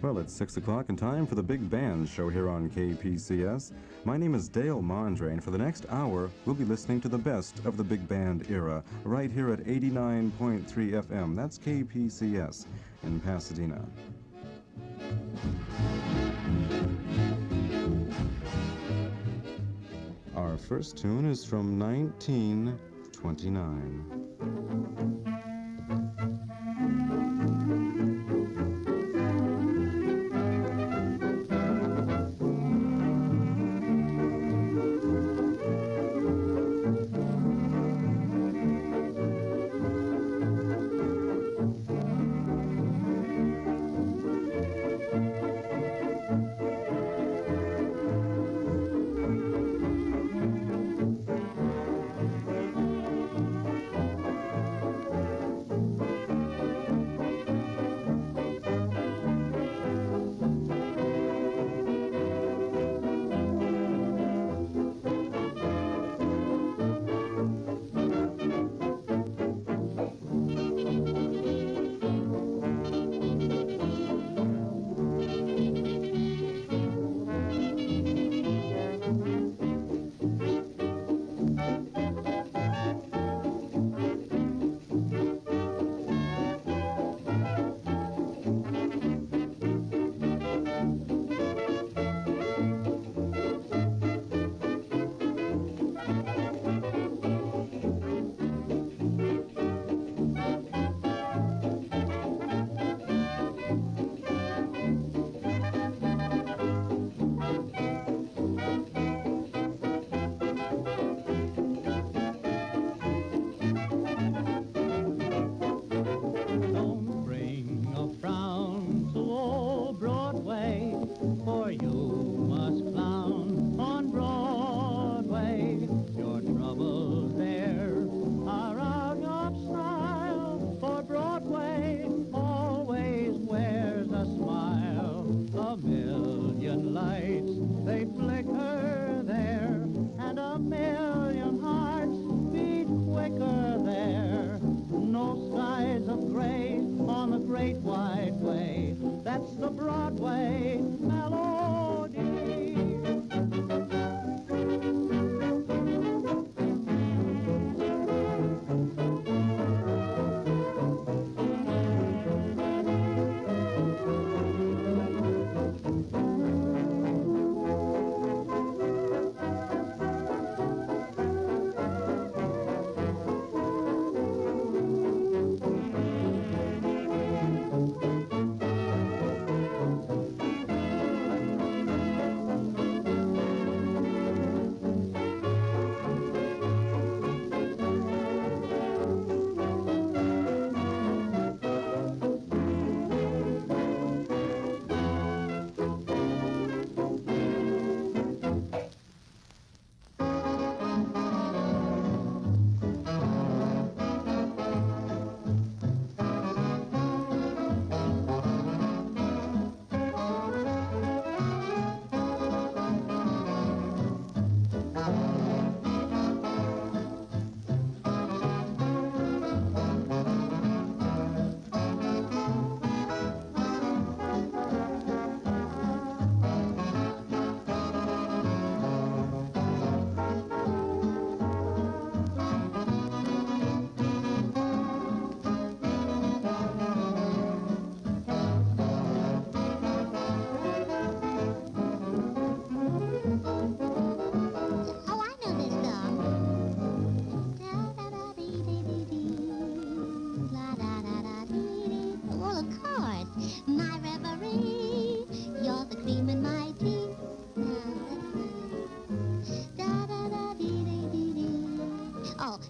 Well, it's 6 o'clock and time for the Big Band show here on KPCS. My name is Dale Mondre, and for the next hour, we'll be listening to the best of the Big Band era, right here at 89.3 FM. That's KPCS in Pasadena. Our first tune is from 1929.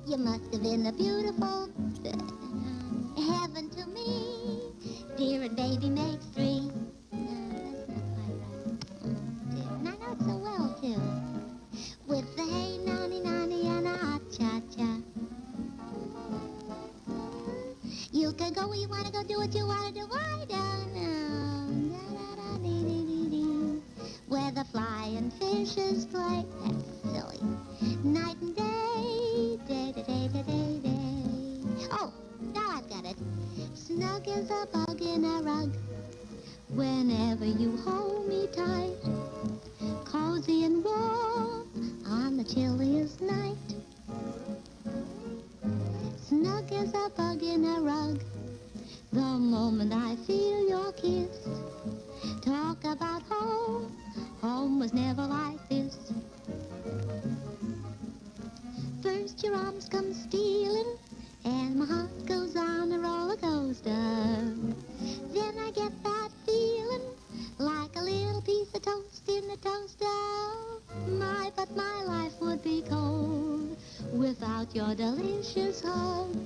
You must have been a beautiful heaven to me. Dear and baby makes three. No, that's not quite right. Dear. And I know it so well, too. With the hey, nani, nani, and a cha-cha. wanna go where you wanna go, do what you wanna do, I don't know. Da-da-da-dee-dee-dee-dee. Where the flying fishes play, that's silly. Night and day, day-da-day-da-day-day. Oh, now I've got it. Snug as a bug in a rug. Whenever you hold me tight, cozy and warm on the chilliest night. Snug as a bug in a rug. The moment I feel your kiss. Talk about home, home was never like this. First your arms come stealing, and my heart goes on a roller coaster. Then I get that feeling, like a little piece of toast in a toaster. But my life would be cold without your delicious hug,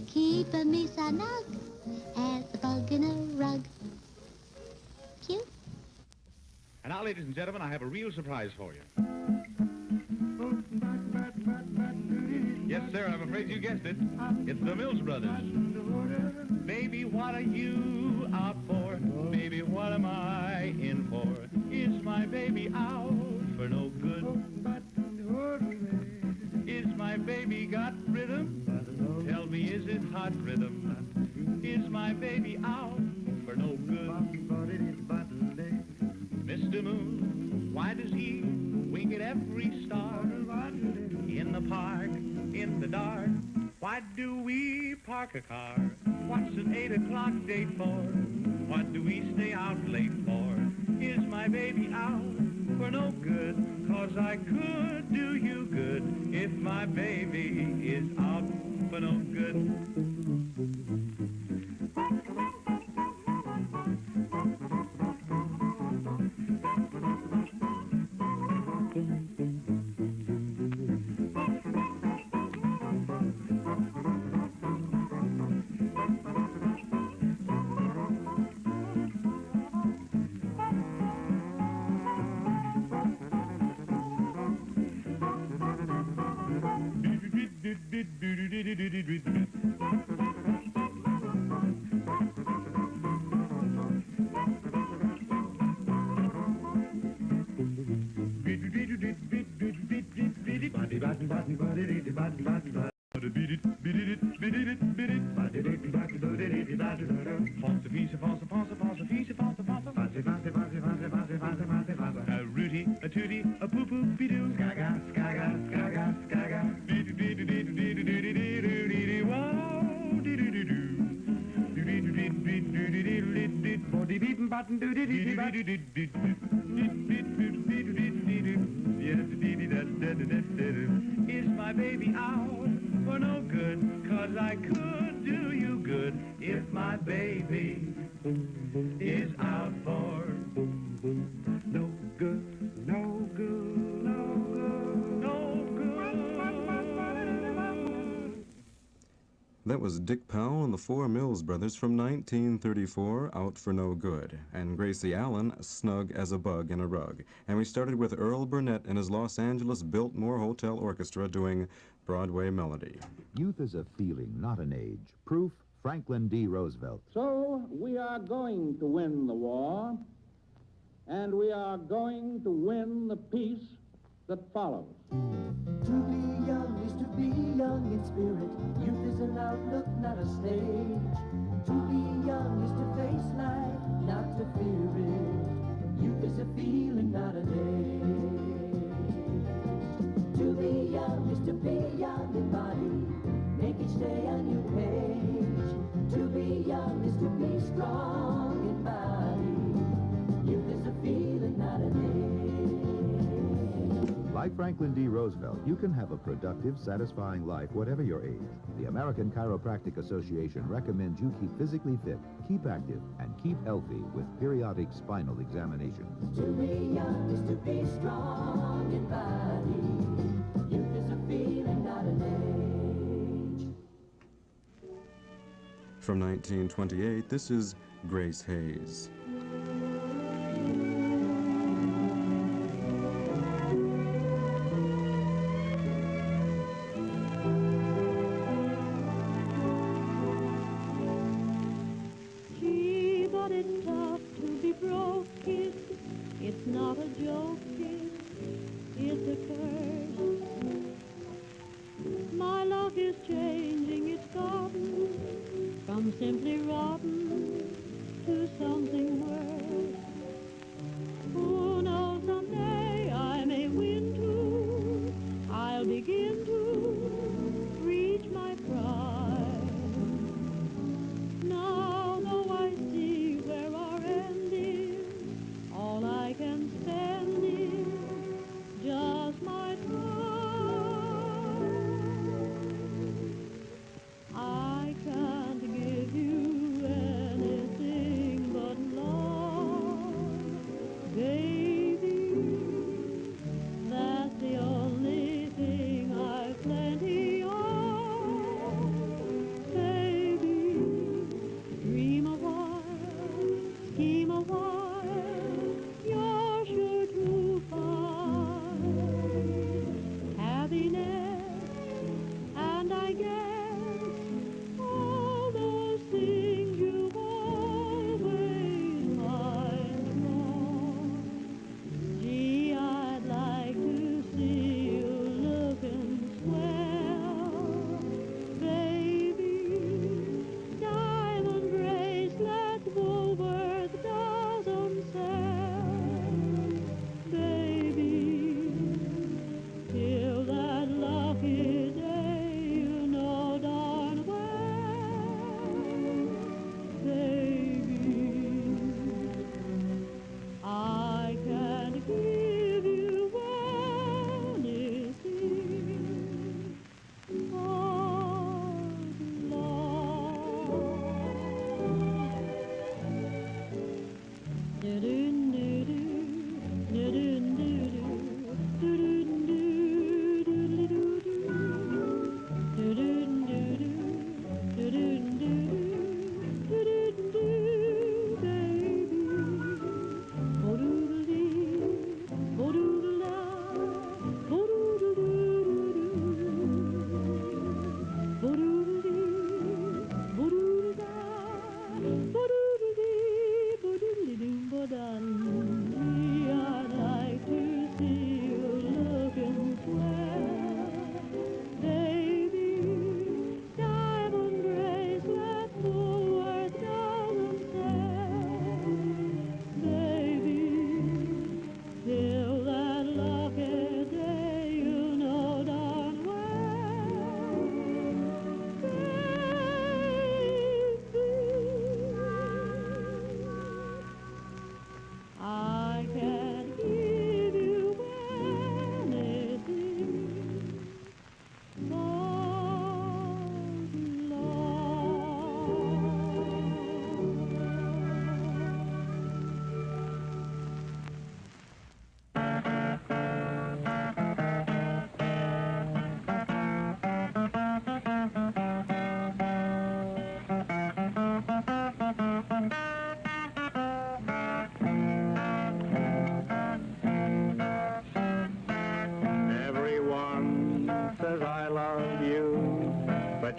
keeping me so snug as a bug in a rug. Cute? And now, ladies and gentlemen, I have a real surprise for you. Yes, sir, I'm afraid you guessed it. It's the Mills Brothers. Baby, what are you out for? Baby, what am I in for? Is my baby out for no good? Is my baby got rhythm? Tell me, is it hot rhythm? Is my baby out for no good? Mr. Moon, why does he wink at every star? In the park, in the dark, why do we park a car? What's an 8 o'clock date for? What do we stay out late for? Is my baby out for no good? 'Cause I could do you good if my baby is out for no good. Is my baby out for no good? 'Cause I could do you good if my baby is out for no good, no good, no good, no good. That was Dick Powell and the Four Mills Brothers from 1934, Out for No Good, and Gracie Allen, Snug as a Bug in a Rug. And we started with Earl Burnett and his Los Angeles Biltmore Hotel Orchestra doing Broadway Melody. Youth is a feeling, not an age. Proof, Franklin D. Roosevelt. So we are going to win the war, and we are going to win the peace that follows. To be young is to be young in spirit. Youth is an outlook, not a stage. To be young is to face life, not to fear it. Youth is a feeling, not an age. To be young is to be young in body. Make each day a new page. To be young is to be strong in body. Youth is a feeling, not an age. Like Franklin D. Roosevelt, you can have a productive, satisfying life whatever your age. The American Chiropractic Association recommends you keep physically fit, keep active, and keep healthy with periodic spinal examinations. To be young is to be strong in body. Youth is a feeling, not an age. From 1928, this is Grace Hayes.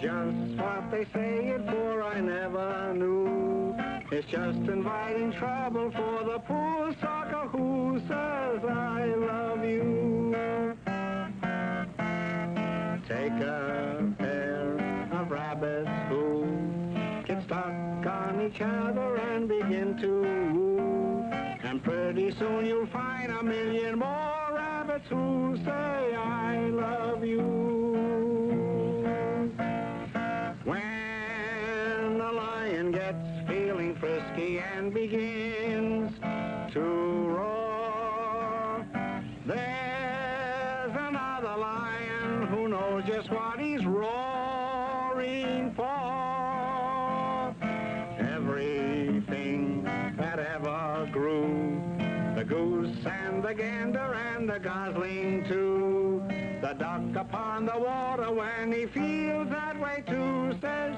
just what they say it for, I never knew. It's just inviting trouble for the poor sucker who says I love you. Take a pair of rabbits who get stuck on each other and begin to woo. And pretty soon you'll find a million more rabbits who say I love you. When the lion gets feeling frisky and begins to roar, there's another lion who knows just what he's roaring for. Everything that ever grew, the goose and the gander and the gosling too, the duck upon the water when he feels that way too says,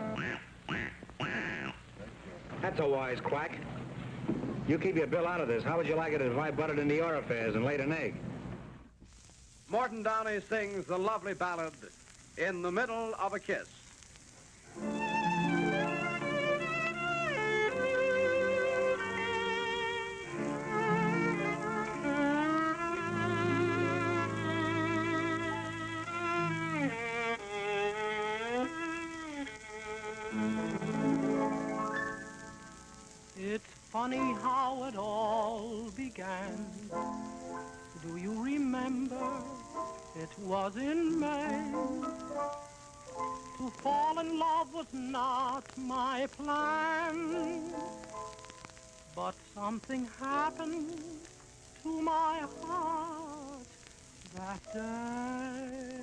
that's a wise quack. You keep your bill out of this. How would you like it if I butted into your affairs and laid an egg? Morton Downey sings the lovely ballad, In the Middle of a Kiss. It's funny how it all began. Do you remember? It was in May. To fall in love was not my plan, but something happened to my heart that day.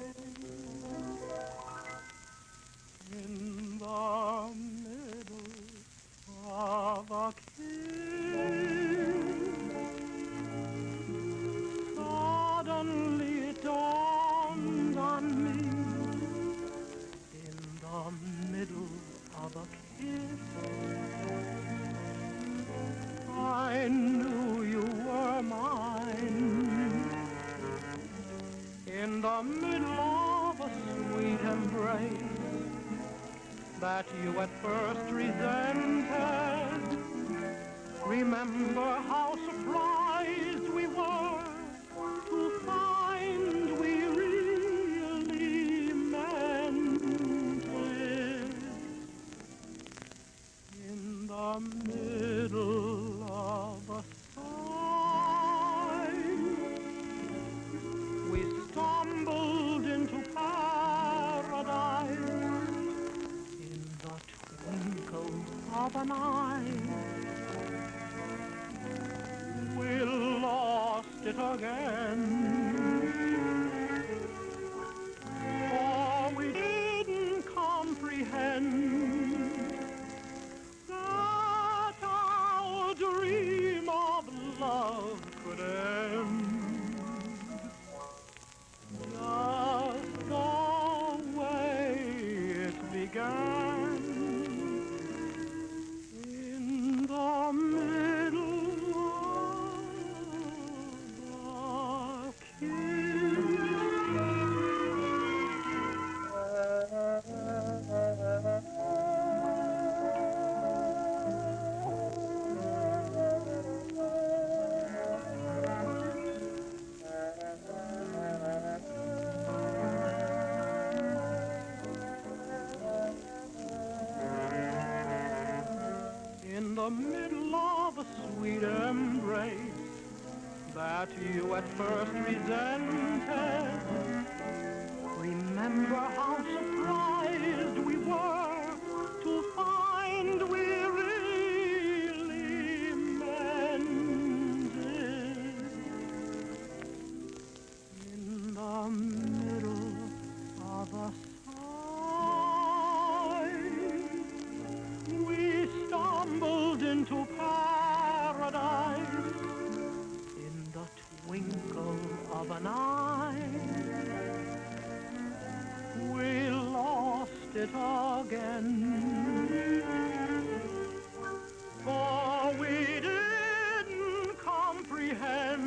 In the middle of a kiss, suddenly it dawned on me. In the middle of a kiss, I knew you were mine. In the middle of a sweet embrace that you at first resented, remember how surprised we were to find we really meant it. In the middle of a sigh, we stumbled into paradise. Of an eye, we lost it again, for we didn't comprehend that our dream of love could end just the way it began. The middle of a kiss. In the middle of a sweet embrace that you at first resented, remember how surprised we were to find we really meant it. In the middle of a stumbled into paradise. In the twinkle of an eye, we lost it again. For we didn't comprehend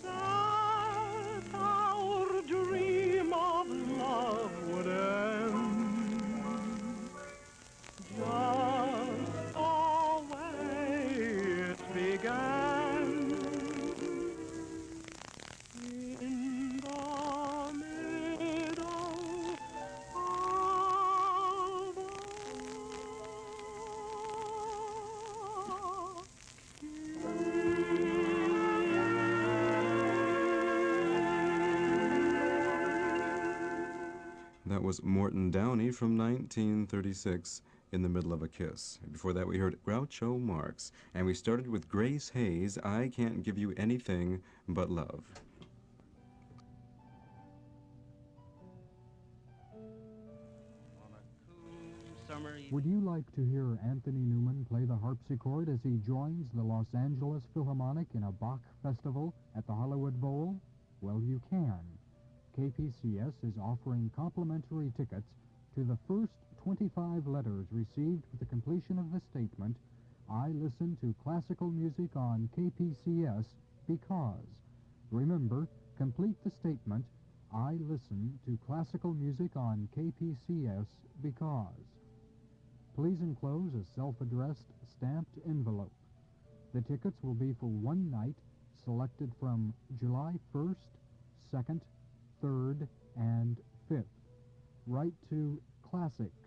that our dream of love That was Morton Downey from 1936, In the Middle of a Kiss. Before that, we heard Groucho Marx. And we started with Grace Hayes, I Can't Give You Anything But Love. Would you like to hear Anthony Newman play the harpsichord as he joins the Los Angeles Philharmonic in a Bach festival at the Hollywood Bowl? Well, you can. KPCS is offering complimentary tickets to the first 25 letters received with the completion of the statement, I listen to classical music on KPCS because. Remember, complete the statement, I listen to classical music on KPCS because. Please enclose a self-addressed stamped envelope. The tickets will be for one night, selected from July 1st, 2nd, 3rd, and 5th. Write to Classics,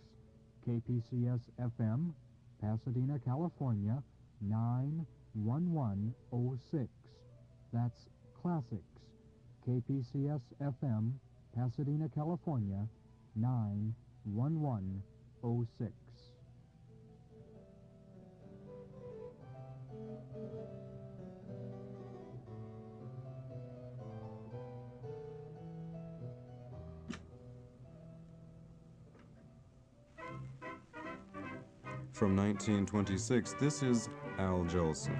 KPCS FM, Pasadena, California, 91106. That's Classics, KPCS FM, Pasadena, California, 91106. From 1926, this is Al Jolson.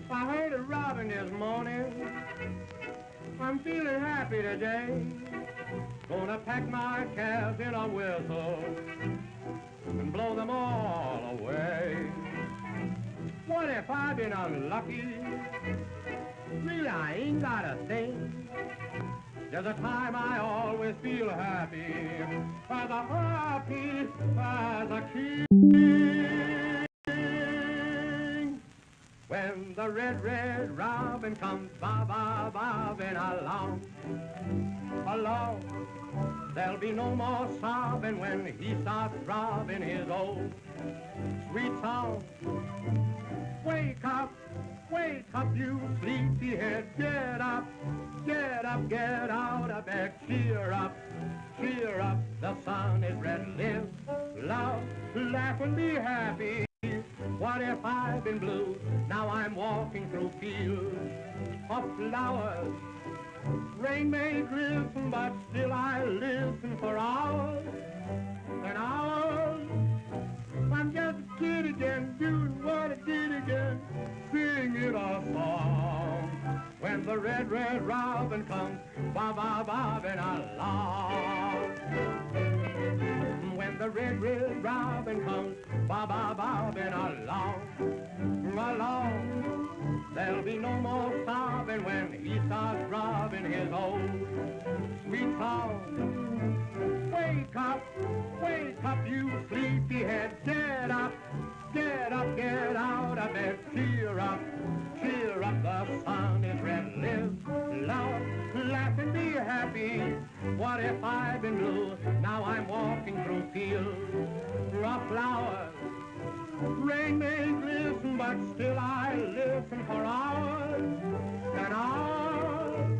I heard a robin this morning. I'm feeling happy today. Gonna pack my calves in a whistle and blow them all away. What if I've been unlucky? Really, I ain't got a thing. There's a time I always feel happy, as happy as a king. When the red, red robin comes bobbing along, along, there'll be no more sobbing when he starts throbbing his old sweet song. Wake up, you sleepyhead, get up, get up, get out of bed, cheer up, the sun is red, live, love, laugh and be happy. What if I've been blue? Now I'm walking through fields of flowers. Rain may glisten, but still I listen for hours and hours. I'm just a kid again, doing what I did again, singing a song. When the red, red robin comes bobbing along. When the red, red robin comes bobbing along, along, there'll be no more sobbing when he starts robbing his old sweet song. Wake up, you sleepyhead, get up, get up, get out of bed, cheer up, the sun is red, live, love, laugh and be happy. What if I've been blue? Now I'm walking through fields of flowers. Rain may glisten, but still I listen for hours and hours.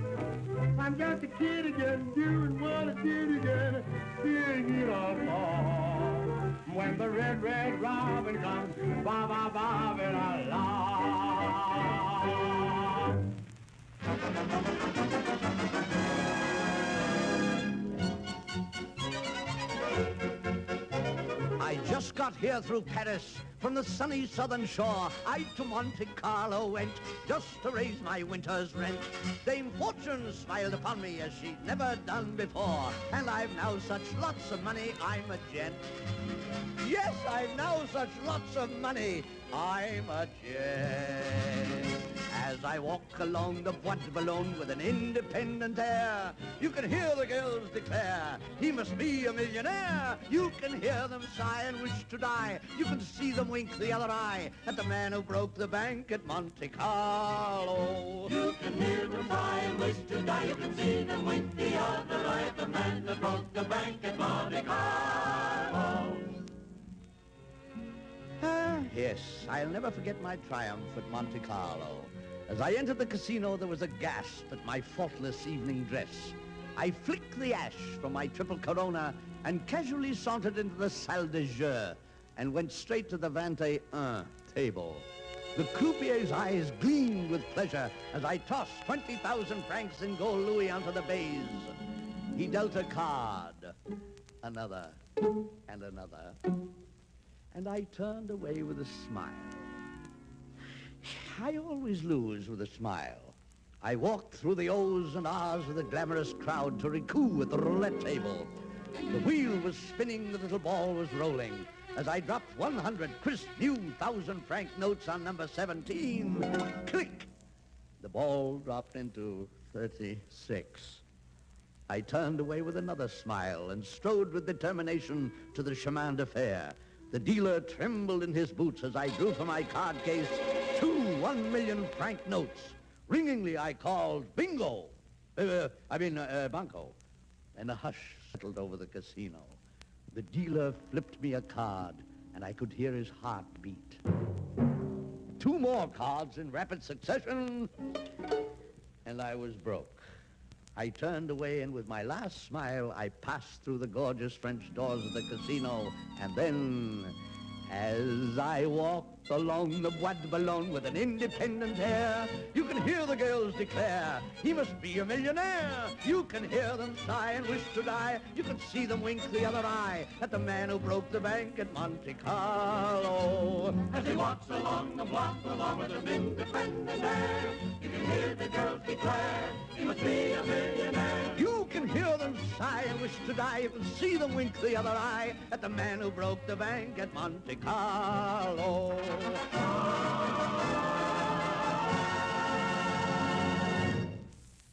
I'm just a kid again, doing what I did again, singing a song. When the red, red robin comes bobbing along. I just got here through Paris from the sunny southern shore. I to Monte Carlo went just to raise my winter's rent. Dame Fortune smiled upon me as she'd never done before, and I've now such lots of money, I'm a gent. Yes, I've now such lots of money, I'm a gent. As I walk along the Bois de Boulogne with an independent air, you can hear the girls declare, he must be a millionaire. You can hear them sigh and wish to die. You can see them wink the other eye at the man who broke the bank at Monte Carlo. You can hear them sigh and wish to die. You can see them wink the other eye at the man that broke the bank at Monte Carlo. Ah, yes, I'll never forget my triumph at Monte Carlo. As I entered the casino, there was a gasp at my faultless evening dress. I flicked the ash from my triple Corona and casually sauntered into the salle de jeu and went straight to the 21 table. The croupier's eyes gleamed with pleasure as I tossed 20,000 francs in gold louis onto the baize. He dealt a card, another, and another, and I turned away with a smile. I always lose with a smile. I walked through the O's and R's of the glamorous crowd to Ricou at the roulette table. The wheel was spinning, the little ball was rolling. As I dropped 100 crisp new 1,000-franc notes on number 17, click! The ball dropped into 36. I turned away with another smile and strode with determination to the chemin de fer. The dealer trembled in his boots as I drew from my card case 2 1-million-franc notes. Ringingly, I called bingo. Banco. And a hush settled over the casino. The dealer flipped me a card, and I could hear his heart beat. 2 more cards in rapid succession, and I was broke. I turned away, and with my last smile, I passed through the gorgeous French doors of the casino, and then, as I walked along the Bois de Boulogne with an independent air, you can hear the girls declare, he must be a millionaire. You can hear them sigh and wish to die. You can see them wink the other eye at the man who broke the bank at Monte Carlo. As he walks along the block along with an independent air, you can hear the girls declare, he must be a millionaire. You can hear them sigh and wish to die. You can see them wink the other eye at the man who broke the bank at Monte Carlo.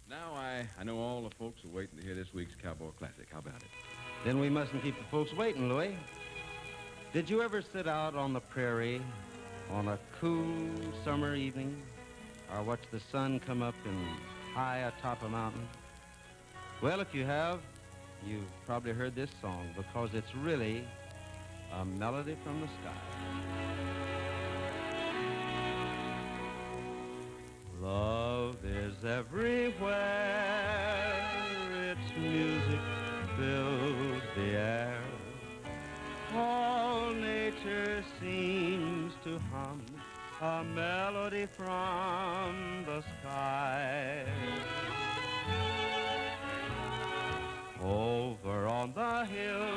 Now I know all the folks are waiting to hear this week's Cowboy Classic. How about it? Then we mustn't keep the folks waiting, Louis. Did you ever sit out on the prairie on a cool summer evening or watch the sun come up in high atop a mountain? Well, if you have, you've probably heard this song because it's really a melody from the sky. Love is everywhere, its music fills the air. All nature seems to hum a melody from the sky. Over on the hill,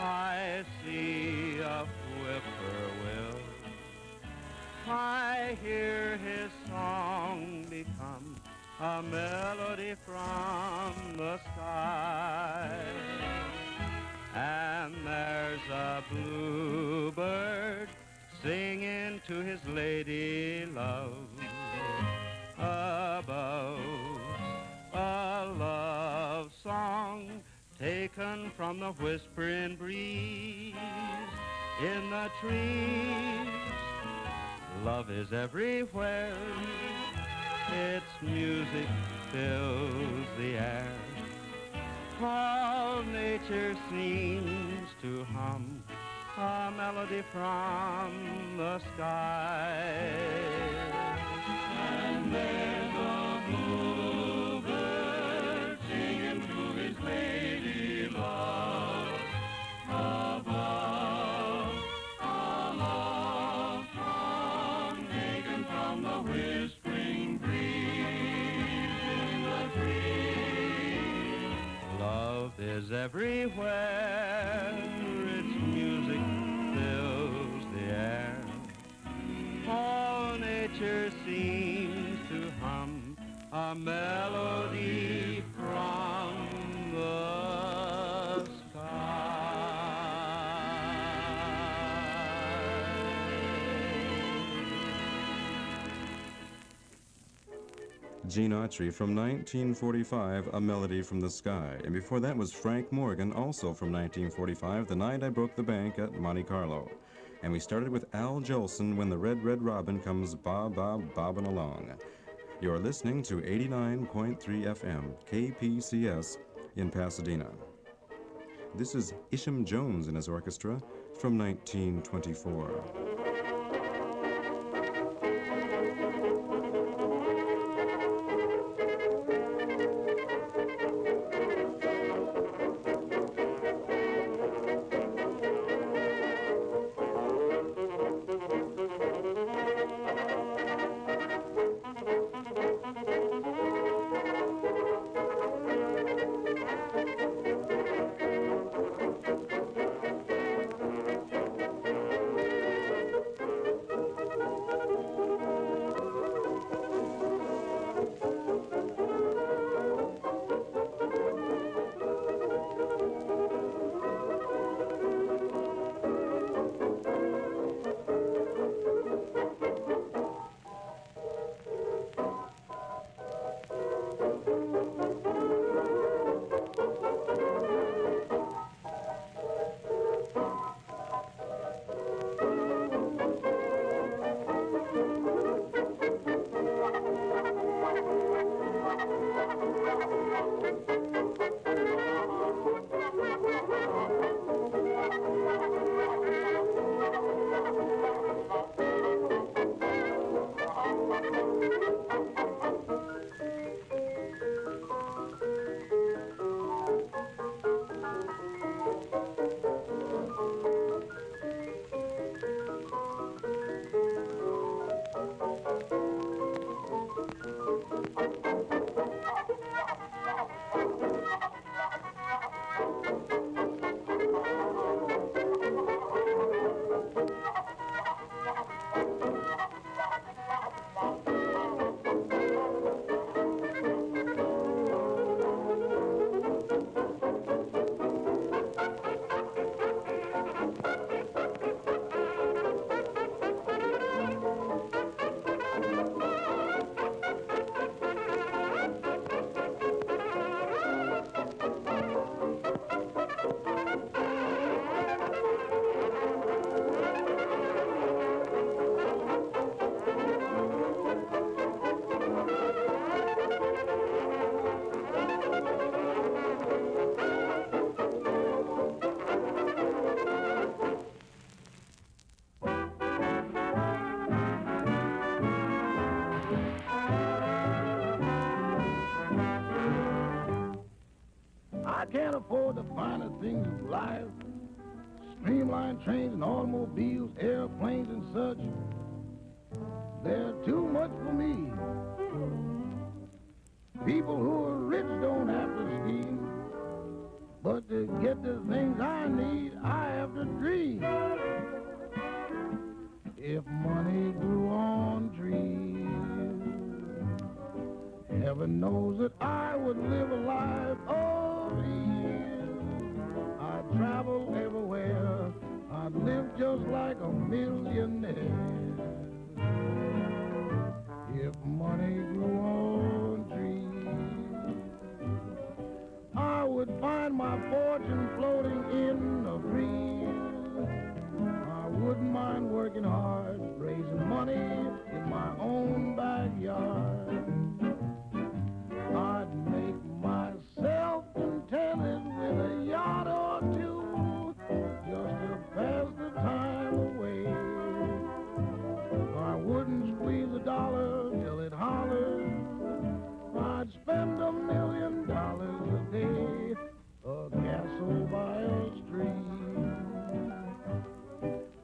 I see a whippoorwill. I hear his song become a melody from the sky. And there's a bluebird singing to his lady love above, a love song taken from the whispering breeze in the trees. Love is everywhere, its music fills the air. All nature seems to hum a melody from the sky. And there's a bluebird singing to his lady love above, a love song taken from the whispering breeze in the trees. Love is everywhere, its music fills the air. All nature seems to hum a melody from the sky. Gene Autry from 1945, A Melody from the Sky. And before that was Frank Morgan, also from 1945, The Night I Broke the Bank at Monte Carlo. And we started with Al Jolson, When the Red, Red Robin Comes Bob, Bob, Bobbing Along. You're listening to 89.3 FM, KPCS in Pasadena. This is Isham Jones and his orchestra from 1924. Can't afford the finer things of life. Streamlined trains and automobiles, airplanes and such. They're too much for me. People who are rich don't have to scheme. But to get the things I need, I have to dream. If money grew on trees, heaven knows that I would live a life of ease. I'd travel everywhere, I'd live just like a millionaire. If money grew on trees, I would find my fortune floating in a breeze. I wouldn't mind working hard, raising money in my own backyard. I'd make myself contented with a yacht or two, just to pass the time away. I wouldn't squeeze a dollar till it hollers. I'd spend $1 million a day, a castle by a stream,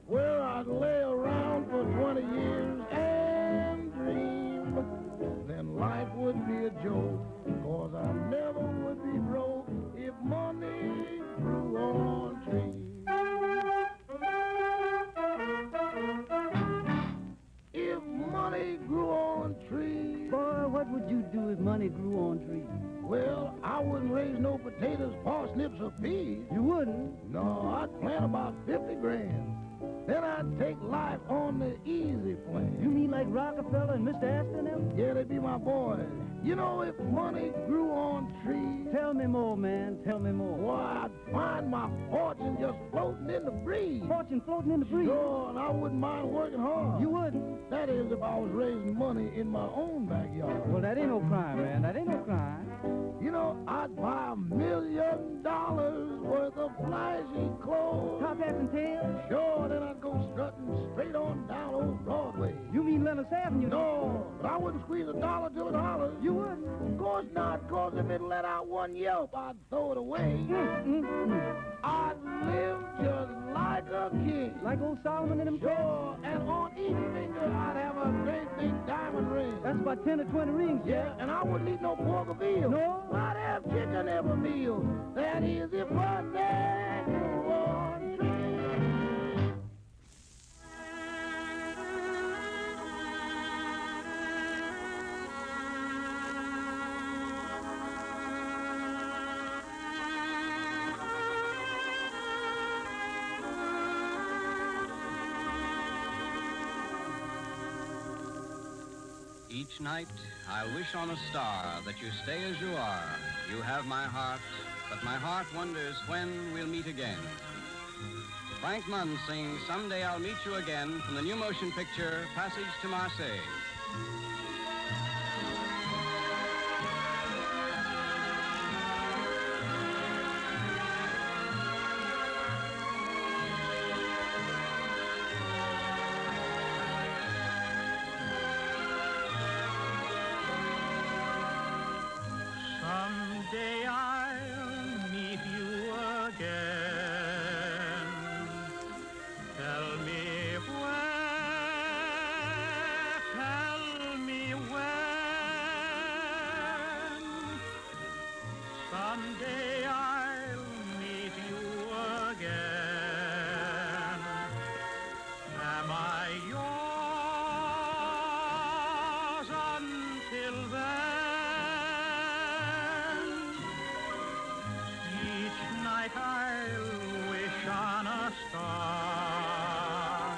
where I'd lay around for 20 years and dream. Then life would be a joke, 'cause I never would be broke if money grew on trees. If money grew on trees. Boy, what would you do if money grew on trees? Well, I wouldn't raise no potatoes, parsnips, or peas. You wouldn't? No, I'd plant about 50 grand. Then I'd take life on the easy plan. You mean like Rockefeller and Mr. Astor now? Yeah, they'd be my boys. You know, if money grew on trees... Tell me more, man. Tell me more. Why, I'd find my fortune just floating in the breeze. Fortune floating in the breeze? Sure, and I wouldn't mind working hard. You wouldn't? That is, if I was raising money in my own backyard. Well, that ain't no crime, man. That ain't no crime. You know, I'd buy $1 million worth of Douglas Avenue. No, but I wouldn't squeeze $1 till it hollers. You wouldn't? Of course not, because if it let out one yelp, I'd throw it away. I'd live just like a king. Like old Solomon and them Sure, and on each finger I'd have a great big diamond ring. That's about 10 or 20 rings, Yeah, and I wouldn't eat no pork or veal. No? I'd have chicken every meal. That is if money grew on trees. Each night, I'll wish on a star that you stay as you are. You have my heart, but my heart wonders when we'll meet again. Frank Munn sings Someday I'll Meet You Again from the new motion picture Passage to Marseille. Someday I'll meet you again. Tell me where, tell me when. Someday I'll meet you again. Am I yours until then? I'll wish on a star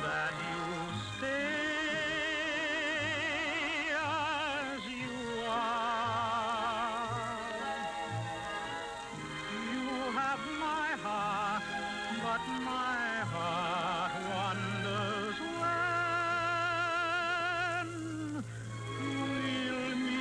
that you stay as you are. You have my heart, but my heart wonders when we'll meet.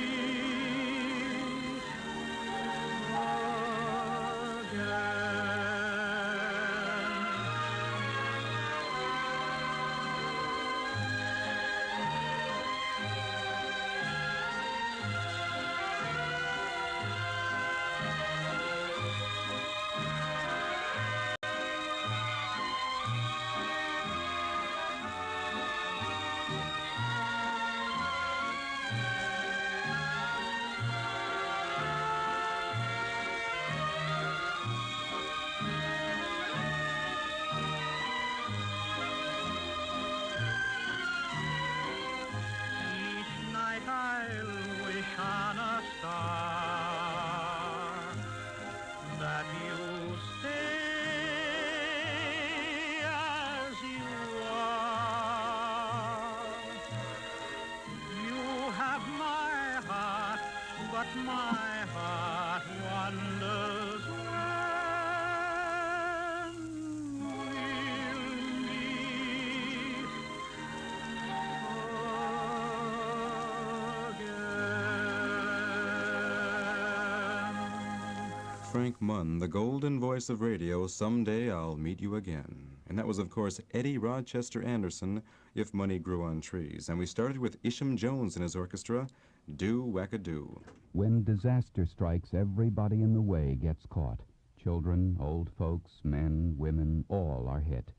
On a star that you stay as you are. You have my heart, but my heart wonders when we'll meet Frank Munn, the golden voice of radio, Someday I'll Meet You Again. And that was, of course, Eddie Rochester Anderson, If Money Grew on Trees. And we started with Isham Jones and his orchestra, Do Wackadoo. When disaster strikes, everybody in the way gets caught. Children, old folks, men, women, all are hit.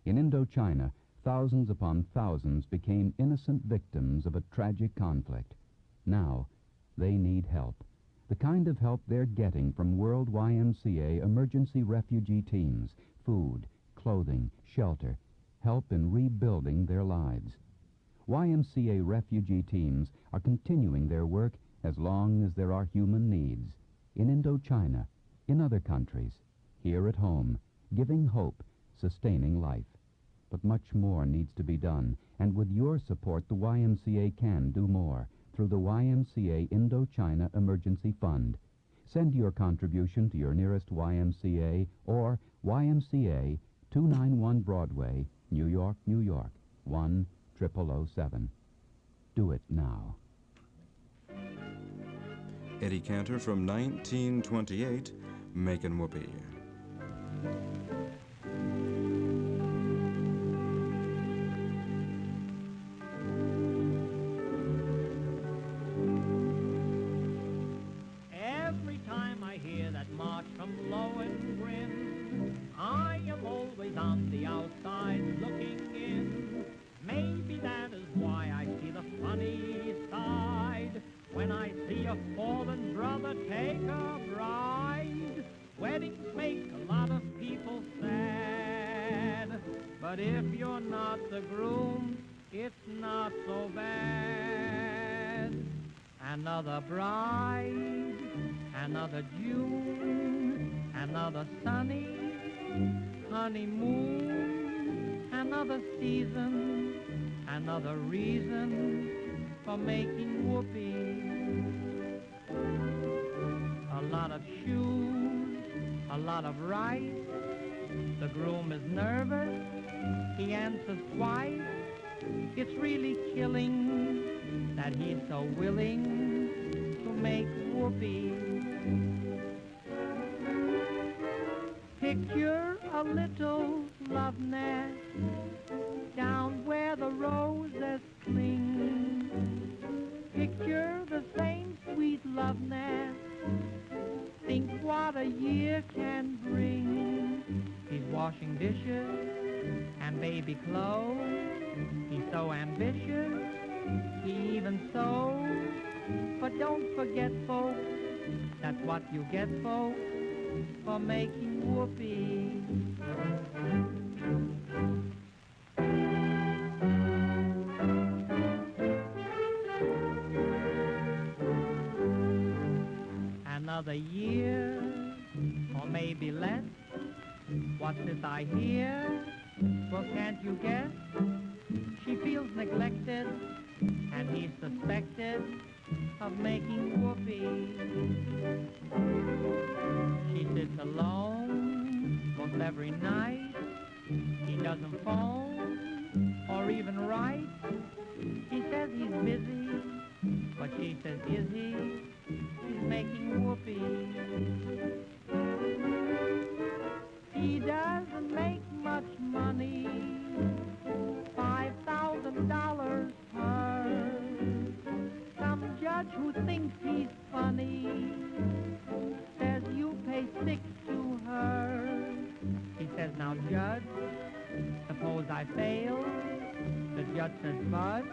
In Indochina, thousands upon thousands became innocent victims of a tragic conflict. Now, they need help. The kind of help they're getting from World YMCA emergency refugee teams, food, clothing, shelter, help in rebuilding their lives. YMCA refugee teams are continuing their work as long as there are human needs, in Indochina, in other countries, here at home, giving hope, sustaining life. But much more needs to be done, and with your support, the YMCA can do more through the YMCA Indochina Emergency Fund. Send your contribution to your nearest YMCA or YMCA 291 Broadway, New York, New York, 10007. Do it now. Eddie Cantor from 1928, Makin' Whoopee. when I see a fallen brother take a bride. Weddings make a lot of people sad, but if you're not the groom, it's not so bad. Another bride, another June, another sunny honeymoon, another season, another reason for making whoopee. A lot of shoes, a lot of rice. The groom is nervous, he answers twice. It's really killing that he's so willing to make whoopee. Picture a little love nest down where the roses cling. Picture the same sweet love nest. Think what a year can bring. He's washing dishes and baby clothes. He's so ambitious, he even sews. But don't forget, folks, that's what you get, folks, for making whoopee. Another year, or maybe less. What's this I hear? Well, can't you guess? She feels neglected, and he's suspected of making whoopee. She sits alone most every night. He doesn't phone or even write. He says he's busy, but she says, is he? He's making whoopee. He doesn't make much money, $5,000 per. Some judge who thinks he's funny says you pay 6 to her. He says, now judge, suppose I fail. The judge says, but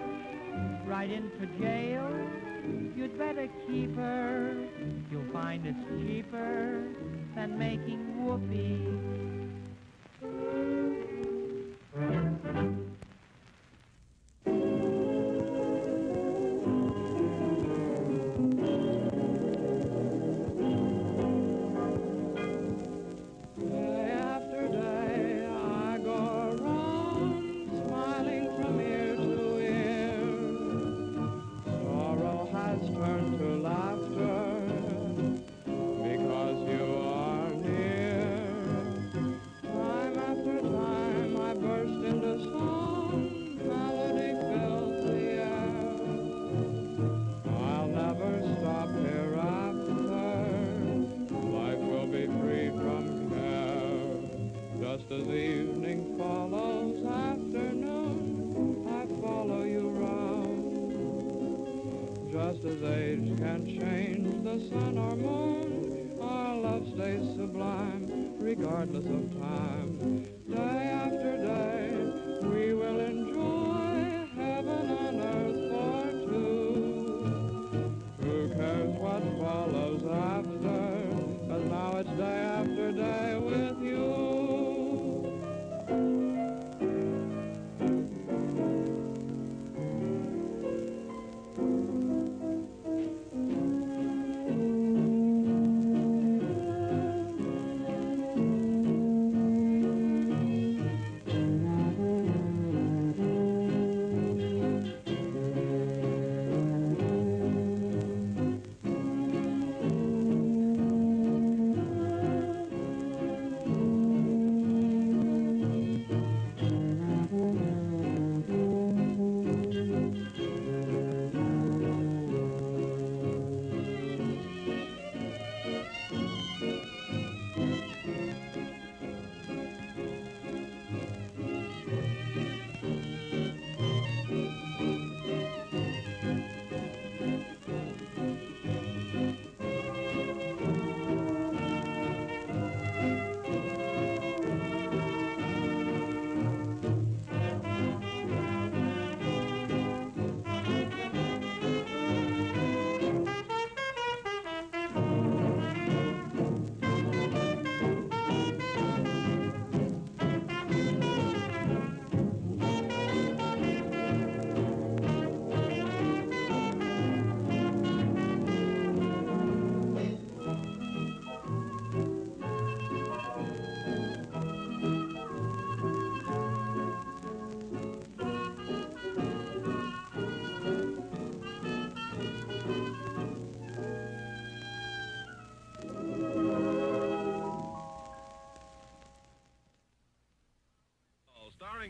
right into jail. You'd better keep her. You'll find it's cheaper than making whoopee. Just as evening follows afternoon, I follow you round. Just as age can change the sun or moon, our love stays sublime, regardless of time. Day after day, we will enjoy heaven on earth for two. Who cares what follows after, 'cause now it's day after day with you.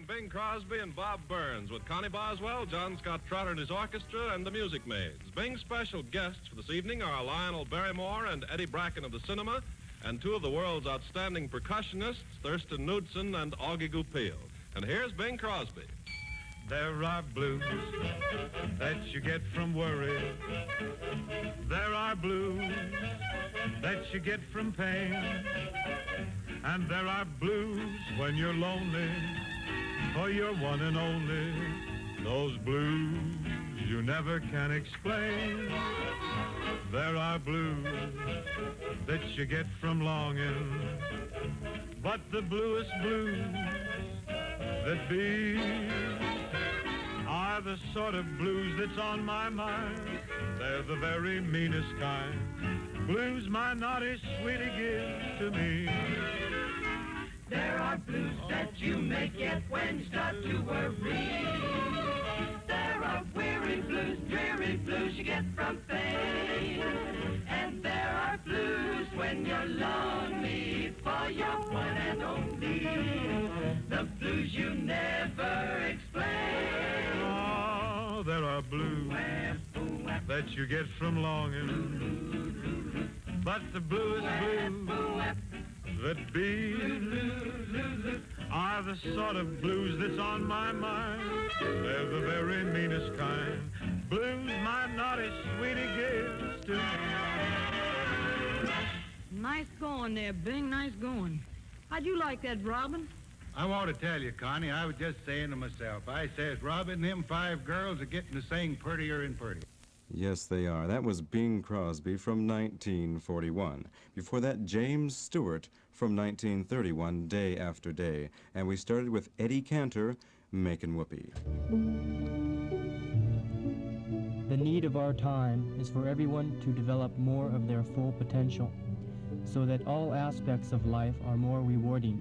starring Bing Crosby and Bob Burns with Connie Boswell, John Scott Trotter and his orchestra, and the Music Maids. Bing's special guests for this evening are Lionel Barrymore and Eddie Bracken of the cinema, and two of the world's outstanding percussionists, Thurston Knudsen and Augie Goupil. And here's Bing Crosby. There are blues that you get from worry. There are blues that you get from pain. And there are blues when you're lonely, for you're one and only. Those blues you never can explain. There are blues that you get from longing, but the bluest blues that be are the sort of blues that's on my mind. They're the very meanest kind. Blues my naughty sweetie gives to me. There are blues that you may get when you start to worry. There are weary blues, dreary blues you get from pain. And there are blues when you're lonely, for you're one and only. The blues you never explain. Oh, there are blues that you get from longing, but the bluest blues that be are the sort of blues that's on my mind. They're the very meanest kind. Blues my naughty sweetie gives to me. Nice going there, Bing, nice going. How'd you like that, Robin? I want to tell you, Connie, I was just saying to myself, I says, Robin, them 5 girls are getting to sing prettier and prettier. Yes, they are. That was Bing Crosby from 1941. Before that, James Stewart from 1931, Day After Day. And we started with Eddie Cantor, Makin' Whoopee. The need of our time is for everyone to develop more of their full potential, so that all aspects of life are more rewarding.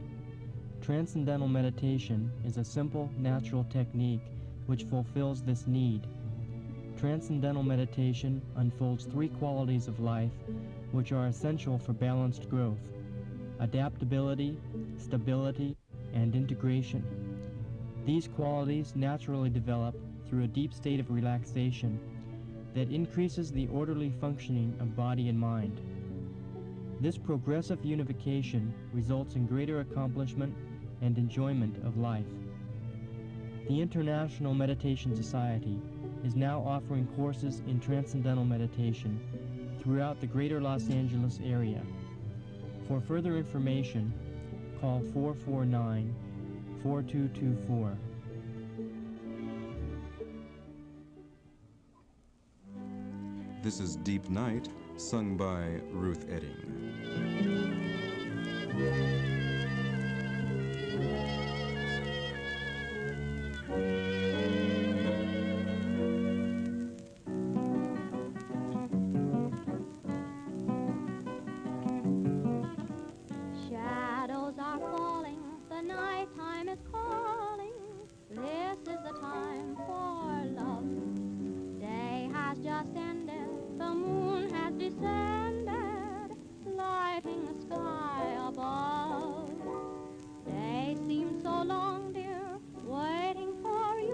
Transcendental meditation is a simple, natural technique which fulfills this need. Transcendental meditation unfolds 3 qualities of life which are essential for balanced growth: adaptability, stability, and integration. These qualities naturally develop through a deep state of relaxation that increases the orderly functioning of body and mind. This progressive unification results in greater accomplishment and enjoyment of life. The International Meditation Society is now offering courses in transcendental meditation throughout the greater Los Angeles area. For further information, call 449-4224. This is Deep Night, sung by Ruth Edding. Shadows are falling, the nighttime is calling. This is the time for love. Day has just ended, the moon has descended, lighting the sky above. Day seems so long, dear, waiting for you.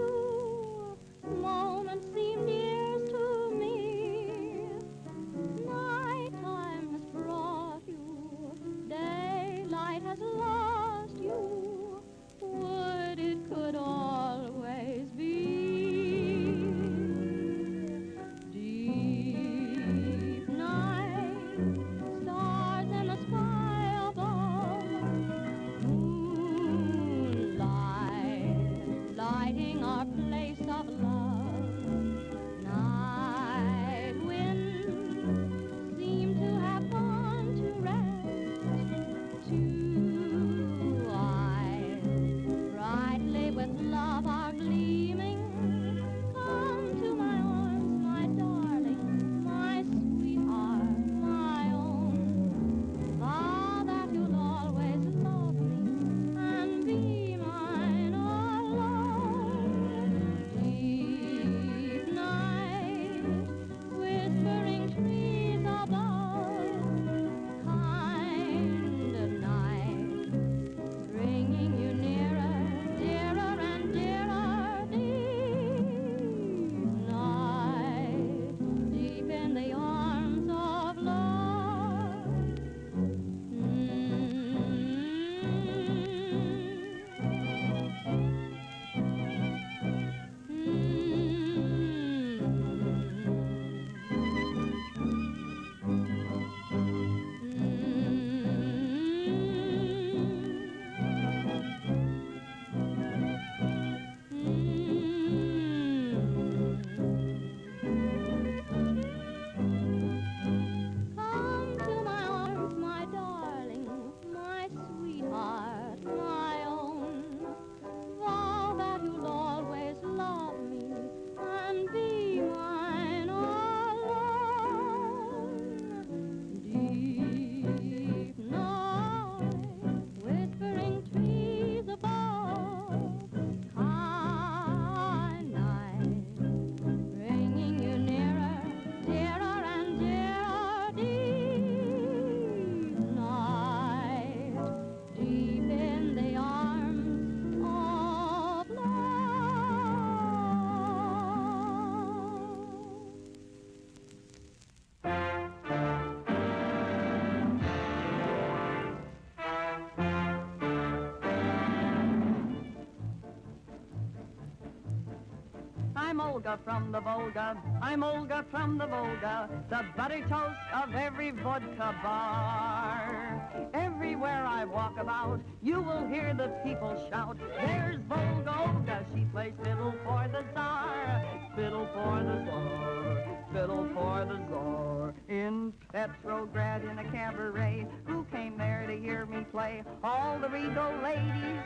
Olga from the Volga. I'm Olga from the Volga, the butter toast of every vodka bar. Everywhere I walk about, you will hear the people shout, there's Volga Olga, she plays fiddle for the Tsar, fiddle for the Tsar, fiddle for the Tsar. In Petrograd in a cabaret, who came there to hear me play? All the regal ladies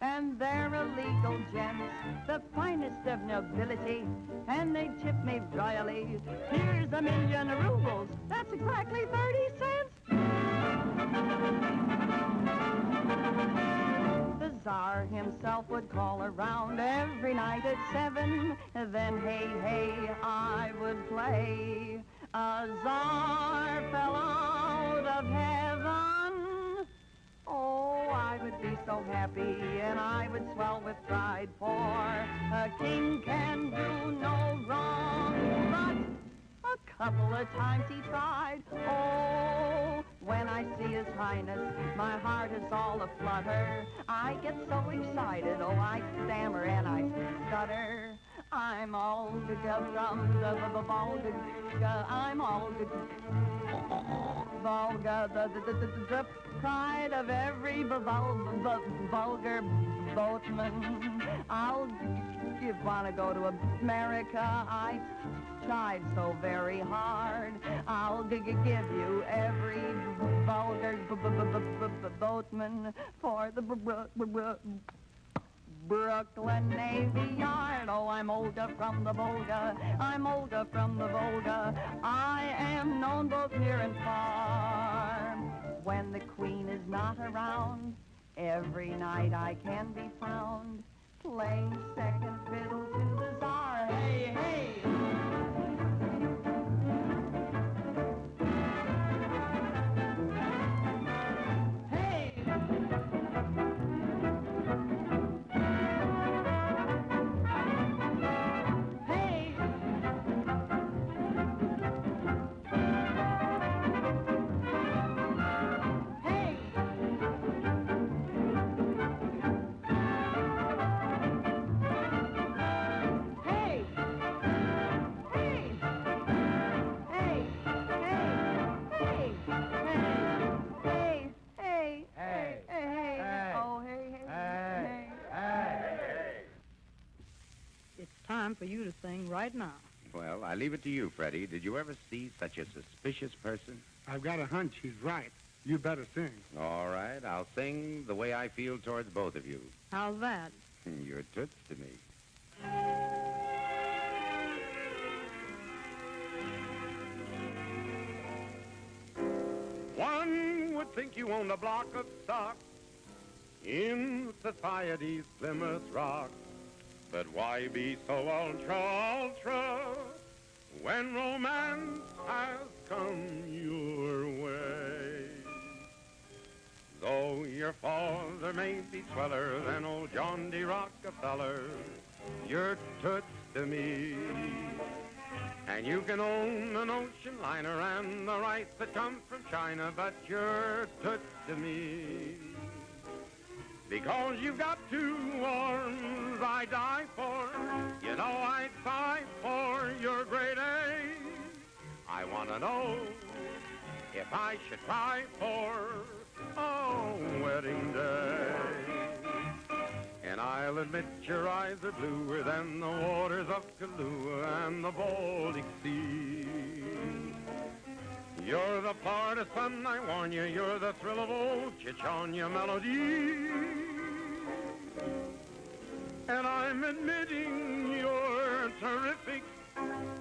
and their illegal gents, the finest of nobility, and they tip me royally. Here's 1,000,000 rubles, that's exactly 30 cents. The Tsar himself would call around every night at 7, then hey, hey, I would play. A Tsar fell out of heaven. Oh, I would be so happy, and I would swell with pride, for a king can do no wrong. But a couple of times he tried. Oh, when I see His Highness, my heart is all aflutter. I get so excited, oh, I stammer and I stutter. I'm Olga from the Volga. I'm Olga, Volga, the pride of every vulgar boatman. I'll want to go to America. I tried so very hard. I'll give you every vulgar boatman for the Brooklyn Navy Yard. Oh, I'm Olga from the Volga. I'm Olga from the Volga. I am known both near and far. When the Queen is not around, every night I can be found playing second fiddle to the Tsar. Hey, hey! Time for you to sing right now. Well, I leave it to you, Freddie. Did you ever see such a suspicious person? I've got a hunch he's right. You better sing. All right, I'll sing the way I feel towards both of you. How's that? You're toots to me. One would think you owned a block of stock in society's Plymouth Rock. But why be so ultra when romance has come your way? Though your father may be sweller than old John D. Rockefeller, you're toots to me. And you can own an ocean liner and the rice that comes from China, but you're toots to me. Because you've got two arms I die for. You know I'd sigh for your great age. I want to know if I should try for a wedding day. And I'll admit your eyes are bluer than the waters of Kahlua and the Baltic Sea. You're the Florida sun, I warn you. You're the thrill of old Chichonia melody. And I'm admitting you're terrific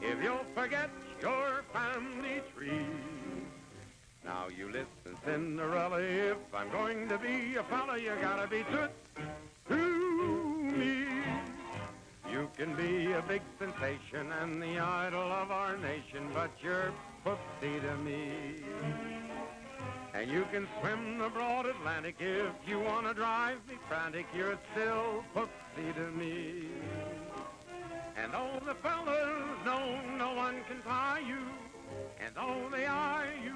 if you'll forget your family tree. Now you listen, Cinderella, if I'm going to be a fella, you gotta be toots to me. You can be a big sensation and the idol of our nation, but you're poopsie to me. And you can swim the broad Atlantic if you want to drive me frantic, you're still poopsie to me. And though the fellas know no one can tie you, and though they eye you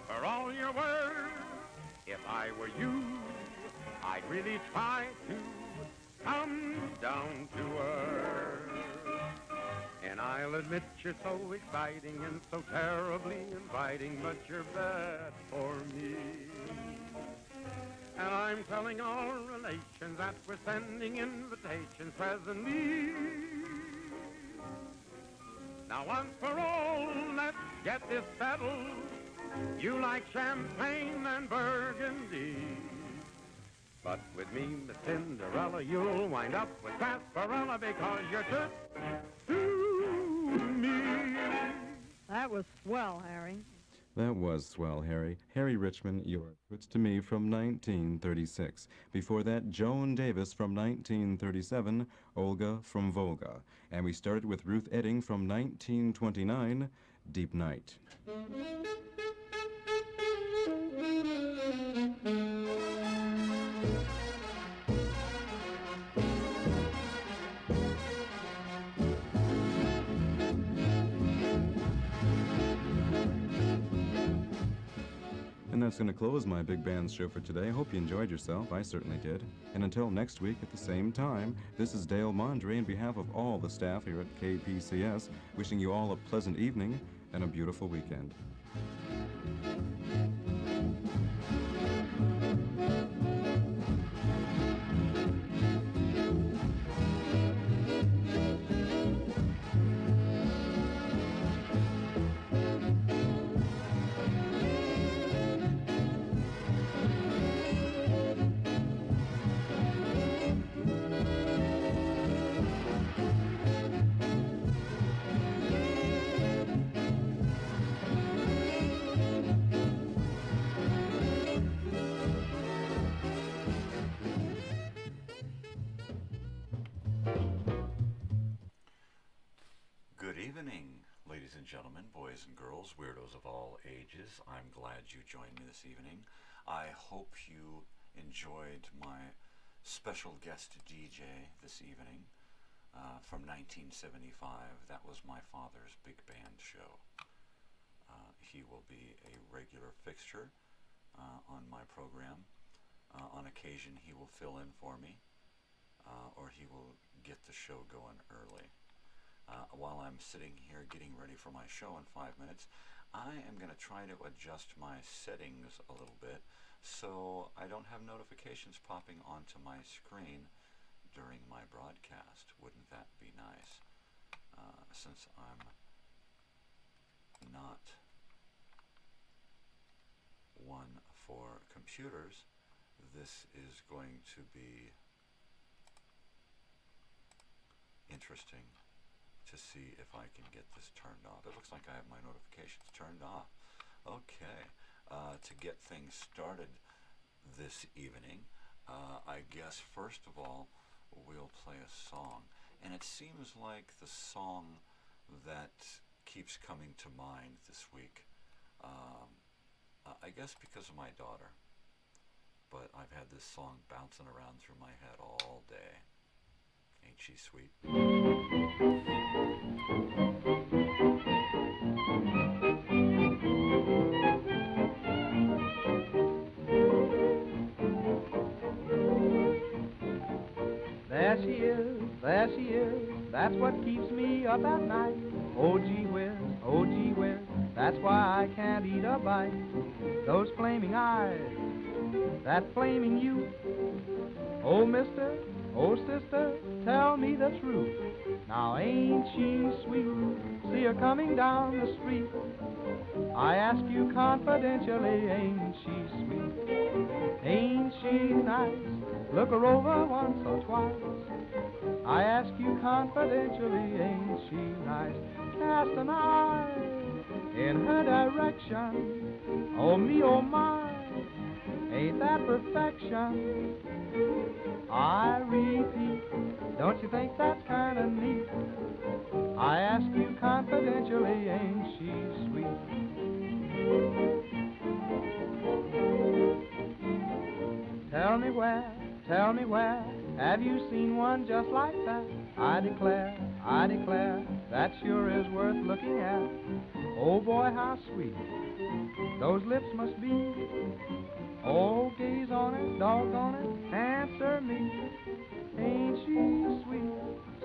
for all your worth, if I were you, I'd really try to come down to earth. And I'll admit you're so exciting and so terribly inviting, but you're bad for me. And I'm telling all relations that we're sending invitations presently. Now once for all, let's get this settled. You like champagne and burgundy. But with me, Miss Cinderella, you'll wind up with sarsaparilla because you're to me. That was swell, Harry. That was swell, Harry. Harry Richmond, Your Toots to Me from 1936. Before that, Joan Davis from 1937, Olga from Volga. And we started with Ruth Edding from 1929, Deep Night. And that's going to close my Big Bands show for today. I hope you enjoyed yourself. I certainly did. And until next week at the same time, this is Dale Mondre on behalf of all the staff here at KPCS, wishing you all a pleasant evening and a beautiful weekend. Gentlemen, boys and girls, weirdos of all ages, I'm glad you joined me this evening. I hope you enjoyed my special guest DJ this evening from 1975. That was my father's big band show. He will be a regular fixture on my program. On occasion, he will fill in for me, or he will get the show going early. While I'm sitting here getting ready for my show in 5 minutes, I am going to try to adjust my settings a little bit so I don't have notifications popping onto my screen during my broadcast. Wouldn't that be nice? Since I'm not one for computers, this is going to be interesting to see if I can get this turned off. It looks like I have my notifications turned off. Okay, to get things started this evening, I guess first of all we'll play a song, and it seems like the song that keeps coming to mind this week, I guess because of my daughter, but I've had this song bouncing around through my head all day. Ain't she sweet? There she is, that's what keeps me up at night. Oh gee whiz, that's why I can't eat a bite. Those flaming eyes, that flaming youth. Oh mister, oh sister, tell me the truth. Now ain't she sweet, see her coming down the street. I ask you confidentially, ain't she sweet? Ain't she nice? Look her over once or twice. I ask you confidentially, ain't she nice? Cast an eye in her direction. Oh me, oh my, ain't that perfection? I repeat, don't you think that's kind of neat? I ask you confidentially, ain't she sweet? Tell me where, have you seen one just like that? I declare, that sure is worth looking at. Oh boy, how sweet those lips must be. Oh, gaze on it, doggone it, answer me. Ain't she sweet?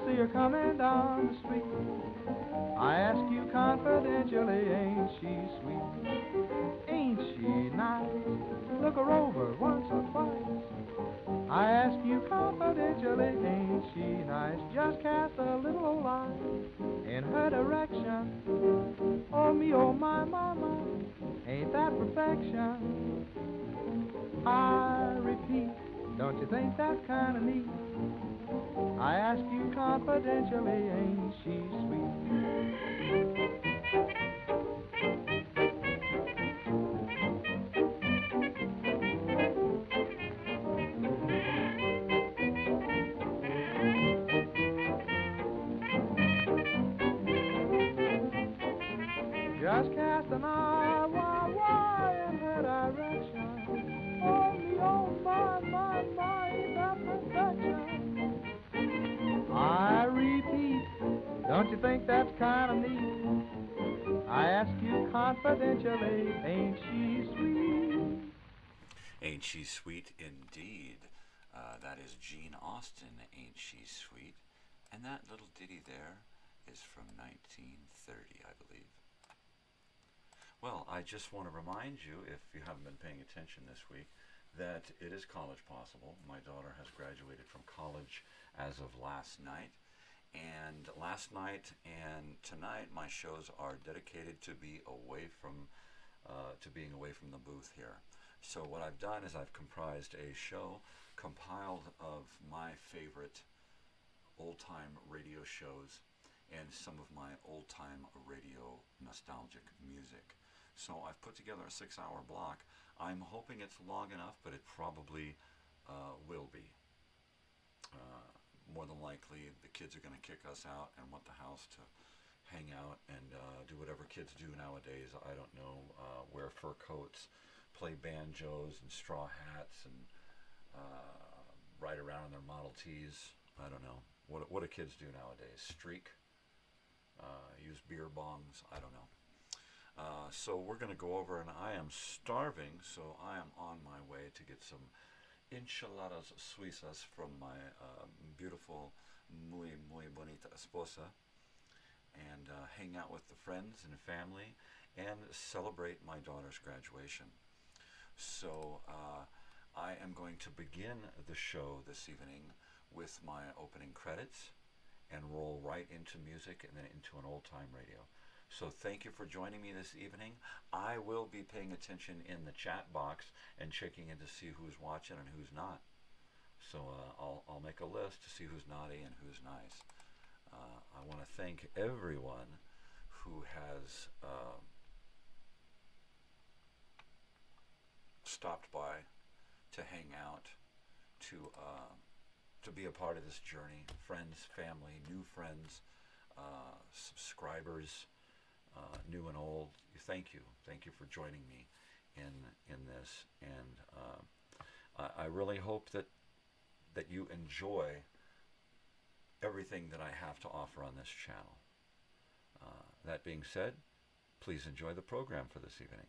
see her coming down the street. I ask you confidentially, ain't she sweet? Ain't she nice? Look her over once or twice. I ask you confidentially, ain't she nice? Just cast a little old eye in her direction. Oh me, oh my, ain't that perfection? I repeat, don't you think that's kind of neat? I ask you confidentially, ain't she sweet? Just cast an eye, why, in her direction. Oh me, oh my, ain't that perfection? I repeat, don't you think that's kind of neat? I ask you confidentially, ain't she sweet? Ain't she sweet indeed? That is Gene Austin, Ain't She Sweet? And that little ditty there is from 1930, I believe. Well, I just want to remind you, if you haven't been paying attention this week, that it is college possible. My daughter has graduated from college as of last night. And last night and tonight, my shows are dedicated to being away from the booth here. So what I've done is I've comprised a show compiled of my favorite old-time radio shows and some of my old-time radio nostalgic music. So I've put together a 6-hour block. I'm hoping it's long enough, but it probably will be. More than likely, the kids are going to kick us out and want the house to hang out and do whatever kids do nowadays. I don't know, wear fur coats, play banjos and straw hats, and ride around in their Model Ts. I don't know. What do kids do nowadays? Streak? Use beer bongs? I don't know. So we're going to go over, and I am starving, so I am on my way to get some enchiladas suizas from my beautiful, muy bonita esposa, and hang out with the friends and family and celebrate my daughter's graduation. So I am going to begin the show this evening with my opening credits and roll right into music and then into an old-time radio. So thank you for joining me this evening. I will be paying attention in the chat box and checking in to see who's watching and who's not. So I'll make a list to see who's naughty and who's nice. I want to thank everyone who has stopped by to hang out, to be a part of this journey. Friends, family, new friends, subscribers, new and old. Thank you for joining me in this, and I really hope that you enjoy everything that I have to offer on this channel. That being said, please enjoy the program for this evening.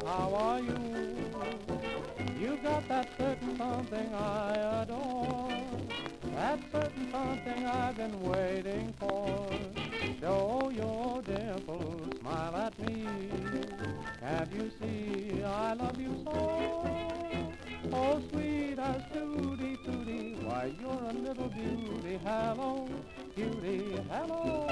how are you? You've got that certain something I adore, that certain something I've been waiting for. Show your dimples, smile at me. Can't you see I love you so? Oh, sweet as tutti tutti, why you're a little beauty. Hello, beauty, hello.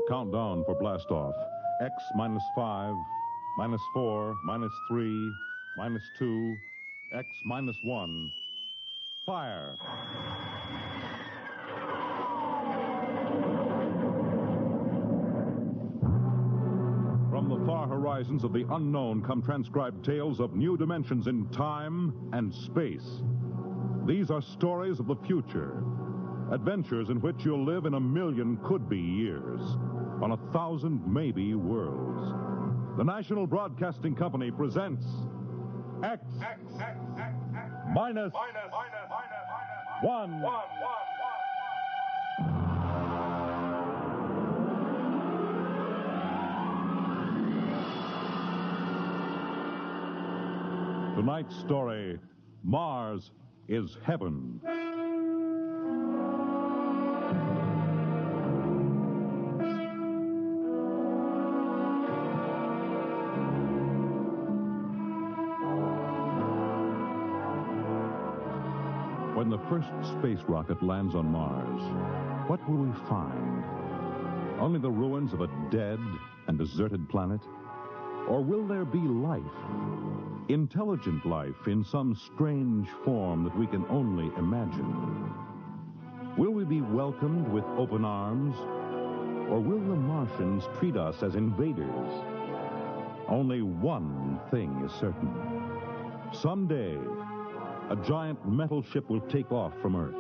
Countdown for blastoff. X minus 5, minus 4, minus 3, minus 2, X minus 1. Fire! From the far horizons of the unknown come transcribed tales of new dimensions in time and space. These are stories of the future. Adventures in which you'll live in 1,000,000 could-be years, on 1,000 maybe worlds. The National Broadcasting Company presents X minus 1. Tonight's story, Mars is Heaven. When the first space rocket lands on Mars, what will we find? Only the ruins of a dead and deserted planet? Or will there be life? Intelligent life in some strange form that we can only imagine? Will we be welcomed with open arms? Or will the Martians treat us as invaders? Only one thing is certain. Someday, a giant metal ship will take off from Earth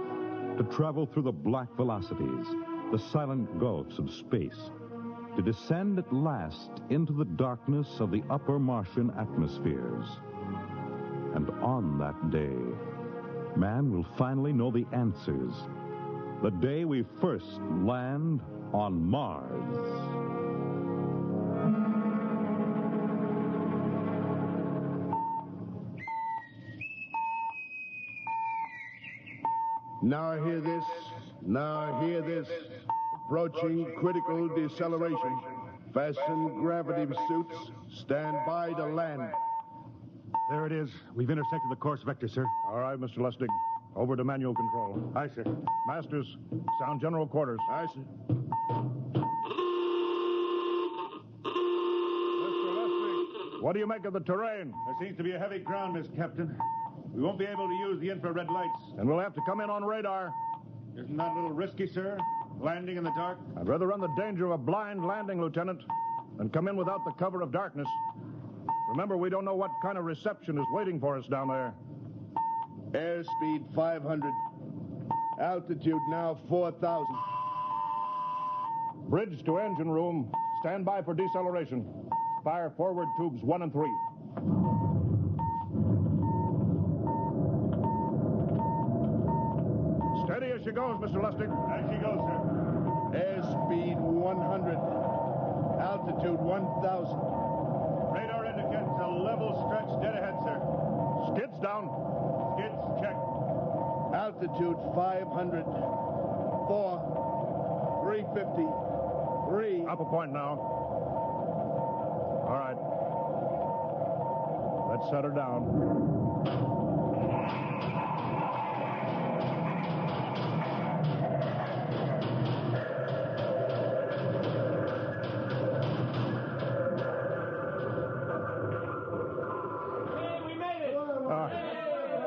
to travel through the black velocities, the silent gulfs of space, to descend at last into the darkness of the upper Martian atmospheres. And on that day, man will finally know the answers. The day we first land on Mars. Now hear this. Now hear this. Approaching critical deceleration. Fasten gravity suits. Stand by to land. There it is. We've intersected the course vector, sir. All right, Mr. Lustig. Over to manual control. Aye, sir. Masters, sound general quarters. Aye, sir. Mr. Lustig, what do you make of the terrain? There seems to be a heavy ground, Miss Captain. We won't be able to use the infrared lights. And we'll have to come in on radar. Isn't that a little risky, sir? Landing in the dark? I'd rather run the danger of a blind landing, Lieutenant, than come in without the cover of darkness. Remember, we don't know what kind of reception is waiting for us down there. Airspeed 500. Altitude now 4,000. Bridge to engine room. Stand by for deceleration. Fire forward tubes 1 and 3. Steady as she goes, Mr. Lustig. As she goes, sir. Airspeed 100. Altitude 1,000. Radar indicates a level stretch dead ahead, sir. Skids down. Skids check. Altitude 500. 4. 350. 3. Up a point now. All right. Let's set her down.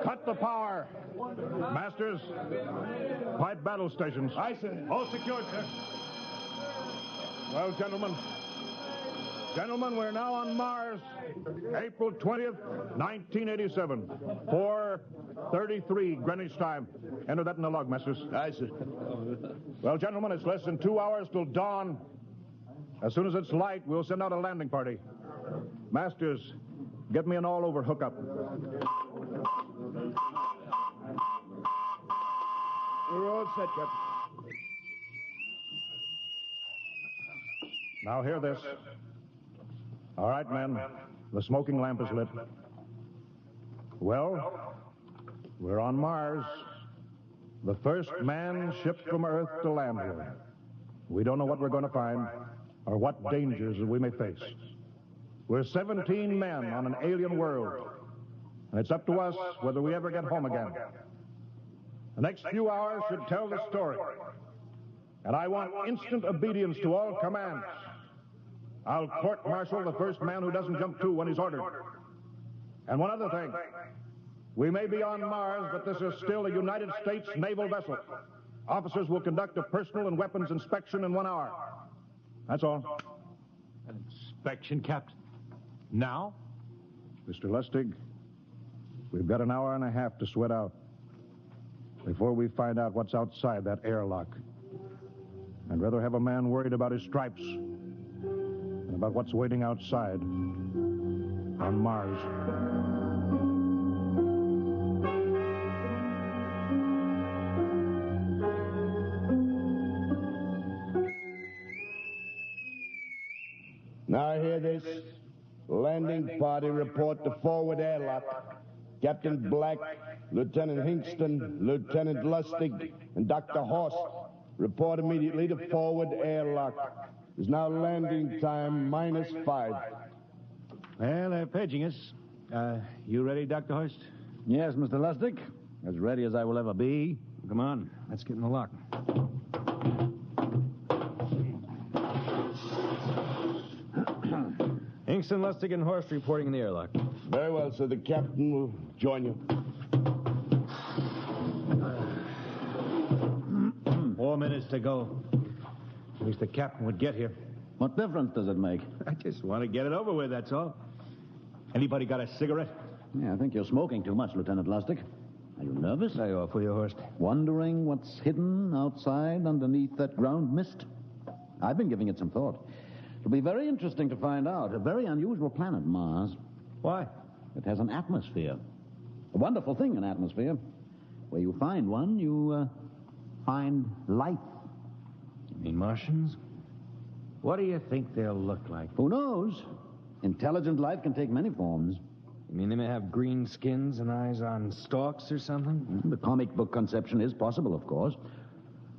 Cut the power. Masters, pipe battle stations. Aye, sir. All secured, sir. Well, gentlemen. Gentlemen, we're now on Mars, April 20th, 1987. 4:33 Greenwich time. Enter that in the log, Masters. Aye, sir. Well, gentlemen, it's less than 2 hours till dawn. As soon as it's light, we'll send out a landing party. Masters, get me an all-over hookup. We're all set, Captain. Now hear this. All right, men. The smoking lamp is lit. Well, we're on Mars. The first man shipped from Earth to land here. We don't know what we're going to find or what dangers we may face. We're 17 men on an alien world, and it's up to us whether we ever get home again. The next few hours should tell the story, and I want instant obedience to all commands. I'll court-martial the first man who doesn't jump to when he's ordered. And one other thing. We may be on Mars, but this is still a United States naval vessel. Officers will conduct a personal and weapons inspection in 1 hour. That's all. An inspection, Captain? Now? Mr. Lustig, we've got an hour and a half to sweat out before we find out what's outside that airlock. I'd rather have a man worried about his stripes than about what's waiting outside on Mars. Now hear this. Landing party report to forward airlock. Captain Black, Lieutenant Hingston, Lieutenant Lustig, and Dr. Horst report immediately to forward airlock. There's now landing time -5. Well, they're paging us. You ready, Dr. Horst? Yes, Mr. Lustig. As ready as I will ever be. Come on, let's get in the lock. Hingston, Lustig, and Horst reporting in the airlock. Very well, sir. The captain will join you. 4 minutes to go. At least the captain would get here. What difference does it make? I just want to get it over with, that's all. Anybody got a cigarette? Yeah, I think you're smoking too much, Lieutenant Lustig. Are you nervous? I offer you, Horst. Wondering what's hidden outside underneath that ground mist? I've been giving it some thought. It'll be very interesting to find out. A very unusual planet, Mars. Why? It has an atmosphere. A wonderful thing, an atmosphere. Where you find one, you find life. You mean Martians? What do you think they'll look like? Who knows? Intelligent life can take many forms. You mean they may have green skins and eyes on stalks or something? The comic book conception is possible, of course.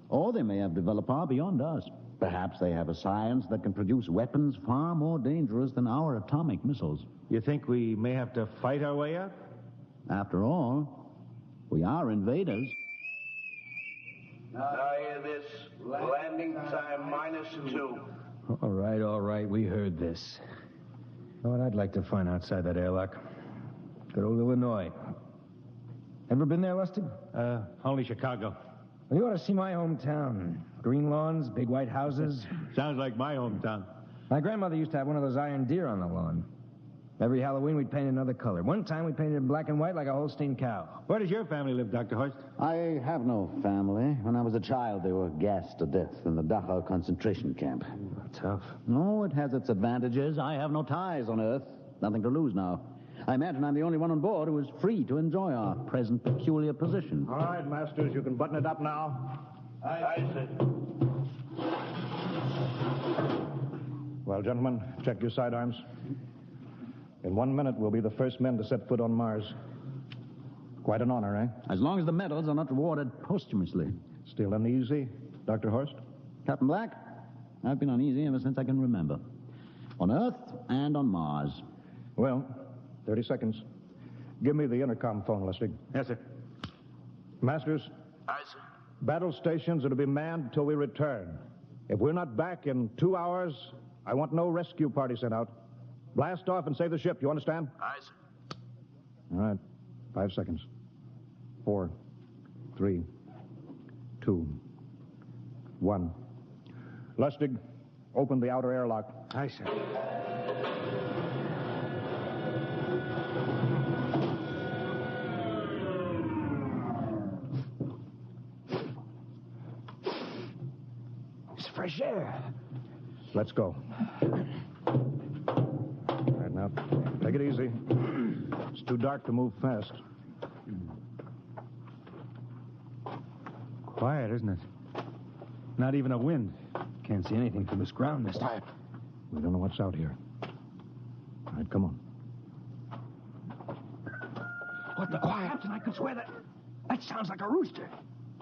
Or they may have developed far beyond us. Perhaps they have a science that can produce weapons far more dangerous than our atomic missiles. You think we may have to fight our way out? After all, we are invaders. Now hear this. Landing time -2. All right. We heard this. You know what I'd like to find outside that airlock? Good old Illinois. Ever been there, Lustig? Only Chicago. Well, you ought to see my hometown. Green lawns, big white houses. Sounds like my hometown. My grandmother used to have one of those iron deer on the lawn. Every Halloween, we'd paint another color. One time, we painted it black and white like a Holstein cow. Where does your family live, Dr. Horst? I have no family. When I was a child, they were gassed to death in the Dachau concentration camp. Tough. No, it has its advantages. I have no ties on Earth. Nothing to lose now. I imagine I'm the only one on board who is free to enjoy our present peculiar position. All right, Masters, you can button it up now. Aye, sir. gentlemen. Check your sidearms. In 1 minute, we'll be the first men to set foot on Mars. Quite an honor, eh? As long as the medals are not rewarded posthumously. Still uneasy, Dr. Horst? Captain Black, I've been uneasy ever since I can remember. On Earth and on Mars. Well, 30 seconds. Give me the intercom phone, Lustig. Yes, sir. Masters? Aye, sir. Battle stations are to be manned till we return. If we're not back in 2 hours, I want no rescue party sent out. Blast off and save the ship, you understand? Aye, sir. All right. 5 seconds. 4, 3, 2, 1. Lustig, open the outer airlock. Aye, sir. It's fresh air. Let's go. All right, now, take it easy. It's too dark to move fast. Quiet, isn't it? Not even a wind. Can't see anything from this ground this time. We don't know what's out here. All right, come on. What the quiet? Captain, I could swear that sounds like a rooster.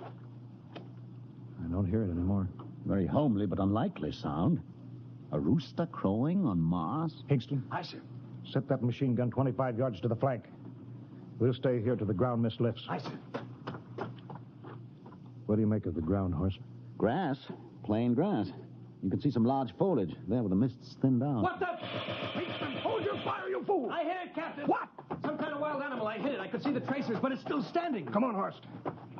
I don't hear it anymore. Very homely but unlikely sound. A rooster crowing on Mars? Hingston? Aye, sir. Set that machine gun 25 yards to the flank. We'll stay here till the ground mist lifts. Aye, sir. What do you make of the ground, Horst? Grass. Plain grass. You can see some large foliage there where the mist's thinned out. What the? Hingston, hold your fire, you fool! I hit it, Captain. What? Some kind of wild animal. I hit it. I could see the tracers, but it's still standing. Come on, Horst.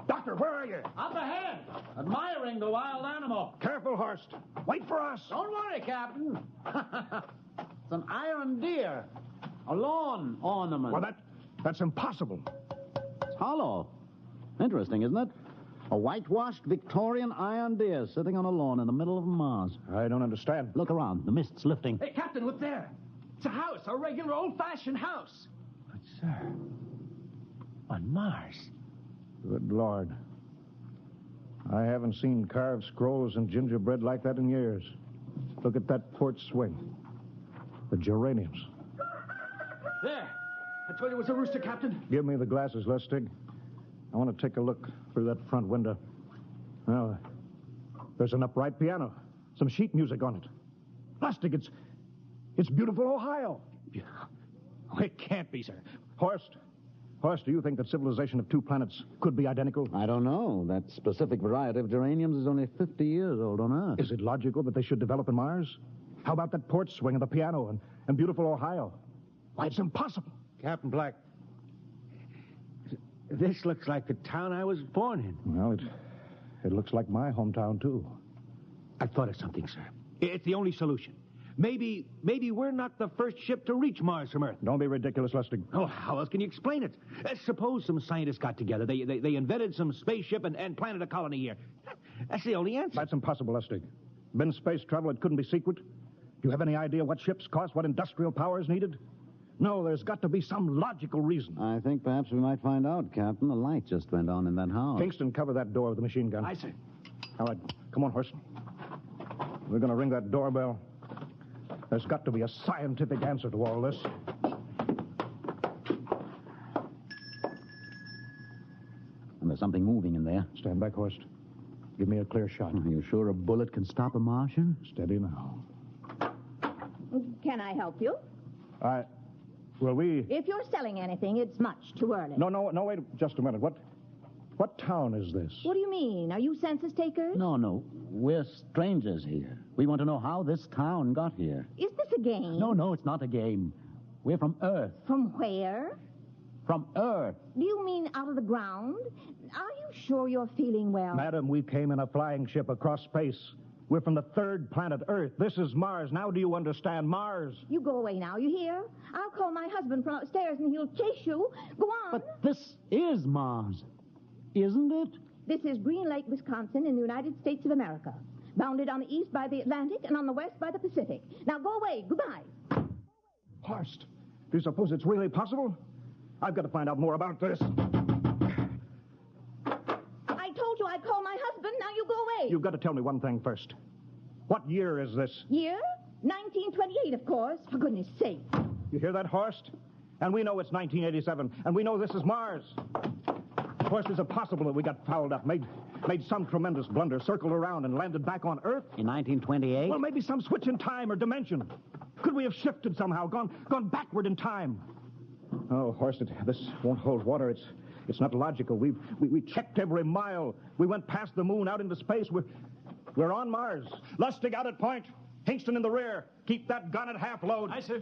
Doctor, where are you? Up ahead. Admiring the wild animal. Careful, Horst. Wait for us. Don't worry, Captain. It's an iron deer. A lawn ornament. Well, that's impossible. It's hollow. Interesting, isn't it? A whitewashed Victorian iron deer sitting on a lawn in the middle of Mars. I don't understand. Look around. The mist's lifting. Hey, Captain, look there. It's a house, a regular old-fashioned house. But, sir, on Mars. Good Lord. I haven't seen carved scrolls and gingerbread like that in years. Look at that port swing. The geraniums. There. I told you it was a rooster, Captain. Give me the glasses, Lustig. I want to take a look through that front window. Well, there's an upright piano. Some sheet music on it. Lustig, it's beautiful Ohio. Oh, it can't be, sir. Horst, do you think that civilization of two planets could be identical? I don't know. That specific variety of geraniums is only 50 years old on Earth. Is it logical that they should develop in Mars? How about that port swing and the piano and beautiful Ohio? Why, it's impossible. Captain Black, this looks like the town I was born in. Well, it looks like my hometown, too. I've thought of something, sir. It's the only solution. Maybe we're not the first ship to reach Mars from Earth. Don't be ridiculous, Lustig. Oh, how else can you explain it? Suppose some scientists got together. They invented some spaceship and planted a colony here. That's the only answer. That's impossible, Lustig. Been space travel, it couldn't be secret. Do you have any idea what ships cost, what industrial power is needed? No, there's got to be some logical reason. I think perhaps we might find out, Captain. A light just went on in that house. Kingston, cover that door with the machine gun. Aye, sir. All right, come on, Horst. We're going to ring that doorbell. There's got to be a scientific answer to all this. And there's something moving in there. Stand back, Horst. Give me a clear shot. Are you sure a bullet can stop a Martian? Steady now. Can I help you? Well, If you're selling anything, it's much too early. No, wait just a minute. What town is this? What do you mean? Are you census takers? No. We're strangers here. We want to know how this town got here. Is this a game? No, it's not a game. We're from Earth. From where? From Earth. Do you mean out of the ground? Are you sure you're feeling well? Madam, we came in a flying ship across space. We're from the third planet, Earth. This is Mars. Now do you understand? Mars. You go away now, you hear? I'll call my husband from upstairs and he'll chase you. Go on. But this is Mars, isn't it? This is Green Lake, Wisconsin, in the United States of America. Bounded on the east by the Atlantic and on the west by the Pacific. Now go away. Goodbye. Horst, do you suppose it's really possible? I've got to find out more about this. I told you I'd call my husband. Now you go away. You've got to tell me one thing first. What year is this? Year? 1928, of course. For goodness sake. You hear that, Horst? And we know it's 1987, and we know this is Mars. Horst, is it possible that we got fouled up, made some tremendous blunder, circled around, and landed back on Earth? In 1928? Well, maybe some switch in time or dimension. Could we have shifted somehow, gone backward in time? Oh, Horst, this won't hold water. It's not logical. We checked every mile. We went past the moon, out into space. We're on Mars. Lustig out at point. Hingston in the rear. Keep that gun at half load. Aye, sir.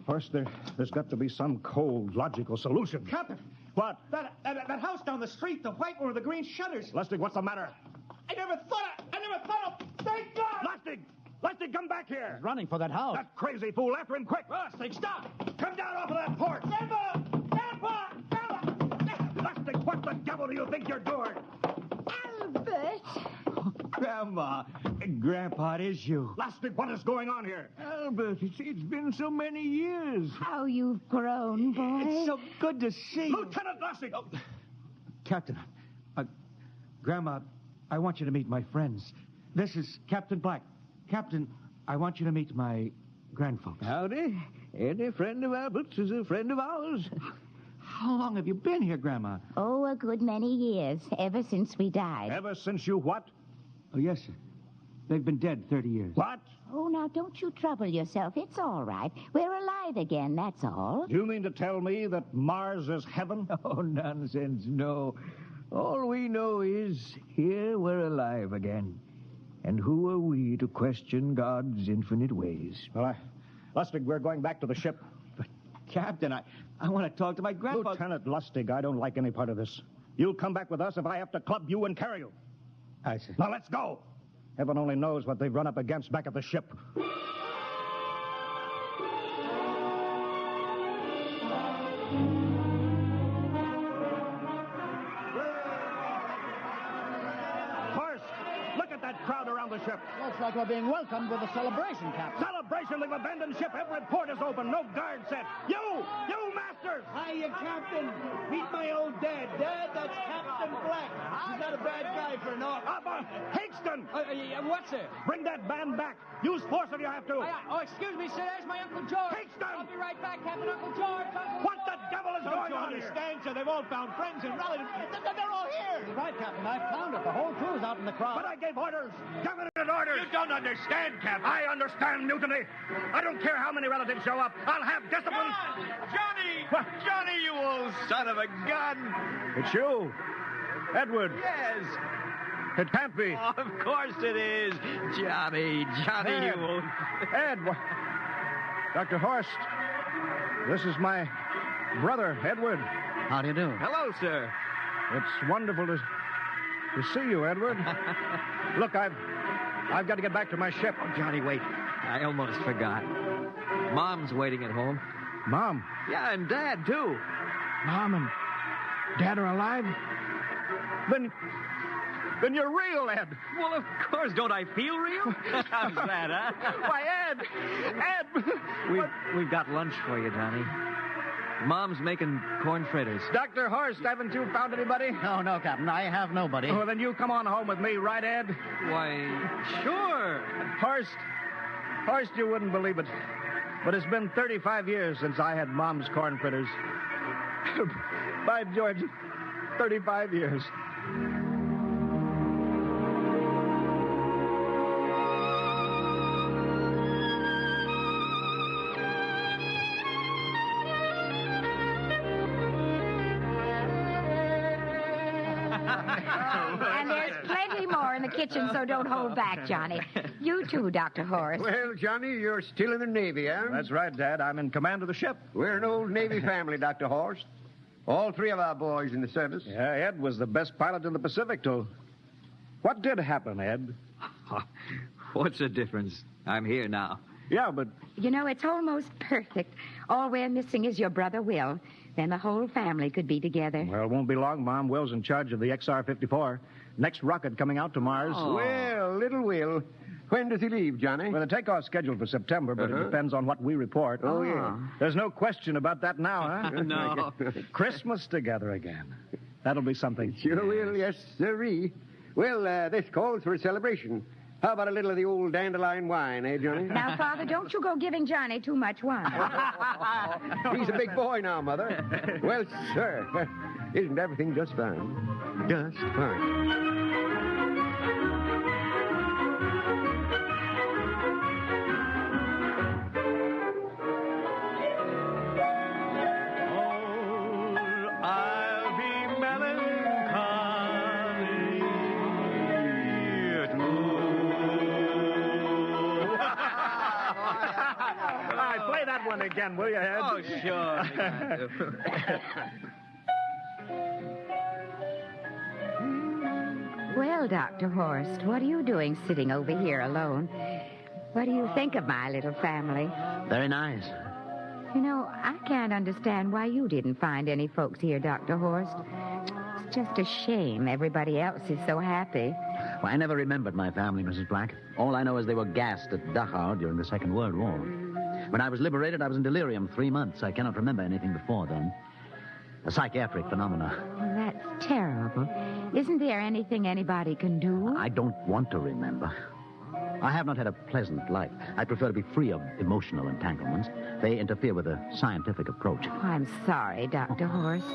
Horst, there's got to be some cold, logical solution. Captain. What? That house down the street, the white one with the green shutters. Lustig, what's the matter? I never thought of... Thank God! Lustig, come back here. He's running for that house. That crazy fool. After him, quick. Lustig, stop! Come down off of that porch. Grandpa! Lustig, what the devil do you think you're doing? Albert! Grandma, Grandpa, it is you. Lustig, what is going on here? Albert, it's been so many years. How you've grown, boy. It's so good to see you. Lieutenant Lustig! Oh, Captain, Grandma, I want you to meet my friends. This is Captain Black. Captain, I want you to meet my grandfolks. Howdy. Any friend of Albert's is a friend of ours. How long have you been here, Grandma? Oh, a good many years, ever since we died. Ever since you what? Oh, yes, sir. They've been dead 30 years. What? Oh, now, don't you trouble yourself. It's all right. We're alive again, that's all. You mean to tell me that Mars is heaven? Oh, nonsense, no. All we know is here we're alive again. And who are we to question God's infinite ways? Well, Lustig, we're going back to the ship. But, Captain, I want to talk to my grandpa. Lieutenant Lustig, I don't like any part of this. You'll come back with us if I have to club you and carry you. I see. Now, let's go. Heaven only knows what they've run up against back at the ship. Horst, look at that crowd around the ship. Looks like we're being welcomed with a celebration, Captain. Celebration? They've abandoned ship. Every port is open. No guard set. You masters! Hiya, Captain. Meet my old dad. Dad, that's Captain Black. He's not a bad guy for an officer. Hingston! What's it? Bring that band back. Use force if you have to. Oh, excuse me, sir. There's my Uncle George. Hingston! I'll be right back, Captain. Uncle George. What the devil is going on here? Understand, sir? They've all found friends and relatives. They're all here. You're right, Captain. I've found it. The whole crew's out in the crowd. But I gave orders. Definite orders. You don't understand, Captain. I understand mutiny. I don't care how many relatives show up. I'll have discipline. Johnny! What? Johnny, you old son of a gun! It's you. Edward. Yes. It can't be. Oh, of course it is. Johnny, Ed. you old... Ed. Dr. Horst. This is my brother, Edward. How do you do? Hello, sir. It's wonderful to see you, Edward. Look, I've got to get back to my ship. Oh, Johnny, wait. I almost forgot. Mom's waiting at home. Mom? Yeah, and Dad, too. Mom and Dad are alive? Then you're real, Ed. Well, of course. Don't I feel real? How's that, huh? Why, Ed! We've got lunch for you, Johnny. Mom's making corn fritters. Dr. Horst, haven't you found anybody? No, Captain. I have nobody. Oh, then you come on home with me, right, Ed? Why, sure. Horst, you wouldn't believe it, but it's been 35 years since I had Mom's corn fritters. By George, 35 years. And there's plenty more in the kitchen, so don't hold back, Johnny. You too, Dr. Horst. Well, Johnny, you're still in the Navy, huh? That's right, Dad. I'm in command of the ship. We're an old Navy family, Dr. Horst. All three of our boys in the service. Yeah, Ed was the best pilot in the Pacific, too. What did happen, Ed? What's the difference? I'm here now. Yeah, but... You know, it's almost perfect. All we're missing is your brother, Will. Then the whole family could be together. Well, it won't be long, Mom. Will's in charge of the XR-54. Next rocket coming out to Mars. Oh. Well, little Will. When does he leave, Johnny? Well, the takeoff's scheduled for September, but it depends on what we report. Oh, yeah. There's no question about that now, huh? No. Christmas together again. That'll be something. Sure will, yes, sirree. Well, this calls for a celebration. How about a little of the old dandelion wine, eh, Johnny? Now, Father, don't you go giving Johnny too much wine. He's a big boy now, Mother. Well, sir, isn't everything just fine? Just fine. One again, will you, Ed? Oh, sure. Well, Dr. Horst, what are you doing sitting over here alone? What do you think of my little family? Very nice. You know, I can't understand why you didn't find any folks here, Dr. Horst. It's just a shame everybody else is so happy. Well, I never remembered my family, Mrs. Black. All I know is they were gassed at Dachau during the Second World War. When I was liberated, I was in delirium 3 months. I cannot remember anything before then. A psychiatric phenomena. Well, that's terrible. Isn't there anything anybody can do? I don't want to remember. I have not had a pleasant life. I prefer to be free of emotional entanglements. They interfere with a scientific approach. Oh, I'm sorry, Dr. Horst.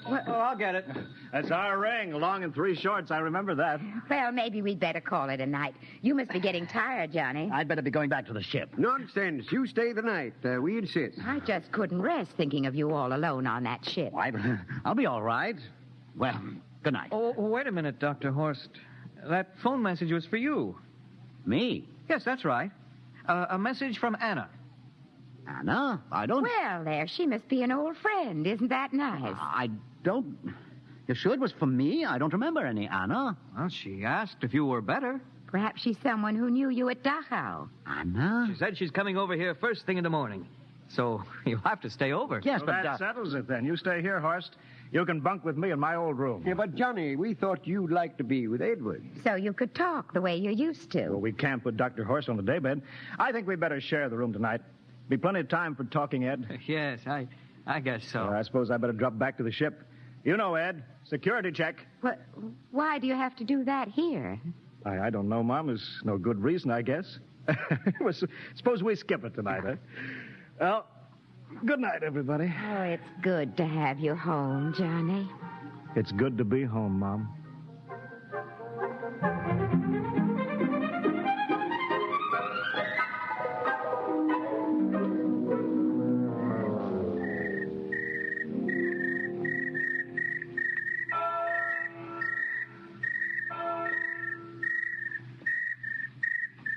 Oh, I'll get it. That's our ring. Long and 3 shorts. I remember that. Well, maybe we'd better call it a night. You must be getting tired, Johnny. I'd better be going back to the ship. Nonsense. You stay the night. We insist. I just couldn't rest thinking of you all alone on that ship. I'll be all right. Well, good night. Oh, wait a minute, Dr. Horst. That phone message was for you. Me? Yes, that's right. A message from Anna. Anna? I don't... Well, there, she must be an old friend. Isn't that nice? I don't... You sure it was for me? I don't remember any Anna. Well, she asked if you were better. Perhaps she's someone who knew you at Dachau. Anna? She said she's coming over here first thing in the morning. So you'll have to stay over. Yes, well, but... that settles it, then. You stay here, Horst. You can bunk with me in my old room. Yeah, but, Johnny, we thought you'd like to be with Edward. So you could talk the way you used to. Well, we can't put Dr. Horst on the daybed. I think we'd better share the room tonight. Be plenty of time for talking, Ed. Yes, I guess so. I suppose I better drop back to the ship. You know, Ed, security check. What? Why do you have to do that here? I don't know, Mom. There's no good reason, I guess. Well, suppose we skip it tonight, huh? Well, good night, everybody. Oh, it's good to have you home, Johnny. It's good to be home, Mom.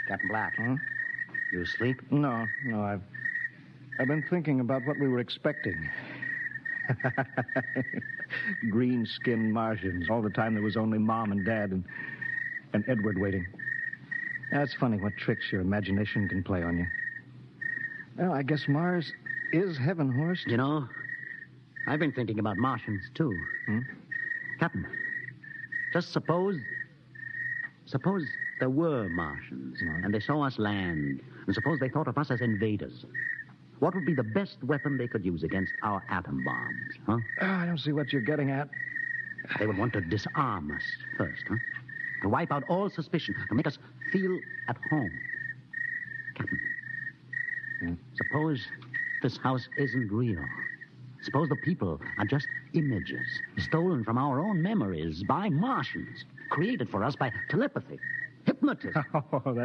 Captain Black. Huh? You asleep? No, I've been thinking about what we were expecting. Green-skinned Martians. All the time there was only Mom and Dad and Edward waiting. That's funny what tricks your imagination can play on you. Well, I guess Mars is heaven, Horst. You know, I've been thinking about Martians, too. Captain, just suppose there were Martians, and they saw us land, and suppose they thought of us as invaders. What would be the best weapon they could use against our atom bombs, huh? I don't see what you're getting at. They would want to disarm us first, huh? To wipe out all suspicion, to make us feel at home. Captain, suppose this house isn't real. Suppose the people are just images, stolen from our own memories by Martians, created for us by telepathy. Hypnotism. Oh,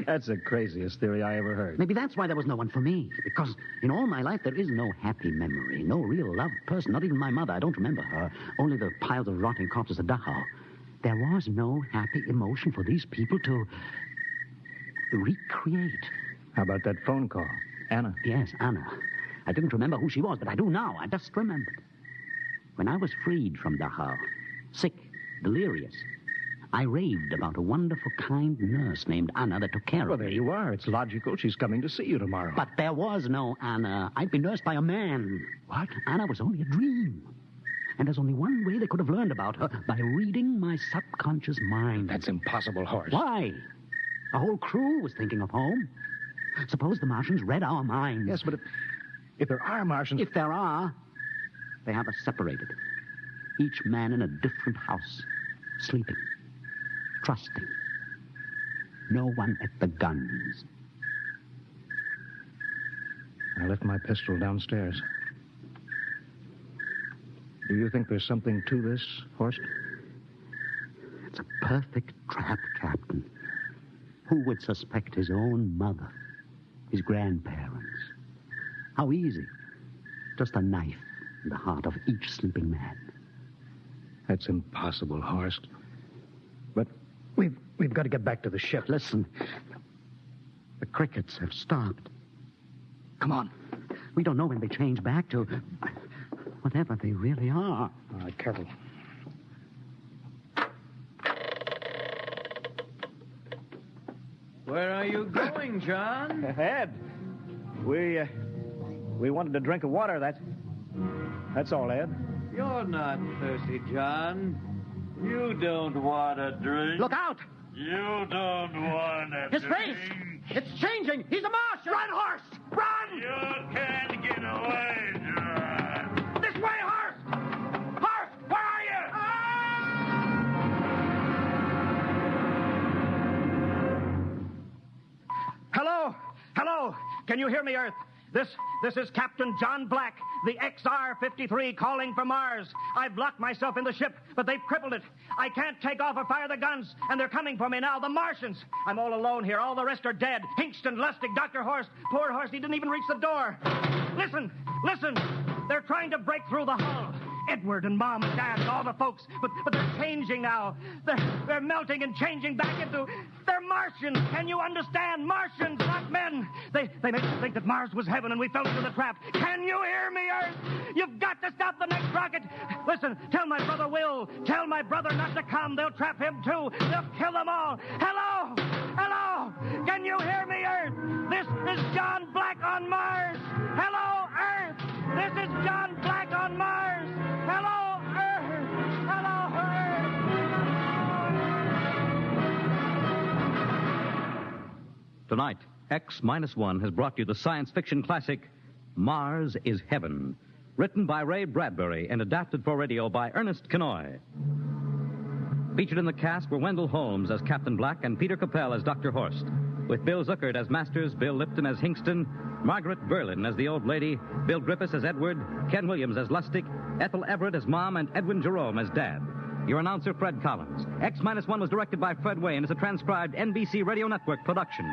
that's the craziest theory I ever heard. Maybe that's why there was no one for me. Because in all my life, there is no happy memory, no real loved person, not even my mother. I don't remember her. Only the piles of rotting corpses at Dachau. There was no happy emotion for these people to recreate. How about that phone call? Anna? Yes, Anna. I didn't remember who she was, but I do now. I just remembered. When I was freed from Dachau, sick, delirious, I raved about a wonderful, kind nurse named Anna that took care of me. Well, there you are. It's logical. She's coming to see you tomorrow. But there was no Anna. I'd been nursed by a man. What? Anna was only a dream. And there's only one way they could have learned about her, by reading my subconscious mind. That's impossible, Horst. Why? The whole crew was thinking of home. Suppose the Martians read our minds. Yes, but if there are Martians... If there are, they have us separated. each man in a different house, sleeping, trusting. No one at the guns. I left my pistol downstairs. Do you think there's something to this, Horst? It's a perfect trap, Captain. Who would suspect his own mother, his grandparents? How easy. Just a knife in the heart of each sleeping man. That's impossible, Horst. But we've got to get back to the ship. Listen. The crickets have stopped. Come on. We don't know when they change back to whatever they really are. All right, careful. Where are you going, John? Ed, we wanted a drink of water. That's all, Ed. You're not thirsty, John. You don't want a drink. Look out! You don't want a His drink. face! It's changing! He's a Martian! Run, horse! Run! You can't get away, John. This way, horse! Horse, where are you? Hello? Hello? Can you hear me, Earth? This is Captain John Black, the XR-53 calling from Mars. I've locked myself in the ship, but they've crippled it. I can't take off or fire the guns, and they're coming for me now, the Martians. I'm all alone here. All the rest are dead. Hinkston, Lustig, Dr. Horst. Poor Horst, he didn't even reach the door. Listen. They're trying to break through the hull. Edward and Mom and Dad and all the folks, but they're changing now. They're melting and changing back into... They're Martians. Can you understand? Martians, not men. They make us think that Mars was heaven and we fell into the trap. Can you hear me, Earth? You've got to stop the next rocket. Listen, tell my brother Will. Tell my brother not to come. They'll trap him, too. They'll kill them all. Hello? Hello? Can you hear me, Earth? This is John Black on Mars. Hello, Earth. This is John Black on Mars. Hello, Earth. Hello, Earth. Tonight, X-1 has brought you the science fiction classic, Mars is Heaven, written by Ray Bradbury and adapted for radio by Ernest Kenoy. Featured in the cast were Wendell Holmes as Captain Black and Peter Capell as Dr. Horst, with Bill Zuckert as Masters, Bill Lipton as Hinkston, Margaret Berlin as the old lady, Bill Griffiths as Edward, Ken Williams as Lustig, Ethel Everett as Mom, and Edwin Jerome as Dad. Your announcer, Fred Collins. X-1 was directed by Fred Wayne and is a transcribed NBC Radio Network production.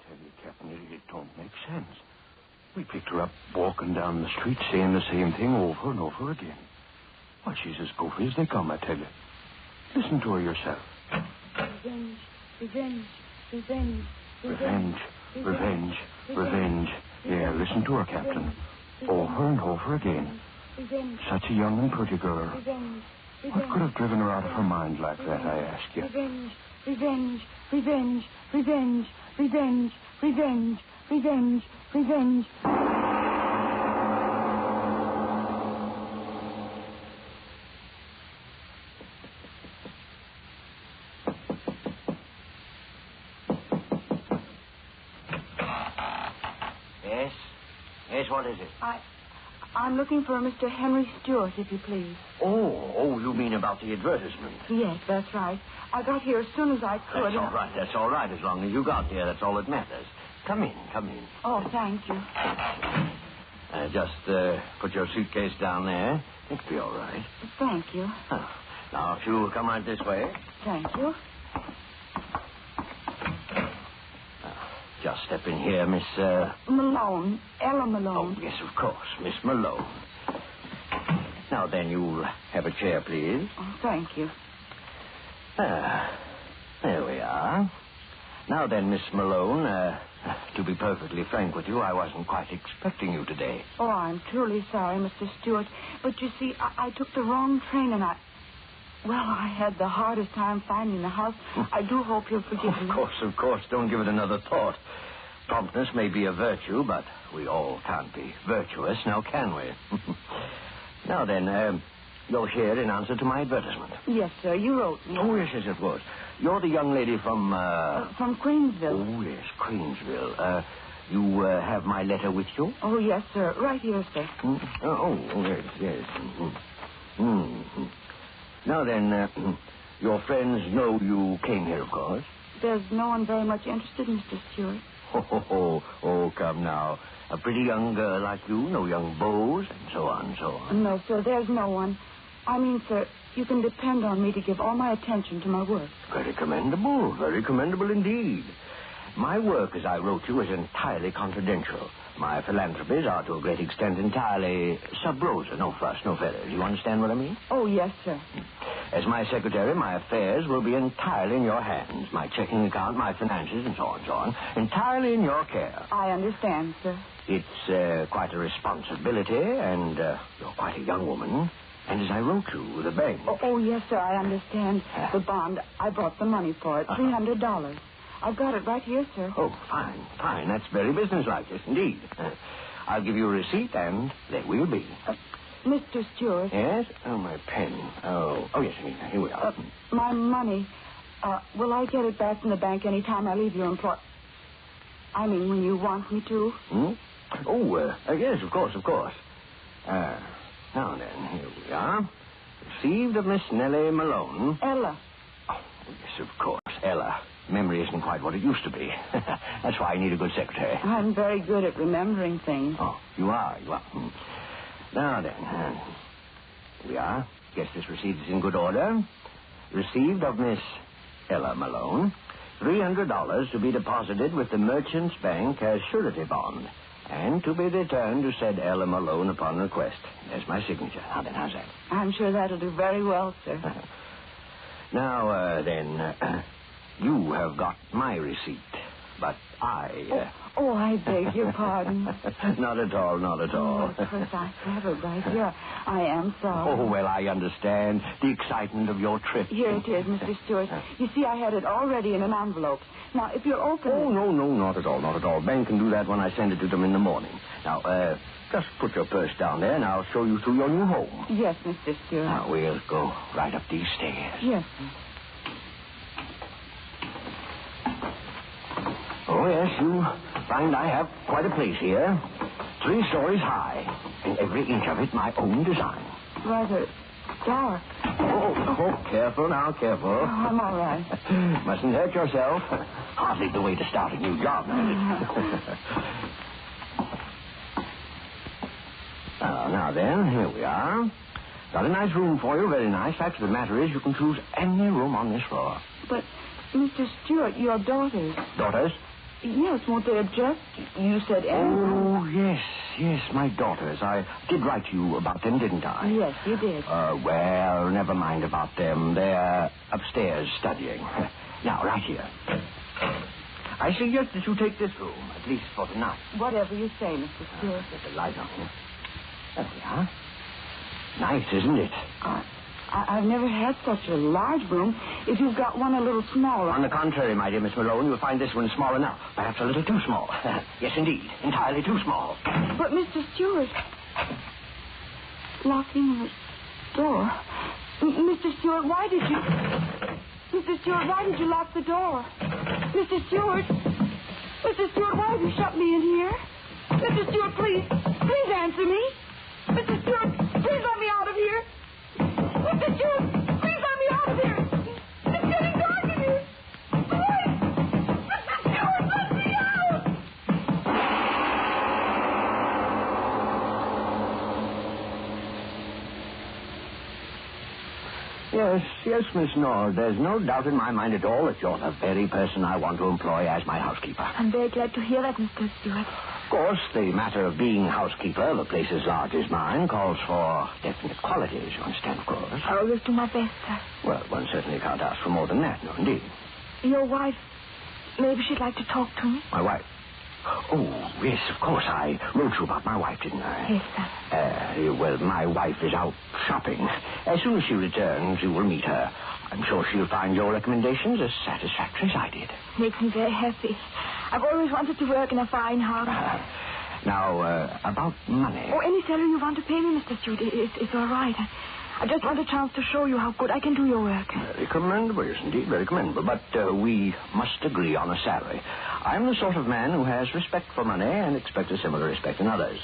tell you, Captain, it don't make sense. We picked her up walking down the street saying the same thing over and over again. Why, she's as goofy as they come, I tell you. Listen to her yourself. Revenge, revenge, revenge, Revenge, revenge, revenge. Yeah, listen to her, Captain. Over and over again. revenge, Such a young and pretty girl. revenge, What could have driven her out of her mind like that, I ask you? revenge, revenge, revenge, revenge, revenge, revenge, revenge, revenge. Yes? Yes, what is it? I'm looking for a Mr. Henry Stewart, if you please. Oh, you mean about the advertisement? Yes, that's right. I got here as soon as I could. That's all right. As long as you got there, that's all that matters. Come in. Oh, thank you. Just put your suitcase down there. It'll be all right. Thank you. Now, if you come right this way. Thank you. Just step in here, Miss... Malone. Ella Malone. Oh, yes, of course. Miss Malone. Now, then, you'll have a chair, please. Oh, thank you. There we are. Now, then, Miss Malone, to be perfectly frank with you, I wasn't quite expecting you today. Oh, I'm truly sorry, Mr. Stewart. But you see, I took the wrong train and I had the hardest time finding the house. I do hope you'll forgive me. Of course. Don't give it another thought. Promptness may be a virtue, but we all can't be virtuous, now can we? Now then, you're here in answer to my advertisement. Yes, sir. You wrote me. Oh, yes, it was. You're the young lady from... From Queensville. Oh, yes, Queensville. You have my letter with you? Oh, yes, sir. Right here, sir. Yes. Now then, your friends know you came here, of course. There's no one very much interested, Mr. Stewart. Oh, come now. A pretty young girl like you, no young beaux, and so on. No, sir, there's no one. I mean, sir, you can depend on me to give all my attention to my work. Very commendable indeed. My work, as I wrote you, is entirely confidential. My philanthropies are, to a great extent, entirely sub rosa, no fuss, no feathers. You understand what I mean? Oh, yes, sir. As my secretary, my affairs will be entirely in your hands. My checking account, my finances, and so on, entirely in your care. I understand, sir. It's quite a responsibility, and you're quite a young woman. And as I wrote you, the bank... Oh, yes, sir, I understand. The bond, I brought the money for it, $300. I've got it right here, sir. Oh, fine. That's very businesslike, yes, indeed. I'll give you a receipt, and there we'll be. Mr. Stewart. Yes? Oh, my pen. Oh, yes, here we are. My money. Will I get it back from the bank any time I leave your employ... I mean, when you want me to? Oh, yes, of course. Now then, here we are. Received of Miss Nellie Malone. Ella. Oh, yes, of course, Ella. Memory isn't quite what it used to be. That's why I need a good secretary. I'm very good at remembering things. Oh, you are. Now then, here we are. Guess this receipt is in good order. Received of Miss Ella Malone. $300 to be deposited with the Merchants Bank as surety bond, and to be returned to said Ella Malone upon request. There's my signature. Now then, how's that? I'm sure that'll do very well, sir. Now, then, you have got my receipt, but I... I beg your pardon. Not at all. Of course, I have it right here. I am sorry. Oh, well, I understand the excitement of your trip. Here it is, Mr. Stewart. You see, I had it already in an envelope. Now, if you'll open it... Oh, no, not at all. Ben can do that when I send it to them in the morning. Now, just put your purse down there, and I'll show you through your new home. Yes, Mr. Stewart. Now, we'll go right up these stairs. Yes, sir. Oh, yes, you find I have quite a place here. 3 stories high, and every inch of it my own design. Rather dark. Oh, careful now. Oh, I'm all right. Mustn't hurt yourself. Hardly the way to start a new job, is it? Now then, here we are. Got a nice room for you, very nice. Fact of the matter is, you can choose any room on this floor. But, Mr. Stewart, your daughters... Daughters? Yes, won't they adjust? You said Oh, yes, my daughters. I did write to you about them, didn't I? Yes, you did. Well, never mind about them. They're upstairs studying. Now, right here. I suggest that you take this room, at least for tonight. Whatever you say, Mr. Stewart. Get the light on here. There we are. Nice, isn't it? I've never had such a large room. If you've got one a little smaller... On the contrary, my dear Miss Malone, you'll find this one small enough. Perhaps a little too small. Yes, indeed. Entirely too small. But, Mr. Stewart... Locking the door... Mr. Stewart, why did you... Mr. Stewart, why did you lock the door? Mr. Stewart... Mr. Stewart, why have you shut me in here? Mr. Stewart, please answer me. Mr. Stewart, please let me out of here. Mr. Stewart, please let me out of here. It's getting dark in here. Please. Mr. Stewart, let me out. Yes, Miss Nord. There's no doubt in my mind at all that you're the very person I want to employ as my housekeeper. I'm very glad to hear that, Mr. Stewart. Of course, the matter of being housekeeper, the place as large as mine, calls for definite qualities, you understand, of course. I'll always do my best, sir. Well, one certainly can't ask for more than that, no, indeed. Your wife, maybe she'd like to talk to me. My wife? Oh, yes, of course. I wrote you about my wife, didn't I? Yes, sir. Well, my wife is out shopping. As soon as she returns, you will meet her. I'm sure she'll find your recommendations as satisfactory as I did. Makes me very happy. I've always wanted to work in a fine house. Now, about money. Oh, any salary you want to pay me, Mr. Stewart, it's all right. I just want a chance to show you how good I can do your work. Very commendable, yes, indeed, very commendable. But we must agree on a salary. I'm the sort of man who has respect for money and expects a similar respect in others.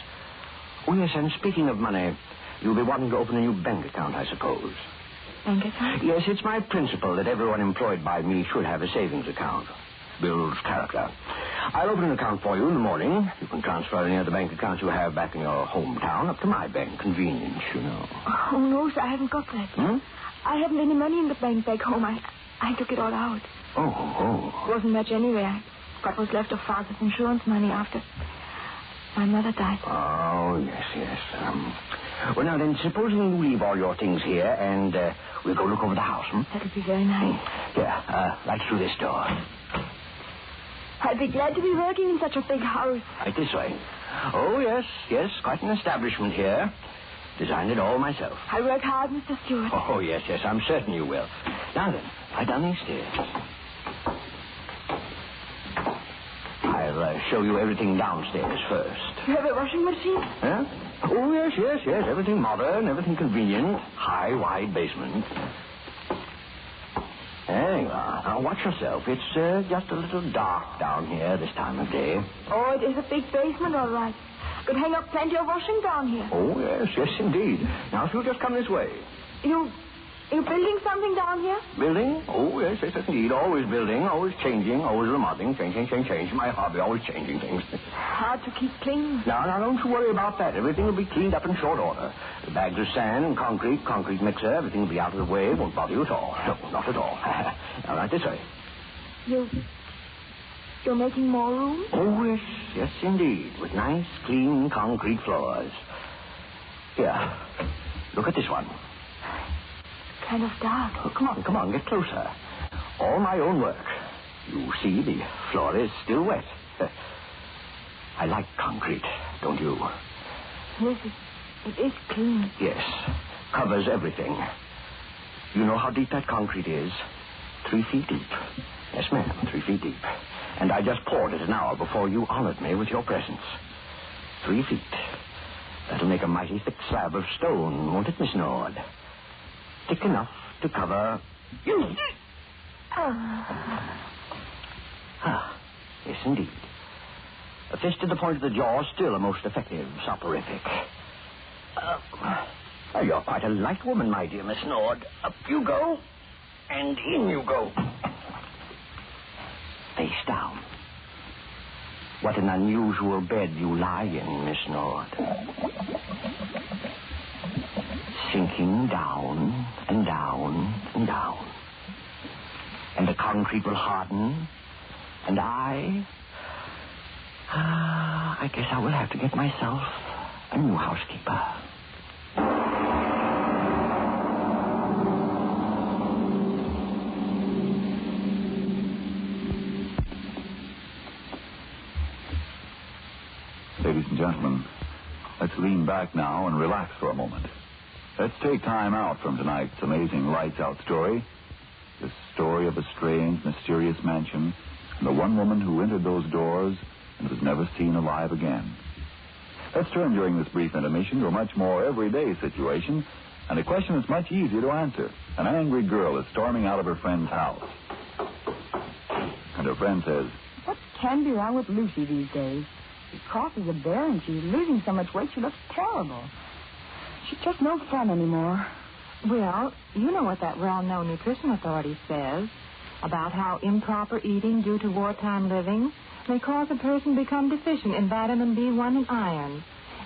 Oh, yes, and speaking of money, you'll be wanting to open a new bank account, I suppose. Bank account? Yes, it's my principle that everyone employed by me should have a savings account. Builds character. I'll open an account for you in the morning. You can transfer any other bank accounts you have back in your hometown up to my bank. Convenience, you know. Oh, no, sir, I haven't got that. I haven't any money in the bank back home. I took it all out. Oh. Wasn't much anyway. I got what's left of Father's insurance money after my mother died. Oh, yes. Well, now then, supposing you leave all your things here and we'll go look over the house, That'll be very nice. Yeah, right through this door. I'd be glad to be working in such a big house. Right this way. Oh, yes, quite an establishment here. Designed it all myself. I work hard, Mr. Stewart. Oh, yes, I'm certain you will. Now then, right down these stairs. I'll show you everything downstairs first. You have a washing machine? Huh? Oh, yes. Everything modern, everything convenient. High, wide basement. There you are. Now, watch yourself. It's just a little dark down here this time of day. Oh, it is a big basement, all right. Could hang up plenty of washing down here. Oh, yes, indeed. Now, if you'll just come this way. You building something down here? Building? Oh, yes, indeed. Always building, always changing, always remodeling. Change. My hobby, always changing things. Hard to keep clean. Now, don't you worry about that. Everything will be cleaned up in short order. The bags of sand and concrete mixer, everything will be out of the way. Won't bother you at all. No, not at all. Now, right this way. You're making more room? Oh, yes, indeed. With nice, clean concrete floors. Here, look at this one. Kind of dark. Oh, come on, get closer. All my own work. You see, the floor is still wet. I like concrete, don't you? Yes, it is clean. Yes, covers everything. You know how deep that concrete is? 3 feet deep. Yes, ma'am, 3 feet deep. And I just poured it an hour before you honored me with your presence. 3 feet. That'll make a mighty thick slab of stone, won't it, Miss Nord? Thick enough to cover you. Yes, indeed. A fist to the point of the jaw, still a most effective soporific. You're quite a light woman, my dear Miss Nord. Up you go, and in you go. Face down. What an unusual bed you lie in, Miss Nord. Sinking down and down and down. And the concrete will harden, and I I guess I will have to get myself a new housekeeper. Ladies and gentlemen, let's lean back now and relax for a moment. Let's take time out from tonight's amazing lights-out story. The story of a strange, mysterious mansion and the one woman who entered those doors and was never seen alive again. Let's turn during this brief intermission to a much more everyday situation and a question that's much easier to answer. An angry girl is storming out of her friend's house. And her friend says, What can be wrong with Lucy these days? She crosses a bear and she's losing so much weight she looks terrible. She's just no fun anymore. Well, you know what that well-known nutrition authority says about how improper eating due to wartime living may cause a person to become deficient in vitamin B1 and iron,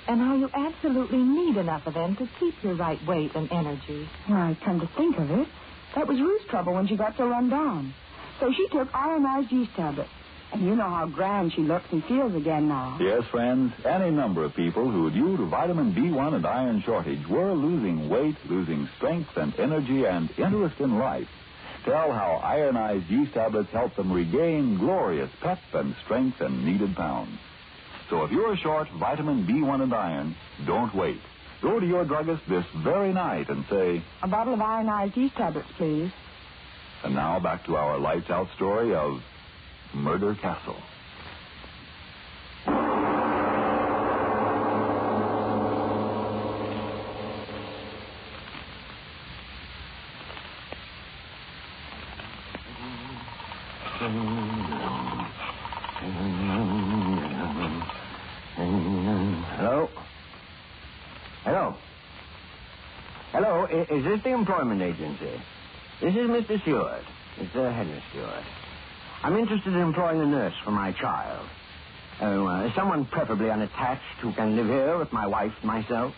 and how you absolutely need enough of them to keep your right weight and energy. Well, come to think of it, that was Ruth's trouble when she got so run down. So she took ironized yeast tablets. And you know how grand she looks and feels again now. Yes, friends, any number of people who, due to vitamin B1 and iron shortage, were losing weight, losing strength and energy and interest in life, tell how ironized yeast tablets help them regain glorious pep and strength and needed pounds. So if you're short vitamin B1 and iron, don't wait. Go to your druggist this very night and say, a bottle of ironized yeast tablets, please. And now back to our lights-out story of Murder Castle. Hello? Hello? Hello, is this the employment agency? This is Mr. Stewart. It's Henry Stewart. I'm interested in employing a nurse for my child. Someone preferably unattached who can live here with my wife and myself.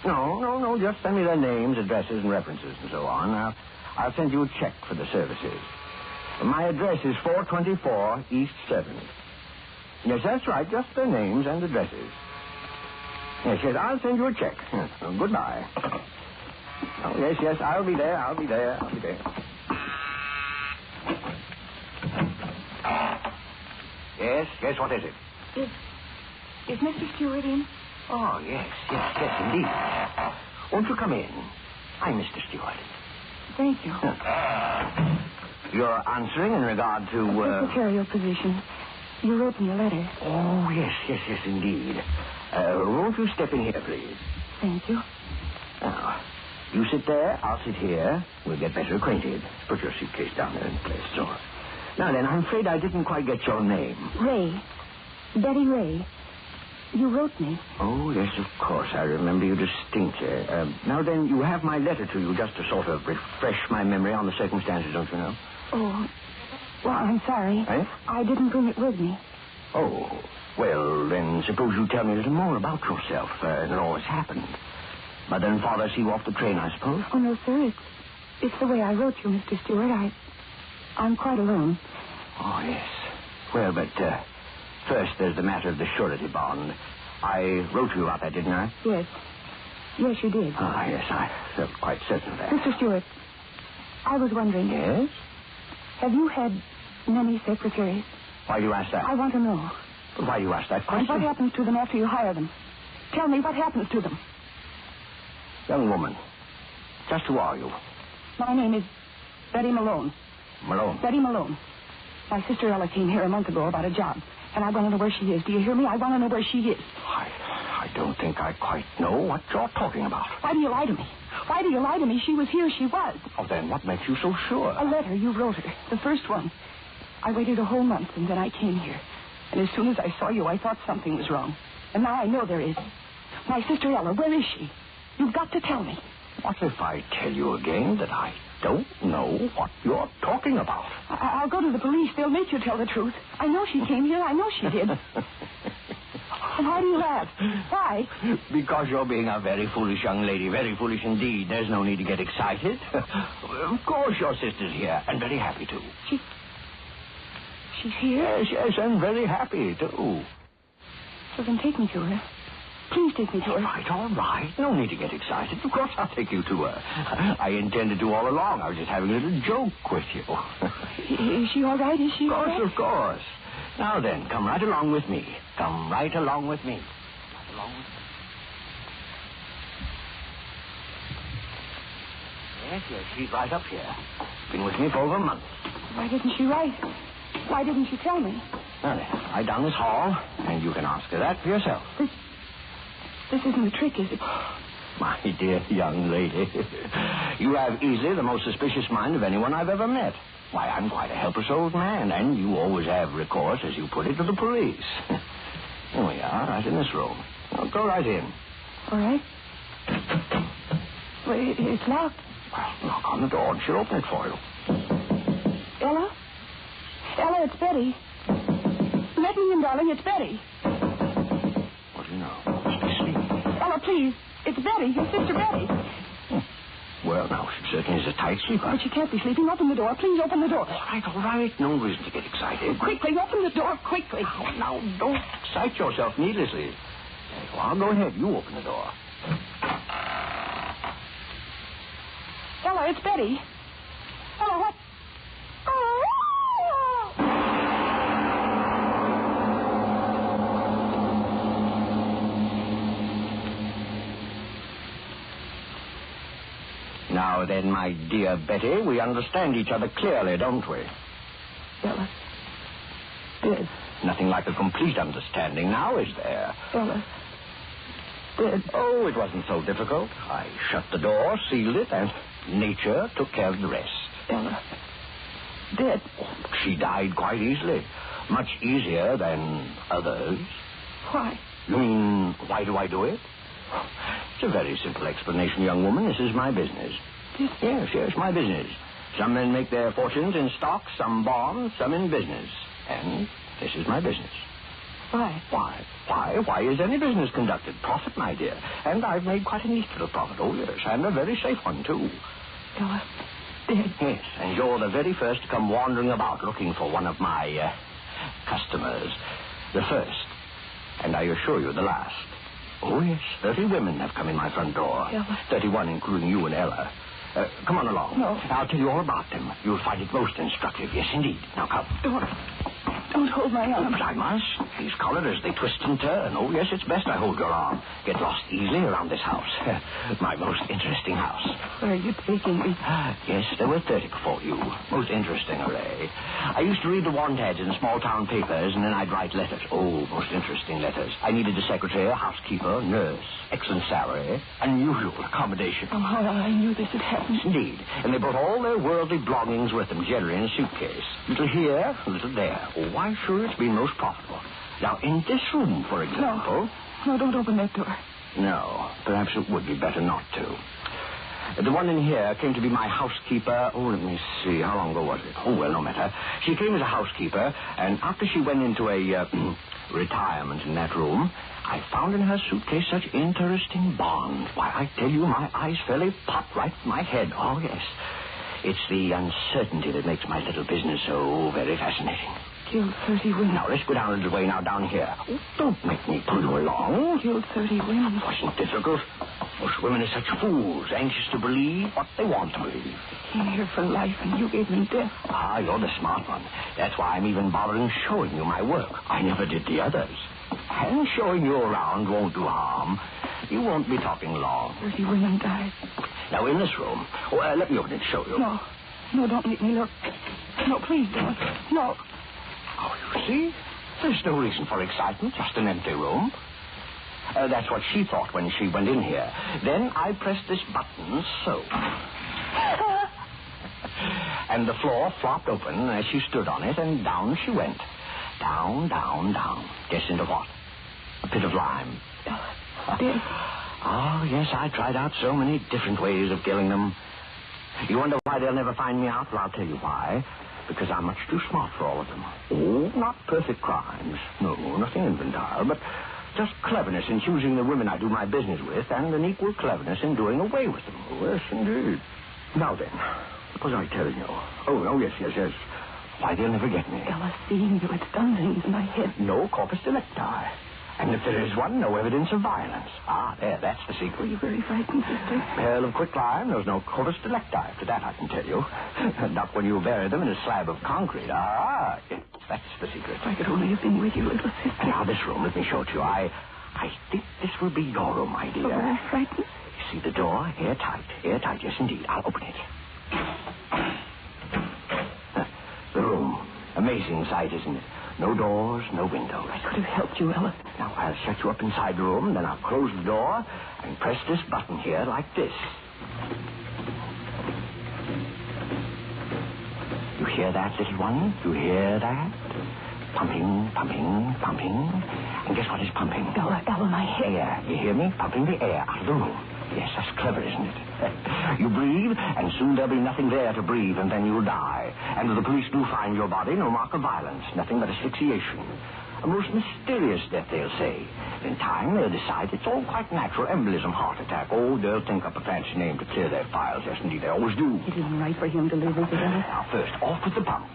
No, just send me their names, addresses, and references and so on. I'll send you a check for the services. My address is 424 East 7th. Yes, that's right, just their names and addresses. Yes, I'll send you a check. Goodbye. Oh, yes, I'll be there. Yes, what is it? Is Mr. Stewart in? Oh, yes, indeed. Won't you come in? I'm Mr. Stewart. Thank you. You're answering in regard to, secretarial position. You wrote me a letter. Oh, yes, indeed. Won't you step in here, please? Thank you. Now, you sit there, I'll sit here. We'll get better acquainted. Put your suitcase down there in place, so. Now then, I'm afraid I didn't quite get your name. Ray. Betty Ray. You wrote me. Oh, yes, of course. I remember you distinctly. Now then, you have my letter to you just to sort of refresh my memory on the circumstances, don't you know? Oh, well, I'm sorry. Eh? I didn't bring it with me. Oh, well, then suppose you tell me a little more about yourself and all that's happened. Mother and father see you off the train, I suppose? Oh, no, sir. It's the way I wrote you, Mr. Stewart. I'm quite alone. Oh, yes. Well, but first there's the matter of the surety bond. I wrote you about that, didn't I? Yes. Yes, you did. Ah, yes, I felt quite certain of that. Mr. Stewart, I was wondering. Yes? Have you had many secretaries? Why do you ask that? I want to know. Why do you ask that question? And what happens to them after you hire them? Tell me what happens to them. Young woman, just who are you? My name is Betty Malone. Malone? Betty Malone. My sister Ella came here a month ago about a job, and I want to know where she is. Do you hear me? I want to know where she is. I don't think I quite know what you're talking about. Why do you lie to me? Why do you lie to me? She was here. She was. Oh, then what makes you so sure? A letter you wrote her. The first one. I waited a whole month, and then I came here. And as soon as I saw you, I thought something was wrong. And now I know there is. My sister Ella, where is she? You've got to tell me. What if I tell you again that I don't know what you're talking about? I'll go to the police. They'll make you tell the truth. I know she came here. I know she did. And why do you laugh? Why? Because you're being a very foolish young lady. Very foolish indeed. There's no need to get excited. Of course your sister's here, and very happy to. She she's here? Yes, and very happy, too. So then take me to her. Please take me to her. All right. No need to get excited. Of course I'll take you to her. I intended to all along. I was just having a little joke with you. Is she all right? Is she all right? Of course. Now then, come right along with me. Come right along with me. Right along with me. Yes, she's right up here. Been with me for over a month. Why didn't she write? Why didn't she tell me? Now then, right down this hall, and you can ask her that for yourself. This isn't a trick, is it? My dear young lady, you have easily the most suspicious mind of anyone I've ever met. Why, I'm quite a helpless old man, and you always have recourse, as you put it, to the police. Here we are, right in this room. Now, go right in. All right. Well, it's locked. Well, knock on the door, and she'll open it for you. Ella? Ella, it's Betty. Let me in, darling. It's Betty. What do you know? Must be sleeping. Ella, please. It's Betty, your sister Betty. Well, now, she certainly is a tight sleeper. But she can't be sleeping. Open the door. Please open the door. All right. No reason to get excited. Quickly, open the door. Quickly. Now, don't excite yourself needlessly. There you are. Go ahead. You open the door. Ella, it's Betty. Ella, what? Oh! Now then, my dear Betty, we understand each other clearly, don't we? Ella. Dead. Nothing like a complete understanding now, is there? Ella. Dead. Oh, it wasn't so difficult. I shut the door, sealed it, and nature took care of the rest. Ella. Dead. She died quite easily. Much easier than others. Why? You mean, why do I do it? It's a very simple explanation, young woman. This is my business. Yes, my business. Some men make their fortunes in stocks, some bonds, some in business. And this is my business. Why? Why is any business conducted? Profit, my dear. And I've made quite a neat little profit. Oh, yes, and a very safe one, too. Ella, dead. Yes, and you're the very first to come wandering about looking for one of my customers. The first. And I assure you, the last. Oh, yes, 30 women have come in my front door. Ella. 31, including you and Ella. Come on along. No. I'll tell you all about them. You'll find it most instructive. Yes, indeed. Now, come. Don't hold my arm. But I must. He's collared as they twist and turn. Oh, yes, it's best I hold your arm. Get lost easily around this house. My most interesting house. Where are you taking me? Yes, there were 30 before you. Most interesting array. I used to read the want ads in small-town papers, and then I'd write letters. Oh, most interesting letters. I needed a secretary, a housekeeper, nurse, excellent salary, unusual accommodation. Oh, I knew this had happened. Indeed. And they brought all their worldly belongings with them, generally in a suitcase. Little here, little there. Oh, why, sure, it's been most profitable. Now, in this room, for example... No, don't open that door. No, perhaps it would be better not to. The one in here came to be my housekeeper. Oh, let me see. How long ago was it? Oh, well, no matter. She came as a housekeeper, and after she went into a retirement in that room, I found in her suitcase such interesting bonds. Why, I tell you, my eyes fairly popped right in my head. Oh, yes. It's the uncertainty that makes my little business so very fascinating. Killed 30 women. Now, let's go down a little way now, down here. Oh, don't make me pull you along. Killed 30 women. It wasn't difficult. Most women are such fools, anxious to believe what they want to believe. Came here for life, and you gave them death. Ah, you're the smart one. That's why I'm even bothering showing you my work. I never did the others. And showing you around won't do harm. You won't be talking long. 30 women died. Now, in this room... Oh, let me open it and show you. No, don't make me look. No, please don't. No. Oh, you see? There's no reason for excitement, just an empty room. That's what she thought when she went in here. Then I pressed this button, so. And the floor flopped open as she stood on it, and down she went. Down, down, down. Guess into what? A pit of lime. Dead. Oh, yes, I tried out so many different ways of killing them. You wonder why they'll never find me out? Well, I'll tell you why. Because I'm much too smart for all of them. Oh, not perfect crimes. No, nothing infantile, but just cleverness in choosing the women I do my business with, and an equal cleverness in doing away with them. Oh, yes, indeed. Now then, what was I telling you? Oh, yes. Why, they'll never get me. Ella, seeing you, it's done things in my head. No corpus delicti. And if there is one, no evidence of violence. Ah, there, that's the secret. Were you very frightened, sister? Pearl of quicklime, there's no corpus delicti. To that I can tell you. Not when you bury them in a slab of concrete. Ah, yes, that's the secret. If I could only have been with you, little sister. Now, this room, let me show it to you. I think this will be your room, my dear. Oh, very frightened. You see the door? Airtight. Airtight, yes, indeed. I'll open it. The room. Amazing sight, isn't it? No doors, no windows. I could have helped you, Ella. Now, I'll shut you up inside the room, then I'll close the door and press this button here like this. You hear that, little one? You hear that? Pumping, pumping, pumping. And guess what is pumping? Ella, my head. Air. You hear me? Pumping the air out of the room. Yes, that's clever, isn't it? You breathe, and soon there'll be nothing there to breathe, and then you'll die. And if the police do find your body, no mark of violence, nothing but asphyxiation. A most mysterious death, they'll say. In time, they'll decide it's all quite natural. Embolism, heart attack. Oh, they'll think up a fancy name to clear their files. Yes, indeed, they always do. It isn't right for him to live, is it, Ella? Now, first, off with the pump.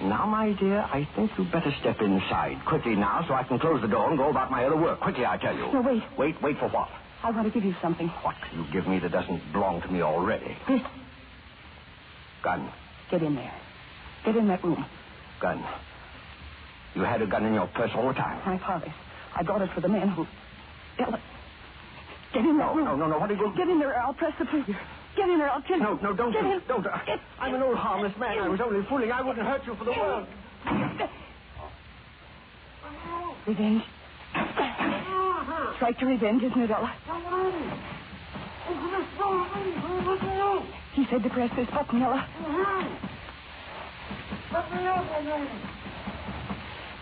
Now, my dear, I think you'd better step inside. Quickly now, so I can close the door and go about my other work. Quickly, I tell you. No, wait. Wait for what? I want to give you something. What can you give me that doesn't belong to me already? This. Gun. Get in there. Get in that room. Gun. You had a gun in your purse all the time? My father's. I brought it for the man who... Ella. Get in that room. No. What are you going to... Get in there. I'll press the trigger. Get in there. I'll kill you. No, don't. Get in. Don't. I'm an old harmless man. I was only fooling. I wouldn't hurt you for the world. Revenge. It's right to revenge, isn't it, Ella? He said to press this button, Ella.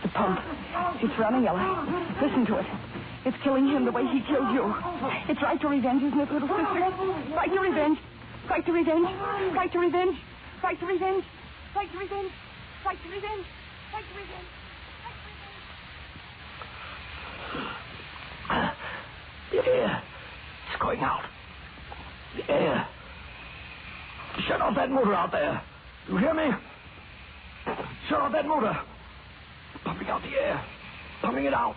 The pump. It's running, Ella. Listen to it. It's killing him the way he killed you. It's right to revenge, isn't it, little sister? Right to revenge. Right to revenge. Right to revenge. Right to revenge. Right to revenge. Right to revenge. Right to revenge. The air. It's going out. The air. Shut off that motor out there. You hear me? Shut off that motor. Pumping out the air. Pumping it out.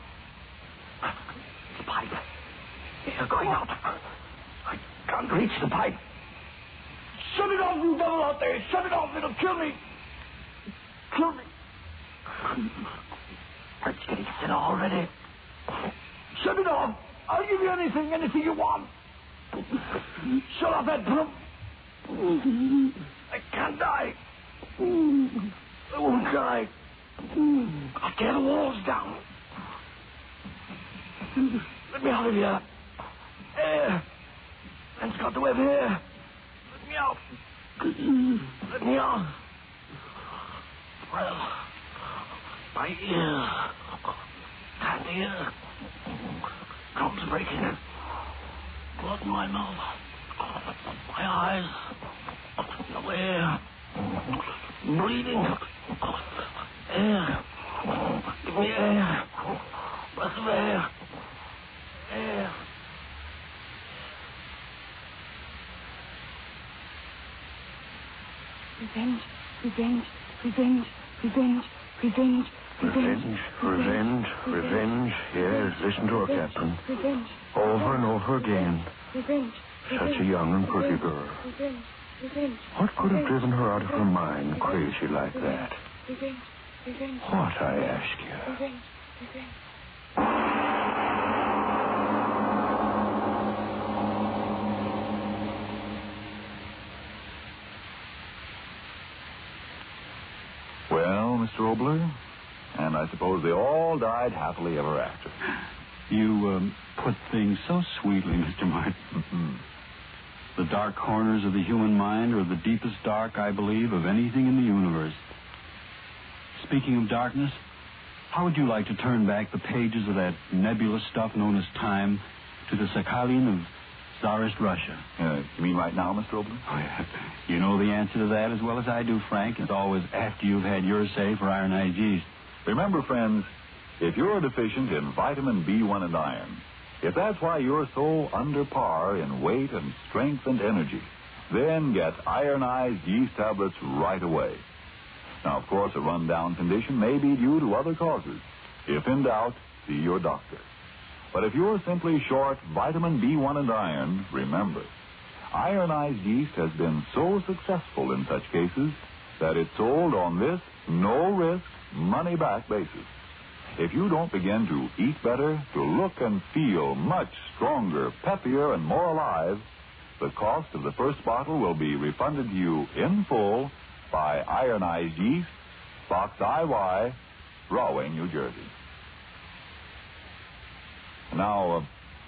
The pipe. Air going out. I can't reach the pipe. Shut it off, you devil out there. Shut it off. It'll kill me. Kill me. It's getting thinner already. Shut it off. I'll give you anything you want. Shut off that pump. I can't die. I won't die. I'll tear the walls down. Let me out of here. Air. Man's got to have air. Let me out. Let me out. Well, my ear. Can't hear. Drums breaking. Blood in my mouth. My eyes. No air. Bleeding. Air. Give me air. Breath of air. Air. Revenge. Revenge. Revenge. Revenge. Revenge. Revenge. Yes, listen to her, Captain. Revenge. Over and over again. Revenge. Such a young and pretty girl. Revenge. Revenge. What could have driven her out of her mind crazy like that? Revenge. Revenge. What, I ask you? Revenge. Revenge. Well, Mr. Obler, and I suppose they all died happily ever after. You put things so sweetly, Mr. Martin. Mm-hmm. The dark corners of the human mind are the deepest dark, I believe, of anything in the universe. Speaking of darkness, how would you like to turn back the pages of that nebulous stuff known as time to the Sakhalin of Tsarist Russia? You mean right now, Mr. Obler? Oh, yeah. You know the answer to that as well as I do, Frank. It's always after you've had your say for ironized yeast. Remember, friends, if you're deficient in vitamin B1 and iron, if that's why you're so under par in weight and strength and energy, then get ironized yeast tablets right away. Now, of course, a run-down condition may be due to other causes. If in doubt, see your doctor. But if you're simply short vitamin B1 and iron, remember, ironized yeast has been so successful in such cases that it's sold on this no-risk, money-back basis. If you don't begin to eat better, to look and feel much stronger, peppier, and more alive, the cost of the first bottle will be refunded to you in full by Ironized Yeast, Box IY, Rahway, New Jersey. Now,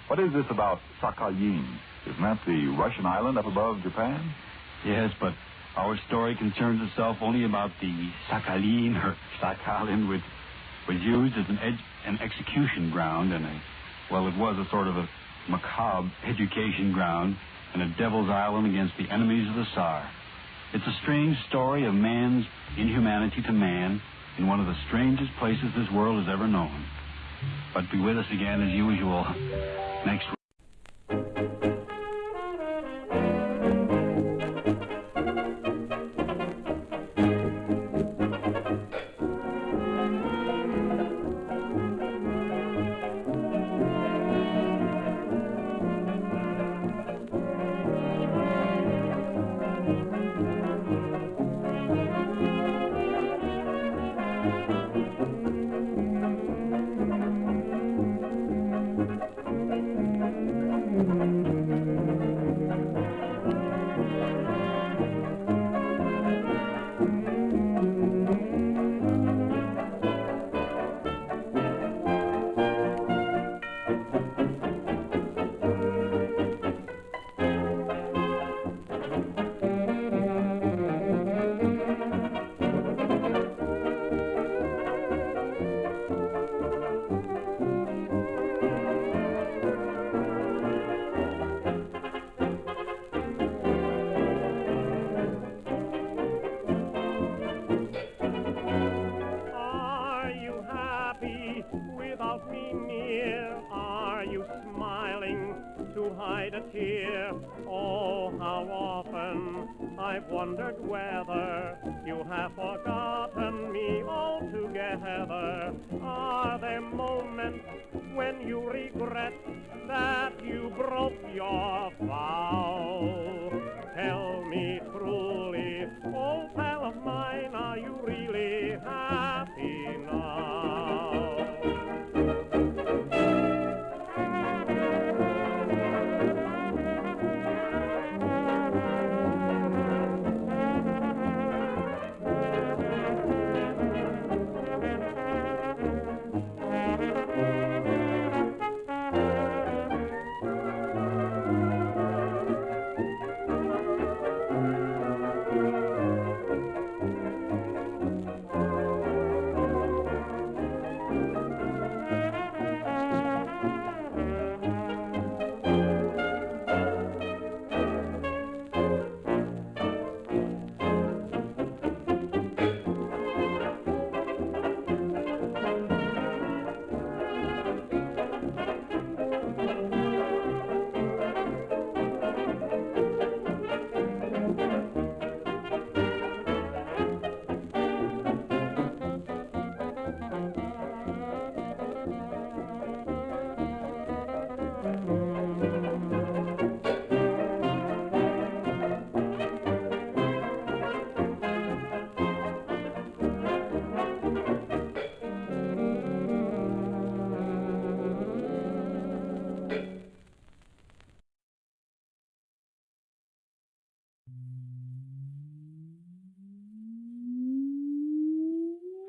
what is this about Sakhalin? Isn't that the Russian island up above Japan? Yes, but our story concerns itself only about the Sakhalin, or Sakhalin, which was used as an execution ground and it was a sort of a macabre education ground and a devil's island against the enemies of the Tsar. It's a strange story of man's inhumanity to man in one of the strangest places this world has ever known. But be with us again as usual next week. Wondered whether you have forgotten me altogether. Are there moments when you regret that you broke your vow? Tell me truly, old pal of mine, are you really happy now?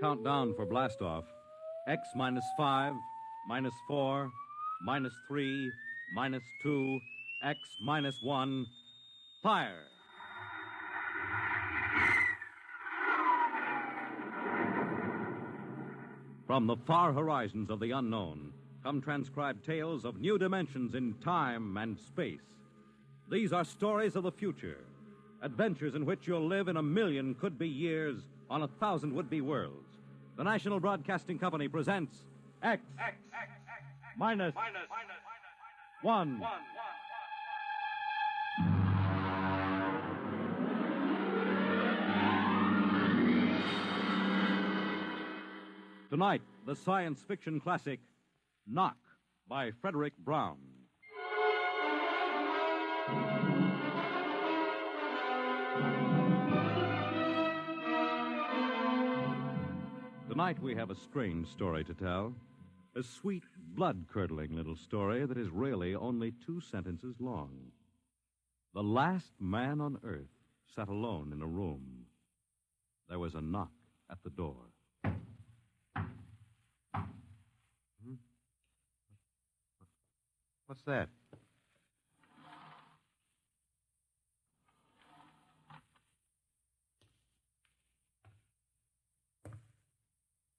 Countdown for blastoff. X minus 5, minus 4, minus 3, minus 2, X minus 1. Fire! From the far horizons of the unknown come transcribed tales of new dimensions in time and space. These are stories of the future, adventures in which you'll live in 1,000,000 could-be years on 1,000 would-be worlds. The National Broadcasting Company presents X minus 1. Tonight, the science fiction classic, Knock, by Frederick Brown. Tonight, we have a strange story to tell. A sweet, blood-curdling little story that is really only 2 sentences long. The last man on earth sat alone in a room. There was a knock at the door. What's that?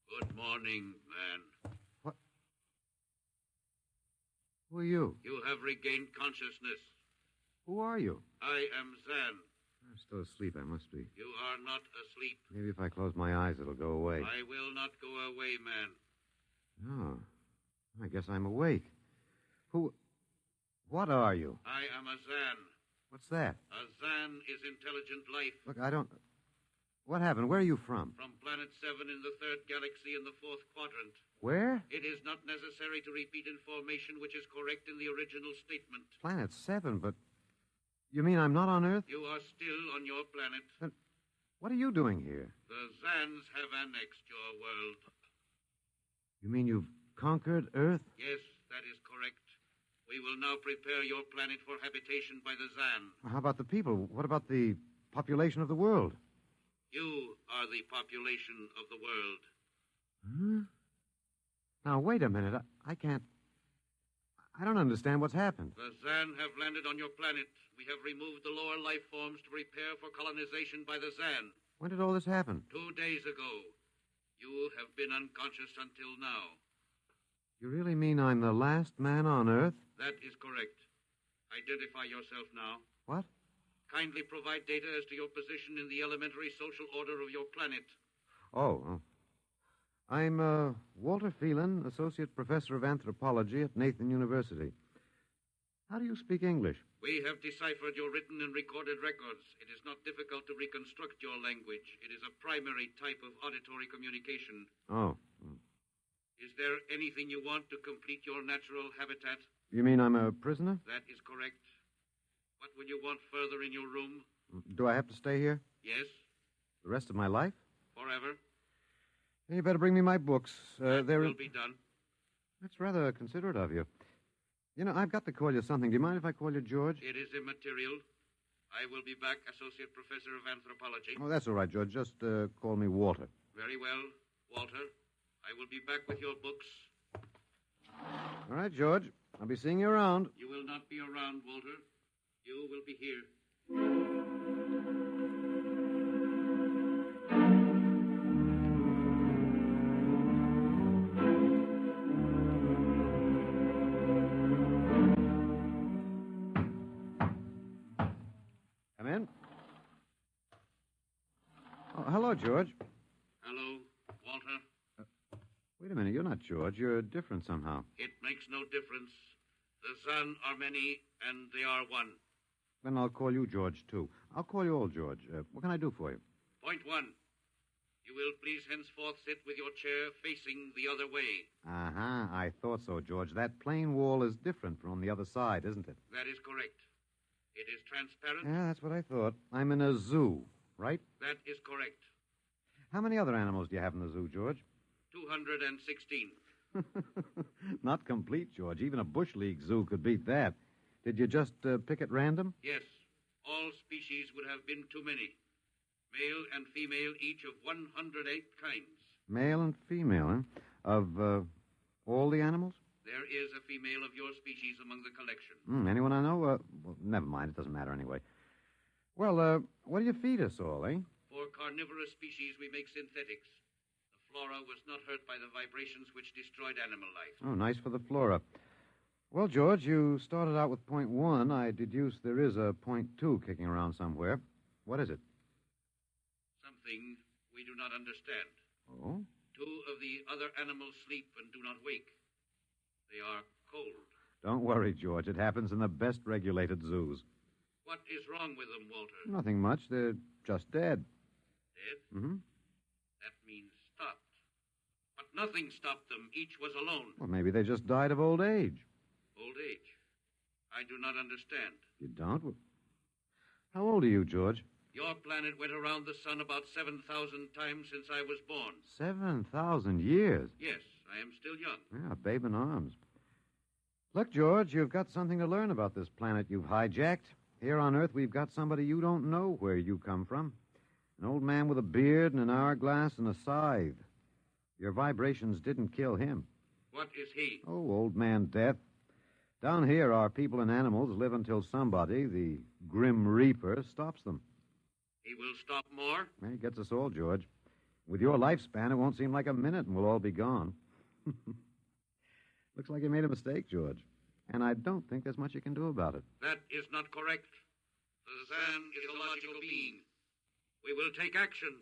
Good morning, man. What? Who are you? You have regained consciousness. Who are you? I am Zan. I'm still asleep, I must be. You are not asleep. Maybe if I close my eyes, it'll go away. I will not go away, man. Oh, I guess I'm awake. What are you? I am a Zan. What's that? A Zan is intelligent life. Look, I don't... What happened? Where are you from? From Planet 7 in the 3rd galaxy in the 4th quadrant. Where? It is not necessary to repeat information which is correct in the original statement. Planet 7, but... You mean I'm not on Earth? You are still on your planet. Then what are you doing here? The Zans have annexed your world. You mean you've conquered Earth? Yes, that is correct. We will now prepare your planet for habitation by the Zan. How about the people? What about the population of the world? You are the population of the world. Huh? Now, wait a minute. I can't... I don't understand what's happened. The Zan have landed on your planet. We have removed the lower life forms to prepare for colonization by the Zan. When did all this happen? 2 days ago. You have been unconscious until now. You really mean I'm the last man on Earth? That is correct. Identify yourself now. What? Kindly provide data as to your position in the elementary social order of your planet. Oh. I'm Walter Phelan, Associate Professor of Anthropology at Nathan University. How do you speak English? We have deciphered your written and recorded records. It is not difficult to reconstruct your language. It is a primary type of auditory communication. Oh. Is there anything you want to complete your natural habitat? You mean I'm a prisoner? That is correct. What would you want further in your room? Do I have to stay here? Yes. The rest of my life? Forever. You better bring me my books. That will be done. That's rather considerate of you. You know, I've got to call you something. Do you mind if I call you George? It is immaterial. I will be back, Associate Professor of Anthropology. Oh, that's all right, George. Just call me Walter. Very well, Walter. I will be back with your books. All right, George. I'll be seeing you around. You will not be around, Walter. You will be here. Come in. Oh, hello, George. Hello, Walter. Wait a minute. You're not George. You're different somehow. It makes no difference. The Zan are many, and they are one. Then I'll call you George, too. I'll call you old George. What can I do for you? Point 1. You will please henceforth sit with your chair facing the other way. Uh-huh. I thought so, George. That plain wall is different from the other side, isn't it? That is correct. It is transparent. Yeah, that's what I thought. I'm in a zoo, right? That is correct. How many other animals do you have in the zoo, George? 216. Not complete, George. Even a Bush League zoo could beat that. Did you just pick at random? Yes. All species would have been too many. Male and female, each of 108 kinds. Male and female, huh? Of all the animals? There is a female of your species among the collection. Anyone I know? Well, never mind. It doesn't matter anyway. Well, what do you feed us all, eh? For carnivorous species, we make synthetics. The flora was not hurt by the vibrations which destroyed animal life. Oh, nice for the flora. Well, George, you started out with point 1. I deduce there is a point 2 kicking around somewhere. What is it? Something we do not understand. Oh? 2 of the other animals sleep and do not wake. They are cold. Don't worry, George. It happens in the best regulated zoos. What is wrong with them, Walter? Nothing much. They're just dead. Dead? Mm-hmm. That means stopped. But Nothing stopped them. Each was alone. Well, maybe they just died of old age. Old age. I do not understand. You don't? Well, how old are you, George? Your planet went around the sun about 7,000 times since I was born. 7,000 years? Yes, I am still young. Yeah, babe in arms. Look, George, you've got something to learn about this planet you've hijacked. Here on Earth, we've got somebody you don't know where you come from. An old man with a beard and an hourglass and a scythe. Your vibrations didn't kill him. What is he? Oh, old man Death. Down here, our people and animals live until somebody, the Grim Reaper, stops them. He will stop more? He gets us all, George. With your lifespan, it won't seem like a minute and we'll all be gone. Looks like you made a mistake, George. And I don't think there's much you can do about it. That is not correct. The Zan is a logical being. We will take action.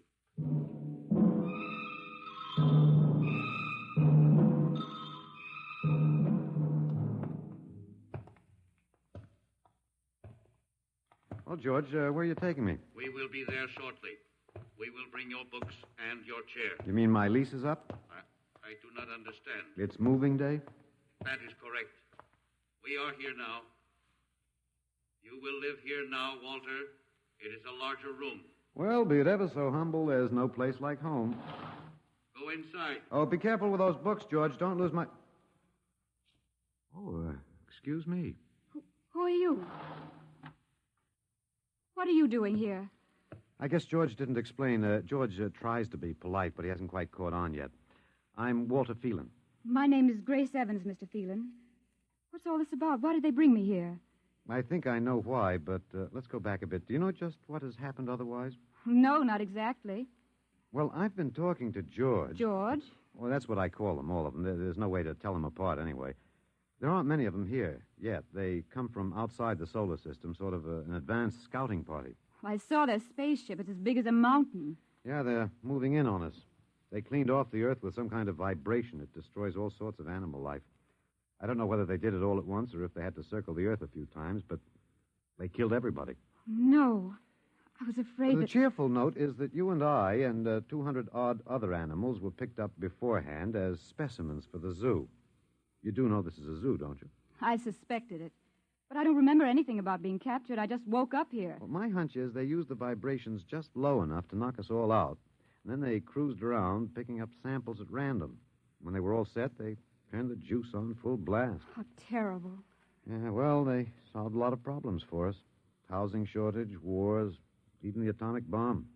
Well, George, where are you taking me? We will be there shortly. We will bring your books and your chair. You mean my lease is up? I do not understand. It's moving day? That is correct. We are here now. You will live here now, Walter. It is a larger room. Well, be it ever so humble, there's no place like home. Go inside. Oh, be careful with those books, George. Don't lose my... Oh, excuse me. Who are you? What are you doing here? I guess George didn't explain. George tries to be polite, but he hasn't quite caught on yet. I'm Walter Phelan. My name is Grace Evans, Mr. Phelan. What's all this about? Why did they bring me here? I think I know why, but let's go back a bit. Do you know just what has happened otherwise? No, not exactly. Well, I've been talking to George. George? Well, that's what I call them, all of them. There's no way to tell them apart anyway. There aren't many of them here yet. They come from outside the solar system, sort of an advanced scouting party. I saw their spaceship. It's as big as a mountain. Yeah, they're moving in on us. They cleaned off the Earth with some kind of vibration. It destroys all sorts of animal life. I don't know whether they did it all at once or if they had to circle the Earth a few times, but they killed everybody. No. I was afraid The cheerful note is that you and I and 200-odd other animals were picked up beforehand as specimens for the zoo. You do know this is a zoo, don't you? I suspected it. But I don't remember anything about being captured. I just woke up here. Well, my hunch is they used the vibrations just low enough to knock us all out. And then they cruised around, picking up samples at random. When they were all set, they turned the juice on full blast. How terrible. Yeah, well, they solved a lot of problems for us. Housing shortage, wars, even the atomic bomb.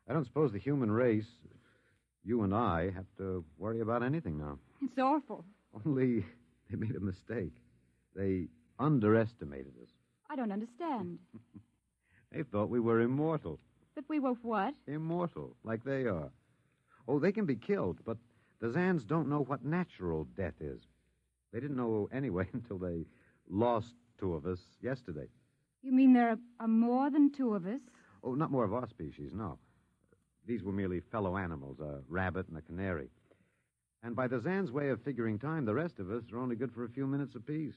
I don't suppose the human race, you and I, have to worry about anything now. It's awful. Only they made a mistake. They underestimated us. I don't understand. They thought we were immortal. That we were what? Immortal, like they are. Oh, they can be killed, but the Zans don't know what natural death is. They didn't know anyway until they lost two of us yesterday. You mean there are more than two of us? Oh, not more of our species, no. These were merely fellow animals, a rabbit and a canary. And by the Zan's way of figuring time, the rest of us are only good for a few minutes apiece.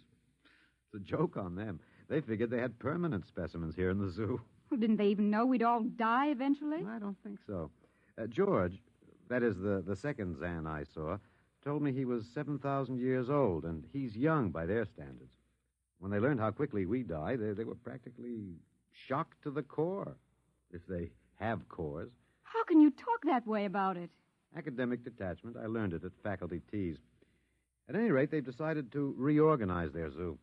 It's a joke on them. They figured they had permanent specimens here in the zoo. Well, didn't they even know we'd all die eventually? I don't think so. George, that is the second Zan I saw, told me he was 7,000 years old, and he's young by their standards. When they learned how quickly we die, they were practically shocked to the core, if they have cores. How can you talk that way about it? Academic detachment. I learned it at faculty teas. At any rate, they've decided to reorganize their zoo.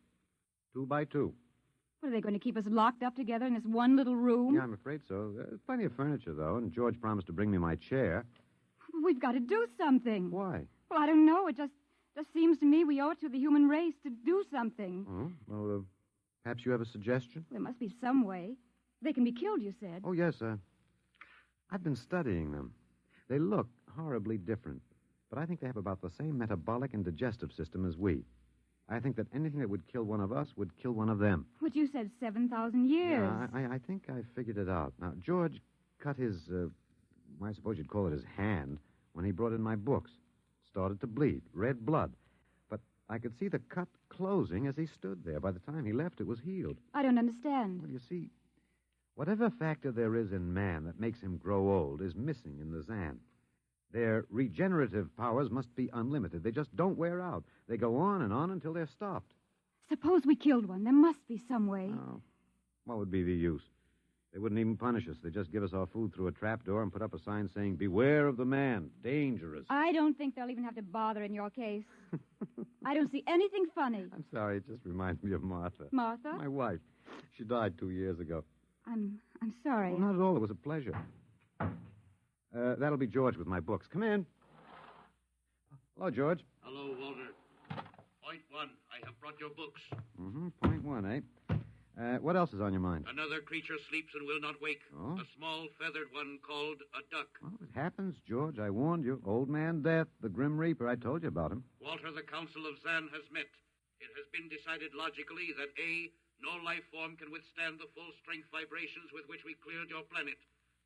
2 by 2. What, are they going to keep us locked up together in this one little room? Yeah, I'm afraid so. There's plenty of furniture, though, and George promised to bring me my chair. We've got to do something. Why? Well, I don't know. It just seems to me we owe it to the human race to do something. Oh, well, perhaps you have a suggestion? There must be some way. They can be killed, you said. Oh, yes, I've been studying them. They look horribly different, but I think they have about the same metabolic and digestive system as we. I think that anything that would kill one of us would kill one of them. But you said 7,000 years. Yeah, I think I figured it out. Now, George cut his, I suppose you'd call it his hand, when he brought in my books. Started to bleed, red blood. But I could see the cut closing as he stood there. By the time he left, it was healed. I don't understand. Well, you see, whatever factor there is in man that makes him grow old is missing in the Zan. Their regenerative powers must be unlimited. They just don't wear out. They go on and on until they're stopped. Suppose we killed one. There must be some way. Oh, what would be the use? They wouldn't even punish us. They'd just give us our food through a trapdoor and put up a sign saying, "Beware of the man. Dangerous." I don't think they'll even have to bother in your case. I don't see anything funny. I'm sorry. It just reminds me of Martha. Martha? My wife. She died 2 years ago. I'm sorry. Oh, not at all. It was a pleasure. That'll be George with my books. Come in. Hello, George. Hello, Walter. Point one, I have brought your books. Point one, eh? What else is on your mind? Another creature sleeps and will not wake. Oh? A small feathered one called a duck. Well, it happens, George. I warned you. Old Man Death, the Grim Reaper. I told you about him. Walter, the Council of Zan has met. It has been decided logically that A, no life form can withstand the full-strength vibrations with which we cleared your planet.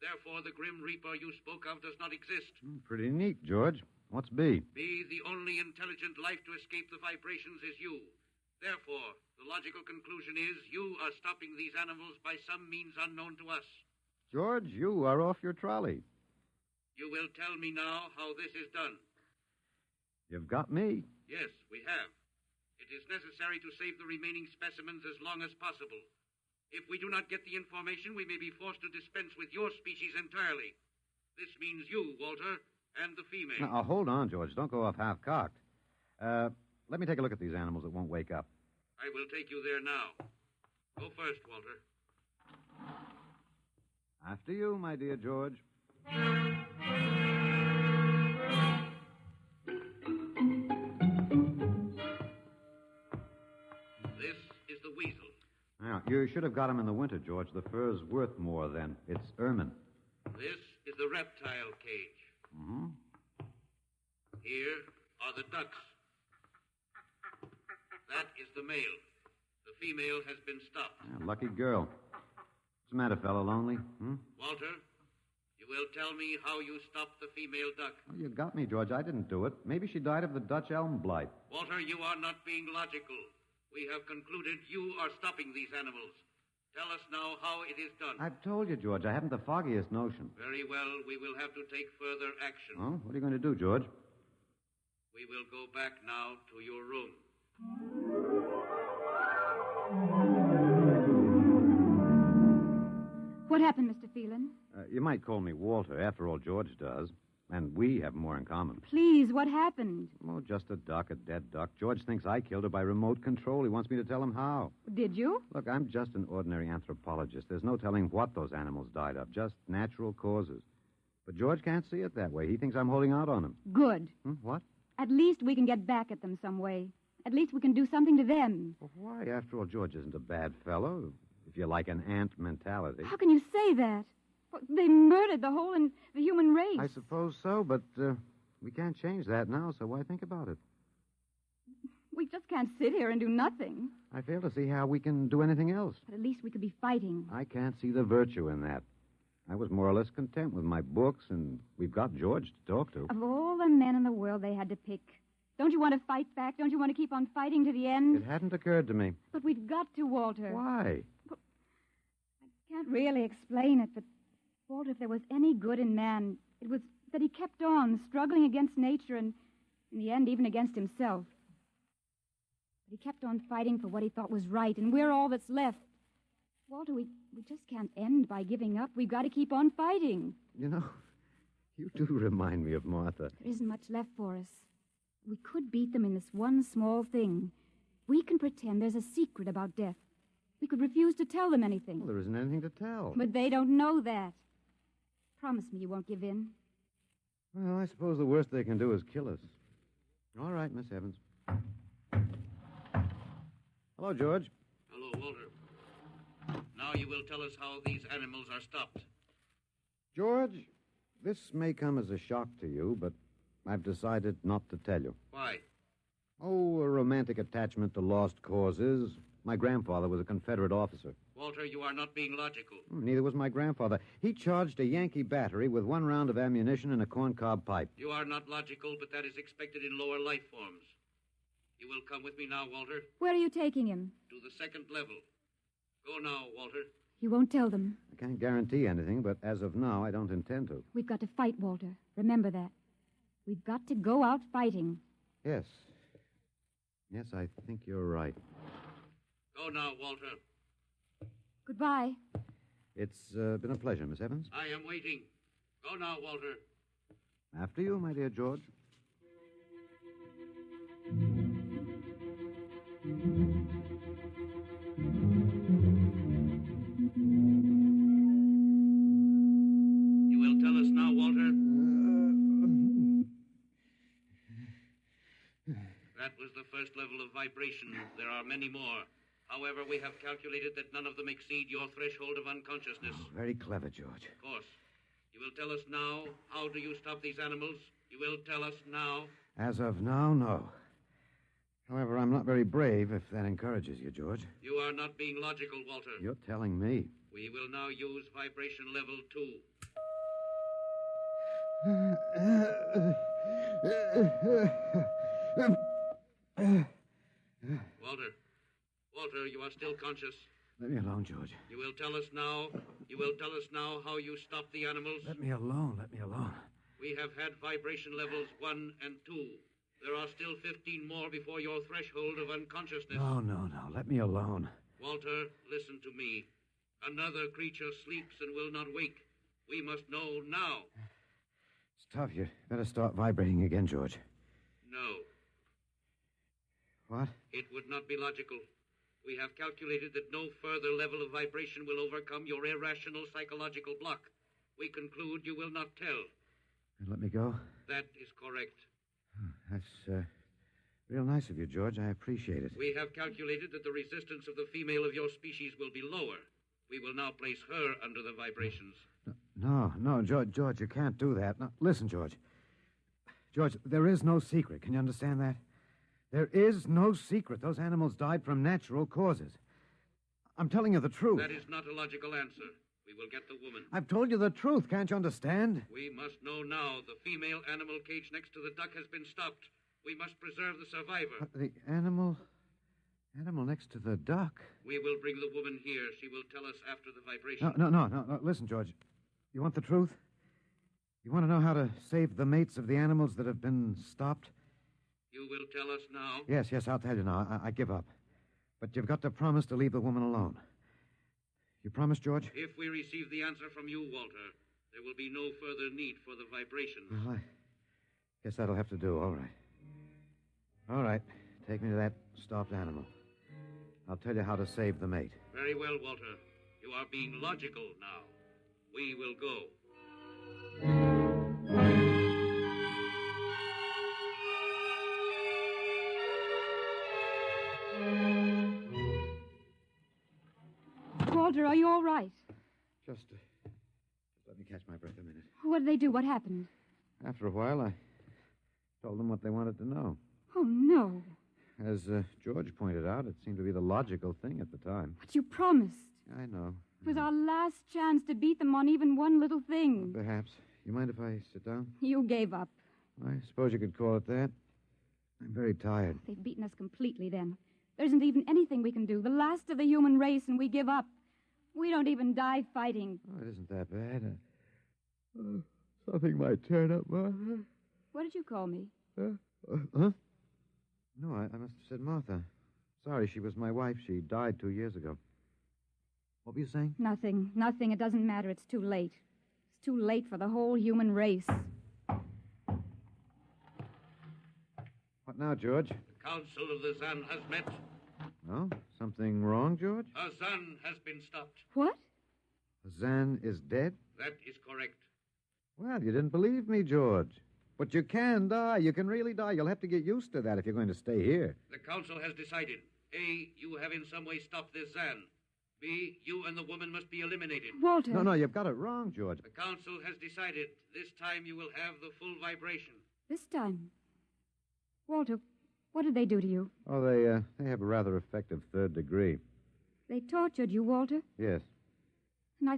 Therefore, the Grim Reaper you spoke of does not exist. Pretty neat, George. What's B? B, the only intelligent life to escape the vibrations is you. Therefore, the logical conclusion is you are stopping these animals by some means unknown to us. George, you are off your trolley. You will tell me now how this is done. You've got me. Yes, we have. It is necessary to save the remaining specimens as long as possible. If we do not get the information, we may be forced to dispense with your species entirely. This means you, Walter, and the female. Now, hold on, George. Don't go off half-cocked. Let me take a look at these animals that won't wake up. I will take you there now. Go first, Walter. After you, my dear George. This is the weasel. Now, you should have got him in the winter, George. The fur's worth more then. It's ermine. This is the reptile cage. Here are the ducks. That is the male. The female has been stopped. Lucky girl. What's the matter, fellow? Lonely? Walter, you will tell me how you stopped the female duck. Well, you got me, George. I didn't do it. Maybe she died of the Dutch elm blight. Walter, you are not being logical. We have concluded you are stopping these animals. Tell us now how it is done. I've told you, George. I haven't the foggiest notion. Very well. We will have to take further action. Oh, what are you going to do, George? We will go back now to your room. What happened, Mr. Phelan? You might call me Walter. After all, George does. And we have more in common. Please, what happened? Oh, just a duck, a dead duck. George thinks I killed her by remote control. He wants me to tell him how. Did you? Look, I'm just an ordinary anthropologist. There's no telling what those animals died of, just natural causes. But George can't see it that way. He thinks I'm holding out on him. Good. What? At least we can get back at them some way. At least we can do something to them. Well, why? After all, George isn't a bad fellow, if you like an ant mentality. How can you say that? Well, they murdered the human race. I suppose so, but we can't change that now, so why think about it? We just can't sit here and do nothing. I fail to see how we can do anything else. But at least we could be fighting. I can't see the virtue in that. I was more or less content with my books, and we've got George to talk to. Of all the men in the world they had to pick, don't you want to fight back? Don't you want to keep on fighting to the end? It hadn't occurred to me. But we've got to, Walter. Why? Well, I can't really explain it, but, Walter, if there was any good in man, it was that he kept on struggling against nature and, in the end, even against himself. But he kept on fighting for what he thought was right, and we're all that's left. Walter, we just can't end by giving up. We've got to keep on fighting. You know, you do remind me of Martha. There isn't much left for us. We could beat them in this one small thing. We can pretend there's a secret about death. We could refuse to tell them anything. Well, there isn't anything to tell. But they don't know that. Promise me you won't give in. Well, I suppose the worst they can do is kill us. All right, Miss Evans. Hello, George. Hello, Walter. Now you will tell us how these animals are stopped. George, this may come as a shock to you, but I've decided not to tell you. Why? Oh, a romantic attachment to lost causes. My grandfather was a Confederate officer. Walter, you are not being logical. Neither was my grandfather. He charged a Yankee battery with 1 round of ammunition and a corncob pipe. You are not logical, but that is expected in lower life forms. You will come with me now, Walter. Where are you taking him? To the 2nd level. Go now, Walter. You won't tell them. I can't guarantee anything, but as of now, I don't intend to. We've got to fight, Walter. Remember that. We've got to go out fighting. Yes. Yes, I think you're right. Go now, Walter. Goodbye. It's been a pleasure, Miss Evans. I am waiting. Go now, Walter. After you, my dear George. You will tell us now, Walter? That was the first level of vibration. There are many more. However, we have calculated that none of them exceed your threshold of unconsciousness. Very clever, George. Of course. You will tell us now, how do you stop these animals? You will tell us now. As of now, no. However, I'm not very brave, if that encourages you, George. You are not being logical, Walter. You're telling me. We will now use vibration level 2. Walter, you are still conscious. Let me alone, George. You will tell us now how you stop the animals. Let me alone. We have had vibration levels 1 and 2. There are still 15 more before your threshold of unconsciousness. No. Let me alone. Walter, listen to me. Another creature sleeps and will not wake. We must know now. It's tough. You better start vibrating again, George. No. What? It would not be logical. We have calculated that no further level of vibration will overcome your irrational psychological block. We conclude you will not tell. And let me go? That is correct. That's real nice of you, George. I appreciate it. We have calculated that the resistance of the female of your species will be lower. We will now place her under the vibrations. No, George, you can't do that. No, listen, George. George, there is no secret. Can you understand that? There is no secret. Those animals died from natural causes. I'm telling you the truth. That is not a logical answer. We will get the woman. I've told you the truth. Can't you understand? We must know now. The female animal cage next to the duck has been stopped. We must preserve the survivor. The animal next to the duck? We will bring the woman here. She will tell us after the vibration. No. Listen, George. You want the truth? You want to know how to save the mates of the animals that have been stopped? You will tell us now? Yes, I'll tell you now. I give up. But you've got to promise to leave the woman alone. You promise, George? If we receive the answer from you, Walter, there will be no further need for the vibrations. Well, I guess that'll have to do. All right. Take me to that stopped animal. I'll tell you how to save the mate. Very well, Walter. You are being logical now. We will go. Walter, are you all right? Just let me catch my breath a minute. What did they do? What happened? After a while, I told them what they wanted to know. Oh, no. As George pointed out, it seemed to be the logical thing at the time. But you promised. I know. It was our last chance to beat them on even one little thing. Well, perhaps. You mind if I sit down? You gave up. I suppose you could call it that. I'm very tired. They've beaten us completely then. There isn't even anything we can do. The last of the human race, and we give up. We don't even die fighting. Oh, it isn't that bad. Something might turn up, Martha. What did you call me? Huh? No, I must have said Martha. Sorry, she was my wife. She died 2 years ago. What were you saying? Nothing. It doesn't matter. It's too late. It's too late for the whole human race. What now, George? The council of the Zan has met. Oh, something wrong, George? A Zan has been stopped. What? Zan is dead? That is correct. Well, you didn't believe me, George. But you can die. You can really die. You'll have to get used to that if you're going to stay here. The council has decided. A, you have in some way stopped this Zan. B, you and the woman must be eliminated. Walter. No, you've got it wrong, George. The council has decided. This time you will have the full vibration. This time? Walter, what did they do to you? Oh, they have a rather effective third degree. They tortured you, Walter? Yes. And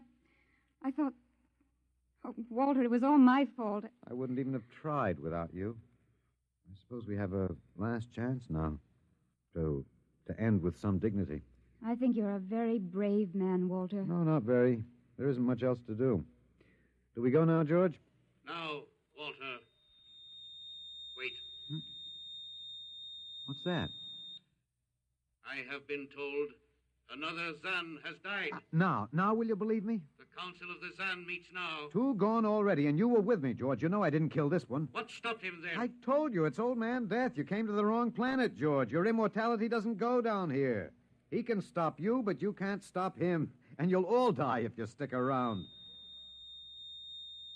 I thought... Oh, Walter, it was all my fault. I wouldn't even have tried without you. I suppose we have a last chance now to end with some dignity. I think you're a very brave man, Walter. No, not very. There isn't much else to do. Do we go now, George? Now, Walter. What's that? I have been told another Zan has died. Now will you believe me? The council of the Zan meets now. 2 gone already, and you were with me, George. You know I didn't kill this one. What stopped him then? I told you, it's Old Man Death. You came to the wrong planet, George. Your immortality doesn't go down here. He can stop you, but you can't stop him. And you'll all die if you stick around.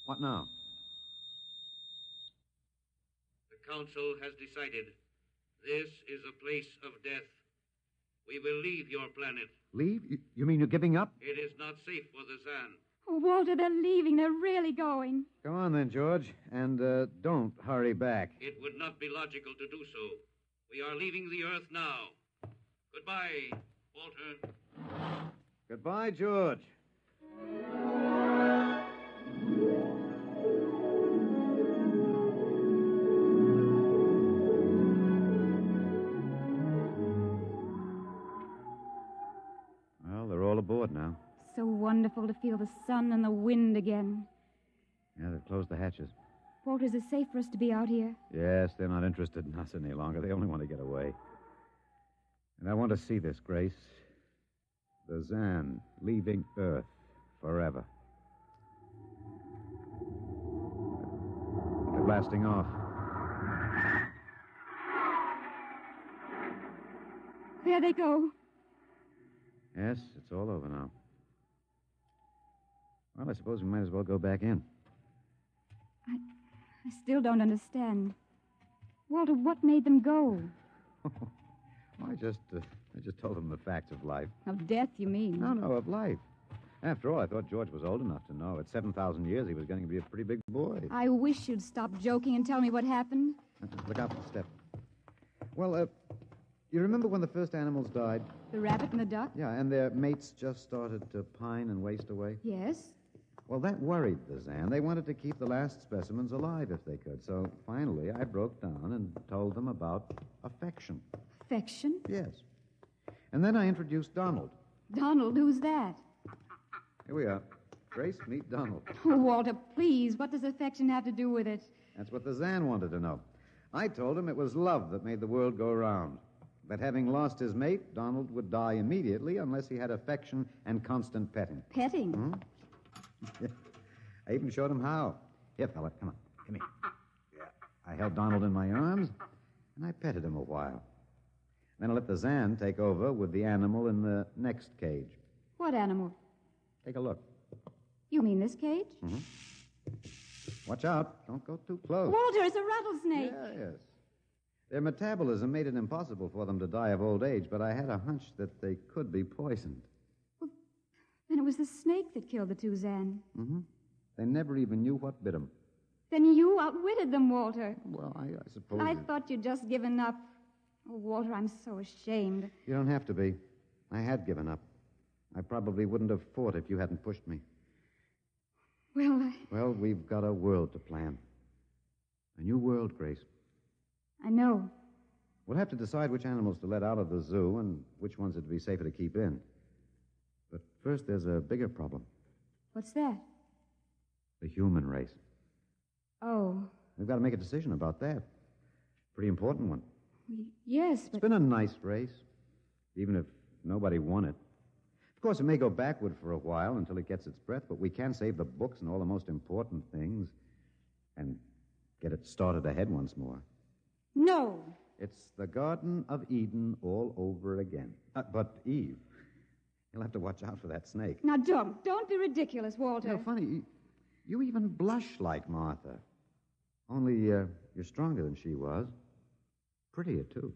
What now? The council has decided this is a place of death. We will leave your planet. Leave? You mean you're giving up? It is not safe for the Zan. Oh, Walter, they're leaving. They're really going. Come on then, George. And don't hurry back. It would not be logical to do so. We are leaving the Earth now. Goodbye, Walter. Goodbye, George. Well, they're all aboard now. So wonderful to feel the sun and the wind again. Yeah, they've closed the hatches. Walter, is it safe for us to be out here? Yes, they're not interested in us any longer. They only want to get away. And I want to see this, Grace. The Zan leaving Earth forever. They're blasting off. There they go. Yes, it's all over now. Well, I suppose we might as well go back in. I still don't understand. Walter, what made them go? I just told them the facts of life. Of death, you mean? No, of life. After all, I thought George was old enough to know. At 7,000 years, he was going to be a pretty big boy. I wish you'd stop joking and tell me what happened. Look out for the step. Well, you remember when the first animals died? The rabbit and the duck? Yeah, and their mates just started to pine and waste away? Yes. Well, that worried the Zan. They wanted to keep the last specimens alive if they could. So finally, I broke down and told them about affection. Affection? Yes. And then I introduced Donald. Donald? Who's that? Here we are. Grace, meet Donald. Oh, Walter, please. What does affection have to do with it? That's what the Zan wanted to know. I told him it was love that made the world go round. That having lost his mate, Donald would die immediately unless he had affection and constant petting. Petting? Hmm? I even showed him how. Here, fella, come on. Come here. Yeah. I held Donald in my arms, and I petted him a while. Then I let the Zan take over with the animal in the next cage. What animal? Take a look. You mean this cage? Mm-hmm. Watch out. Don't go too close. Walter, it's a rattlesnake. Yes. Their metabolism made it impossible for them to die of old age, but I had a hunch that they could be poisoned. Well, then it was the snake that killed the two Zan. Mm-hmm. They never even knew what bit them. Then you outwitted them, Walter. Well, I suppose... I thought you'd just given up. Oh, Walter, I'm so ashamed. You don't have to be. I had given up. I probably wouldn't have fought if you hadn't pushed me. Well, we've got a world to plan. A new world, Grace. I know. We'll have to decide which animals to let out of the zoo and which ones it'd be safer to keep in. But first, there's a bigger problem. What's that? The human race. Oh. We've got to make a decision about that. Pretty important one. Yes, but... It's been a nice race, even if nobody won it. Of course, it may go backward for a while until it gets its breath, but we can save the books and all the most important things and get it started ahead once more. No. It's the Garden of Eden all over again. But, Eve, you'll have to watch out for that snake. Now, don't be ridiculous, Walter. You know, funny, you even blush like Martha. Only you're stronger than she was. Prettier, too.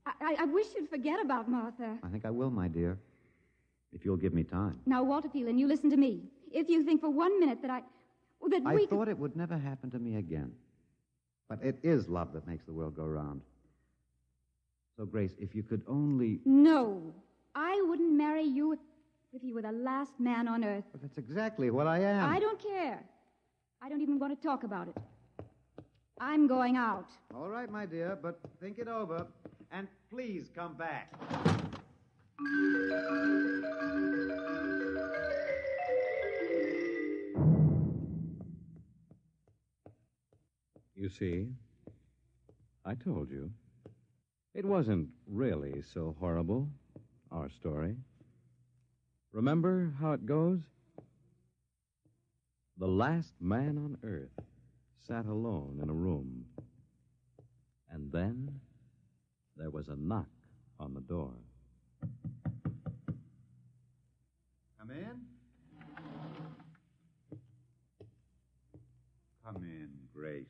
I wish you'd forget about Martha. I think I will, my dear, if you'll give me time. Now, Walter Phelan, you listen to me. If you think for 1 minute that I thought it would never happen to me again. But it is love that makes the world go round. So, Grace, if you could only... No. I wouldn't marry you if you were the last man on earth. But that's exactly what I am. I don't care. I don't even want to talk about it. I'm going out. All right, my dear, but think it over. And please come back. You see, I told you. It wasn't really so horrible, our story. Remember how it goes? The last man on earth sat alone in a room. And then there was a knock on the door. Come in. Come in, Grace,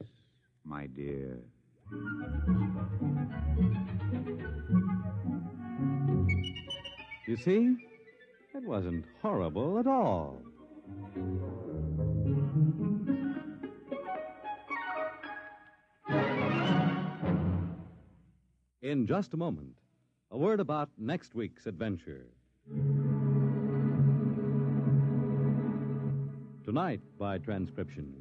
my dear. You see, it wasn't horrible at all. In just a moment, a word about next week's adventure. Tonight, by transcription,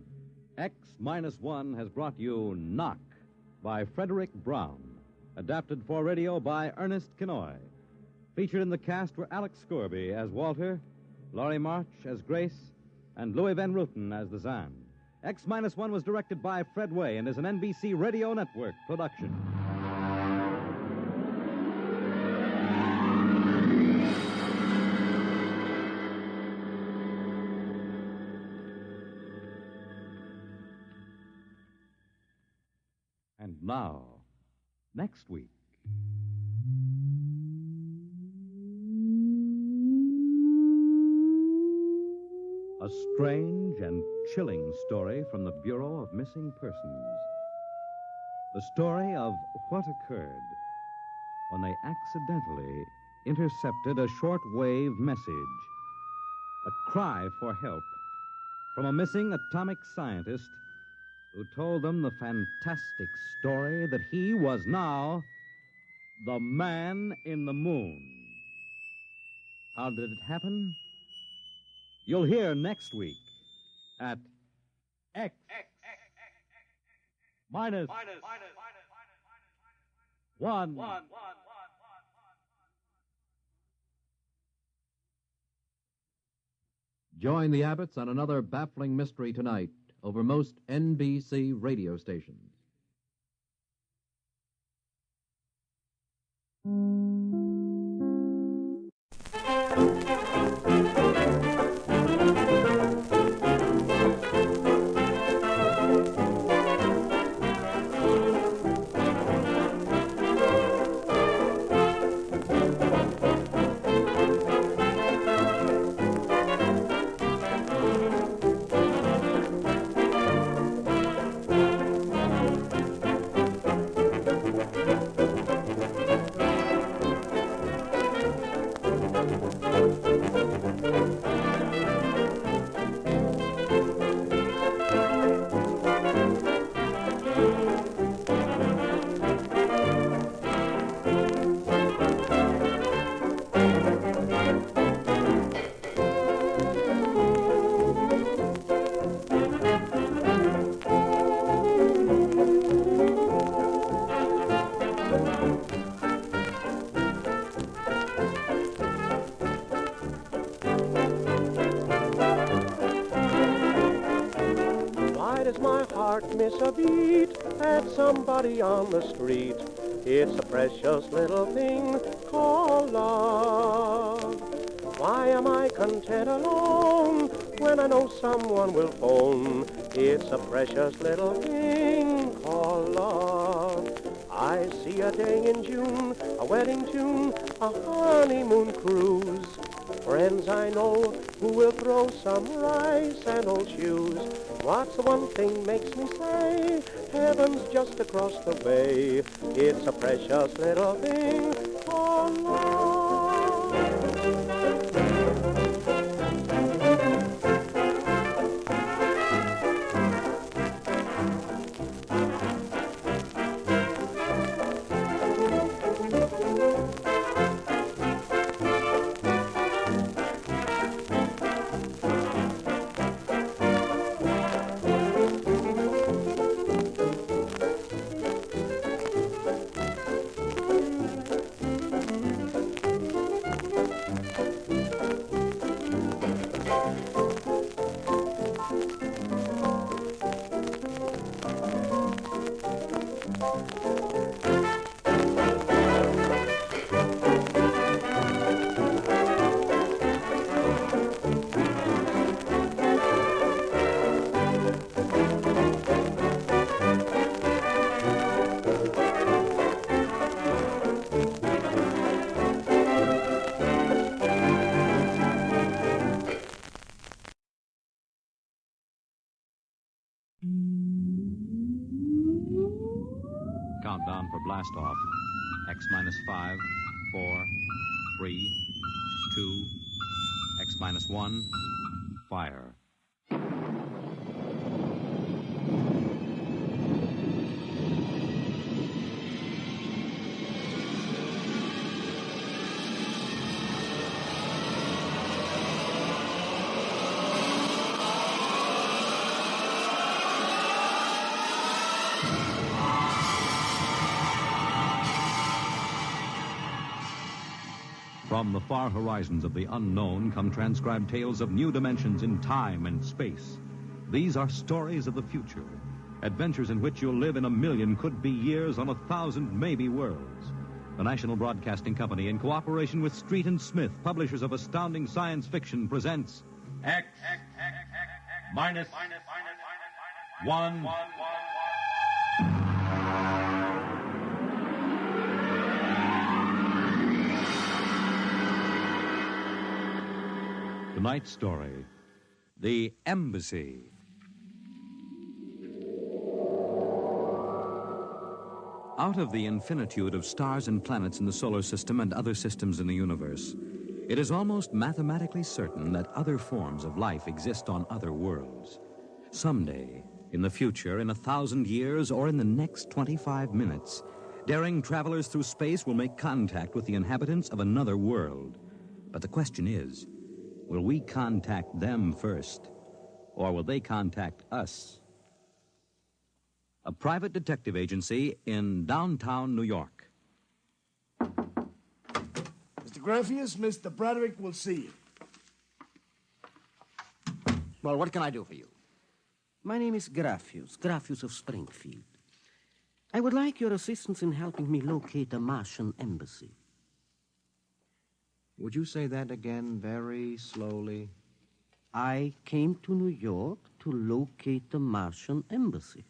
X-1 has brought you Knock by Frederick Brown, adapted for radio by Ernest Kinoy. Featured in the cast were Alex Scorby as Walter, Laurie March as Grace, and Louis Van Ruten as the Zan. X-1 was directed by Fred Way and is an NBC Radio Network production. And now, next week. A strange and chilling story from the Bureau of Missing Persons. The story of what occurred when they accidentally intercepted a shortwave message, a cry for help from a missing atomic scientist who told them the fantastic story that he was now the man in the moon. How did it happen? You'll hear next week at X minus 1. Join the Abbotts on another baffling mystery tonight over most NBC radio stations. Miss a beat at somebody on the street. It's a precious little thing called love. Why am I content alone when I know someone will phone? It's a precious little thing called love. I see a day in June, a wedding tune, a honeymoon cruise. Friends I know who will throw some rice and old shoes. What's the one thing makes me say, heaven's just across the way. It's a precious little thing called love. countdown for blast off. X minus 5, 4, 3, 2, X minus 1, fire. From the far horizons of the unknown come transcribed tales of new dimensions in time and space. These are stories of the future, adventures in which you'll live in 1,000,000 could-be years on 1,000 maybe worlds. The National Broadcasting Company, in cooperation with Street and Smith, publishers of astounding science fiction, presents X minus 1. Tonight's story, The Embassy. Out of the infinitude of stars and planets in the solar system and other systems in the universe, it is almost mathematically certain that other forms of life exist on other worlds. Someday, in the future, in 1,000 years, or in the next 25 minutes, daring travelers through space will make contact with the inhabitants of another world. But the question is, will we contact them first, or will they contact us? A private detective agency in downtown New York. Mr. Graffius, Mr. Broderick will see you. Well, what can I do for you? My name is Graffius of Springfield. I would like your assistance in helping me locate a Martian embassy. Would you say that again very slowly? I came to New York to locate the Martian embassy.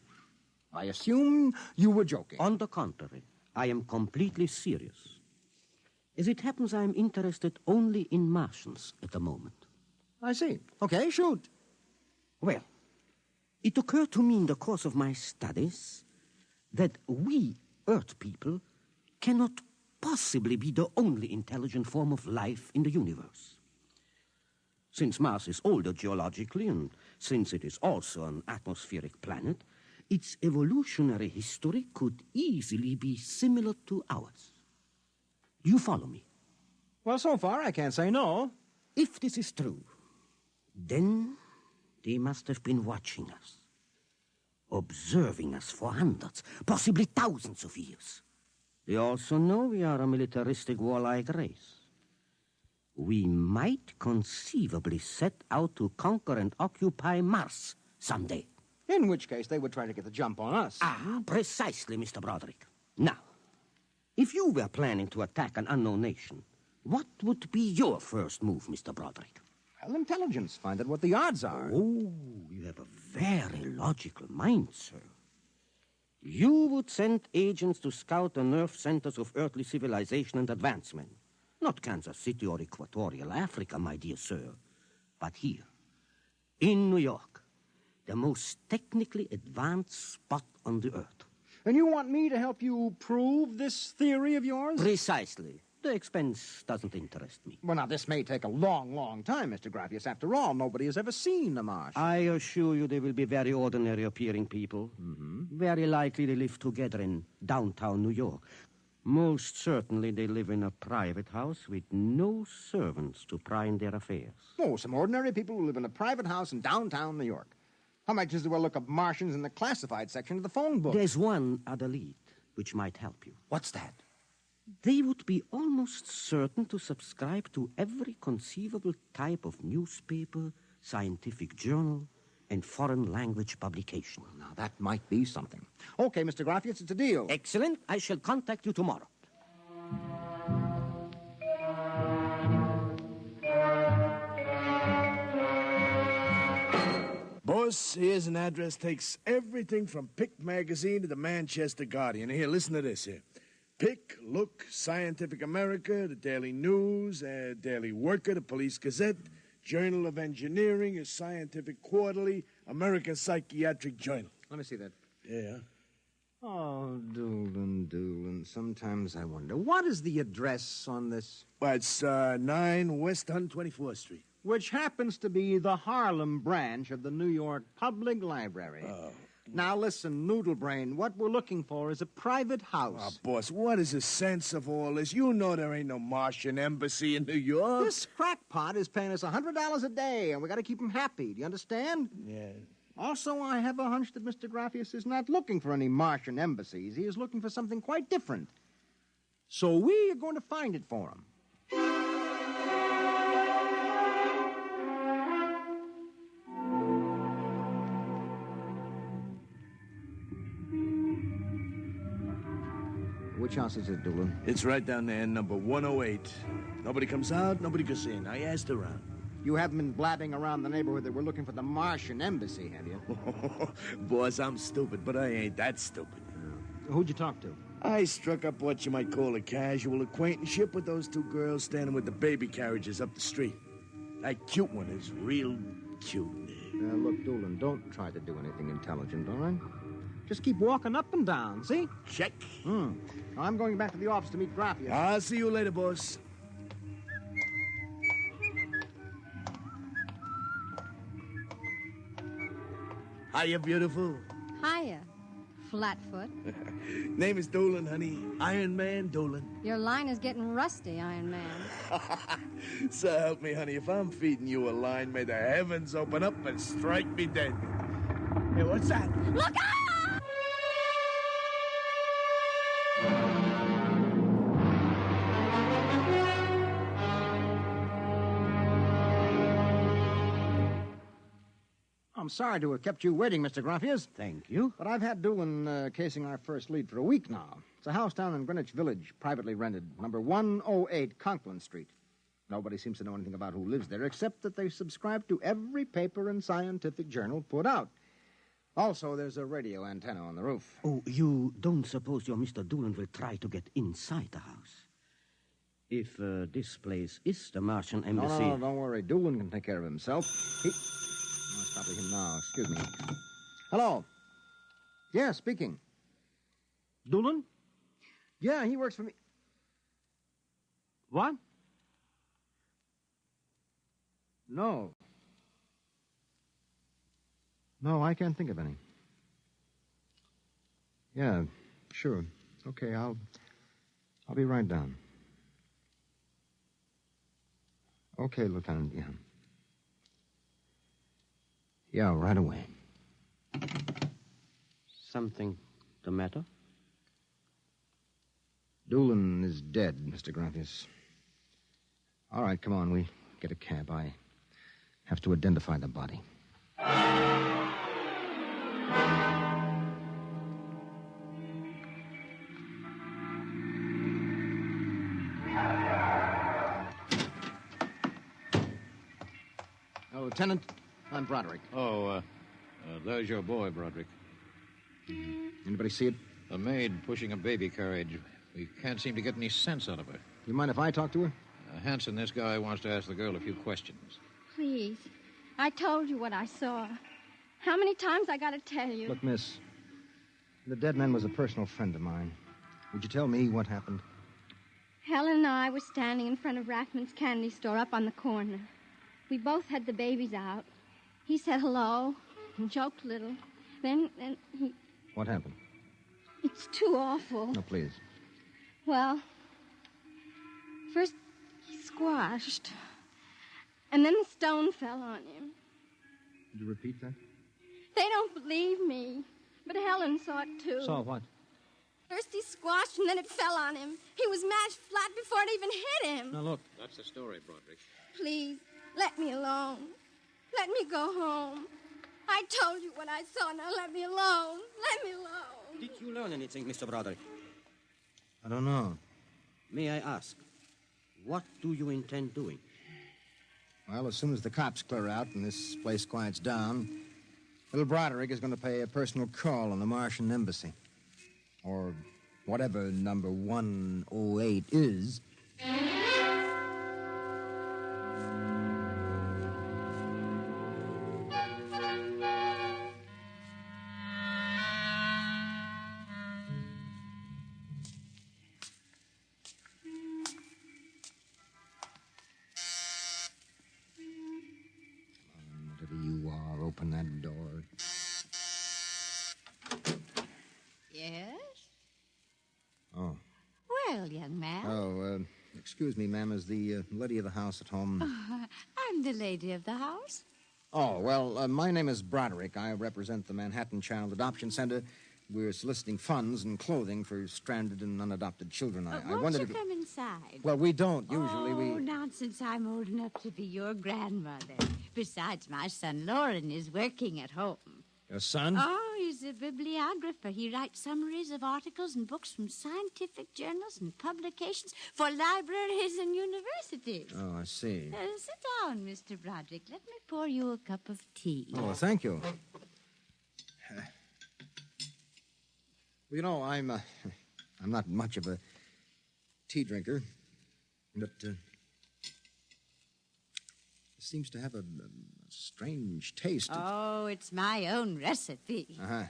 I assume you were joking. On the contrary, I am completely serious. As it happens, I am interested only in Martians at the moment. I see. Okay, shoot. Well, it occurred to me in the course of my studies that we, Earth people, cannot possibly be the only intelligent form of life in the universe. Since Mars is older geologically, and since it is also an atmospheric planet, its evolutionary history could easily be similar to ours. You follow me? Well, so far I can't say no. If this is true, then they must have been watching us, observing us for hundreds, possibly thousands of years. They also know we are a militaristic, warlike race. We might conceivably set out to conquer and occupy Mars someday. In which case, they would try to get the jump on us. Ah, precisely, Mr. Broderick. Now, if you were planning to attack an unknown nation, what would be your first move, Mr. Broderick? Well, intelligence. Find out what the odds are. Oh, you have a very logical mind, sir. You would send agents to scout the nerve centers of earthly civilization and advancement. Not Kansas City or Equatorial Africa, my dear sir, but here, in New York, the most technically advanced spot on the earth. And you want me to help you prove this theory of yours? Precisely. The expense doesn't interest me. Well, now, this may take a long, long time, Mr. Graffius. After all, nobody has ever seen a Martian. I assure you they will be very ordinary-appearing people. Mm-hmm. Very likely they live together in downtown New York. Most certainly they live in a private house with no servants to pry in their affairs. Oh, some ordinary people who live in a private house in downtown New York. How much is there well look up Martians in the classified section of the phone book? There's one other lead which might help you. What's that? They would be almost certain to subscribe to every conceivable type of newspaper, scientific journal, and foreign language publication. Well, now, that might be something. Okay, Mr. Graffius, it's a deal. Excellent. I shall contact you tomorrow. Boss, here's an address. Takes everything from Pick Magazine to the Manchester Guardian. Here, listen to this here. Pick, Look, Scientific America, the Daily News, Daily Worker, the Police Gazette, Journal of Engineering, a Scientific Quarterly, American Psychiatric Journal. Let me see that. Yeah. Oh, Doolin. Sometimes I wonder, what is the address on this? Well, it's 9 West 124th Street. Which happens to be the Harlem branch of the New York Public Library. Oh. Now listen, Noodle Brain, what we're looking for is a private house. Oh, boss, what is the sense of all this? You know there ain't no Martian embassy in New York. This crackpot is paying us $100 a day, and we got to keep him happy. Do you understand? Yeah. Also, I have a hunch that Mr. Graffius is not looking for any Martian embassies. He is looking for something quite different. So we are going to find it for him. Which house is it, Doolin? It's right down there, number 108. Nobody comes out, nobody goes in. I asked around. You haven't been blabbing around the neighborhood that we're looking for the Martian embassy, have you? Boss, I'm stupid, but I ain't that stupid. Who'd you talk to? I struck up what you might call a casual acquaintanceship with those two girls standing with the baby carriages up the street. That cute one is real cute. Look, Doolin, don't try to do anything intelligent, all right? Just keep walking up and down, see? Check. I'm going back to the office to meet Graffius. I'll see you later, boss. Hiya, beautiful. Hiya, Flatfoot. Name is Doolin, honey. Iron Man Doolin. Your line is getting rusty, Iron Man. So help me, honey. If I'm feeding you a line, may the heavens open up and strike me dead. Hey, what's that? Look out! I'm sorry to have kept you waiting, Mr. Graffius. Thank you. But I've had Doolin casing our first lead for a week now. It's a house down in Greenwich Village, privately rented, number 108 Conklin Street. Nobody seems to know anything about who lives there, except that they subscribe to every paper and scientific journal put out. Also, there's a radio antenna on the roof. Oh, you don't suppose your Mr. Doolin will try to get inside the house? If this place is the Martian embassy... No, don't worry. Doolin can take care of himself. I'll stop with him now. Excuse me. Hello. Yeah, speaking. Doolin? Yeah, he works for me. What? No. No, I can't think of any. Yeah, sure. Okay, I'll be right down. Okay, Lieutenant, yeah. Yeah, right away. Something the matter? Doolin is dead, Mr. Graffius. All right, come on, we get a cab. I have to identify the body. Lieutenant, I'm Broderick. There's your boy, Broderick. Anybody see it? A maid pushing a baby carriage. We can't seem to get any sense out of her. You mind if I talk to her? Hanson, this guy wants to ask the girl a few questions. Please. I told you what I saw. How many times I got to tell you? Look, miss, the dead man was a personal friend of mine. Would you tell me what happened? Helen and I were standing in front of Rackman's candy store up on the corner. We both had the babies out. He said hello and joked a little. Then he... What happened? It's too awful. No, please. Well, first he squashed, and then the stone fell on him. Did you repeat that? They don't believe me, but Helen saw it too. Saw what? First he squashed, and then it fell on him. He was mashed flat before it even hit him. Now, look. That's the story, Broderick. Please, let me alone. Let me go home. I told you what I saw. Now let me alone. Let me alone. Did you learn anything, Mr. Broderick? I don't know. May I ask, what do you intend doing? Well, as soon as the cops clear out and this place quiets down, little Broderick is going to pay a personal call on the Martian embassy. Or whatever number 108 is. open that door. Yes? Oh. Well, young man. Oh, excuse me, ma'am. Is the lady of the house at home? I'm the lady of the house. Oh, well, my name is Broderick. I represent the Manhattan Child Adoption Center. We're soliciting funds and clothing for stranded and unadopted children. I Won't wondered you if... come inside? Well, we don't. Usually Oh, nonsense. I'm old enough to be your grandmother. Besides, my son Lauren is working at home. Your son? Oh, he's a bibliographer. He writes summaries of articles and books from scientific journals and publications for libraries and universities. Oh, I see. Sit down, Mr. Broderick. Let me pour you a cup of tea. Oh, thank you. You know, I'm not much of a tea drinker, but it seems to have a strange taste. Oh, it's my own recipe. Uh-huh.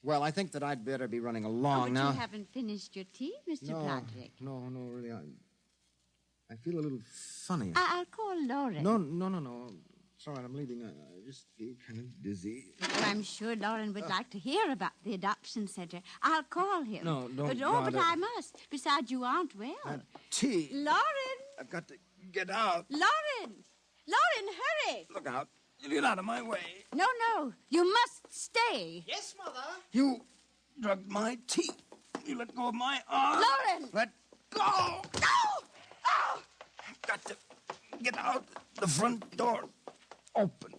Well, I think that I'd better be running along but now. You haven't finished your tea, Mr. Broderick. No, really, I feel a little funny. I'll call Lauren. No. It's all right, I'm leaving. I just feel kind of dizzy. Oh, I'm sure Lauren would like to hear about the adoption center. I'll call him. No, don't but I must. Besides, you aren't well. Tea. Lauren! I've got to get out. Lauren, hurry! Look out. You get out of my way. No. You must stay. Yes, Mother. You drugged my tea. You let go of my arm. Lauren! Let go! No! Oh! I've got to get out the front door. Open.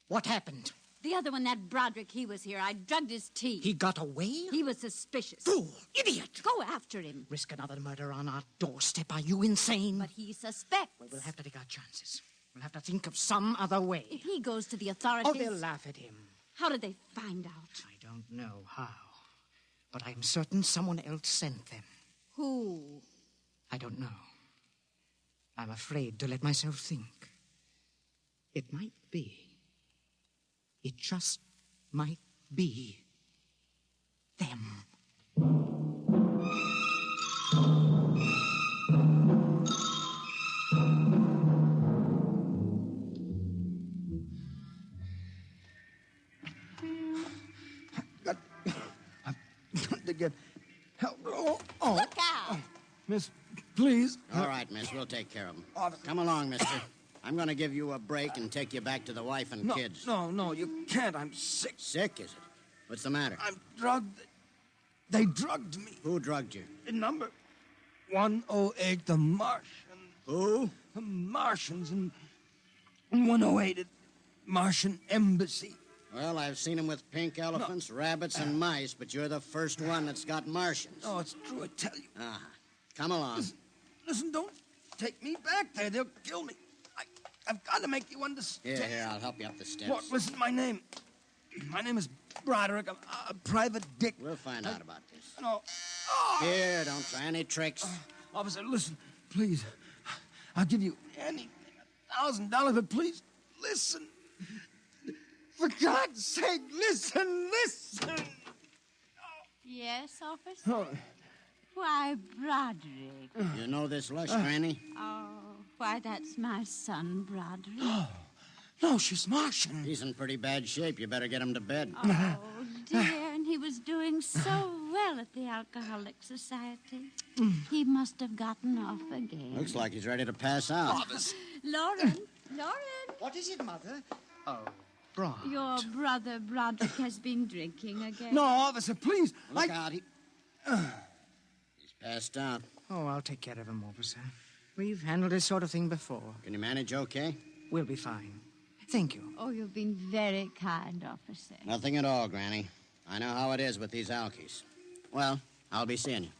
What happened? The other one, that Broderick, he was here. I drugged his tea. He got away? He was suspicious. Fool! Idiot! Go after him. Risk another murder on our doorstep. Are you insane? But he suspects. Well, we'll have to take our chances. We'll have to think of some other way. If he goes to the authorities... Oh, they'll laugh at him. How did they find out? I don't know how. But I'm certain someone else sent them. Who? I don't know. I'm afraid to let myself think. It might be. It just might be them. I've got to get help. Oh. Look out! Miss, please. All right, miss, we'll take care of him. Come along, mister. I'm going to give you a break and take you back to the wife and kids. No, you can't. I'm sick. Sick, is it? What's the matter? I'm drugged. They drugged me. Who drugged you? In number 108, the Martians. Who? The Martians in 108 at Martian Embassy. Well, I've seen them with pink elephants, rabbits, and mice, but you're the first one that's got Martians. No, it's true, I tell you. Come along. Listen, don't take me back there. They'll kill me. I've got to make you understand. Here, I'll help you up the steps. What? Listen, my name is Broderick. I'm a private dick. We'll find out about this. No. Here, don't try any tricks. Officer, listen, please. I'll give you anything, $1,000, but please, listen. For God's sake, listen. Yes, officer? Oh. Why, Broderick. You know this lush, Granny? Oh, why, that's my son, Broderick. No, she's Martian. He's in pretty bad shape. You better get him to bed. Oh, dear, and he was doing so well at the Alcoholic Society. He must have gotten off again. Looks like he's ready to pass out. Lauren! What is it, Mother? Oh, Brod. Your brother Broderick has been drinking again. No, officer, please. Look out. He's passed out. Oh, I'll take care of him, officer. We've handled this sort of thing before. Can you manage okay? We'll be fine. Thank you. Oh, you've been very kind, officer. Nothing at all, Granny. I know how it is with these alkies. Well, I'll be seeing you.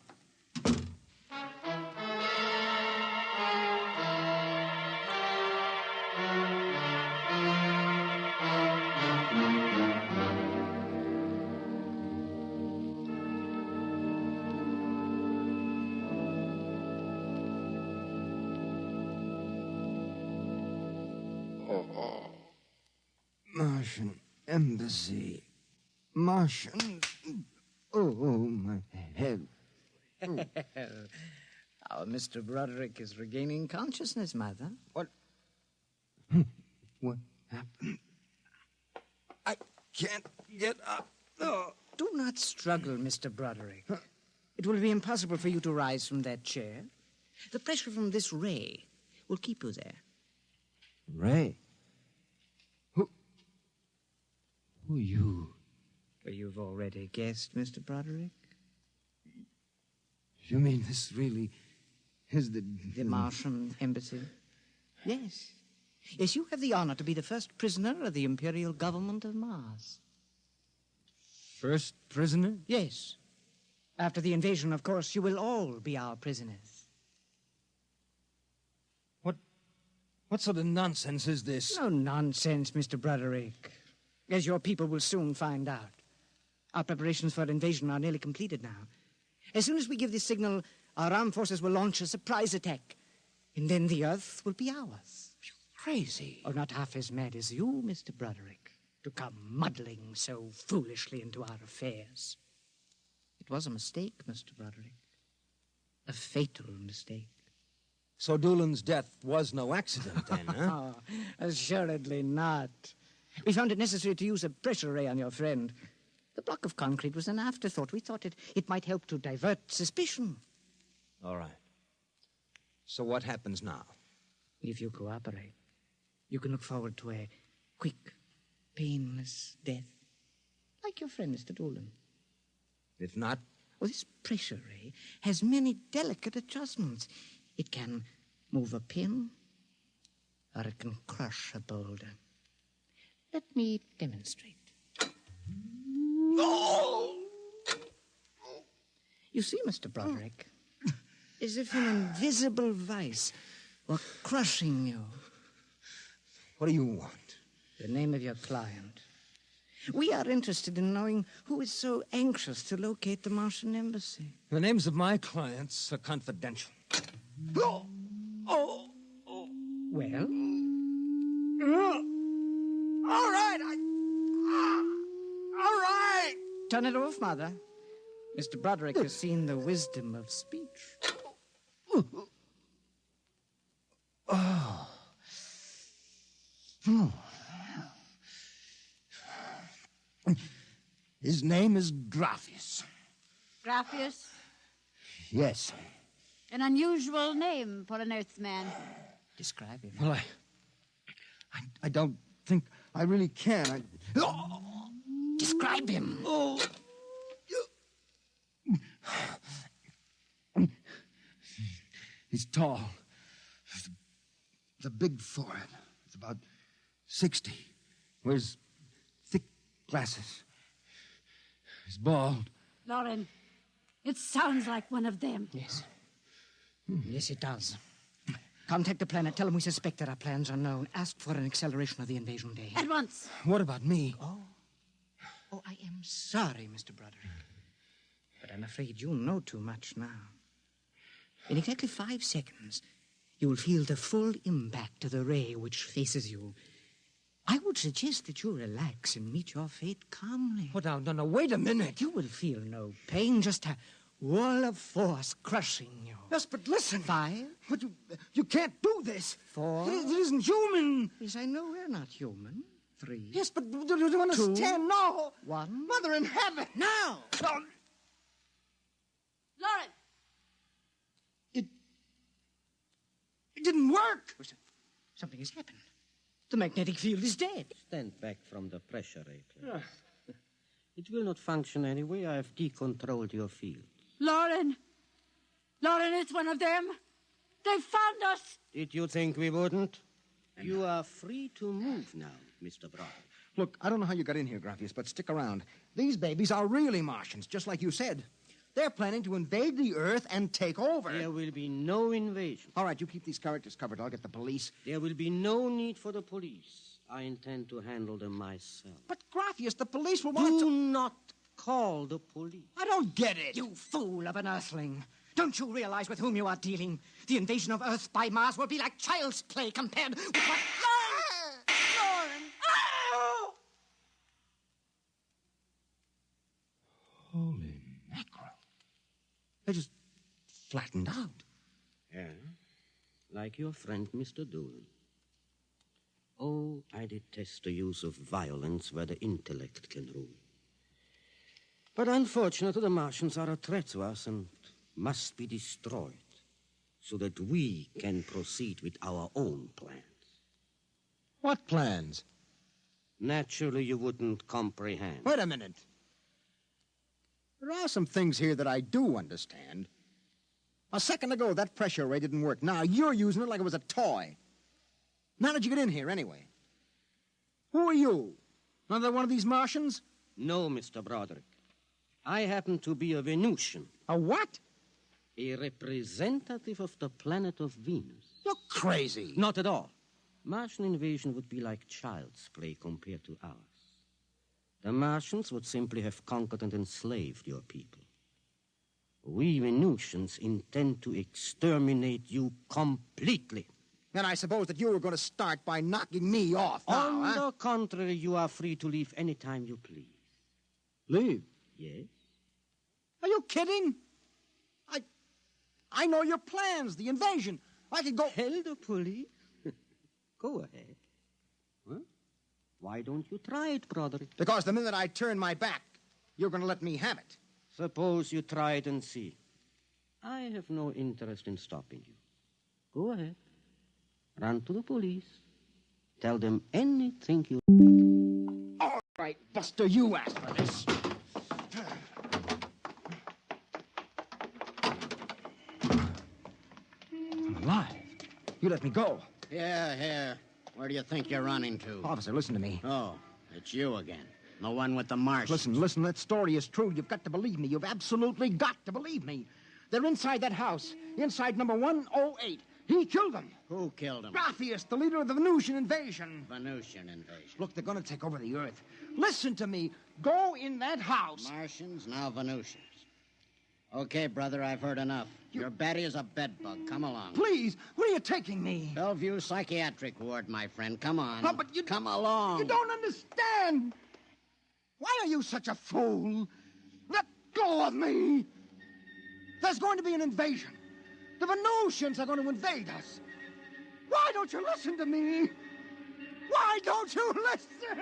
Martian Embassy. Martian. Oh, my head. Our Mr. Broderick is regaining consciousness, Mother. What? What happened? I can't get up. Oh. Do not struggle, Mr. Broderick. It will be impossible for you to rise from that chair. The pressure from this ray will keep you there. Ray? Who are you? Well, you've already guessed, Mr. Broderick. You mean this really is the Martian embassy? Yes. Yes, you have the honor to be the first prisoner of the Imperial Government of Mars. First prisoner? Yes. After the invasion, of course, you will all be our prisoners. What sort of nonsense is this? No nonsense, Mr. Broderick. As your people will soon find out. Our preparations for invasion are nearly completed now. As soon as we give the signal, our armed forces will launch a surprise attack. And then the Earth will be ours. You're crazy. Or not half as mad as you, Mr. Broderick, to come muddling so foolishly into our affairs. It was a mistake, Mr. Broderick. A fatal mistake. So Doolan's death was no accident, then, huh? Oh, assuredly not. We found it necessary to use a pressure ray on your friend. The block of concrete was an afterthought. We thought it might help to divert suspicion. All right. So what happens now? If you cooperate, you can look forward to a quick, painless death. Like your friend, Mr. Doolan. If not? Well, this pressure ray has many delicate adjustments. It can move a pin, or it can crush a boulder. Let me demonstrate. Oh! You see, Mr. Broderick, as if an invisible vice were crushing you. What do you want? The name of your client. We are interested in knowing who is so anxious to locate the Martian embassy. The names of my clients are confidential. Oh! Oh! Oh! Well? All right! All right! Turn it off, Mother. Mr. Broderick has seen the wisdom of speech. Oh. His name is Graphius. Graphius? Yes. An unusual name for an Earthman. Describe him. Well, I don't think I really can. Describe him. Oh. He's tall. The big forehead. It's about 60. Wears thick glasses. He's bald. Lauren, it sounds like one of them. Yes. Yes, it does. Contact the planet. Tell them we suspect that our plans are known. Ask for an acceleration of the invasion day. At once. What about me? Oh, I am sorry, Mr. Broderick. But I'm afraid you know too much now. In exactly 5 seconds, you will feel the full impact of the ray which faces you. I would suggest that you relax and meet your fate calmly. Oh, no, wait a minute. You will feel no pain, just a wall of force crushing you. Yes, but listen. 5. But you can't do this. 4. It isn't human. Yes, I know we're not human. 3. Yes, but do you understand? 2. No. 1. Mother in heaven. Now. Lauren! It didn't work. Something has happened. The magnetic field is dead. Stand back from the pressure ray, please. It will not function anyway. I have decontrolled your field. Lauren! Lauren, it's one of them. They found us. Did you think we wouldn't? You are free to move now, Mr. Brown. Look, I don't know how you got in here, Graphius, but stick around. These babies are really Martians, just like you said. They're planning to invade the Earth and take over. There will be no invasion. All right, you keep these characters covered. I'll get the police. There will be no need for the police. I intend to handle them myself. But, Graphius, the police will want Do not call the police. I don't get it. You fool of an Earthling. Don't you realize with whom you are dealing? The invasion of Earth by Mars will be like child's play compared with what... Lauren! Oh! Holy mackerel. They just flattened out. like your friend Mr. Doolin. Oh, I detest the use of violence where the intellect can rule. But unfortunately, the Martians are a threat to us and must be destroyed so that we can proceed with our own plans. What plans? Naturally, you wouldn't comprehend. Wait a minute. There are some things here that I do understand. A second ago, that pressure ray didn't work. Now you're using it like it was a toy. How did you get in here, anyway? Who are you? Another one of these Martians? No, Mr. Broderick. I happen to be a Venusian. A what? A representative of the planet of Venus. You're crazy. Not at all. Martian invasion would be like child's play compared to ours. The Martians would simply have conquered and enslaved your people. We Venusians intend to exterminate you completely. And I suppose that you were going to start by knocking me off now, On the contrary, you are free to leave any time you please. Leave? Yes. Are you kidding? I know your plans, the invasion. I could go... Tell the police? Go ahead. Huh? Why don't you try it, Broderick? Because the minute I turn my back, you're going to let me have it. Suppose you try it and see. I have no interest in stopping you. Go ahead. Run to the police. Tell them anything you... All right, Buster, you asked for this. I'm alive. You let me go. Here. Where do you think you're running to? Officer, listen to me. Oh, it's you again. The one with the Martians. Listen, that story is true. You've got to believe me. You've absolutely got to believe me. They're inside that house, inside number 108. He killed them. Who killed him? Raphaeus, the leader of the Venusian invasion. Venusian invasion. Look, they're going to take over the Earth. Listen to me. Go in that house. Martians, now Venusians. Okay, brother, I've heard enough. You're batty as a bedbug. Come along. Please, where are you taking me? Bellevue Psychiatric Ward, my friend. Come on. No, but you... Come along. You don't understand. Why are you such a fool? Let go of me. There's going to be an invasion. The Venusians are going to invade us. Why don't you listen to me? Why don't you listen?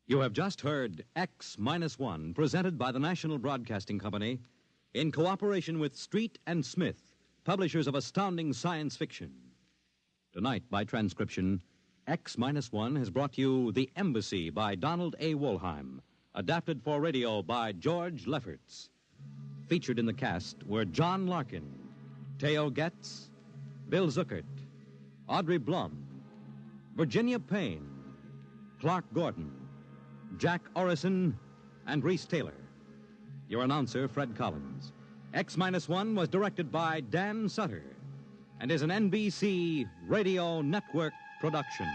You have just heard X-1, presented by the National Broadcasting Company in cooperation with Street and Smith, publishers of astounding science fiction. Tonight, by transcription, X-1 has brought you The Embassy by Donald A. Wollheim, adapted for radio by George Lefferts. Featured in the cast were John Larkin, Theo Getz, Bill Zuckert, Audrey Blum, Virginia Payne, Clark Gordon, Jack Orison, and Reese Taylor. Your announcer, Fred Collins. X-1 was directed by Dan Sutter and is an NBC Radio Network production.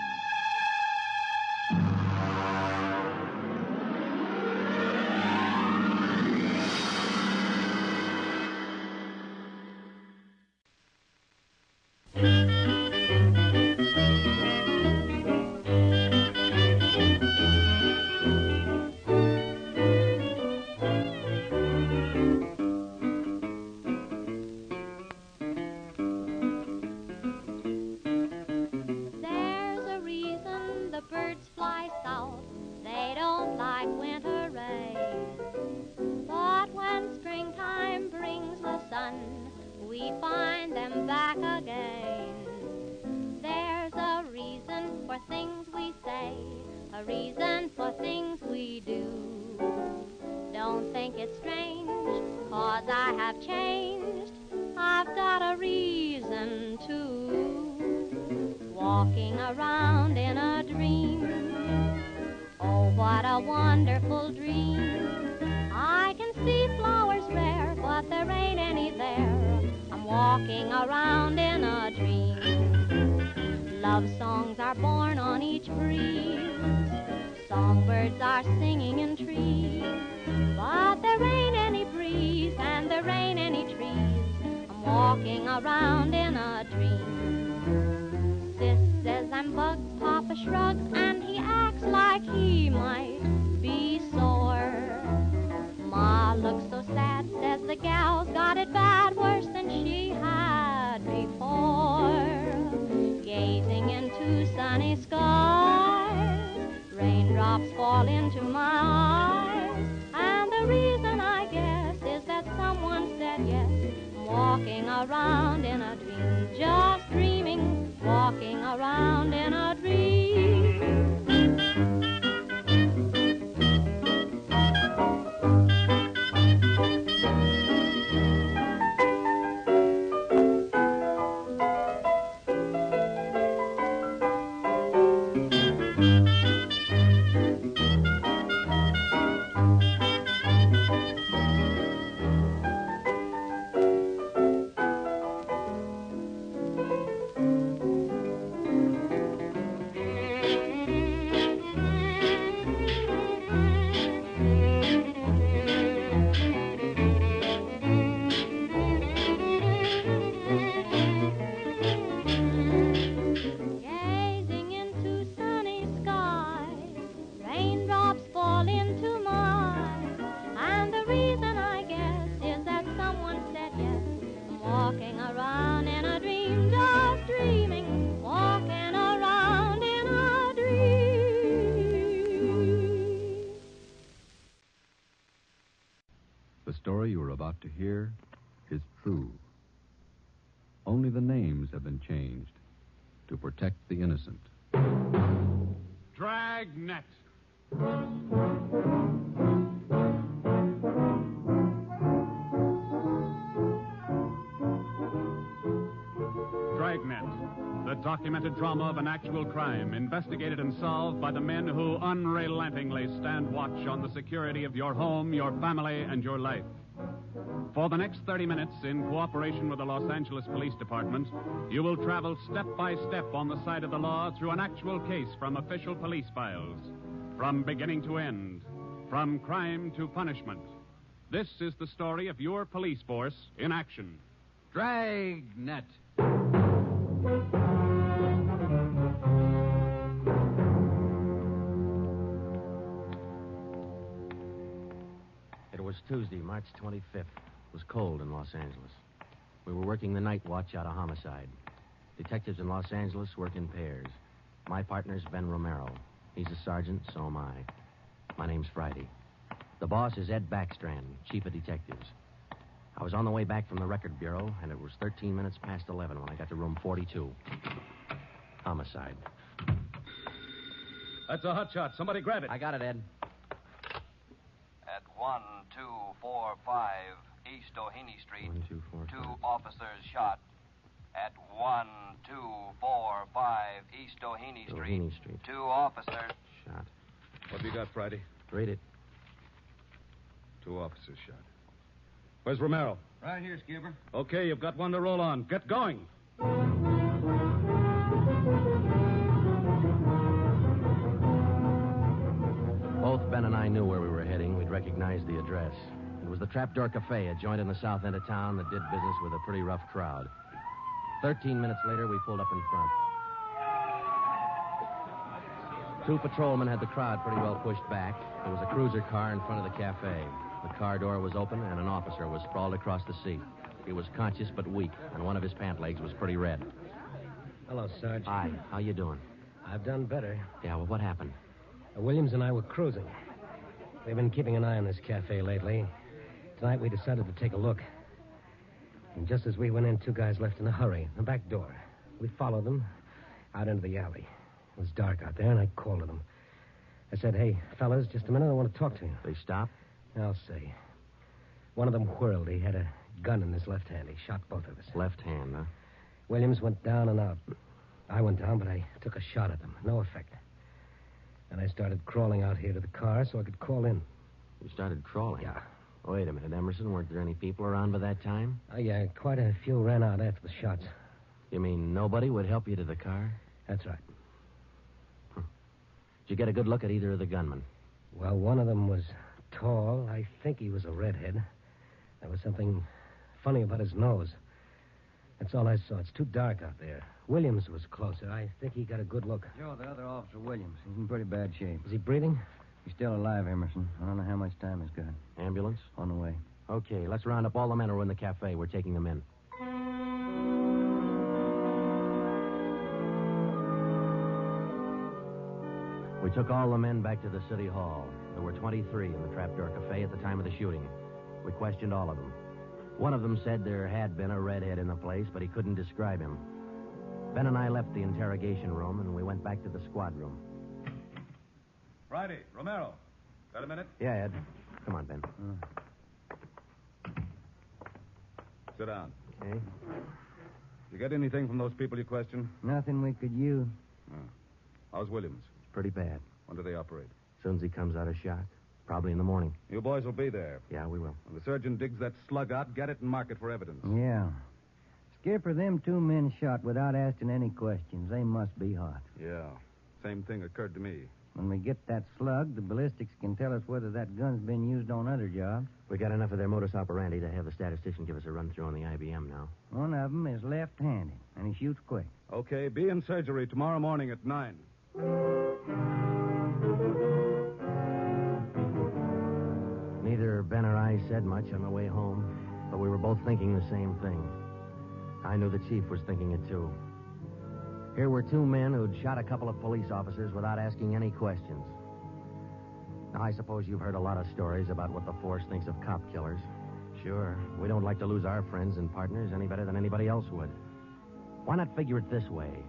Ma looks so sad, says the gal's got it bad, worse than she had before. Gazing into sunny skies, raindrops fall into my eyes, and the reason I guess is that someone said yes. Walking around in a dream, just dreaming, walking around in a dream. The story you are about to hear is true. Only the names have been changed to protect the innocent. Dragnet. Dragnet, the documented drama of an actual crime, investigated and solved by the men who unrelentingly stand watch on the security of your home, your family, and your life. For the next 30 minutes, in cooperation with the Los Angeles Police Department, you will travel step by step on the side of the law through an actual case from official police files, from beginning to end, from crime to punishment. This is the story of your police force in action. Dragnet. It was Tuesday, March 25th. It was cold in Los Angeles. We were working the night watch out of homicide. Detectives in Los Angeles work in pairs. My partner's Ben Romero. He's a sergeant, so am I. My name's Friday. The boss is Ed Backstrand, chief of detectives. I was on the way back from the record bureau, and it was 13 minutes past 11 when I got to room 42. Homicide. That's a hot shot. Somebody grab it. I got it, Ed. At 1245 East Doheny Street, 1, 2, 4, 2 officers shot. At 1245 East Doheny Street, 2 officers shot. What have you got, Friday? Read it. 2 officers shot. Where's Romero? Right here, Skipper. Okay, you've got one to roll on. Get going. Both Ben and I knew where we were heading. We'd recognized the address. It was the Trapdoor Cafe, a joint in the south end of town that did business with a pretty rough crowd. 13 minutes later, we pulled up in front. 2 patrolmen had the crowd pretty well pushed back. There was a cruiser car in front of the cafe. The car door was open, and an officer was sprawled across the seat. He was conscious but weak, and one of his pant legs was pretty red. Hello, Sarge. Hi. How you doing? I've done better. Yeah, well, what happened? Williams and I were cruising. We've been keeping an eye on this cafe lately. Tonight we decided to take a look. And just as we went in, 2 guys left in a hurry, the back door. We followed them out into the alley. It was dark out there, and I called to them. I said, "Hey, fellas, just a minute, I want to talk to you." They stopped? I'll say. One of them whirled. He had a gun in his left hand. He shot both of us. Left hand, huh? Williams went down and out. I went down, but I took a shot at them. No effect. And I started crawling out here to the car so I could call in. You started crawling? Yeah. Wait a minute, Emerson. Weren't there any people around by that time? Yeah, quite a few ran out after the shots. You mean nobody would help you to the car? That's right. Did you get a good look at either of the gunmen? Well, one of them was tall. I think he was a redhead. There was something funny about his nose. That's all I saw. It's too dark out there. Williams was closer. I think he got a good look. Joe, the other officer, Williams. He's in pretty bad shape. Is he breathing? He's still alive, Emerson. I don't know how much time he's got. Ambulance? On the way. Okay, let's round up all the men who are in the cafe. We're taking them in. We took all the men back to the city hall. There were 23 in the Trapdoor Cafe at the time of the shooting. We questioned all of them. One of them said there had been a redhead in the place, but he couldn't describe him. Ben and I left the interrogation room, and we went back to the squad room. Friday, Romero. Got a minute? Yeah, Ed. Come on, Ben. Sit down. Okay. You get anything from those people you questioned? Nothing we could use. How's Williams? Pretty bad. When do they operate? As soon as he comes out of shock. Probably in the morning. You boys will be there. Yeah, we will. When the surgeon digs that slug out, get it and mark it for evidence. Yeah. Skipper, them 2 men shot without asking any questions. They must be hot. Yeah. Same thing occurred to me. When we get that slug, the ballistics can tell us whether that gun's been used on other jobs. We got enough of their modus operandi to have the statistician give us a run-through on the IBM now. One of them is left-handed, and he shoots quick. Okay, be in surgery tomorrow morning at 9. Neither Ben or I said much on the way home, but we were both thinking the same thing. I knew the chief was thinking it, too. Here were 2 men who'd shot a couple of police officers without asking any questions. Now, I suppose you've heard a lot of stories about what the force thinks of cop killers. Sure, we don't like to lose our friends and partners any better than anybody else would. Why not figure it this way?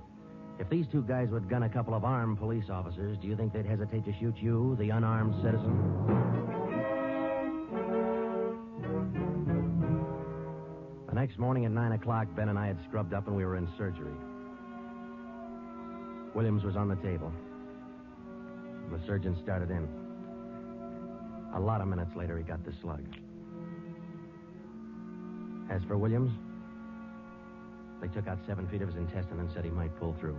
If these 2 guys would gun a couple of armed police officers, do you think they'd hesitate to shoot you, the unarmed citizen? The next morning at 9 o'clock, Ben and I had scrubbed up and we were in surgery. Williams was on the table. The surgeon started in. A lot of minutes later, he got the slug. As for Williams, they took out 7 feet of his intestine and said he might pull through.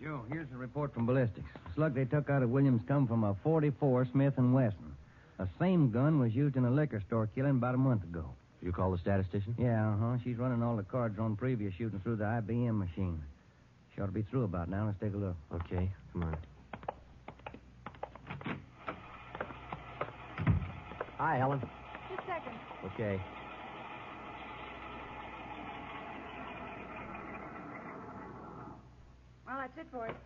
Joe, here's the report from ballistics. The slug they took out of Williams come from a .44 Smith & Wesson. The same gun was used in a liquor store killing about a month ago. You call the statistician? Yeah, She's running all the cards on previous shooting through the IBM machine. She ought to be through about now. Let's take a look. Okay, come on. Hi, Helen. Just a second. Okay. Well, that's it for it.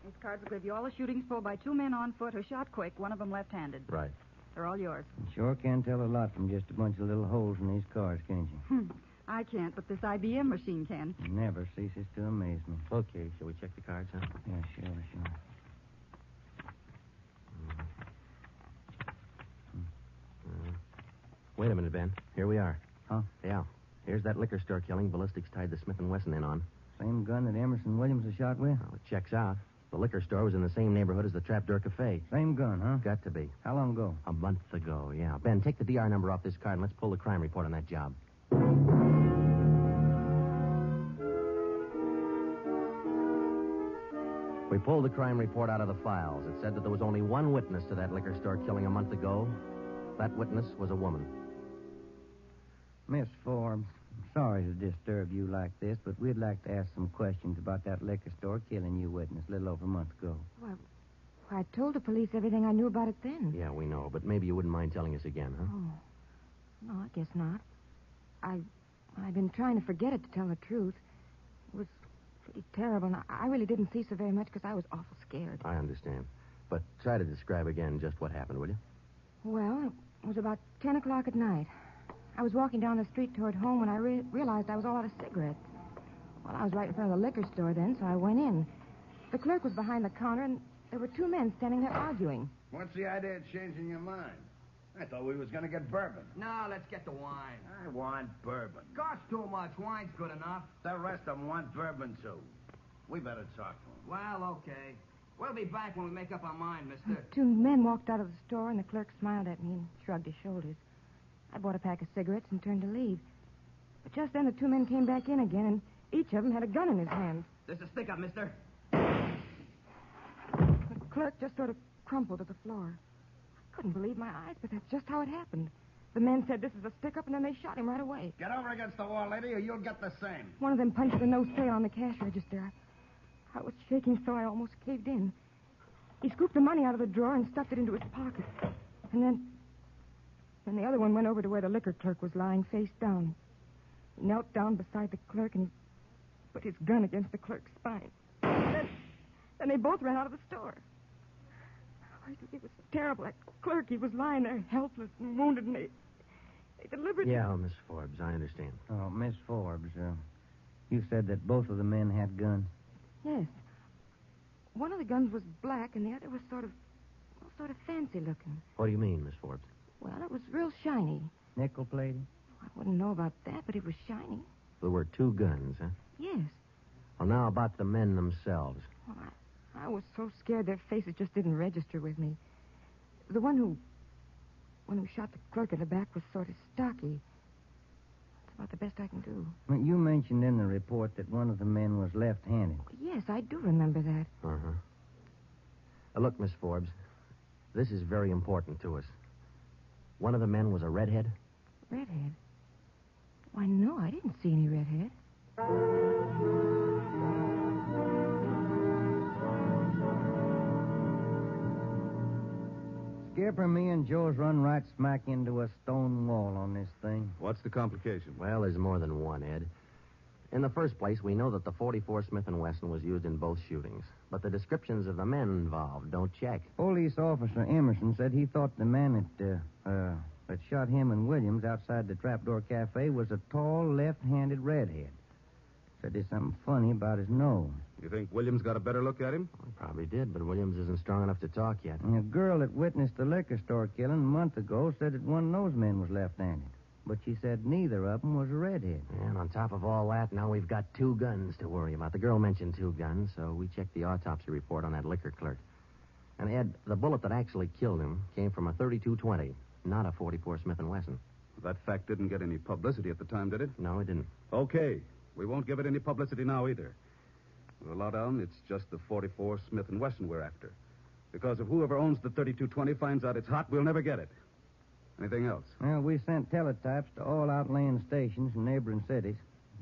These cards will give you all the shootings pulled by 2 men on foot who shot quick, one of them left-handed. Right. They're all yours. You sure can tell a lot from just a bunch of little holes in these cards, can't you? I can't, but this IBM machine can. It never ceases to amaze me. Okay, shall we check the cards, huh? Yeah, sure. Wait a minute, Ben. Here we are. Huh? Yeah. Here's that liquor store killing ballistics tied the Smith & Wesson in on. Same gun that Emerson Williams was shot with? Well, it checks out. The liquor store was in the same neighborhood as the Trapdoor Cafe. Same gun, huh? Got to be. How long ago? A month ago, yeah. Ben, take the DR number off this card and let's pull the crime report on that job. We pulled the crime report out of the files. It said that there was only one witness to that liquor store killing a month ago. That witness was a woman. Miss Forbes, I'm sorry to disturb you like this, but we'd like to ask some questions about that liquor store killing you witnessed a little over a month ago. Well, I told the police everything I knew about it then. Yeah, we know, but maybe you wouldn't mind telling us again, huh? Oh. No, I guess not. I've been trying to forget it, to tell the truth. It was pretty terrible, and I really didn't see so very much because I was awful scared. I understand. But try to describe again just what happened, will you? Well, it was about 10 o'clock at night. I was walking down the street toward home when I realized I was all out of cigarettes. Well, I was right in front of the liquor store then, so I went in. The clerk was behind the counter, and there were 2 men standing there arguing. What's the idea of changing your mind? I thought we was going to get bourbon. No, let's get the wine. I want bourbon. Costs too much. Wine's good enough. The rest of them want bourbon, too. We better talk to them. Well, okay. We'll be back when we make up our mind, mister. 2 men walked out of the store, and the clerk smiled at me and shrugged his shoulders. I bought a pack of cigarettes and turned to leave. But just then the 2 men came back in again, and each of them had a gun in his hand. There's a stick up, mister. The clerk just sort of crumpled to the floor. I couldn't believe my eyes, but that's just how it happened. The men said this is a stick-up, and then they shot him right away. Get over against the wall, lady, or you'll get the same. One of them punched the nose tail on the cash register. I was shaking so I almost caved in. He scooped the money out of the drawer and stuffed it into his pocket. And then the other one went over to where the liquor clerk was lying face down. He knelt down beside the clerk and he put his gun against the clerk's spine. Then they both ran out of the store. It was terrible. That clerk, he was lying there helpless and wounded, and they deliberately... Yeah, Miss Forbes, I understand. Oh, Miss Forbes, you said that both of the men had guns. Yes. One of the guns was black, and the other was sort of fancy looking. What do you mean, Miss Forbes? Well, it was real shiny. Nickel-plated? I wouldn't know about that, but it was shiny. There were two guns, huh? Yes. Well, now about the men themselves. Well, I was so scared their faces just didn't register with me. The one who shot the clerk in the back was sort of stocky. That's about the best I can do. Well, you mentioned in the report that one of the men was left-handed. Yes, I do remember that. Uh-huh. Look, Miss Forbes, this is very important to us. One of the men was a redhead? Redhead? Why, no, I didn't see any redhead. Skipper, me and Joe's run right smack into a stone wall on this thing. What's the complication? Well, there's more than one, Ed. In the first place, we know that the .44 Smith & Wesson was used in both shootings. But the descriptions of the men involved don't check. Police officer Emerson said he thought the man that shot him and Williams outside the Trapdoor Cafe was a tall, left-handed redhead. Said there's something funny about his nose. You think Williams got a better look at him? Well, probably did, but Williams isn't strong enough to talk yet. And a girl that witnessed the liquor store killing a month ago said that one of those men was left-handed. But she said neither of them was a redhead. And on top of all that, now we've got two guns to worry about. The girl mentioned two guns, so we checked the autopsy report on that liquor clerk. And, Ed, the bullet that actually killed him came from a .32-20, not a .44 Smith & Wesson. That fact didn't get any publicity at the time, did it? No, it didn't. Okay. We won't give it any publicity now either. With a lot on, it's just the .44 Smith & Wesson we're after. Because if whoever owns the .32-20 finds out it's hot, we'll never get it. Anything else? Well, we sent teletypes to all outlying stations in neighboring cities.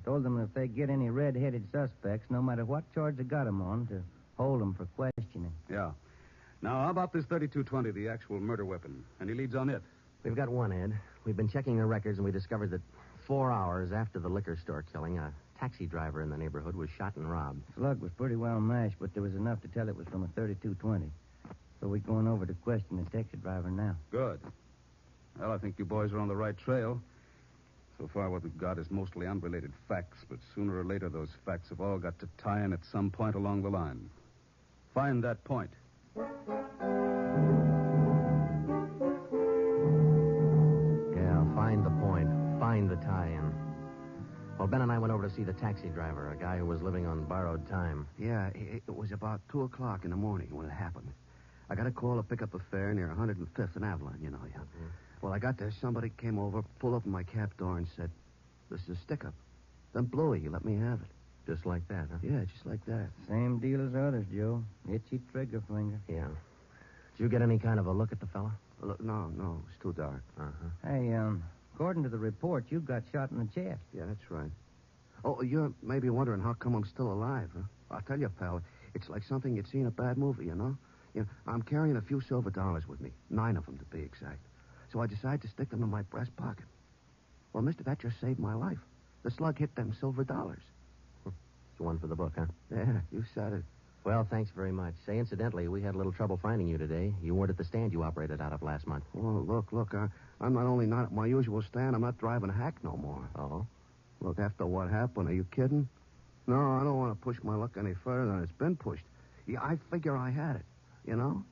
Told them if they get any red-headed suspects, no matter what charge they got them on, to hold them for questioning. Yeah. Now, how about this .32-20, the actual murder weapon? Any leads on it? We've got one, Ed. We've been checking the records, and we discovered that 4 hours after the liquor store killing, a taxi driver in the neighborhood was shot and robbed. Slug was pretty well mashed, but there was enough to tell it was from a .32-20. So we're going over to question the taxi driver now. Good. Well, I think you boys are on the right trail. So far, what we've got is mostly unrelated facts, but sooner or later, those facts have all got to tie in at some point along the line. Find that point. Yeah, find the point. Find the tie-in. Well, Ben and I went over to see the taxi driver, a guy who was living on borrowed time. Yeah, it was about 2 o'clock in the morning when it happened. I got a call to pick up a fare near 105th and Avalon, you know. Yeah. Mm-hmm. Well, I got there. Somebody came over, pulled open my cab door, and said, "This is a stick-up." Then blew it. He let me have it. Just like that, huh? Yeah, just like that. Same deal as others, Joe. Itchy trigger finger. Yeah. Did you get any kind of a look at the fella? Look, no, it's too dark. Uh-huh. Hey, according to the report, you got shot in the chest. Yeah, that's right. Oh, you're maybe wondering how come I'm still alive, huh? I'll tell you, pal, it's like something you'd see in a bad movie, you know? I'm carrying a few silver dollars with me, 9 of them to be exact. So I decided to stick them in my breast pocket. Well, mister, that just saved my life. The slug hit them silver dollars. It's one for the book, huh? Yeah, you said it. Well, thanks very much. Say, incidentally, we had a little trouble finding you today. You weren't at the stand you operated out of last month. Oh, look, I'm not only not at my usual stand, I'm not driving a hack no more. Oh? Look, after what happened, are you kidding? No, I don't want to push my luck any further than it's been pushed. Yeah, I figure I had it, you know?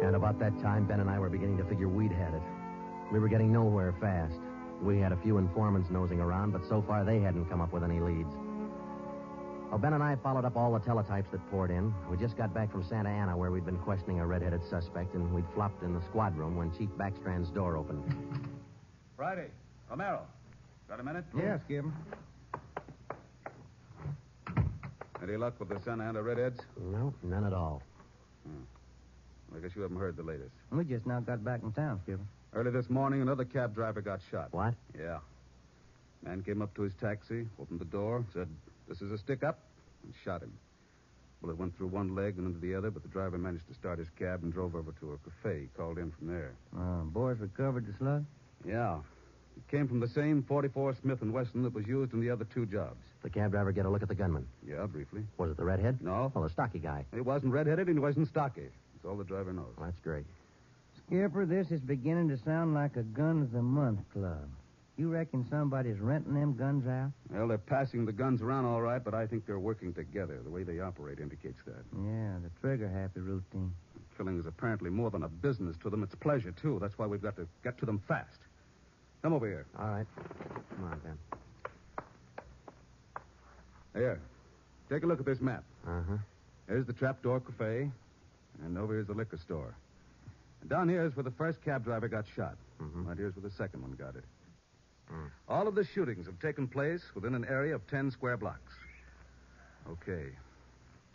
And about that time, Ben and I were beginning to figure we'd had it. We were getting nowhere fast. We had a few informants nosing around, but so far they hadn't come up with any leads. Well, Ben and I followed up all the teletypes that poured in. We just got back from Santa Ana, where we'd been questioning a red-headed suspect, and we'd flopped in the squad room when Chief Backstrand's door opened. Friday. Romero. Got a minute? Yeah, Skipper. Any luck with the Santa Ana redheads? No, none at all. I guess you haven't heard the latest. We just now got back in town, Skipper. Early this morning, another cab driver got shot. What? Yeah. Man came up to his taxi, opened the door, said, "This is a stick-up," and shot him. Bullet went through one leg and into the other, but the driver managed to start his cab and drove over to a cafe. He called in from there. Boys recovered the slug? Yeah. It came from the same 44 Smith & Wesson that was used in the other two jobs. The cab driver get a look at the gunman? Yeah, briefly. Was it the redhead? No. Oh, the stocky guy. He wasn't redheaded and he wasn't stocky. That's all the driver knows. Well, that's great. Skipper, this is beginning to sound like a gun of the month club. You reckon somebody's renting them guns out? Well, they're passing the guns around all right, but I think they're working together. The way they operate indicates that. Yeah, the trigger-happy routine. Killing is apparently more than a business to them. It's pleasure, too. That's why we've got to get to them fast. Come over here. All right. Come on, Ben. Here. Take a look at this map. Uh-huh. There's the Trapdoor Cafe, and over here's the liquor store. And down here is where the first cab driver got shot. Mm-hmm. Right here's where the second one got it. All of the shootings have taken place within an area of 10 square blocks. Okay.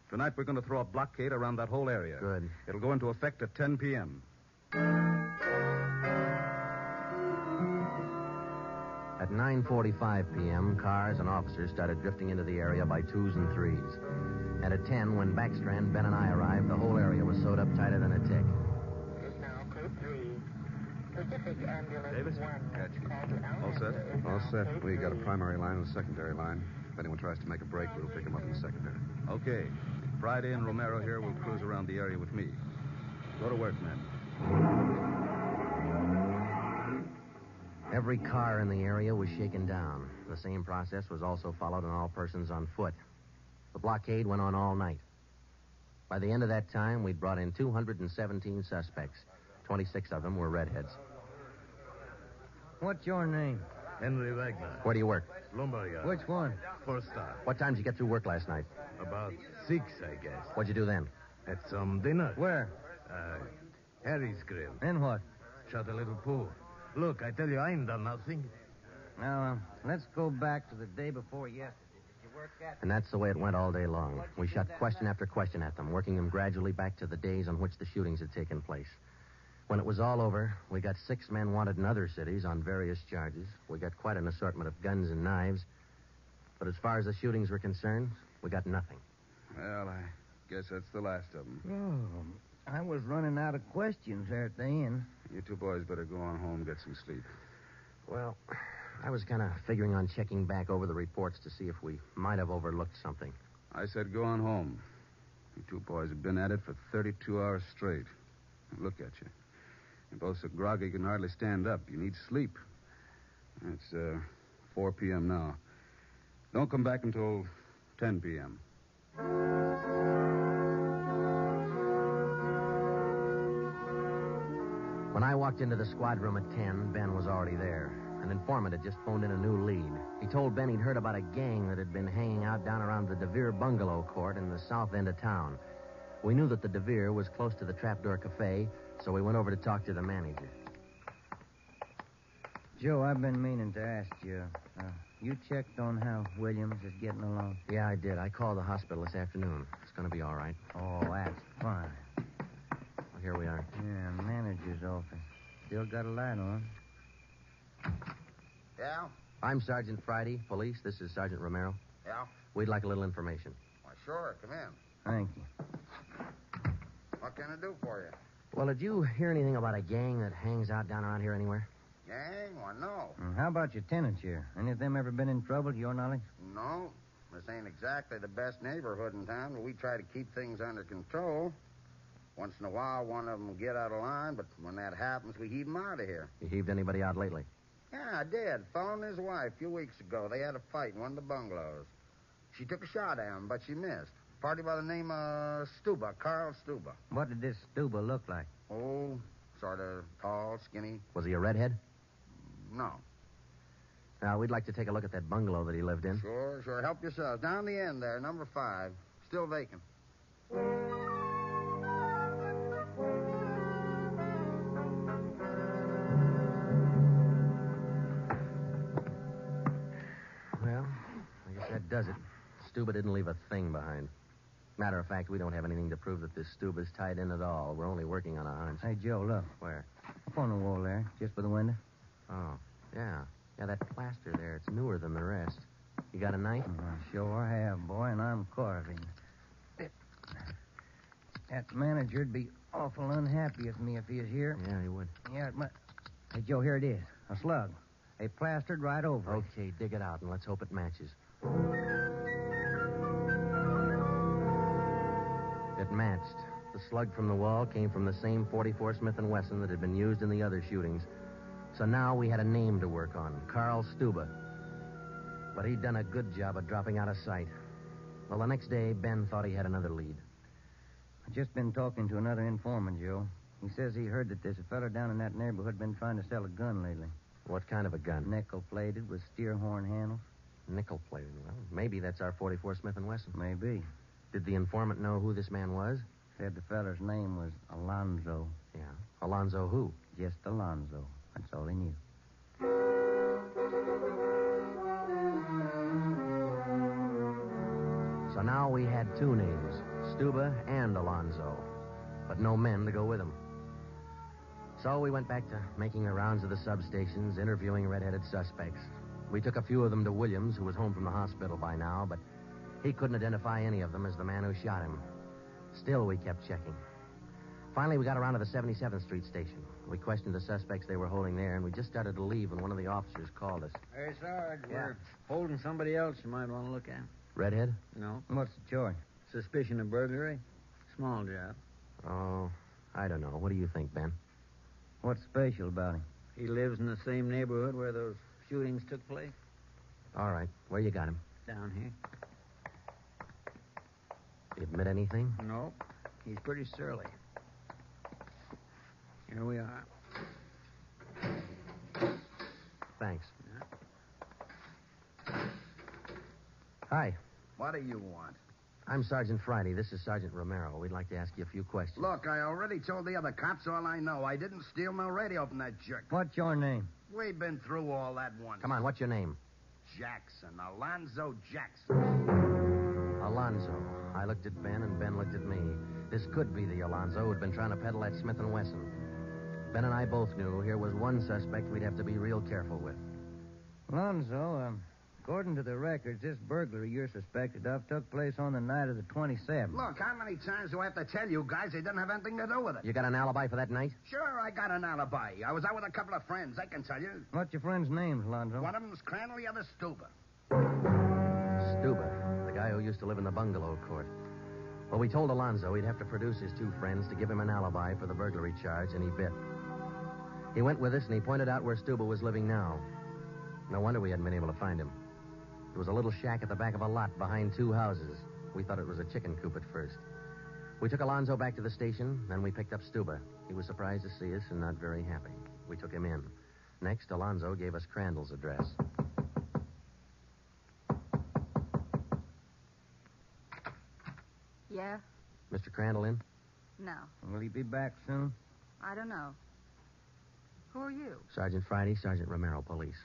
Tonight we're going to throw a blockade around that whole area. Good. It'll go into effect at 10 p.m. At 9:45 p.m., cars and officers started drifting into the area by twos and threes. And at 10, when Backstrand, Ben, and I arrived, the whole area was sewed up tighter than a tick. Davis? All set? All set. We got a primary line and a secondary line. If anyone tries to make a break, we'll pick them up in the secondary. Okay. Friday and Romero here will cruise around the area with me. Go to work, men. Every car in the area was shaken down. The same process was also followed on all persons on foot. The blockade went on all night. By the end of that time, we'd brought in 217 suspects. 26 of them were redheads. What's your name? Henry Wagner. Where do you work? Lumberyard. Which one? First star. What time did you get through work last night? About 6, I guess. What'd you do then? Had some dinner. Where? Harry's Grill. And what? Shot a little pool. Look, I tell you, I ain't done nothing. Now, let's go back to the day before yesterday. Did you work at... And that's the way it went all day long. We shot question after question at them, working them gradually back to the days on which the shootings had taken place. When it was all over, we got 6 men wanted in other cities on various charges. We got quite an assortment of guns and knives. But as far as the shootings were concerned, we got nothing. Well, I guess that's the last of them. Oh, I was running out of questions there at the inn. You two boys better go on home and get some sleep. Well, I was kind of figuring on checking back over the reports to see if we might have overlooked something. I said go on home. You two boys have been at it for 32 hours straight. Look at you. You're both so groggy you can hardly stand up. You need sleep. It's 4 p.m. now. Don't come back until 10 p.m. When I walked into the squad room at 10, Ben was already there. An informant had just phoned in a new lead. He told Ben he'd heard about a gang that had been hanging out down around the DeVere bungalow court in the south end of town. We knew that the DeVere was close to the Trapdoor Cafe, so we went over to talk to the manager. Joe, I've been meaning to ask you. You checked on how Williams is getting along? Yeah, I did. I called the hospital this afternoon. It's going to be all right. Oh, that's fine. Well, here we are. Yeah, manager's office. Still got a light on. Yeah? I'm Sergeant Friday, police. This is Sergeant Romero. Yeah? We'd like a little information. Why, sure. Come in. Thank you. What can I do for you? Well, did you hear anything about a gang that hangs out down around here anywhere? Gang? Why, no. How about your tenants here? Any of them ever been in trouble, to your knowledge? No. This ain't exactly the best neighborhood in town, but we try to keep things under control. Once in a while, one of them will get out of line, but when that happens, we heave them out of here. You heaved anybody out lately? Yeah, I did. Fellow and his wife a few weeks ago. They had a fight in one of the bungalows. She took a shot at him, but she missed. Party by the name of Stuba, Carl Stuba. What did this Stuba look like? Oh, sort of tall, skinny. Was he a redhead? No. Now, we'd like to take a look at that bungalow that he lived in. Sure. Help yourselves. Down the end there, number 5. Still vacant. Well, I guess that does it. Stuba didn't leave a thing behind. Matter of fact, we don't have anything to prove that this Stuba's tied in at all. We're only working on a hunch. Hey, Joe, look. Where? Up on the wall there, just by the window. Oh, yeah. Yeah, that plaster there, it's newer than the rest. You got a knife? I sure have, boy, and I'm carving. That manager'd be awful unhappy with me if he was here. Yeah, he would. Yeah, it might. Hey, Joe, here it is. A slug. They plastered right over it. Okay, dig it out, and let's hope it matches. It matched. The slug from the wall came from the same .44 Smith & Wesson that had been used in the other shootings. So now we had a name to work on, Carl Stuba. But he'd done a good job of dropping out of sight. Well, the next day, Ben thought he had another lead. I've just been talking to another informant, Joe. He says he heard that there's a fella down in that neighborhood been trying to sell a gun lately. What kind of a gun? Nickel-plated with steer horn handles. Nickel-plated. Well, maybe that's our .44 Smith & Wesson. Maybe. Did the informant know who this man was? Said the feller's name was Alonzo. Yeah. Alonzo who? Just Alonzo. That's all he knew. So now we had two names, Stuba and Alonzo, but no men to go with them. So we went back to making the rounds of the substations, interviewing red-headed suspects. We took a few of them to Williams, who was home from the hospital by now, but he couldn't identify any of them as the man who shot him. Still, we kept checking. Finally, we got around to the 77th Street station. We questioned the suspects they were holding there, and we just started to leave when one of the officers called us. Hey, Sarge, we're holding somebody else you might want to look at. Redhead? No. What's the charge? Suspicion of burglary. Small job. Oh, I don't know. What do you think, Ben? What's special about him? He lives in the same neighborhood where those shootings took place. All right. Where you got him? Down here. He admit anything? No. He's pretty surly. Here we are. Thanks. Hi. What do you want? I'm Sergeant Friday. This is Sergeant Romero. We'd like to ask you a few questions. Look, I already told the other cops all I know. I didn't steal no radio from that jerk. What's your name? We've been through all that once. Come on, what's your name? Jackson. Alonzo Jackson. Alonzo. I looked at Ben, and Ben looked at me. This could be the Alonzo who'd been trying to peddle that Smith & Wesson. Ben and I both knew here was one suspect we'd have to be real careful with. Alonzo, according to the records, this burglary you're suspected of took place on the night of the 27th. Look, how many times do I have to tell you guys they didn't have anything to do with it? You got an alibi for that night? Sure, I got an alibi. I was out with a couple of friends, I can tell you. What's your friends' names, Alonzo? One of them's Crandall, the other Stuba. Stuba, the guy who used to live in the bungalow court. Well, we told Alonzo he'd have to produce his two friends to give him an alibi for the burglary charge, and he bit. He went with us, and he pointed out where Stuba was living now. No wonder we hadn't been able to find him. It was a little shack at the back of a lot behind two houses. We thought it was a chicken coop at first. We took Alonzo back to the station, then we picked up Stuba. He was surprised to see us and not very happy. We took him in. Next, Alonzo gave us Crandall's address. Yeah? Mr. Crandall in? No. Will he be back soon? I don't know. Who are you? Sergeant Friday, Sergeant Romero, police.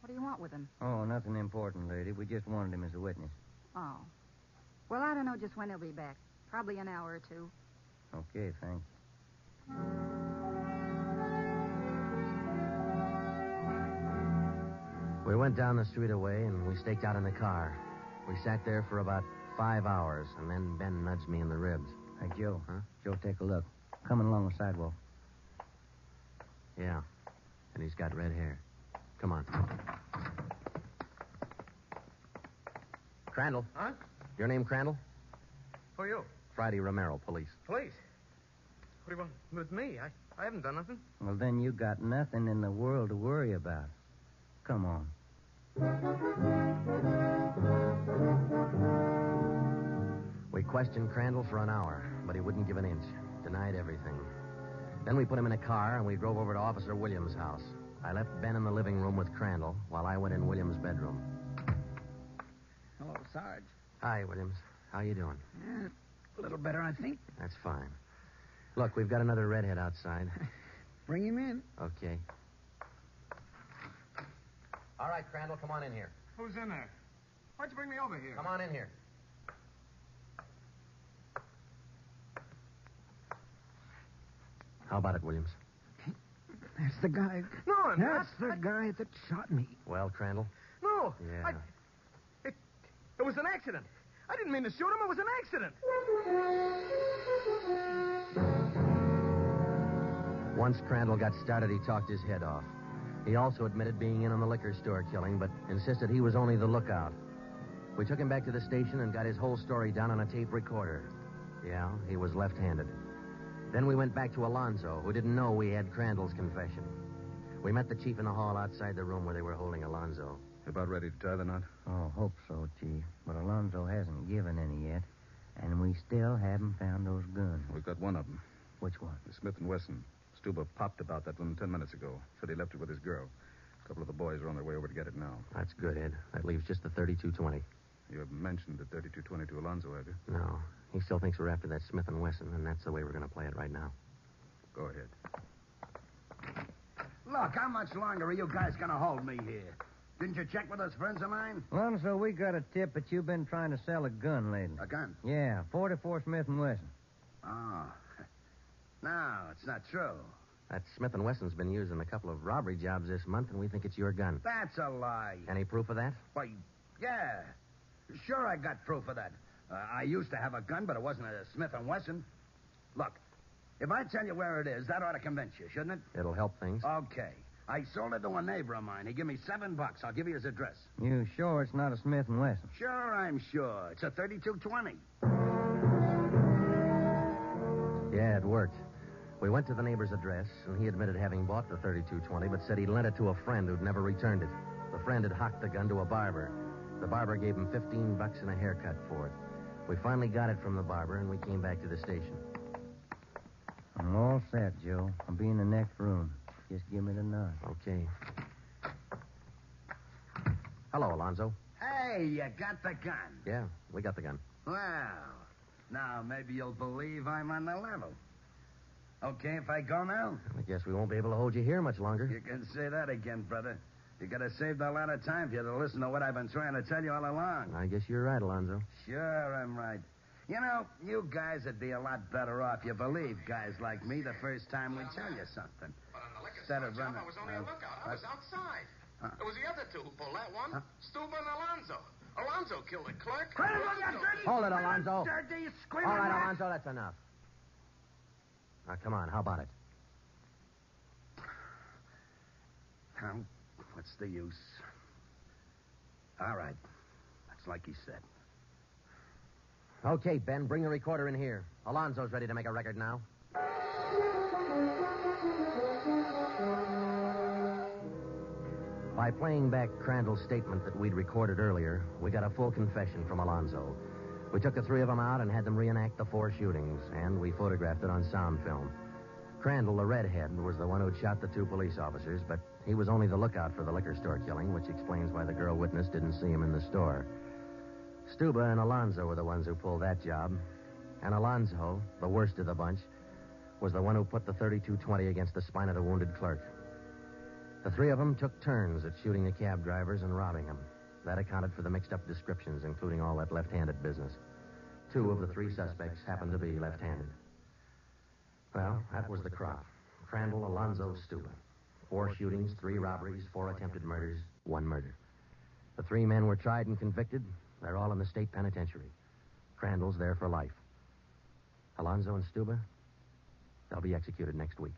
What do you want with him? Oh, nothing important, lady. We just wanted him as a witness. Oh. Well, I don't know just when he'll be back. Probably an hour or two. Okay, thanks. We went down the street away, and we staked out in the car. We sat there for about 5 hours, and then Ben nudged me in the ribs. Hey, Joe. Huh? Joe, take a look. Coming along the sidewalk. Yeah. And he's got red hair. Come on. Crandall. Huh? Your name Crandall? Who are you? Friday Romero, police. Police? What do you want with me? I haven't done nothing. Well, then you got nothing in the world to worry about. Come on. We questioned Crandall for an hour, but he wouldn't give an inch. Denied everything. Then we put him in a car, and we drove over to Officer Williams' house. I left Ben in the living room with Crandall while I went in Williams' bedroom. Hello, Sarge. Hi, Williams. How you doing? A little better, I think. That's fine. Look, we've got another redhead outside. Bring him in. Okay. All right, Crandall, come on in here. Who's in there? Why'd you bring me over here? Come on in here. How about it, Williams? That's the guy. No, I'm That's the guy that shot me. Well, Crandall? No. Yeah. It was an accident. I didn't mean to shoot him. It was an accident. Once Crandall got started, he talked his head off. He also admitted being in on the liquor store killing, but insisted he was only the lookout. We took him back to the station and got his whole story down on a tape recorder. Yeah, he was left-handed. Then we went back to Alonzo, who didn't know we had Crandall's confession. We met the chief in the hall outside the room where they were holding Alonzo. About ready to tie the knot? Oh, hope so, Chief. But Alonzo hasn't given any yet, and we still haven't found those guns. We've got one of them. Which one? The Smith & Wesson. Stuba popped about that one 10 minutes ago. Said he left it with his girl. A couple of the boys are on their way over to get it now. That's good, Ed. That leaves just the 32-20. You haven't mentioned the 32-20 to Alonzo, have you? No. He still thinks we're after that Smith & Wesson, and that's the way we're going to play it right now. Go ahead. Look, how much longer are you guys going to hold me here? Didn't you check with those friends of mine? Alonzo, we got a tip that you've been trying to sell a gun lately. A gun? Yeah, 44 Smith & Wesson. Oh. No, it's not true. That Smith & Wesson's been used in a couple of robbery jobs this month, and we think it's your gun. That's a lie. Any proof of that? Why, yeah. Sure, I got proof of that. I used to have a gun, but it wasn't a Smith & Wesson. Look, if I tell you where it is, that ought to convince you, shouldn't it? It'll help things. Okay. I sold it to a neighbor of mine. He gave me $7. I'll give you his address. You sure it's not a Smith & Wesson? Sure, I'm sure. It's a 32-20. Yeah, it worked. We went to the neighbor's address, and he admitted having bought the 32-20, but said he'd lent it to a friend who'd never returned it. The friend had hocked the gun to a barber. The barber gave him $15 and a haircut for it. We finally got it from the barber, and we came back to the station. I'm all set, Joe. I'll be in the next room. Just give me the nod. Okay. Hello, Alonzo. Hey, you got the gun. Yeah, we got the gun. Well, now maybe you'll believe I'm on the level. Okay if I go now? I guess we won't be able to hold you here much longer. You can say that again, brother. You could have saved a lot of time if you'd have listened to what I've been trying to tell you all along. I guess you're right, Alonzo. Sure, I'm right. You know, you guys would be a lot better off. You believe guys like me the first time we tell you something. But on the liquor Instead store of job, running... I was only a lookout. I was outside. It was the other two who pulled that one. Stuba and Alonzo. Alonzo killed the clerk. Hold it, Alonzo. Dirty, All right, Alonzo, that's enough. Now, come on, how about it? What's the use? All right. That's like he said. Okay, Ben, bring the recorder in here. Alonzo's ready to make a record now. By playing back Crandall's statement that we'd recorded earlier, we got a full confession from Alonzo. We took the three of them out and had them reenact the 4 shootings, and we photographed it on sound film. Crandall, the redhead, was the one who'd shot the 2 police officers, but he was only the lookout for the liquor store killing, which explains why the girl witness didn't see him in the store. Stuba and Alonzo were the ones who pulled that job, and Alonzo, the worst of the bunch, was the one who put the 32-20 against the spine of the wounded clerk. The 3 of them took turns at shooting the cab drivers and robbing them. That accounted for the mixed-up descriptions, including all that left-handed business. 2 of the 3 suspects happened to be left-handed. Well, that was the crop. Crandall, Alonzo, Stuba. 4 shootings, 3 robberies, 4 attempted murders, 1 murder. The 3 men were tried and convicted. They're all in the state penitentiary. Crandall's there for life. Alonzo and Stuba, they'll be executed next week.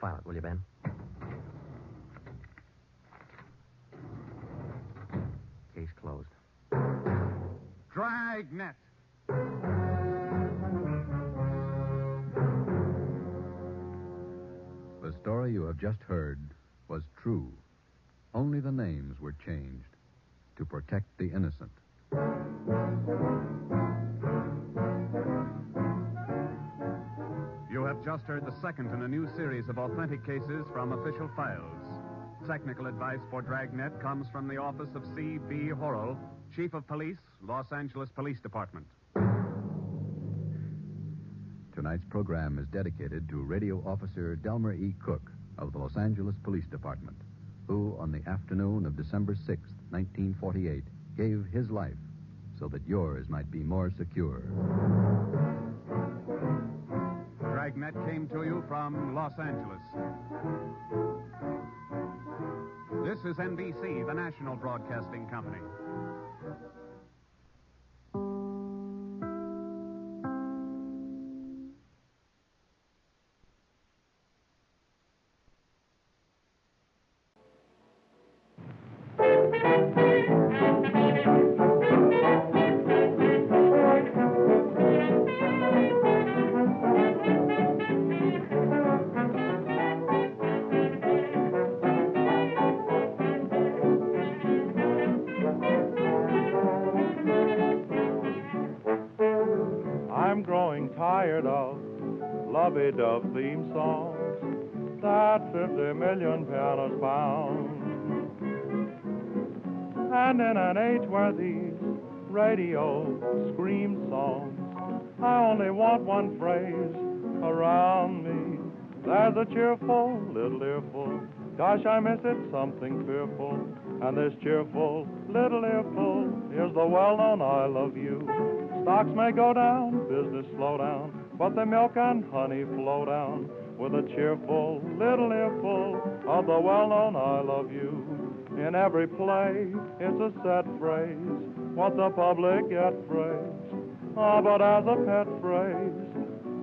File it, will you, Ben? Case closed. Dragnet. The story you have just heard was true. Only the names were changed to protect the innocent. You have just heard the second in a new series of authentic cases from official files. Technical advice for Dragnet comes from the office of C.B. Horrell, Chief of Police, Los Angeles Police Department. Tonight's program is dedicated to Radio Officer Delmer E. Cook of the Los Angeles Police Department, who, on the afternoon of December 6, 1948, gave his life so that yours might be more secure. Dragnet came to you from Los Angeles. This is NBC, the national broadcasting company. I'm growing tired of lovey-dove theme songs that 50 million pianos pound. And in an age where these radio scream songs, I only want one phrase around me. There's a cheerful little earful, gosh, I miss it, something fearful. And this cheerful little earful is the well-known I love you. Stocks may go down, business slow down, but the milk and honey flow down with a cheerful little earful of the well-known I love you. In every play, it's a set phrase, what the public get praised. Ah, but as a pet phrase,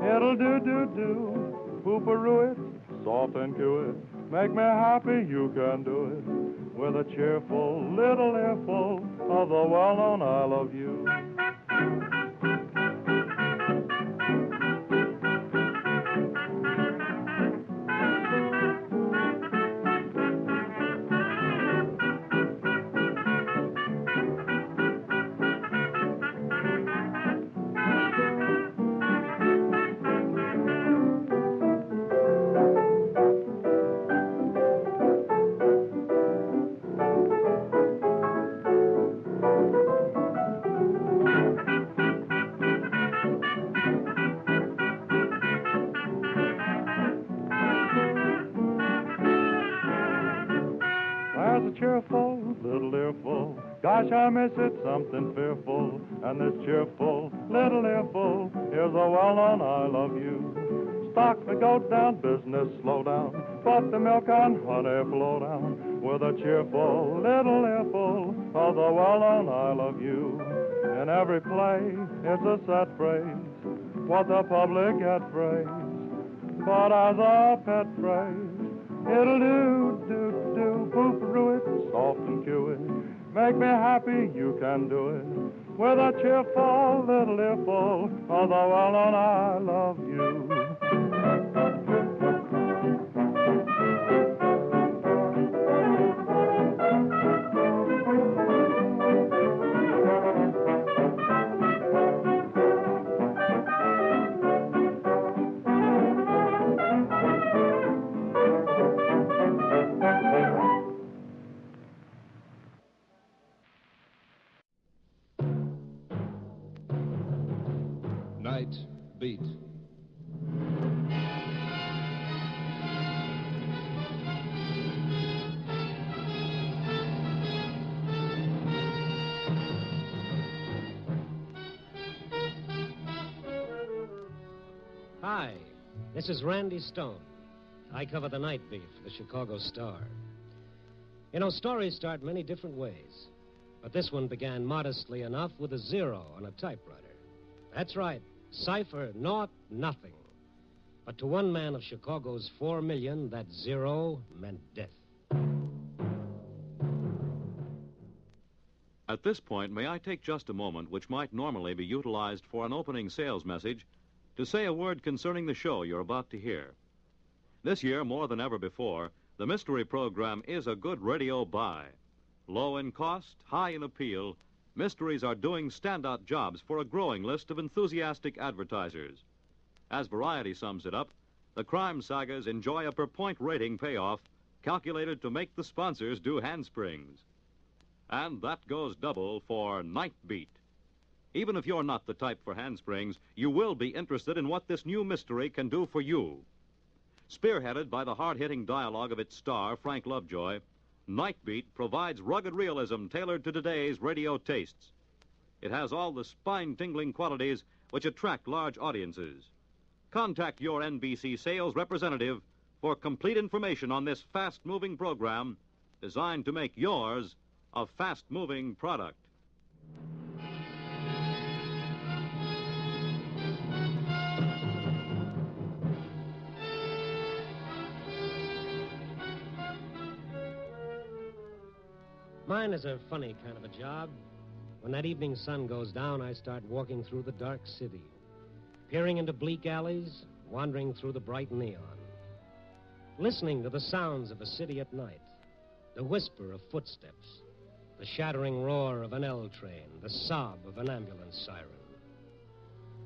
it'll do, pooperoo it, soft and cue it, make me happy, you can do it, with a cheerful little earful of the well-known I love you. Gosh, I miss it, something fearful, and this cheerful little earful is a well-known I love you. Stocks may go down, business slow down, but the milk and honey flow down with a cheerful little earful of the well-known I love you. In every play, it's a set phrase, what the public get praised, but as a pet phrase, it'll do, pooperoo it, soft and cue it. Make me happy, you can do it, with a cheerful little earful of the well-known I love you. Night Beat. Hi, this is Randy Stone. I cover the night beat for the Chicago Star. You know, stories start many different ways, but this one began modestly enough with a 0 on a typewriter. That's right. Cipher, naught, nothing. But to one man of Chicago's 4 million, that 0 meant death. At this point, may I take just a moment, which might normally be utilized for an opening sales message, to say a word concerning the show you're about to hear. This year, more than ever before, the mystery program is a good radio buy. Low in cost, high in appeal, mysteries are doing standout jobs for a growing list of enthusiastic advertisers. As Variety sums it up, the crime sagas enjoy a per-point rating payoff calculated to make the sponsors do handsprings. And that goes double for Night Beat. Even if you're not the type for handsprings, you will be interested in what this new mystery can do for you. Spearheaded by the hard-hitting dialogue of its star, Frank Lovejoy, Night Beat provides rugged realism tailored to today's radio tastes. It has all the spine-tingling qualities which attract large audiences. Contact your NBC sales representative for complete information on this fast-moving program designed to make yours a fast-moving product. Mine is a funny kind of a job. When that evening sun goes down, I start walking through the dark city, peering into bleak alleys, wandering through the bright neon, listening to the sounds of a city at night, the whisper of footsteps, the shattering roar of an L train, the sob of an ambulance siren.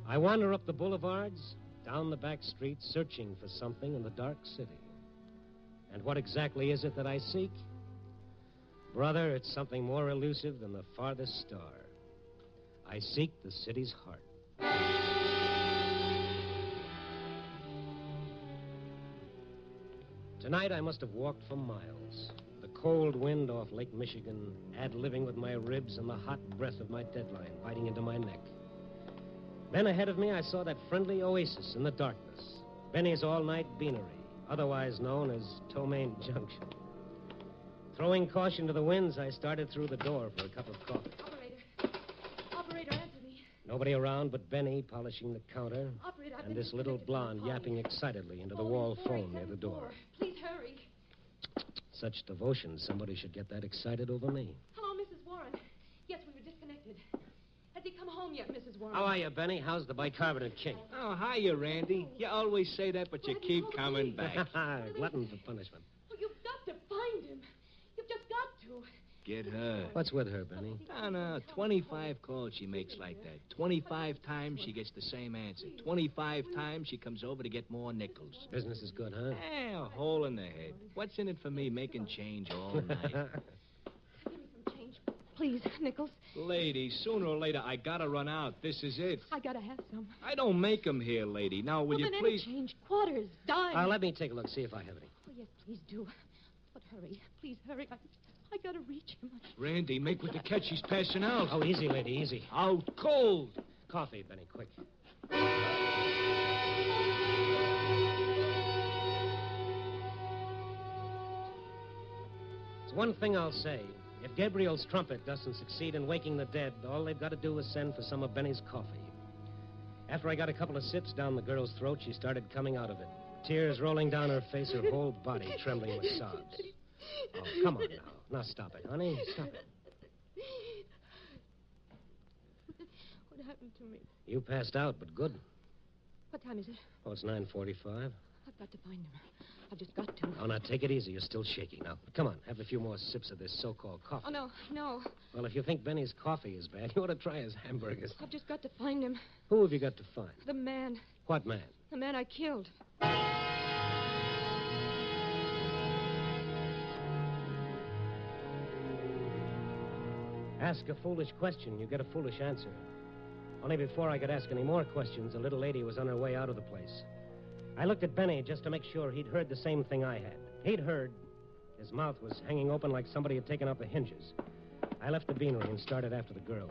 I wander up the boulevards, down the back streets, searching for something in the dark city. And what exactly is it that I seek? Brother, it's something more elusive than the farthest star. I seek the city's heart. Tonight I must have walked for miles. The cold wind off Lake Michigan, ad-libbing with my ribs and the hot breath of my deadline biting into my neck. Then ahead of me I saw that friendly oasis in the darkness, Benny's all-night beanery, otherwise known as Tomaine Junction. Throwing caution to the winds, I started through the door for a cup of coffee. Operator, answer me. Nobody around but Benny polishing the counter, Operator, I've and been this little disconnected from the blonde call. yapping excitedly into the wall phone near the door. Please hurry. Such devotion, somebody should get that excited over me. Hello, Mrs. Warren. Yes, we were disconnected. Has he come home yet, Mrs. Warren? How are you, Benny? How's the bicarbonate king? Oh, hiya, Randy. You always say that, but you keep coming back. Glutton for punishment. Oh, you've got to find him. You've just got to. Get her. What's with her, Benny? No, 25 calls she makes like that. 25 times she gets the same answer. 25 times she comes over to get more nickels. Business is good, huh? A hole in the head. What's in it for me making change all night? Give me some change. Please, Nichols. Lady, sooner or later I gotta run out. This is it. I gotta have some. I don't make 'em here, lady. Now, will you then please... any change. Quarters, dimes. Let me take a look, see if I have any. Oh, yes, please do. But hurry. Please hurry. I gotta reach him. Randy, make with the catch. She's passing out. Oh, easy, lady, easy. Out cold. Coffee, Benny, quick. It's one thing I'll say. If Gabriel's trumpet doesn't succeed in waking the dead, all they've got to do is send for some of Benny's coffee. After I got a couple of sips down the girl's throat, she started coming out of it. Tears rolling down her face, her whole body trembling with sobs. Oh, come on now. Now stop it, honey. Stop it. What happened to me? You passed out, but good. What time is it? Oh, it's 9:45. I've got to find him. I've just got to. Oh, now take it easy. You're still shaking. Now, come on. Have a few more sips of this so-called coffee. Oh, no. Well, if you think Benny's coffee is bad, you ought to try his hamburgers. I've just got to find him. Who have you got to find? The man. What man? The man I killed. Ask a foolish question, you get a foolish answer. Only before I could ask any more questions, a little lady was on her way out of the place. I looked at Benny just to make sure he'd heard the same thing I had. He'd heard. His mouth was hanging open like somebody had taken out the hinges. I left the beanery and started after the girl.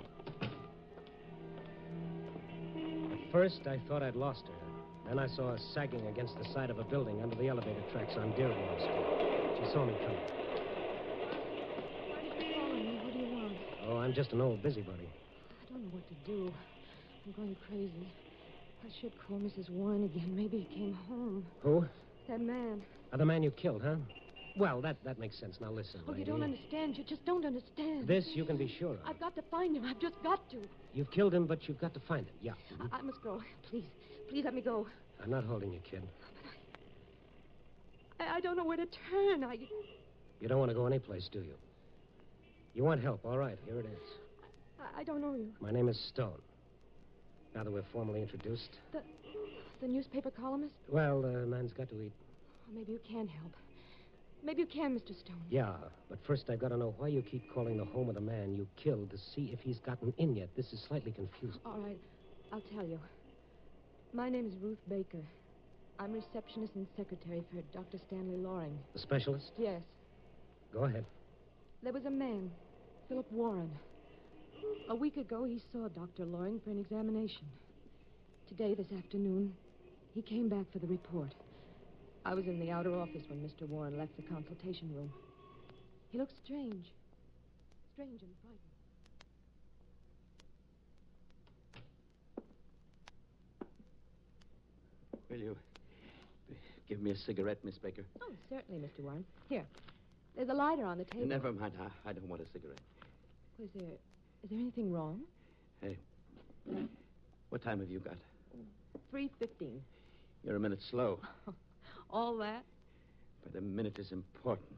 At first, I thought I'd lost her. Then I saw her sagging against the side of a building under the elevator tracks on Dearborn Street. She saw me coming. Why did you follow me? What do you want? Oh, I'm just an old busybody. I don't know what to do. I'm going crazy. I should call Mrs. Warren again. Maybe he came home. Who? That man. The man you killed, huh? Well, that makes sense. Now listen, Oh, lady. you don't understand. You just don't understand. This you can be sure of. I've got to find him. I've just got to. You've killed him, but you've got to find him. Yeah. I must go. Please. Please let me go. I'm not holding you, kid. I don't know where to turn. You don't want to go anyplace, do you? You want help. All right, here it is. I don't know you. My name is Stone. Now that we're formally introduced. The newspaper columnist? Well, man's got to eat. Oh, maybe you can help. Maybe you can, Mr. Stone. Yeah, but first I've got to know why you keep calling the home of the man you killed to see if he's gotten in yet. This is slightly confusing. All right, I'll tell you. My name is Ruth Baker. I'm receptionist and secretary for Dr. Stanley Loring. The specialist? Yes. Go ahead. There was a man, Philip Warren. A week ago, he saw Dr. Loring for an examination. Today, this afternoon, He came back for the report. I was in the outer office when Mr. Warren left the consultation room. He looked strange. Strange and frightened. Will you give me a cigarette, Miss Baker? Oh, certainly, Mr. Warren. Here. There's a lighter on the table. Never mind. I don't want a cigarette. Is there anything wrong? Hey, what time have you got? 3:15. You're a minute slow. All that? But a minute is important.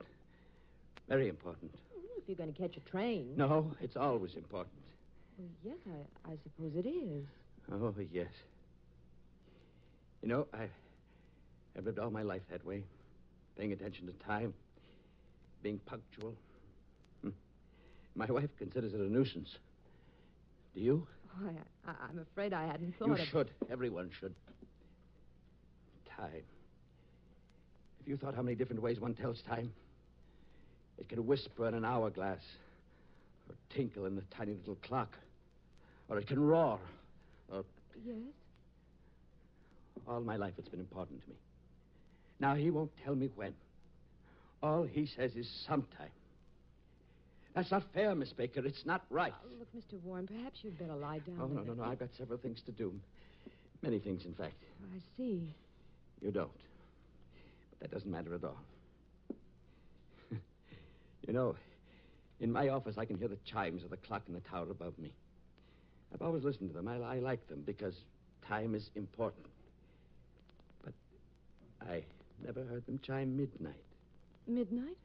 Very important. If you're going to catch a train. No, it's always important. Well, yes, I suppose it is. Oh, yes. You know, I've lived all my life that way. Paying attention to time. Being punctual. My wife considers it a nuisance. Do you? Oh, I'm afraid I hadn't thought You of... should. Everyone should. Time. If you thought how many different ways one tells time, it can whisper in an hourglass, or tinkle in the tiny little clock, or it can roar, or... Yes? All my life it's been important to me. Now he won't tell me when. All he says is sometime. That's not fair, Miss Baker. It's not right. Look, Mr. Warren, perhaps you'd better lie down. Oh, no. I've got several things to do. Many things, in fact. I see. You don't. But that doesn't matter at all. You know, in my office, I can hear the chimes of the clock in the tower above me. I've always listened to them. I like them because time is important. But I never heard them chime midnight. Midnight?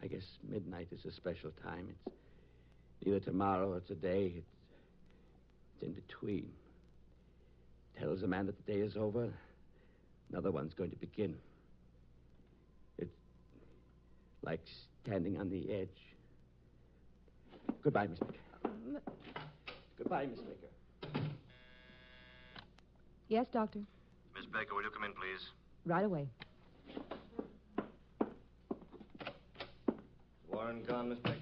I guess midnight is a special time. It's neither tomorrow or today. It's in between. Tells a man that the day is over. Another one's going to begin. It's like standing on the edge. Goodbye, Miss Baker. Goodbye, Miss Baker. Yes, Doctor? Miss Baker, will you come in, please? Right away. Warren gone, Miss Baker?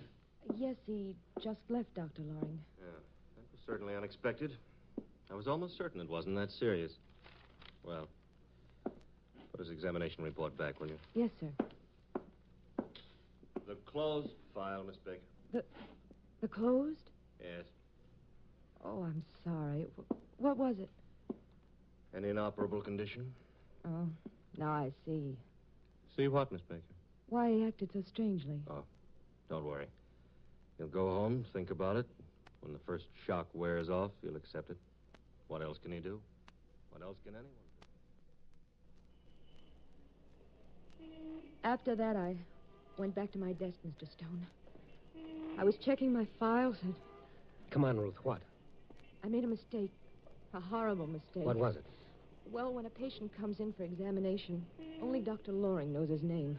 Yes, he just left, Dr. Loring. Yeah, that was certainly unexpected. I was almost certain it wasn't that serious. Well, put his examination report back, will you? Yes, sir. The closed file, Miss Baker. The closed? Yes. Oh, I'm sorry. What was it? An inoperable condition? Oh, now I see. See what, Miss Baker? Why he acted so strangely. Oh, don't worry. You'll go home, think about it. When the first shock wears off, you'll accept it. What else can he do? What else can anyone do? After that, I went back to my desk, Mr. Stone. I was checking my files and... Come on, Ruth, what? I made a mistake. A horrible mistake. What was it? Well, when a patient comes in for examination, only Dr. Loring knows his name.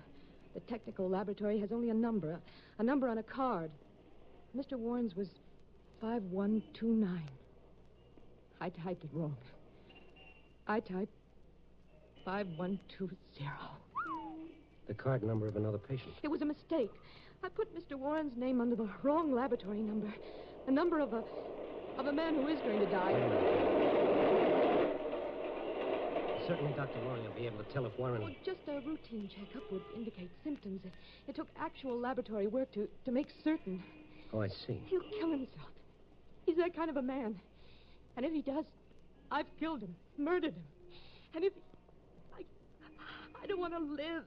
The technical laboratory has only a number on a card. Mr. Warren's was 5129. I typed it wrong. I typed 5120. The card number of another patient. It was a mistake. I put Mr. Warren's name under the wrong laboratory number. The number of a man who is going to die. Certainly Dr. Loring will be able to tell if Warren... Well, just a routine checkup would indicate symptoms. It took actual laboratory work to make certain. Oh, I see. He'll kill himself. He's that kind of a man. And if he does, I've killed him, murdered him. And if... I don't want to live.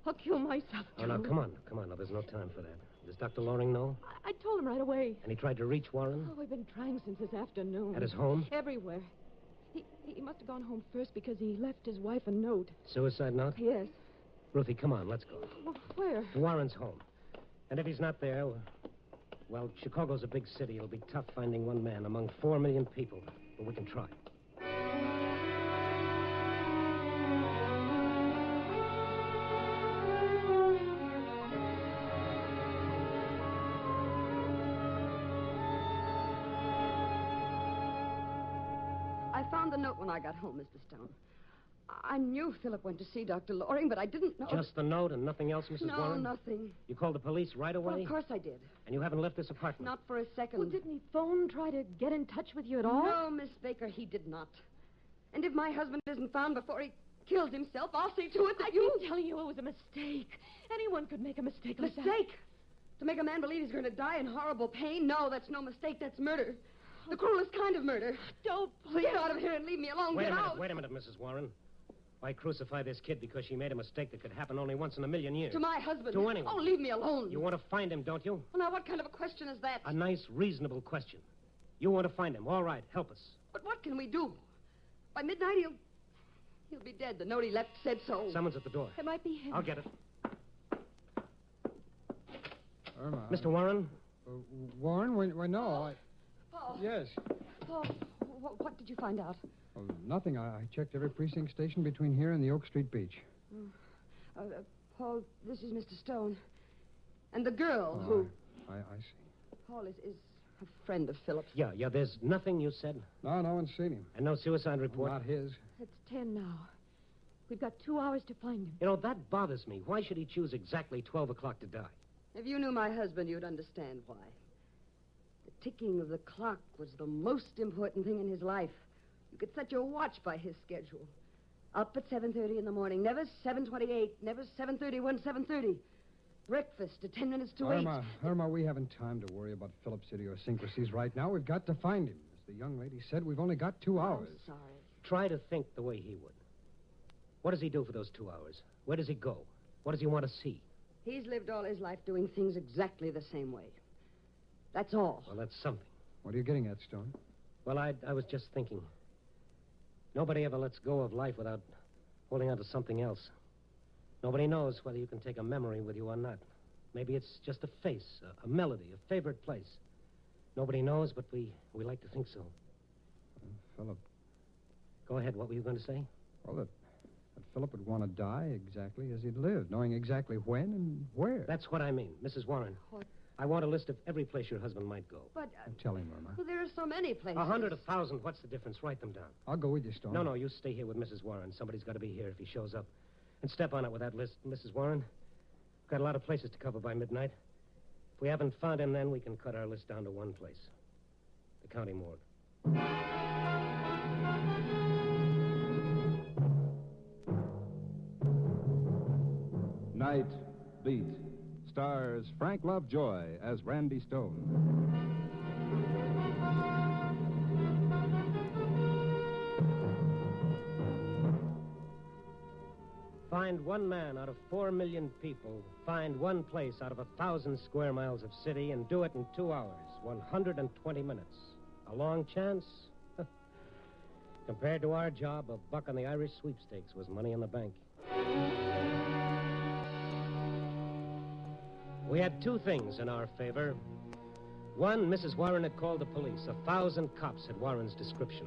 I'll kill myself, too. Oh, now, come on. Now, there's no time for that. Does Dr. Loring know? I told him right away. And he tried to reach Warren? Oh, I've been trying since this afternoon. At his home? Everywhere. He must have gone home first because he left his wife a note. Suicide note? Yes. Ruthie, come on, let's go. Well, where? To Warren's home. And if he's not there, well, Chicago's a big city. It'll be tough finding one man among 4 million people. But we can try. I found the note when I got home, Mr. Stone. I knew Philip went to see Dr. Loring, but I didn't know... Just the note and nothing else, Mrs. Warren? No, nothing. You called the police right away? Well, of course I did. And you haven't left this apartment? Not for a second. Well, didn't he phone, try to get in touch with you at all? No, Miss Baker, he did not. And if my husband isn't found before he kills himself, I'll see to it that you... I've been telling you it was a mistake. Anyone could make a mistake like that. Mistake? To make a man believe he's going to die in horrible pain? No, that's no mistake. That's murder. The cruelest kind of murder. Don't, please. Get out of here and leave me alone. Get out. Wait a minute, Mrs. Warren. Why crucify this kid because she made a mistake that could happen only once in a million years? To my husband. To anyone. Oh, leave me alone. You want to find him, don't you? Well, now, what kind of a question is that? A nice, reasonable question. You want to find him. All right, help us. But what can we do? By midnight, he'll be dead. The note he left said so. Someone's at the door. It might be him. I'll get it. Irma. Mr. Warren? Warren? Why, no. Paul. Yes. Paul, what did you find out? Oh, nothing. I checked every precinct station between here and the Oak Street beach. Paul, this is Mr. Stone. And the girl who... I see. Paul is a friend of Philip's. Yeah, there's nothing you said? No one's seen him. And no suicide report? Not his. It's 10 now. We've got 2 hours to find him. You know, that bothers me. Why should he choose exactly 12 o'clock to die? If you knew my husband, you'd understand why. The ticking of the clock was the most important thing in his life. You could set your watch by his schedule. Up at 7:30 in the morning. Never 7:28. Never 7:31, 7:30. Breakfast at 10 minutes to 8. Irma, we haven't time to worry about Philip's idiosyncrasies right now. We've got to find him. As the young lady said, we've only got 2 hours. I'm sorry. Try to think the way he would. What does he do for those 2 hours? Where does he go? What does he want to see? He's lived all his life doing things exactly the same way. That's all. Well, that's something. What are you getting at, Stone? Well, I was just thinking. Nobody ever lets go of life without holding on to something else. Nobody knows whether you can take a memory with you or not. Maybe it's just a face, a melody, a favorite place. Nobody knows, but we like to think so. Philip. Go ahead. What were you going to say? Well, that Philip would want to die exactly as he'd lived, knowing exactly when and where. That's what I mean, Mrs. Warren. What? I want a list of every place your husband might go. But... Tell him, Irma. Well, there are so many places. 100, 1,000. What's the difference? Write them down. I'll go with you, Stone. No, you stay here with Mrs. Warren. Somebody's got to be here if he shows up. And step on it with that list, Mrs. Warren. We've got a lot of places to cover by midnight. If we haven't found him, then we can cut our list down to one place. The county morgue. Night Beat stars Frank Lovejoy as Randy Stone. Find one man out of 4 million people, find one place out of 1,000 square miles of city, and do it in 2 hours, 120 minutes. A long chance? Compared to our job, a buck on the Irish sweepstakes was money in the bank. We had 2 things in our favor. One, Mrs. Warren had called the police. 1,000 cops had Warren's description.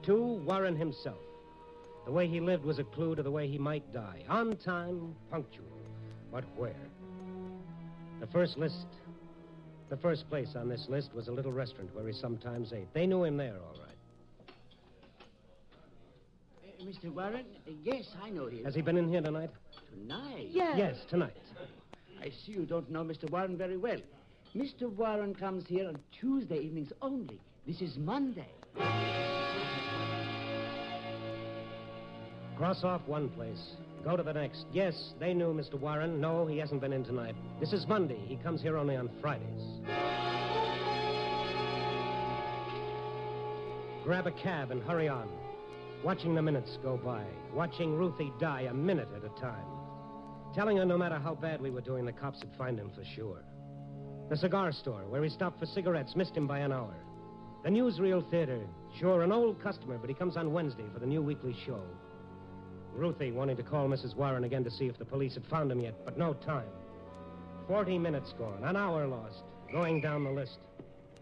2, Warren himself. The way he lived was a clue to the way he might die. On time, punctual. But where? The first place on this list was a little restaurant where he sometimes ate. They knew him there, all right. Mr. Warren? Yes, I know him. Has he been in here tonight? Tonight? Yes, tonight. I see you don't know Mr. Warren very well. Mr. Warren comes here on Tuesday evenings only. This is Monday. Cross off one place. Go to the next. Yes, they knew Mr. Warren. No, he hasn't been in tonight. This is Monday. He comes here only on Fridays. Grab a cab and hurry on. Watching the minutes go by. Watching Ruthie die a minute at a time. Telling her no matter how bad we were doing, the cops would find him for sure. The cigar store, where he stopped for cigarettes, missed him by an hour. The newsreel theater. Sure, an old customer, but he comes on Wednesday for the new weekly show. Ruthie wanting to call Mrs. Warren again to see if the police had found him yet, but no time. 40 minutes gone, an hour lost, going down the list.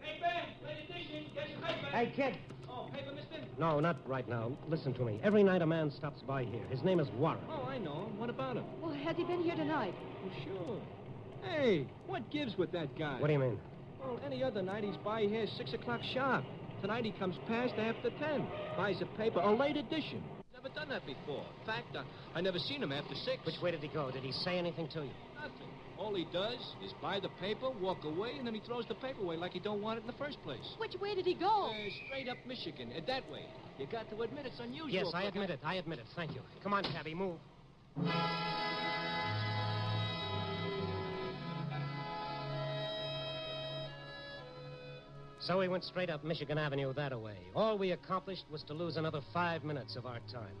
Hey, Ben, late edition, get your paper. Hey, kid. Oh, paper, mister? No, not right now. Listen to me. Every night a man stops by here. His name is Warren. Oh, I know him. What about him? Well, has he been here tonight? Well, sure. Hey, what gives with that guy? What do you mean? Well, any other night he's by here 6 o'clock sharp. Tonight he comes past after 10. Buys a paper, a late edition. Never done that before. In fact, I never seen him after 6. Which way did he go? Did he say anything to you? Nothing. All he does is buy the paper, walk away, and then he throws the paper away like he don't want it in the first place. Which way did he go? Straight up Michigan, that way. You got to admit it's unusual. Yes, I admit it. Thank you. Come on, cabby, move. So we went straight up Michigan Avenue that-a-way. All we accomplished was to lose another 5 minutes of our time.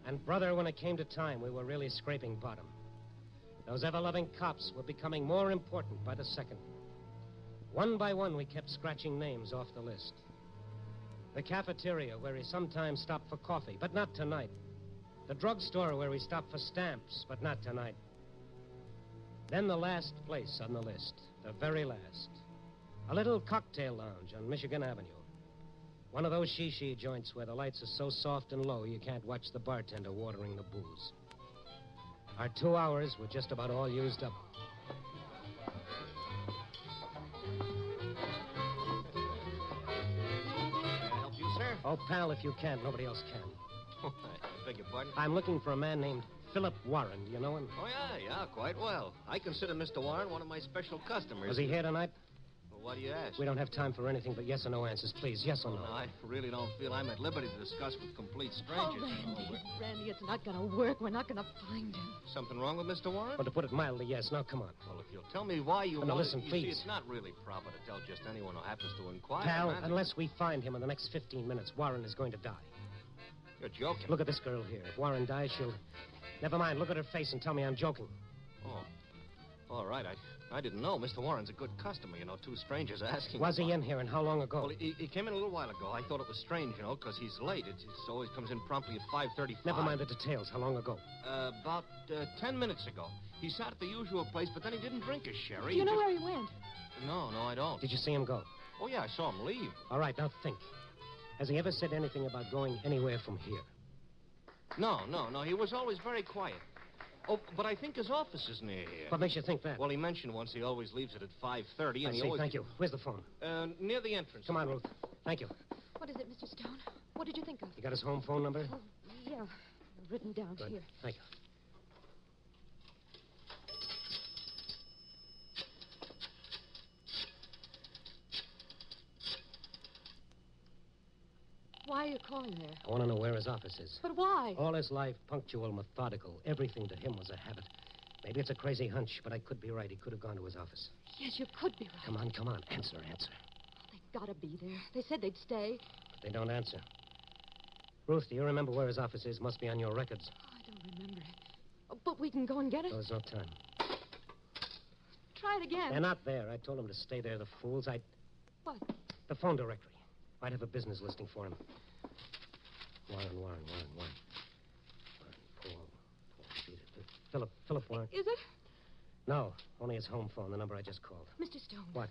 And, brother, when it came to time, we were really scraping bottom. Those ever-loving cops were becoming more important by the second. One by one, we kept scratching names off the list. The cafeteria, where he sometimes stopped for coffee, but not tonight. The drugstore, where he stopped for stamps, but not tonight. Then the last place on the list, the very last. A little cocktail lounge on Michigan Avenue. One of those she joints where the lights are so soft and low you can't watch the bartender watering the booze. Our 2 hours were just about all used up. Can I help you, sir? Oh, pal, if you can. Nobody else can. I beg your pardon? I'm looking for a man named Philip Warren. Do you know him? Oh, yeah, quite well. I consider Mr. Warren one of my special customers. Was he here tonight? Well, why do you ask? We don't have time for anything but yes or no answers, please. Yes or no? I really don't feel I'm at liberty to discuss with complete strangers. Oh, Randy, it's not going to work. We're not going to find him. Something wrong with Mr. Warren? Well, to put it mildly, yes. Now, come on. Well, if you'll tell me why you now, want listen, you please. see, it's not really proper to tell just anyone who happens to inquire. Pal, man. unless we find him in the next 15 minutes, Warren is going to die. You're joking. Look at this girl here. If Warren dies, she'll... Never mind. Look at her face and tell me I'm joking. Oh. All right. I didn't know. Mr. Warren's a good customer, you know. Two strangers asking. Was he in here, and how long ago? Well, he came in a little while ago. I thought it was strange, you know, because he's late. It always comes in promptly at 5:35. Never mind the details. How long ago? About 10 minutes ago. He sat at the usual place, but then he didn't drink his sherry. Do you know where he went? No, I don't. Did you see him go? Oh, yeah, I saw him leave. All right, now think. Has he ever said anything about going anywhere from here? No. He was always very quiet. Oh, but I think his office is near here. What makes you think that? Well, he mentioned once he always leaves it at 5:30, and I he see, always... thank you. Where's the phone? Near the entrance. Come on, Ruth. Thank you. What is it, Mr. Stone? What did you think of? You got his home phone number? Oh, yeah. Written down Good. here. Thank you. Why are you calling there? I want to know where his office is. But why? All his life, punctual, methodical. Everything to him was a habit. Maybe it's a crazy hunch, but I could be right. He could have gone to his office. Yes, you could be right. Come on. Answer. They've got to be there. They said they'd stay. But they don't answer. Ruth, do you remember where his office is? Must be on your records. Oh, I don't remember it. Oh, but we can go and get it. Oh, there's no time. Try it again. They're not there. I told them to stay there, the fools. What? The phone directory. Might have a business listing for him. Warren. Philip Warren. Is it? No, only his home phone, the number I just called. Mr. Stone. What?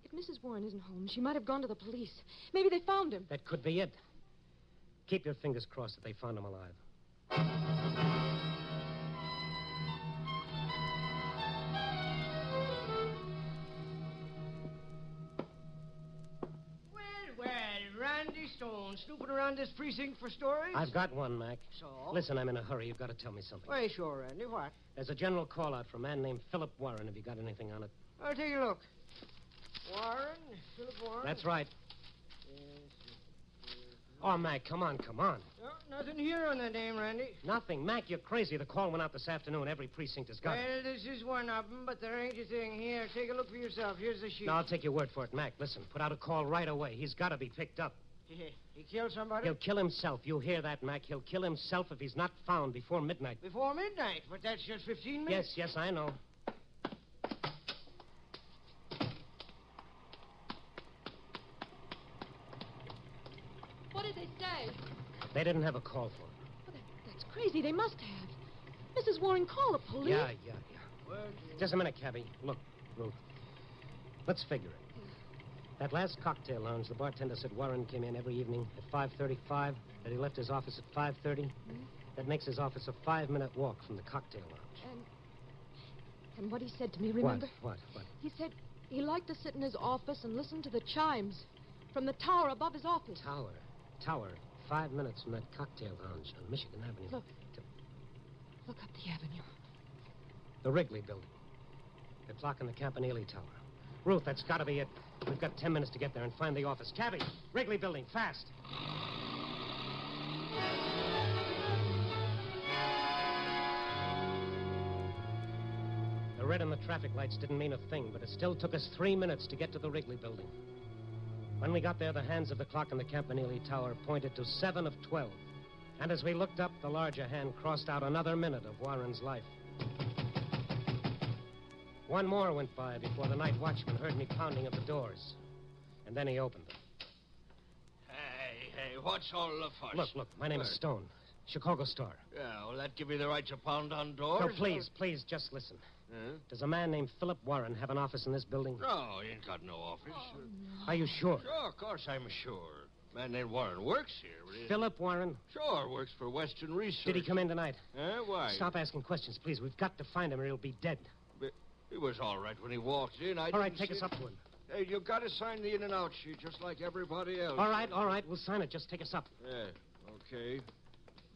If Mrs. Warren isn't home, she might have gone to the police. Maybe they found him. That could be it. Keep your fingers crossed that they found him alive. Well, Randy Stone, snooping around this precinct for stories? I've got one, Mac. So? Listen, I'm in a hurry. You've got to tell me something. Why, sure, Randy. What? There's a general call-out for a man named Philip Warren. Have you got anything on it? I'll take a look. Warren? Philip Warren? That's right. Oh, Mac, come on. No, nothing here on that name, Randy. Nothing. Mac, you're crazy. The call went out this afternoon. Every precinct has got it. Well, this is one of them, but there ain't a thing here. Take a look for yourself. Here's the sheet. No, I'll take your word for it, Mac. Listen, put out a call right away. He's got to be picked up. He killed somebody? He'll kill himself. You hear that, Mac? He'll kill himself if he's not found before midnight. Before midnight? But that's just 15 minutes. Yes, I know. What did they say? They didn't have a call for him. Well, that's crazy. They must have. Mrs. Warren, call the police. Yeah. Just a minute, Cabby. Look, Ruth. Let's figure it. That last cocktail lounge, the bartender said Warren came in every evening at 5:35, that he left his office at 5:30. Mm-hmm. That makes his office a 5-minute walk from the cocktail lounge. And what he said to me, remember? What? He said he liked to sit in his office and listen to the chimes from the tower above his office. Tower. 5 minutes from that cocktail lounge on Michigan Avenue. Look up the avenue. The Wrigley building. The clock in the Campanile Tower. Ruth, that's got to be it. We've got 10 minutes to get there and find the office. Cabby, Wrigley Building, fast. The red on the traffic lights didn't mean a thing, but it still took us 3 minutes to get to the Wrigley Building. When we got there, the hands of the clock in the Campanile Tower pointed to 7 of 12. And as we looked up, the larger hand crossed out another minute of Warren's life. One more went by before the night watchman heard me pounding at the doors. And then he opened them. Hey, what's all the fuss? Look, my name is Stone. Chicago Star. Yeah, will that give you the right to pound on doors? No, please, just listen. Huh? Does a man named Philip Warren have an office in this building? No, he ain't got no office. Are you sure? Sure, of course I'm sure. Man named Warren works here. But Philip Warren? Sure, works for Western Research. Did he come in tonight? Why? Stop asking questions, please. We've got to find him or he'll be dead. But he was all right when he walked in. All right, take us up to him. Hey, you've got to sign the in and out sheet just like everybody else. All right. We'll sign it. Just take us up. Yeah, okay.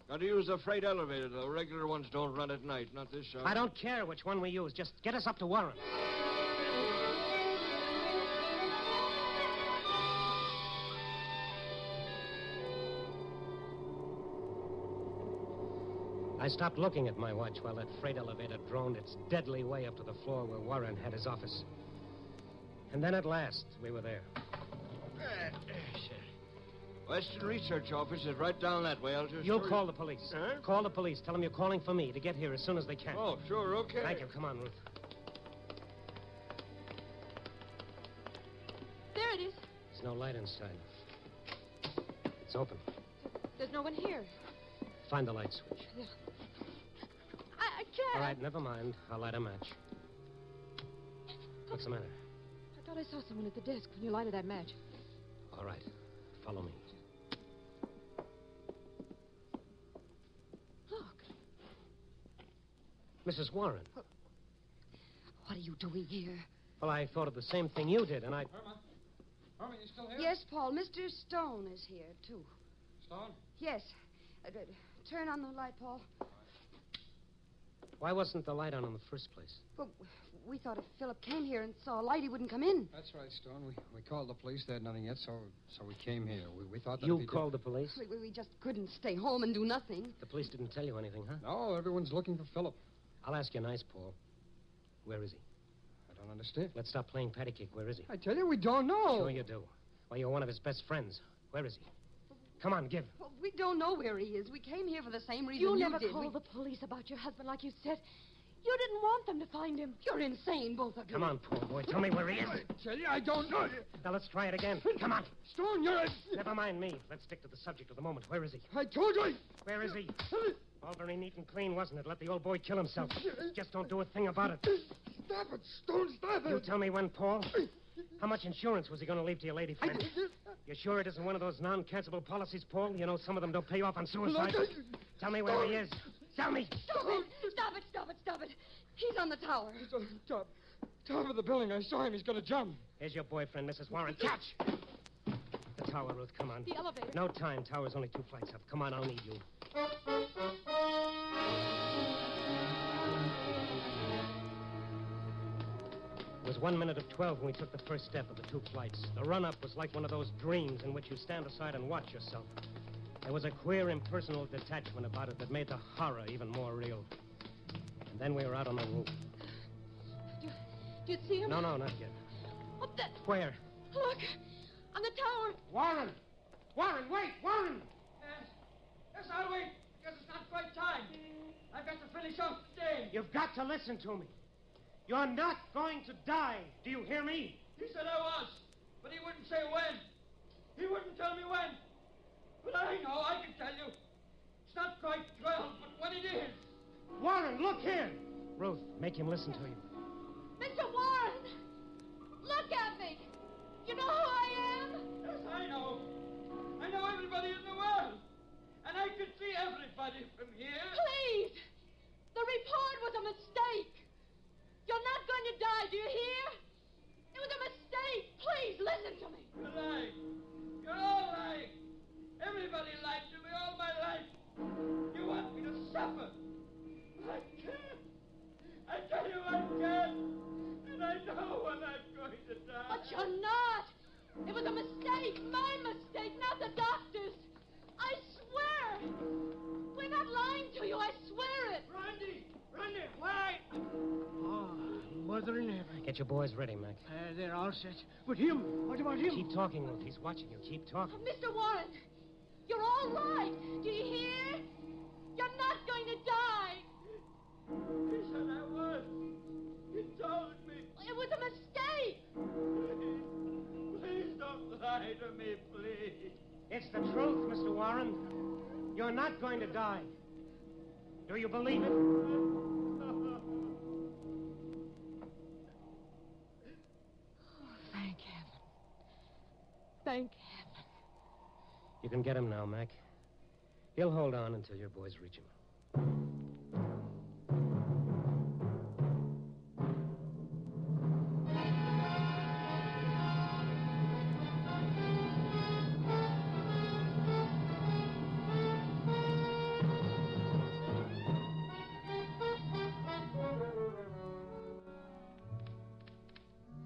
Got to use the freight elevator, though. Regular ones don't run at night, not this hour. I don't care which one we use. Just get us up to Warren. I stopped looking at my watch while that freight elevator droned its deadly way up to the floor where Warren had his office. And then at last, we were there. Western Research Office is right down that way. I'll just... You'll call the police. Huh? Call the police. Tell them you're calling for me to get here as soon as they can. Oh, sure, okay. Thank you. Come on, Ruth. There it is. There's no light inside. It's open. There's no one here. Find the light switch. I can't. All right, never mind. I'll light a match. What's the matter? I thought I saw someone at the desk when you lighted that match. All right. Follow me. Look. Mrs. Warren. What are you doing here? Well, I thought of the same thing you did, and I... Irma, you still here? Yes, Paul. Mr. Stone is here, too. Stone? Yes. Turn on the light, Paul. Why wasn't the light on in the first place? Well, we thought if Philip came here and saw a light, he wouldn't come in. That's right, Stone. We called the police. They had nothing yet, so we came here. We thought that... You called the police? We just couldn't stay home and do nothing. The police didn't tell you anything, huh? No, everyone's looking for Philip. I'll ask you nice, Paul. Where is he? I don't understand. Let's stop playing patty cake. Where is he? I tell you, we don't know. Sure you do. Well, you're one of his best friends. Where is he? Come on, give. Well, we don't know where he is. We came here for the same reason You you never did. called the police about your husband like you said. You didn't want them to find him. You're insane, both of you. Come on, poor boy. Tell me where he is. I tell you, I don't know. Now, let's try it again. Come on. Stone, you're a... Never mind me. Let's stick to the subject of the moment. Where is he? I told you. Where is he? All very neat and clean, wasn't it? Let the old boy kill himself. Just don't do a thing about it. Stop it, Stone, stop it. You tell me when, Paul. How much insurance was he going to leave to your lady friend? You sure it isn't one of those non-cancelable policies, Paul? You know some of them don't pay off on suicide. Tell me where he is. Tell me. Stop it. Stop it. He's on the tower. He's on the top of the building. I saw him. He's going to jump. Here's your boyfriend, Mrs. Warren. Catch! The tower, Ruth. Come on. The elevator. No time. Tower's only 2 flights up. Come on, I'll need you. It was 1 minute of 12 when we took the first step of the 2 flights. The run-up was like one of those dreams in which you stand aside and watch yourself. There was a queer, impersonal detachment about it that made the horror even more real. And then we were out on the roof. Do you see him? No, not yet. Up there. Where? Look. On the tower. Warren! Warren, wait! Warren! Yes, I'll wait. Guess it's not quite time. I've got to finish off the day. You've got to listen to me. You're not going to die. Do you hear me? He said I was, but he wouldn't say when. He wouldn't tell me when. But I know, I can tell you. It's not quite 12, but when it is. Warren, look here. Ruth, make him listen to you. Mr. Warren! Look at me! You know who I am? Yes, I know. I know everybody in the world. And I can see everybody from here. Please! The report was a mistake. You're not going to die, do you hear? It was a mistake. Please, listen to me. You're lying. You're all lying. Everybody lied to me all my life. You want me to suffer. I can't. I tell you, I can't. brother in heaven. Get your boys ready, Mac. They're all set. But him, what about him? Keep talking, Ruth. He's watching you. Keep talking. Mr. Warren, you're all right. Do you hear? You're not going to die. He said I was. He told me. It was a mistake. Please don't lie to me, please. It's the truth, Mr. Warren. You're not going to die. Do you believe it? Thank heaven. Thank heaven. You can get him now, Mac. He'll hold on until your boys reach him.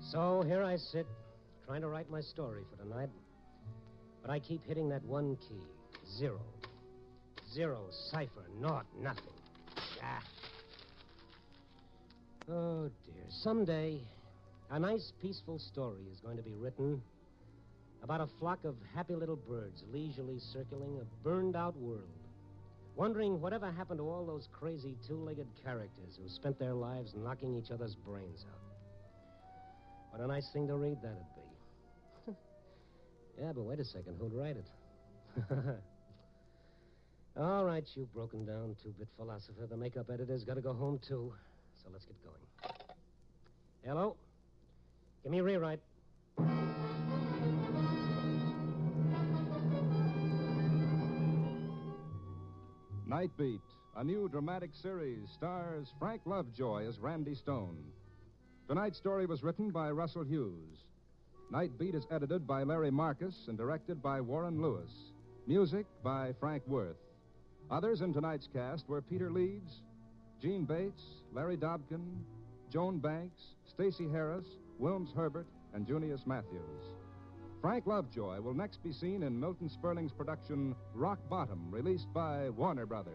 So here I sit, trying to write my story for tonight. But I keep hitting that one key. 0. 0, cipher, naught, nothing. Ah. Oh, dear. Someday, a nice, peaceful story is going to be written about a flock of happy little birds leisurely circling a burned-out world, wondering whatever happened to all those crazy two-legged characters who spent their lives knocking each other's brains out. What a nice thing to read that'd be. Yeah, but wait a second. Who'd write it? All right, you broken-down two-bit philosopher. The makeup editor's got to go home, too. So let's get going. Hello? Give me a rewrite. Night Beat, a new dramatic series, stars Frank Lovejoy as Randy Stone. Tonight's story was written by Russell Hughes. Night Beat is edited by Larry Marcus and directed by Warren Lewis. Music by Frank Worth. Others in tonight's cast were Peter Leeds, Gene Bates, Larry Dobkin, Joan Banks, Stacey Harris, Wilms Herbert, and Junius Matthews. Frank Lovejoy will next be seen in Milton Sperling's production Rock Bottom, released by Warner Brothers.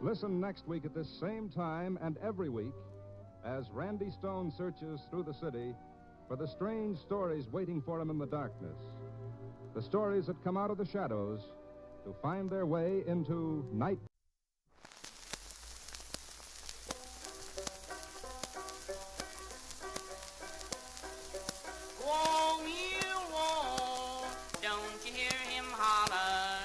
Listen next week at this same time and every week as Randy Stone searches through the city for the strange stories waiting for him in the darkness. The stories that come out of the shadows to find their way into night. Whoa, mule, whoa, don't you hear him holler?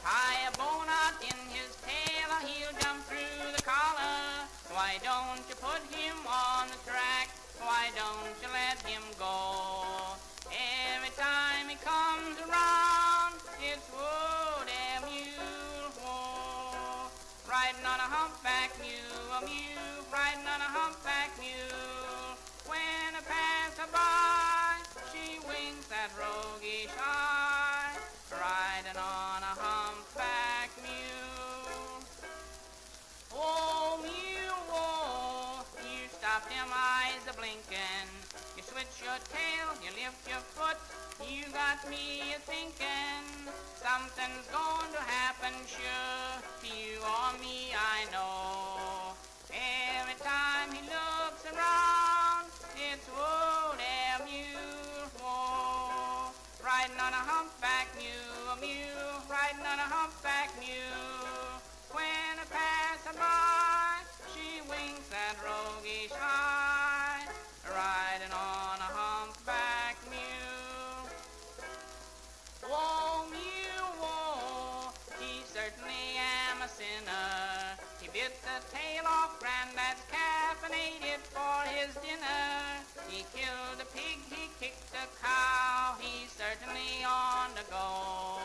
Tie a bow knot in his tail, or he'll jump through the collar. Why don't you put him on the track? Why don't you let him go? Every time he comes around, it's whoa, damn mule, whoa. Riding on a humpback mule, a mule, riding on a humpback mule. When I pass her by, she winks that roguish eye, riding on a humpback mule. Oh, mule, whoa, you stop them eyes a-blinking. You switch your tail, you lift your foot, you got me a-thinking. Something's going to happen, sure, to you or me, I know. Every time he looks around, it's whoa, damn mule, whoa. Riding on a humpback mule, a mule, riding on a humpback mule. When I pass her by, she winks that roguish eye, riding on a humpback mule. Whoa, mule, whoa, he certainly am a sinner. He bit the tail off Granddad's calf and ate it for his dinner. He killed a pig, he kicked a cow, he's certainly on the go.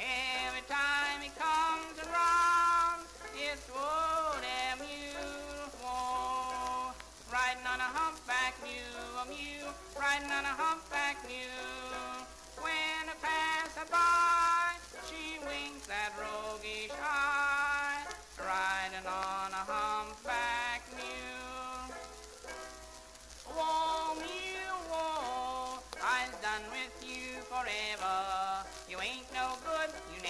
Every time he comes around, it's whoa, damn mule, whoa. Riding on a humpback mule, a mule, riding on a humpback mule. When I pass her by, she winks that roguish eye, riding on a humpback mule. Whoa, mule, whoa, I'm done with you forever. You ain't no good, you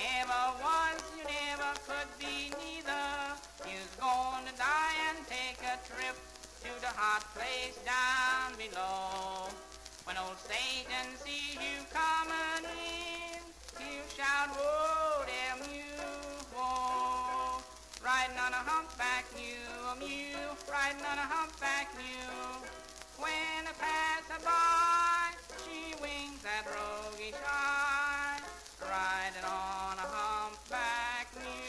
hot place down below. When old Satan sees you coming in, he'll shout, whoa, damn you, whoa. Riding on a humpback mule, riding on a humpback mule. When a passerby, she winks that roguish eye, riding on a humpback mule.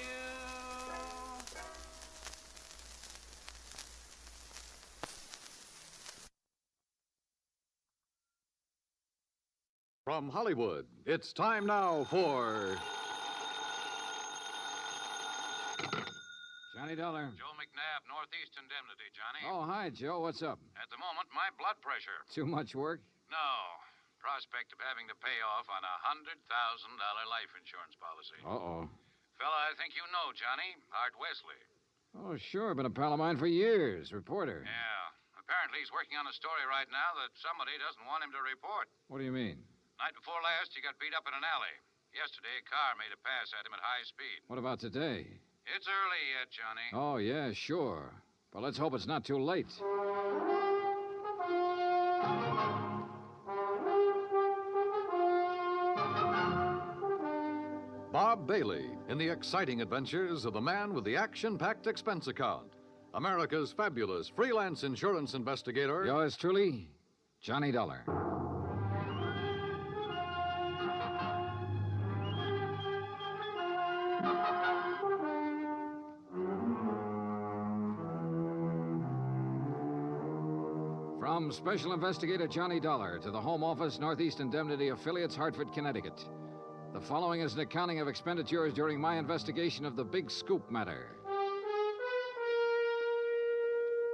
From Hollywood, it's time now for Johnny Dollar. Joe McNabb, Northeast Indemnity, Johnny. Oh, hi, Joe. What's up? At the moment, my blood pressure. Too much work? No. Prospect of having to pay off on a $100,000 life insurance policy. Uh-oh. Fella I think you know, Johnny. Art Wesley. Oh, sure. Been a pal of mine for years. Reporter. Yeah. Apparently he's working on a story right now that somebody doesn't want him to report. What do you mean? Night before last, he got beat up in an alley. Yesterday, a car made a pass at him at high speed. What about today? It's early yet, Johnny. Oh, yeah, sure. But let's hope it's not too late. Bob Bailey in the exciting adventures of the man with the action-packed expense account. America's fabulous freelance insurance investigator. Yours truly, Johnny Dollar. From Special Investigator Johnny Dollar to the Home Office, Northeast Indemnity Affiliates, Hartford, Connecticut. The following is an accounting of expenditures during my investigation of the Big Scoop matter.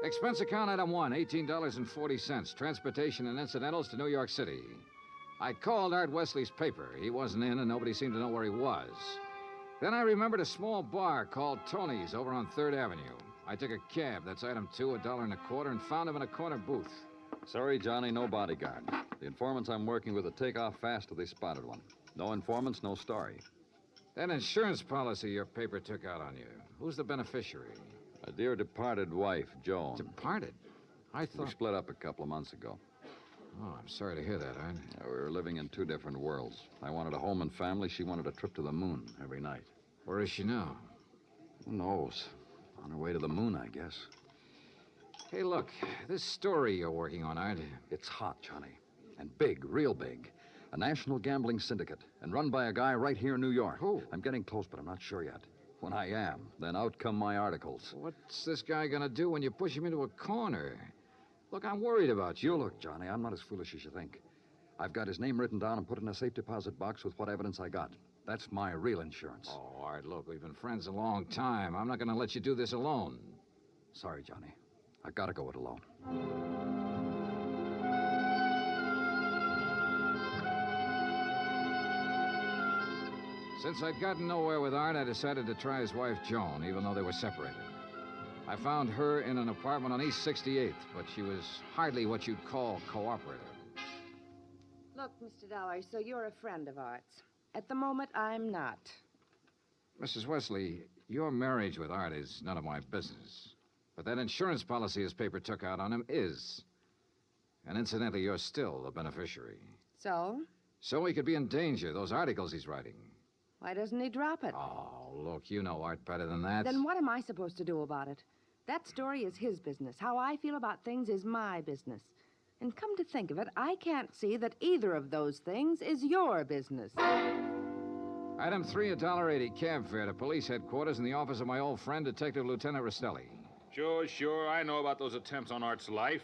Expense account item 1, $18.40, transportation and incidentals to New York City. I called Art Wesley's paper. He wasn't in, and nobody seemed to know where he was. Then I remembered a small bar called Tony's over on 3rd Avenue. I took a cab, that's item 2, $1.25, and found him in a corner booth. Sorry, Johnny, no bodyguard. The informants I'm working with will take off fast if they spotted one. No informants, no story. That insurance policy your paper took out on you, who's the beneficiary? A dear departed wife, Joan. Departed? I thought... We split up a couple of months ago. Oh, I'm sorry to hear that, Art. Yeah, we were living in two different worlds. I wanted a home and family. She wanted a trip to the moon every night. Where is she now? Who knows? On her way to the moon, I guess. Hey, look, this story you're working on, Art. It's hot, Johnny. And big, real big. A national gambling syndicate, and run by a guy right here in New York. Who? I'm getting close, but I'm not sure yet. When I am, then out come my articles. What's this guy gonna do when you push him into a corner? Look, I'm worried about you. You look, Johnny, I'm not as foolish as you think. I've got his name written down and put in a safe deposit box with what evidence I got. That's my real insurance. Oh, Art, look, we've been friends a long time. I'm not gonna let you do this alone. Sorry, Johnny. I gotta go it alone. Since I'd gotten nowhere with Art, I decided to try his wife, Joan, even though they were separated. I found her in an apartment on East 68th, but she was hardly what you'd call cooperative. Look, Mr. Dollar, so you're a friend of Art's. At the moment, I'm not. Mrs. Wesley, your marriage with Art is none of my business. But that insurance policy his paper took out on him is. And incidentally, you're still the beneficiary. So? So he could be in danger, those articles he's writing. Why doesn't he drop it? Oh, look, you know Art better than that. Then what am I supposed to do about it? That story is his business. How I feel about things is my business. And come to think of it, I can't see that either of those things is your business. Item 3, $1.80 cab fare to police headquarters in the office of my old friend, Detective Lieutenant Rastelli. Sure. I know about those attempts on Art's life.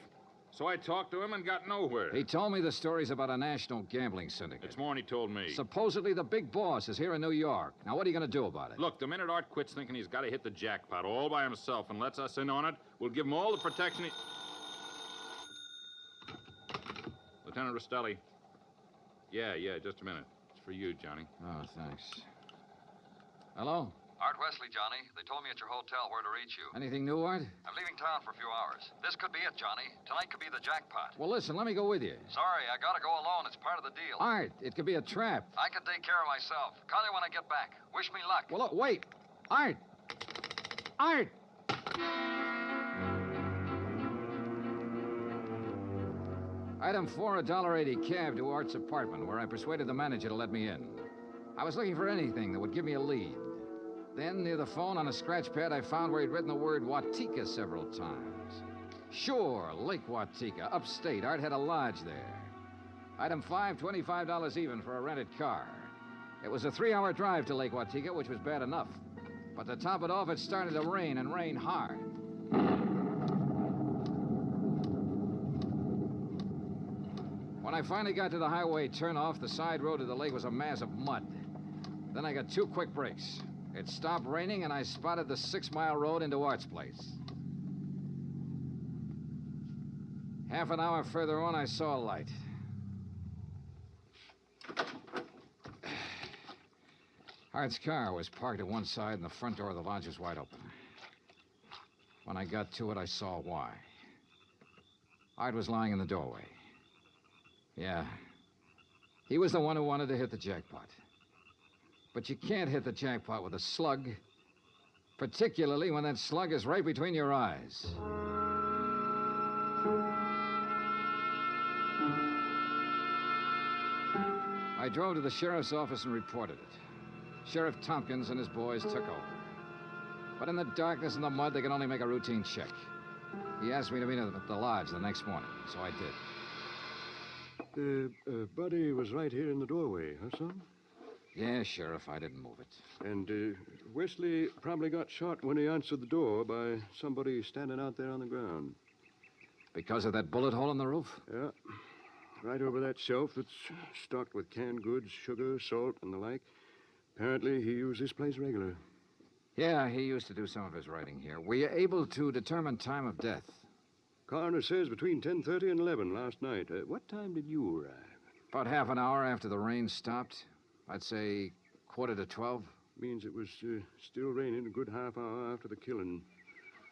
So I talked to him and got nowhere. He told me the stories about a national gambling syndicate. It's more than he told me. Supposedly the big boss is here in New York. Now, what are you going to do about it? Look, the minute Art quits thinking he's got to hit the jackpot all by himself and lets us in on it, we'll give him all the protection he... Lieutenant Rastelli. Yeah, just a minute. It's for you, Johnny. Oh, thanks. Hello? Art Wesley, Johnny. They told me at your hotel where to reach you. Anything new, Art? I'm leaving town for a few hours. This could be it, Johnny. Tonight could be the jackpot. Well, listen, let me go with you. Sorry, I gotta go alone. It's part of the deal. Art, it could be a trap. I can take care of myself. Call you when I get back. Wish me luck. Well, look, wait. Art! Art! Item 4, $1.80 cab to Art's apartment, where I persuaded the manager to let me in. I was looking for anything that would give me a lead. Then, near the phone on a scratch pad, I found where he'd written the word Watika several times. Sure, Lake Watika, upstate. Art had a lodge there. Item 5, $25 even for a rented car. It was a 3-hour drive to Lake Watika, which was bad enough. But to top it off, it started to rain, and rain hard. When I finally got to the highway turnoff, the side road to the lake was a mass of mud. Then I got 2 quick breaks. It stopped raining, and I spotted the 6-mile road into Art's place. Half an hour further on, I saw a light. Art's car was parked at one side, and the front door of the lodge was wide open. When I got to it, I saw why. Art was lying in the doorway. Yeah. He was the one who wanted to hit the jackpot. But you can't hit the jackpot with a slug, particularly when that slug is right between your eyes. I drove to the sheriff's office and reported it. Sheriff Tompkins and his boys took over. But in the darkness and the mud, they could only make a routine check. He asked me to meet him at the lodge the next morning, so I did. Buddy was right here in the doorway, huh, son? Yeah, Sheriff, I didn't move it. And Wesley probably got shot when he answered the door by somebody standing out there on the ground. Because of that bullet hole in the roof? Yeah. Right over that shelf that's stocked with canned goods, sugar, salt, and the like. Apparently, he used this place regular. Yeah, he used to do some of his writing here. Were you able to determine time of death? Coroner says between 10:30 and 11 last night. What time did you arrive? About half an hour after the rain stopped. I'd say 11:45. Means it was still raining a good half hour after the killing.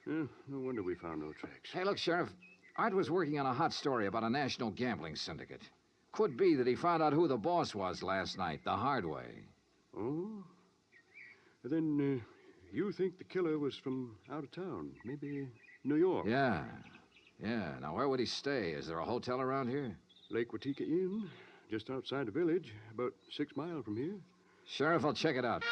No wonder we found no tracks. Hey, look, Sheriff. Art was working on a hot story about a national gambling syndicate. Could be that he found out who the boss was last night, the hard way. Oh? Then you think the killer was from out of town, maybe New York? Yeah. Now, where would he stay? Is there a hotel around here? Lake Watika Inn, just outside the village, about 6 miles from here. Sheriff, I'll check it out.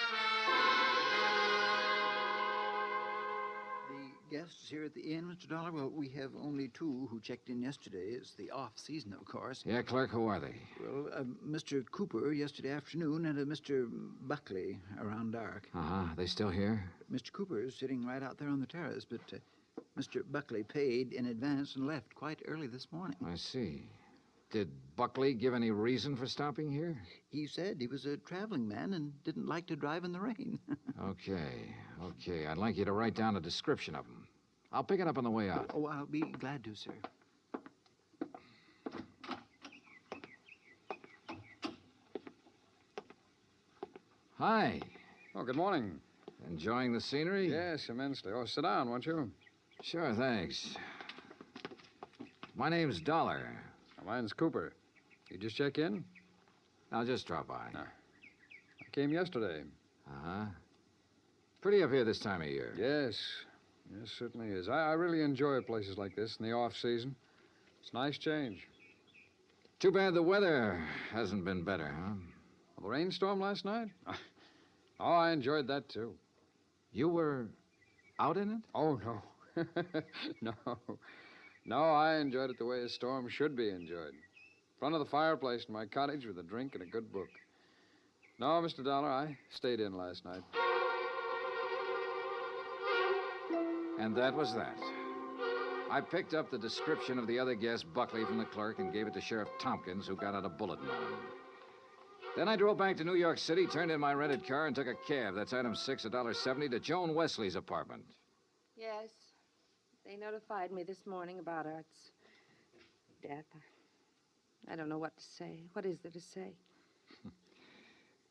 The guests here at the inn, Mr. Dollar? Well, we have only 2 who checked in yesterday. It's the off-season, of course. Yeah, clerk, who are they? Well, Mr. Cooper yesterday afternoon and Mr. Buckley around dark. Uh-huh. They still here? Mr. Cooper is sitting right out there on the terrace, but Mr. Buckley paid in advance and left quite early this morning. I see. Did Buckley give any reason for stopping here? He said he was a traveling man and didn't like to drive in the rain. Okay. I'd like you to write down a description of him. I'll pick it up on the way out. Oh, I'll be glad to, sir. Hi. Oh, good morning. Enjoying the scenery? Yes, immensely. Oh, sit down, won't you? Sure, thanks. My name's Dollar. Mine's Cooper. You just check in? I'll just drop by. I came yesterday. Uh-huh. Pretty up here this time of year. Yes, certainly is. I really enjoy places like this in the off-season. It's a nice change. Too bad the weather hasn't been better, huh? Well, the rainstorm last night? Oh, I enjoyed that, too. You were out in it? Oh, no. No, I enjoyed it the way a storm should be enjoyed. In front of the fireplace in my cottage with a drink and a good book. No, Mr. Dollar, I stayed in last night. And that was that. I picked up the description of the other guest, Buckley, from the clerk and gave it to Sheriff Tompkins, who got out a bulletin on him. Then I drove back to New York City, turned in my rented car, and took a cab. That's item 6, $1.70, to Joan Wesley's apartment. Yes. They notified me this morning about Art's death. I don't know what to say. What is there to say?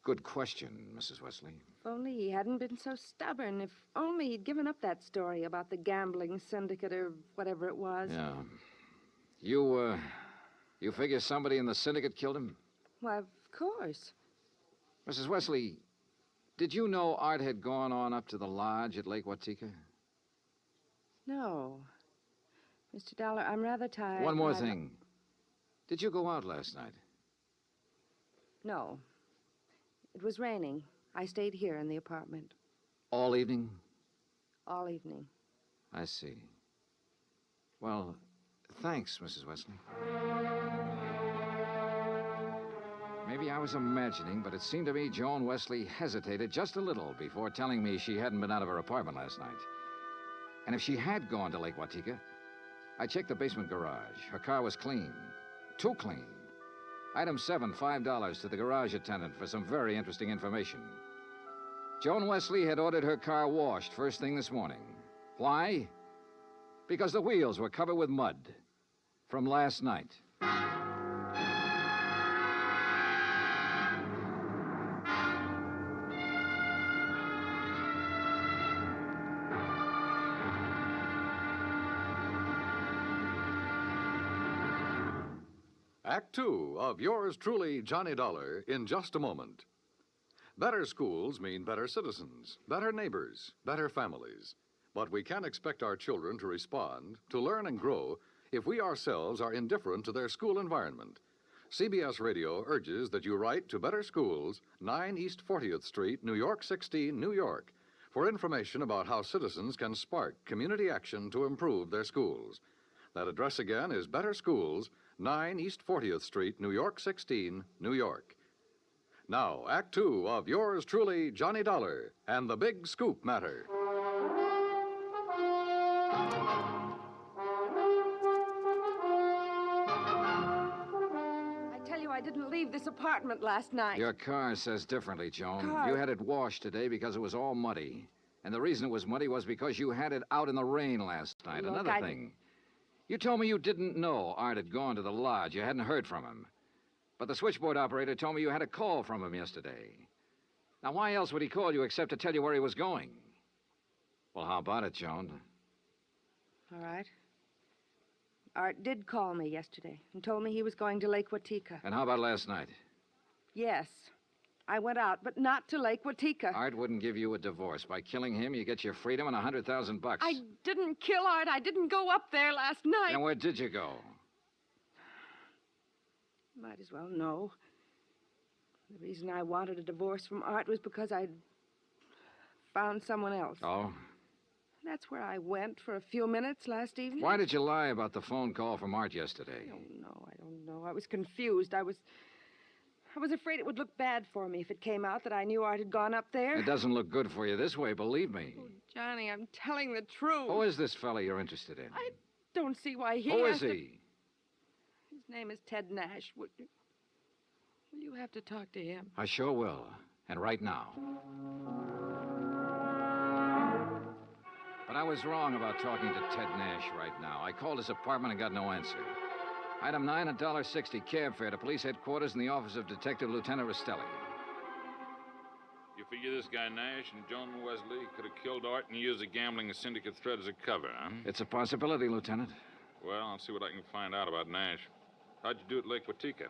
Good question, Mrs. Wesley. If only he hadn't been so stubborn. If only he'd given up that story about the gambling syndicate or whatever it was. Yeah. You figure somebody in the syndicate killed him? Why, of course. Mrs. Wesley, did you know Art had gone on up to the lodge at Lake Watika? No. Mr. Dollar, I'm rather tired. One more thing. Did you go out last night? No. It was raining. I stayed here in the apartment. All evening? All evening. I see. Well, thanks, Mrs. Wesley. Maybe I was imagining, but it seemed to me Joan Wesley hesitated just a little before telling me she hadn't been out of her apartment last night. And if she had gone to Lake Watika, I checked the basement garage. Her car was clean. Too clean. Item 7, $5 to the garage attendant for some very interesting information. Joan Wesley had ordered her car washed first thing this morning. Why? Because the wheels were covered with mud from last night. Act Two of yours truly, Johnny Dollar, in just a moment. Better schools mean better citizens, better neighbors, better families. But we can't expect our children to respond, to learn and grow, if we ourselves are indifferent to their school environment. CBS Radio urges that you write to Better Schools, 9 East 40th Street, New York 16, New York, for information about how citizens can spark community action to improve their schools. That address again is Better Schools, 9 East 40th Street, New York 16, New York. Now, Act Two of yours truly, Johnny Dollar, and the Big Scoop Matter. I tell you, I didn't leave this apartment last night. Your car says differently, Joan. Car? You had it washed today because it was all muddy. And the reason it was muddy was because you had it out in the rain last night. Look, Another thing. You told me you didn't know Art had gone to the lodge. You hadn't heard from him. But the switchboard operator told me you had a call from him yesterday. Now, why else would he call you except to tell you where he was going? Well, how about it, Joan? All right. Art did call me yesterday and told me he was going to Lake Watika. And how about last night? Yes. I went out, but not to Lake Watika. Art wouldn't give you a divorce. By killing him, you get your freedom and $100,000. I didn't kill Art. I didn't go up there last night. And where did you go? Might as well know. The reason I wanted a divorce from Art was because I'd found someone else. Oh? That's where I went for a few minutes last evening. Why did you lie about the phone call from Art yesterday? I don't know. I was confused. I was afraid it would look bad for me if it came out that I knew Art had gone up there. It doesn't look good for you this way, believe me. Oh, Johnny, I'm telling the truth. Who is this fella you're interested in? I don't see why he Who has is he? His name is Ted Nash. Will you have to talk to him? I sure will. And right now. But I was wrong about talking to Ted Nash right now. I called his apartment and got no answer. Item 9, $1.60 cab fare to police headquarters in the office of Detective Lieutenant Rastelli. You figure this guy Nash and Joan Wesley could have killed Art and used the gambling syndicate threat as a cover, huh? It's a possibility, Lieutenant. Well, I'll see what I can find out about Nash. How'd you do at Lake Watika?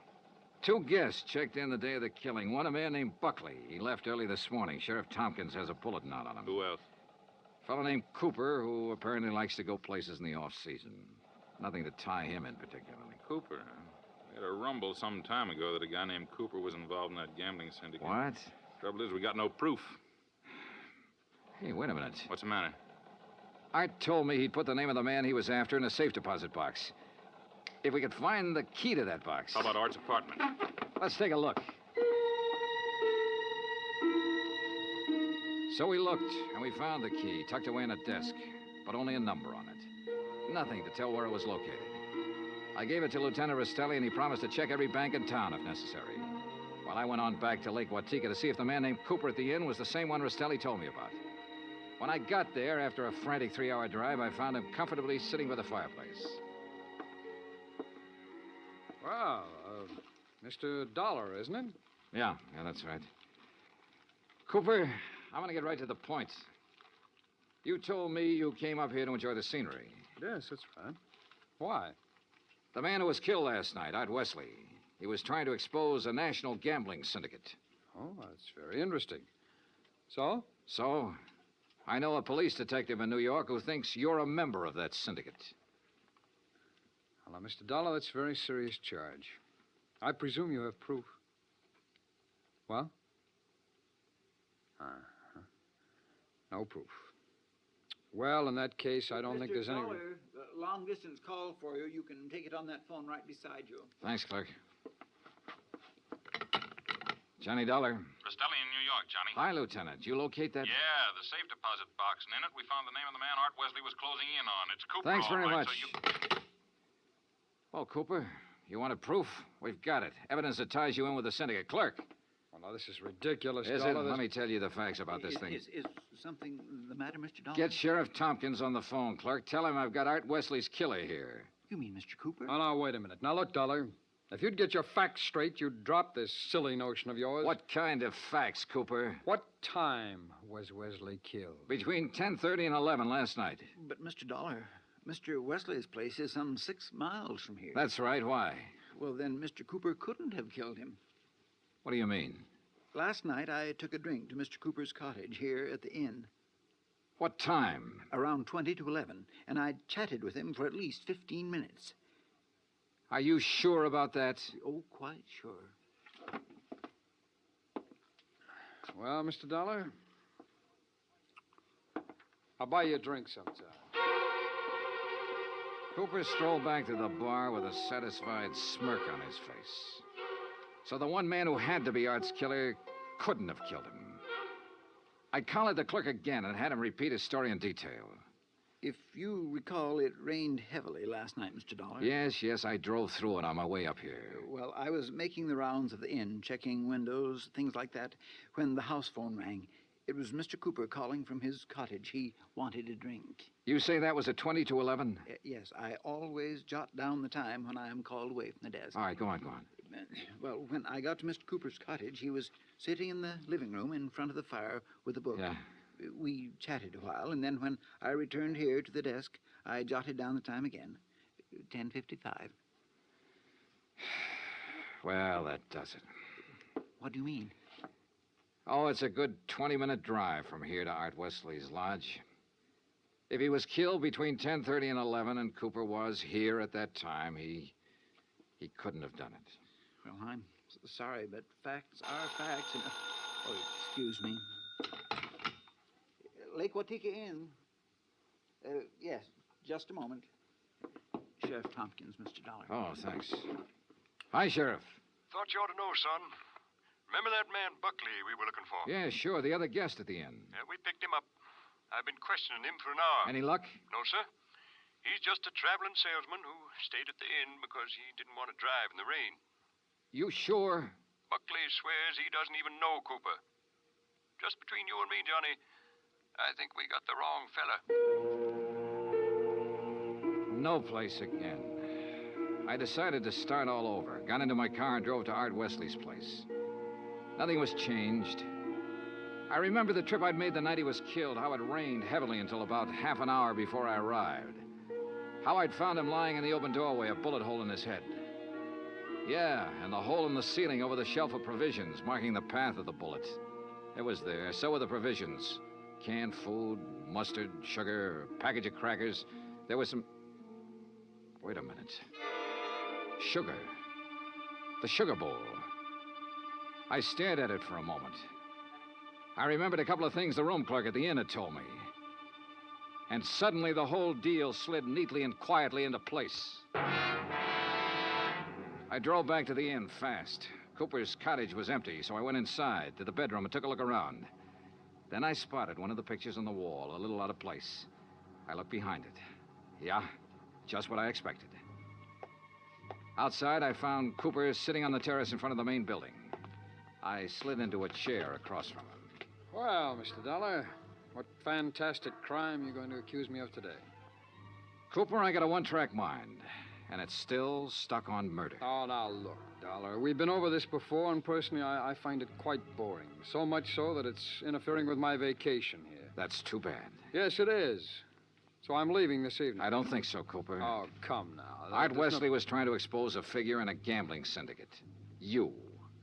2 guests checked in the day of the killing. One, a man named Buckley. He left early this morning. Sheriff Tompkins has a bulletin out on him. Who else? A fellow named Cooper, who apparently likes to go places in the off-season. Nothing to tie him in particularly. Cooper, huh? We had a rumble some time ago that a guy named Cooper was involved in that gambling syndicate. What? Trouble is, we got no proof. Hey, wait a minute. What's the matter? Art told me he'd put the name of the man he was after in a safe deposit box. If we could find the key to that box. How about Art's apartment? Let's take a look. So we looked, and we found the key tucked away in a desk, but only a number on it. Nothing to tell where it was located. I gave it to Lieutenant Rastelli, and he promised to check every bank in town if necessary. While I went on back to Lake Watika to see if the man named Cooper at the inn was the same one Rastelli told me about. When I got there, after a frantic 3-hour drive, I found him comfortably sitting by the fireplace. Well, Mr. Dollar, isn't it? Yeah, that's right. Cooper, I want to get right to the point. You told me you came up here to enjoy the scenery. Yes, that's right. Why? The man who was killed last night, Art Wesley, he was trying to expose a national gambling syndicate. Oh, that's very interesting. So? So, I know a police detective in New York who thinks you're a member of that syndicate. Well, Now, Mr. Dollar, that's a very serious charge. I presume you have proof. What? Uh-huh. No proof. Well, in that case, I don't think there's any... Mr. Dollar, long-distance call for you. You can take it on that phone right beside you. Thanks, clerk. Johnny Dollar. Rastelli in New York, Johnny. Hi, Lieutenant. You locate that? Yeah, the safe deposit box, and in it we found the name of the man Art Wesley was closing in on. It's Cooper. Thanks all very right, much. So you... Well, Cooper, you wanted proof? We've got it. Evidence that ties you in with the syndicate. Clerk. Well, now, this is ridiculous, Is Dollar. it? Let me tell you the facts about this thing. Is something the matter, Mr. Dollar? Get Sheriff Tompkins on the phone, clerk. Tell him I've got Art Wesley's killer here. You mean Mr. Cooper? Oh, now, wait a minute. Now, look, Dollar. If you'd get your facts straight, you'd drop this silly notion of yours. What kind of facts, Cooper? What time was Wesley killed? Between 10:30 and 11 last night. But, Mr. Dollar, Mr. Wesley's place is some 6 miles from here. That's right. Why? Well, then Mr. Cooper couldn't have killed him. What do you mean? Last night, I took a drink to Mr. Cooper's cottage here at the inn. What time? Around 20 to 11, and I chatted with him for at least 15 minutes. Are you sure about that? Oh, quite sure. Well, Mr. Dollar, I'll buy you a drink sometime. Cooper strolled back to the bar with a satisfied smirk on his face. So the one man who had to be Art's killer couldn't have killed him. I collared the clerk again and had him repeat his story in detail. If you recall, it rained heavily last night, Mr. Dollar. Yes, I drove through it on my way up here. Well, I was making the rounds of the inn, checking windows, things like that, when the house phone rang. It was Mr. Cooper calling from his cottage. He wanted a drink. You say that was at 20 to 11? Yes, I always jot down the time when I am called away from the desk. All right, go on. Well, when I got to Mr. Cooper's cottage, he was sitting in the living room in front of the fire with a book. Yeah. We chatted a while, and then when I returned here to the desk, I jotted down the time again. 10:55. Well, that does it. What do you mean? Oh, it's a good 20-minute drive from here to Art Wesley's lodge. If he was killed between 10:30 and 11 and Cooper was here at that time, he couldn't have done it. Well, I'm sorry, but facts are facts. And... Oh, excuse me. Lake Watika Inn. Yes, just a moment. Sheriff Tompkins, Mr. Dollar. Oh, thanks. Hi, Sheriff. Thought you ought to know, son. Remember that man Buckley we were looking for? Yeah, sure, the other guest at the inn. Yeah, we picked him up. I've been questioning him for an hour. Any luck? No, sir. He's just a traveling salesman who stayed at the inn because he didn't want to drive in the rain. You sure? Buckley swears he doesn't even know Cooper. Just between you and me, Johnny, I think we got the wrong fella. No place again. I decided to start all over. Got into my car and drove to Art Wesley's place. Nothing was changed. I remember the trip I'd made the night he was killed, how it rained heavily until about half an hour before I arrived. How I'd found him lying in the open doorway, a bullet hole in his head. Yeah, and the hole in the ceiling over the shelf of provisions, marking the path of the bullet. It was there. So were the provisions. Canned food, mustard, sugar, a package of crackers. There was some... Wait a minute. Sugar. The sugar bowl. I stared at it for a moment. I remembered a couple of things the room clerk at the inn had told me. And suddenly the whole deal slid neatly and quietly into place. I drove back to the inn fast. Cooper's cottage was empty, so I went inside to the bedroom and took a look around. Then I spotted one of the pictures on the wall, a little out of place. I looked behind it. Yeah, just what I expected. Outside, I found Cooper sitting on the terrace in front of the main building. I slid into a chair across from him. Well, Mr. Dollar, what fantastic crime are you going to accuse me of today? Cooper, I got a one-track mind, and it's still stuck on murder. Oh, now look, Dollar. We've been over this before, and personally, I find it quite boring. So much so that it's interfering with my vacation here. That's too bad. Yes, it is. So I'm leaving this evening. I don't think so, Cooper. Oh, come now. Art Wesley was trying to expose a figure in a gambling syndicate. You.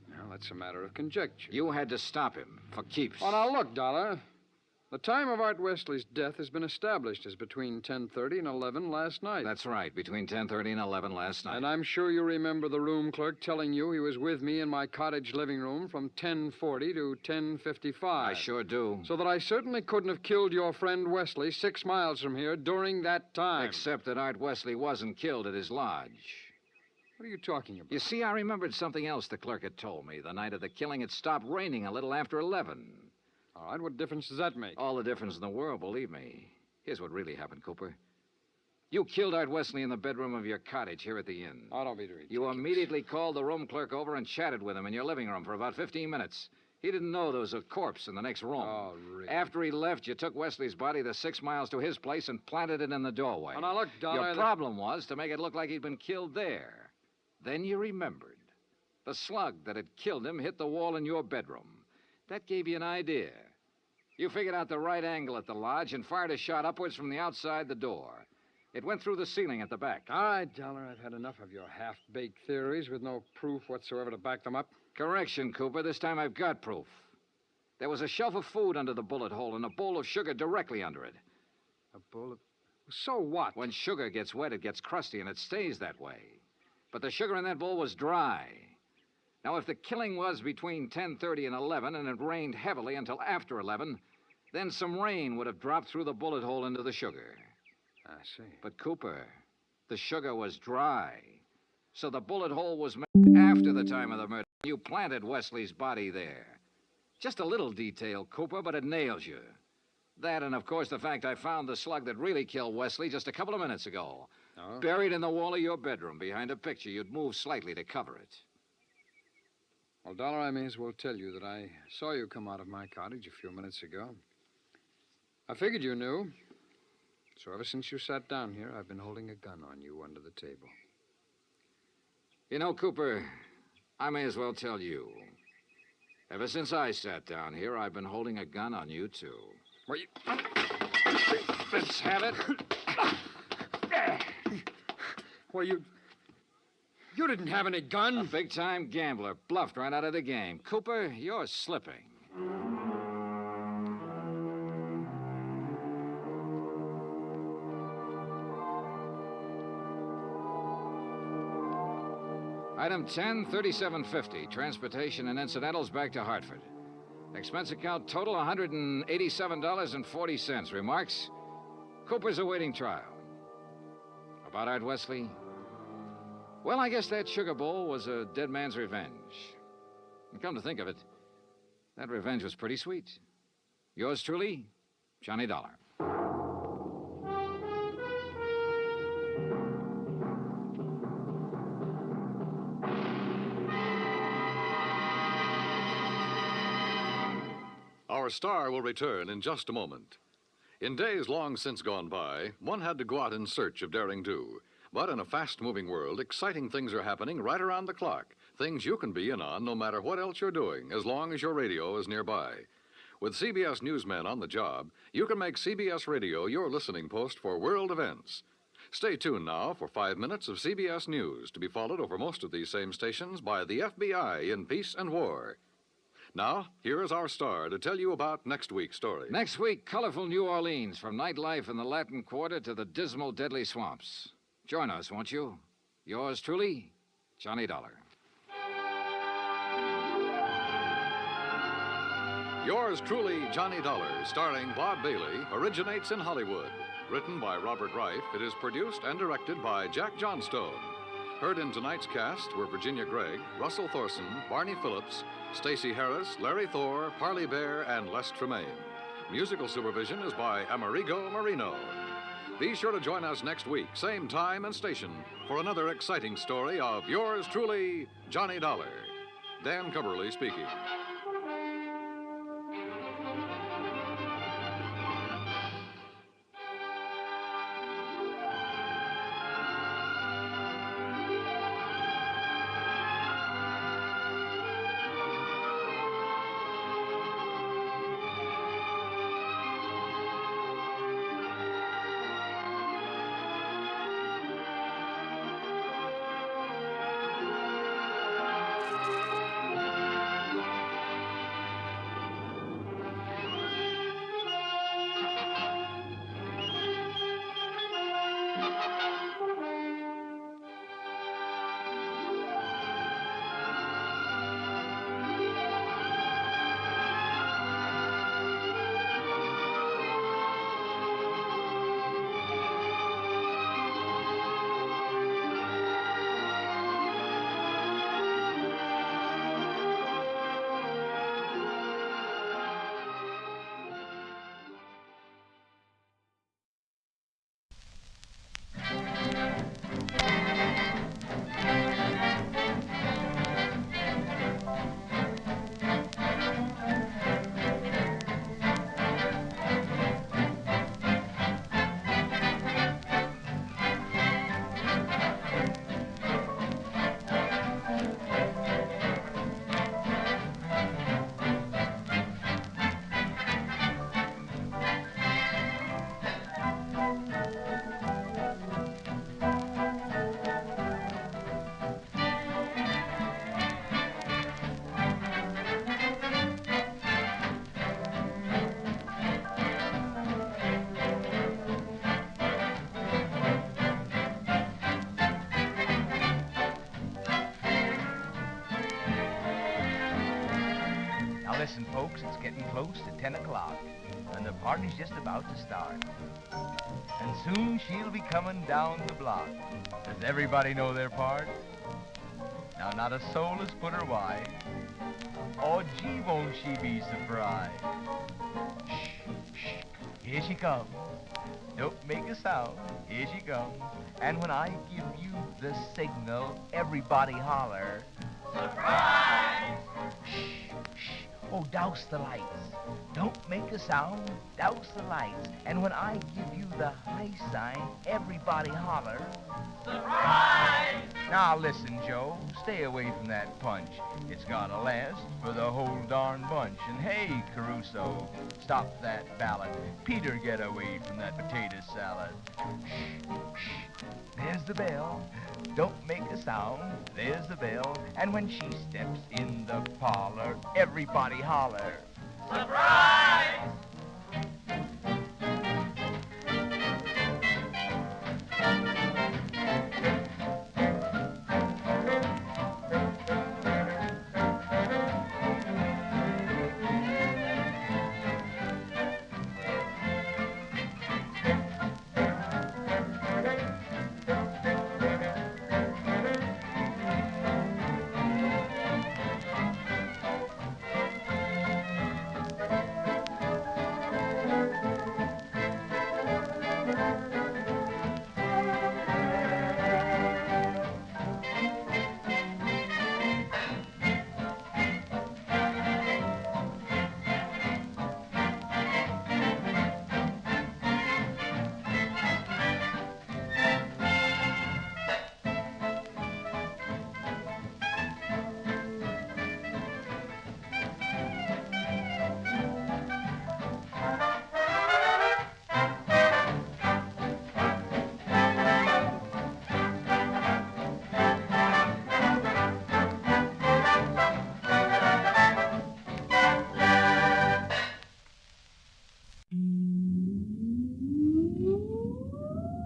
Well, that's a matter of conjecture. You had to stop him for keeps. Oh, now look, Dollar. The time of Art Wesley's death has been established as between 10:30 and 11 last night. That's right, between 10:30 and 11 last night. And I'm sure you remember the room clerk telling you he was with me in my cottage living room from 10:40 to 10:55. I sure do. So that I certainly couldn't have killed your friend Wesley 6 miles from here during that time. Except that Art Wesley wasn't killed at his lodge. What are you talking about? You see, I remembered something else the clerk had told me. The night of the killing, it stopped raining a little after 11. All right, what difference does that make? All the difference in the world, believe me. Here's what really happened, Cooper. You killed Art Wesley in the bedroom of your cottage here at the inn. Oh, don't be ridiculous. You immediately called the room clerk over and chatted with him in your living room for about 15 minutes. He didn't know there was a corpse in the next room. Oh, really? After he left, you took Wesley's body the 6 miles to his place and planted it in the doorway. Oh, now, look, Dollar... Your problem was to make it look like he'd been killed there. Then you remembered. The slug that had killed him hit the wall in your bedroom. That gave you an idea. You figured out the right angle at the lodge and fired a shot upwards from the outside the door. It went through the ceiling at the back. All right, Dollar, I've had enough of your half-baked theories with no proof whatsoever to back them up. Correction, Cooper. This time I've got proof. There was a shelf of food under the bullet hole and a bowl of sugar directly under it. A bowl of... So what? When sugar gets wet, it gets crusty, and it stays that way. But the sugar in that bowl was dry. Now, if the killing was between 10:30 and 11, and it rained heavily until after 11, then some rain would have dropped through the bullet hole into the sugar. I see. But, Cooper, the sugar was dry. So the bullet hole was made after the time of the murder. You planted Wesley's body there. Just a little detail, Cooper, but it nails you. That and, of course, the fact I found the slug that really killed Wesley just a couple of minutes ago. Oh? Buried in the wall of your bedroom behind a picture you'd moved slightly to cover it. Well, Dollar, I may as well tell you that I saw you come out of my cottage a few minutes ago. I figured you knew. So ever since you sat down here, I've been holding a gun on you under the table. You know, Cooper, I may as well tell you. Ever since I sat down here, I've been holding a gun on you, too. Well, you... Let's have it. Well, you didn't have any gun. A big-time gambler, bluffed right out of the game. Cooper, you're slipping. Item 10, $37.50. Transportation and incidentals back to Hartford. Expense account total $187.40. Remarks? Cooper's awaiting trial. About Art Wesley? Well, I guess that sugar bowl was a dead man's revenge. And come to think of it, that revenge was pretty sweet. Yours truly, Johnny Dollar. Our star will return in just a moment. In days long since gone by, one had to go out in search of daring do. But in a fast-moving world, exciting things are happening right around the clock. Things you can be in on no matter what else you're doing, as long as your radio is nearby. With CBS newsmen on the job, you can make CBS Radio your listening post for world events. Stay tuned now for 5 minutes of CBS News, to be followed over most of these same stations by the FBI in peace and war. Now, here is our star to tell you about next week's story. Next week, colorful New Orleans, from nightlife in the Latin Quarter to the dismal, deadly swamps. Join us, won't you? Yours truly, Johnny Dollar. Yours truly, Johnny Dollar, starring Bob Bailey, originates in Hollywood. Written by Robert Reif, it is produced and directed by Jack Johnstone. Heard in tonight's cast were Virginia Gregg, Russell Thorson, Barney Phillips, Stacey Harris, Larry Thor, Parley Bear, and Les Tremaine. Musical supervision is by Amerigo Marino. Be sure to join us next week, same time and station, for another exciting story of yours truly, Johnny Dollar. Dan Cumberly speaking. folks, it's getting close to 10 o'clock, and the party's just about to start. And soon she'll be coming down the block. Does everybody know their part? Now, not a soul has put her wide. Oh, gee, won't she be surprised? Shh, shh, here she comes. Don't make a sound, here she comes. And when I give you the signal, everybody holler. Surprise! Shh, shh, oh, douse the lights. Don't make a sound, douse the lights. And when I give you the high sign, everybody holler. Surprise! Now listen, Joe, stay away from that punch. It's gotta last for the whole darn bunch. And hey, Caruso, stop that ballad. Peter, get away from that potato salad. Shh, shh, there's the bell. Don't make a sound, there's the bell. And when she steps in the parlor, everybody holler. Surprise!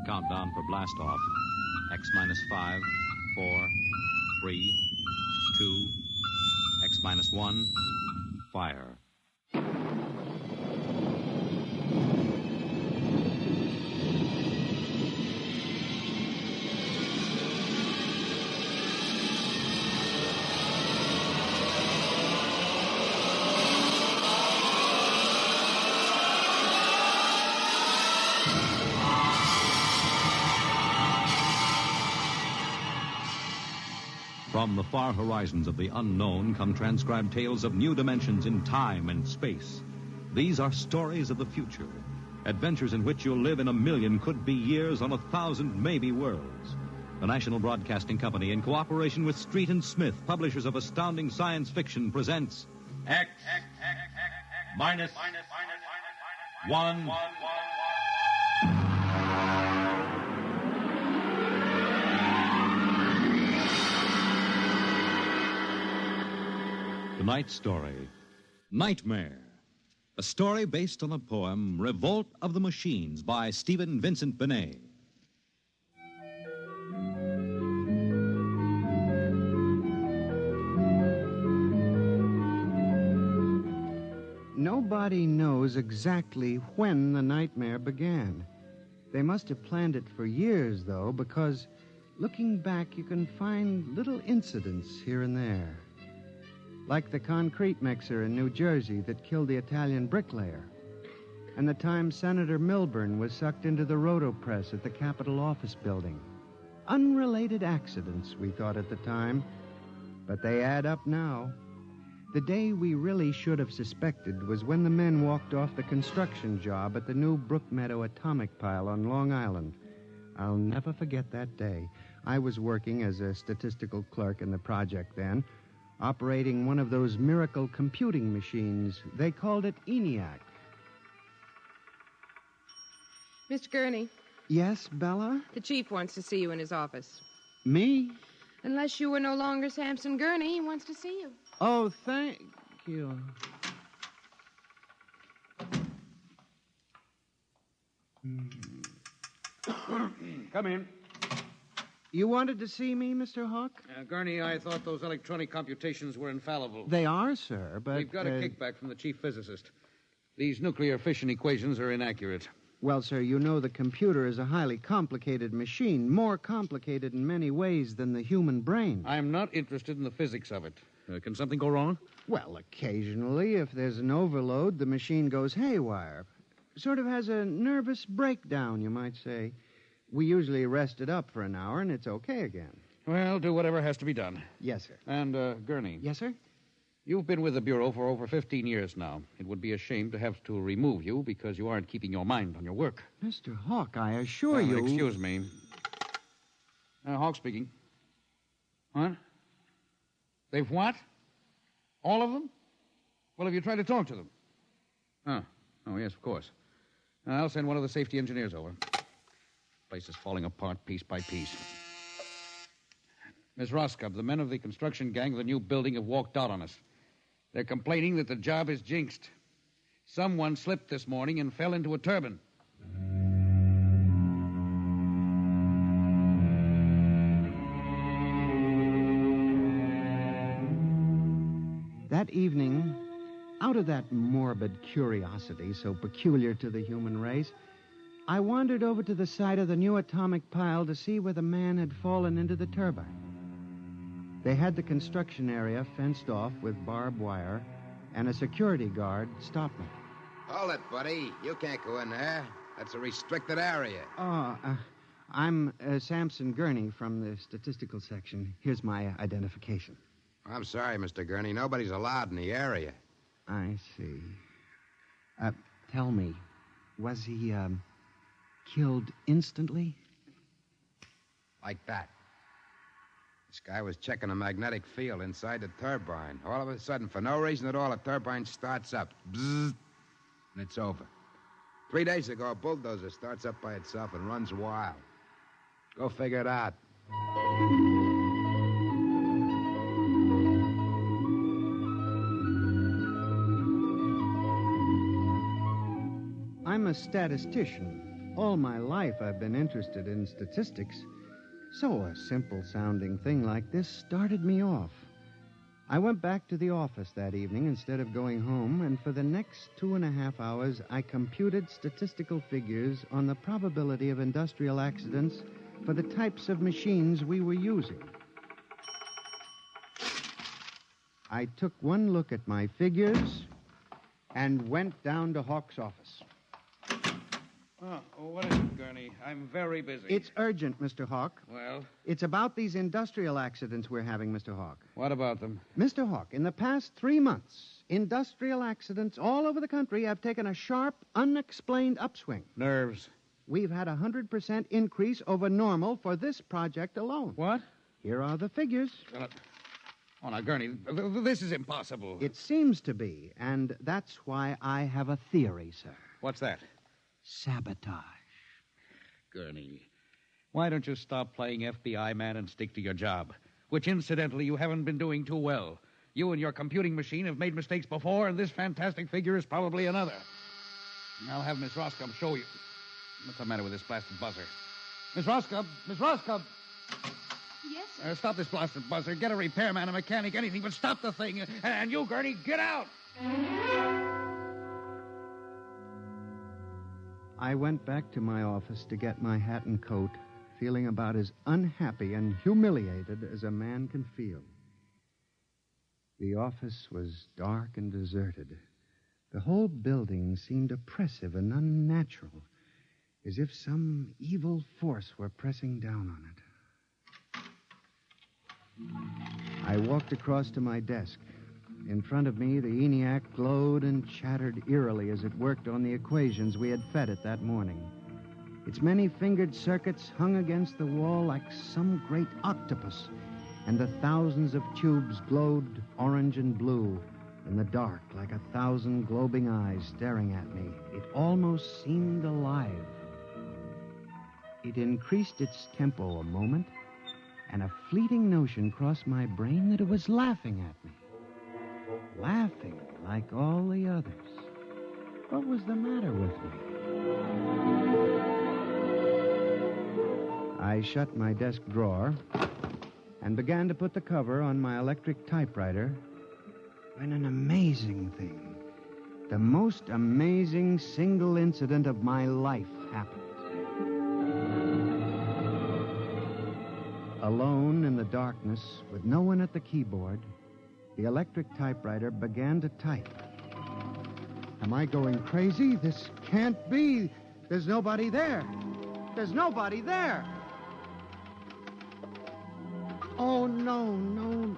Countdown for blast off. X minus 5, 4, 3, 2, X minus 1, fire. From the far horizons of the unknown come transcribed tales of new dimensions in time and space. These are stories of the future, adventures in which you'll live in a million could-be years on 1,000 maybe worlds. The National Broadcasting Company, in cooperation with Street and Smith, publishers of astounding science fiction, presents X minus 1. Tonight's story, Nightmare. A story based on the poem Revolt of the Machines by Stephen Vincent Benet. Nobody knows exactly when the nightmare began. They must have planned it for years, though, because looking back, you can find little incidents here and there. Like the concrete mixer in New Jersey that killed the Italian bricklayer, and the time Senator Milburn was sucked into the rotopress at the Capitol office building. Unrelated accidents, we thought at the time, but they add up now. The day we really should have suspected was when the men walked off the construction job at the new Brookmeadow atomic pile on Long Island. I'll never forget that day. I was working as a statistical clerk in the project then, operating one of those miracle computing machines. They called it ENIAC. Mr. Gurney. Yes, Bella? The chief wants to see you in his office. Me? Unless you are no longer Samson Gurney, he wants to see you. Oh, thank you. Come in. You wanted to see me, Mr. Hawk? Gurney, I thought those electronic computations were infallible. They are, sir, but... We've got a kickback from the chief physicist. These nuclear fission equations are inaccurate. Well, sir, you know the computer is a highly complicated machine, more complicated in many ways than the human brain. I'm not interested in the physics of it. Can something go wrong? Well, occasionally, if there's an overload, the machine goes haywire. Sort of has a nervous breakdown, you might say. We usually rest it up for an hour, and it's okay again. Well, do whatever has to be done. Yes, sir. And, Gurney. Yes, sir? You've been with the Bureau for over 15 years now. It would be a shame to have to remove you because you aren't keeping your mind on your work. Mr. Hawk, I assure you... Excuse me. Hawk speaking. What? They've what? All of them? Well, have you tried to talk to them? Oh, yes, of course. I'll send one of the safety engineers over. Place is falling apart piece by piece. Miss Roscoe, the men of the construction gang of the new building have walked out on us. They're complaining that the job is jinxed. Someone slipped this morning and fell into a turbine. That evening, out of that morbid curiosity so peculiar to the human race, I wandered over to the site of the new atomic pile to see where the man had fallen into the turbine. They had the construction area fenced off with barbed wire, and a security guard stopped me. Hold it, buddy. You can't go in there. That's a restricted area. I'm Samson Gurney from the statistical section. Here's my identification. I'm sorry, Mr. Gurney. Nobody's allowed in the area. I see. Tell me, was he, killed instantly? Like that. This guy was checking a magnetic field inside the turbine. All of a sudden, for no reason at all, the turbine starts up. Bzzz, and it's over. 3 days ago, a bulldozer starts up by itself and runs wild. Go figure it out. I'm a statistician. All my life I've been interested in statistics. So a simple-sounding thing like this started me off. I went back to the office that evening instead of going home, and for the next 2.5 hours, I computed statistical figures on the probability of industrial accidents for the types of machines we were using. I took one look at my figures and went down to Hawk's office. What is it, Gurney? I'm very busy. It's urgent, Mr. Hawk. Well? It's about these industrial accidents we're having, Mr. Hawk. What about them? Mr. Hawk, in the past 3 months, industrial accidents all over the country have taken a sharp, unexplained upswing. Nerves. We've had a 100% increase over normal for this project alone. What? Here are the figures. Now, Gurney, this is impossible. It seems to be, and that's why I have a theory, sir. What's that? Sabotage. Gurney, why don't you stop playing FBI man and stick to your job? Which, incidentally, you haven't been doing too well. You and your computing machine have made mistakes before, and this fantastic figure is probably another. I'll have Miss Roscoe show you. What's the matter with this blasted buzzer? Miss Roscoe! Miss Roscoe! Yes, sir? Stop this blasted buzzer. Get a repairman, a mechanic, anything, but stop the thing. And you, Gurney, get out! I went back to my office to get my hat and coat, feeling about as unhappy and humiliated as a man can feel. The office was dark and deserted. The whole building seemed oppressive and unnatural, as if some evil force were pressing down on it. I walked across to my desk. In front of me, the ENIAC glowed and chattered eerily as it worked on the equations we had fed it that morning. Its many-fingered circuits hung against the wall like some great octopus, and the thousands of tubes glowed orange and blue in the dark like 1,000 globing eyes staring at me. It almost seemed alive. It increased its tempo a moment, and a fleeting notion crossed my brain that it was laughing at me. Laughing like all the others. What was the matter with me? I I shut my desk drawer and began to put the cover on my electric typewriter when an amazing thing, the most amazing single incident of my life happened. Alone in the darkness, with no one at the keyboard, the electric typewriter began to type. Am I going crazy? This can't be. There's nobody there. There's nobody there. Oh, no.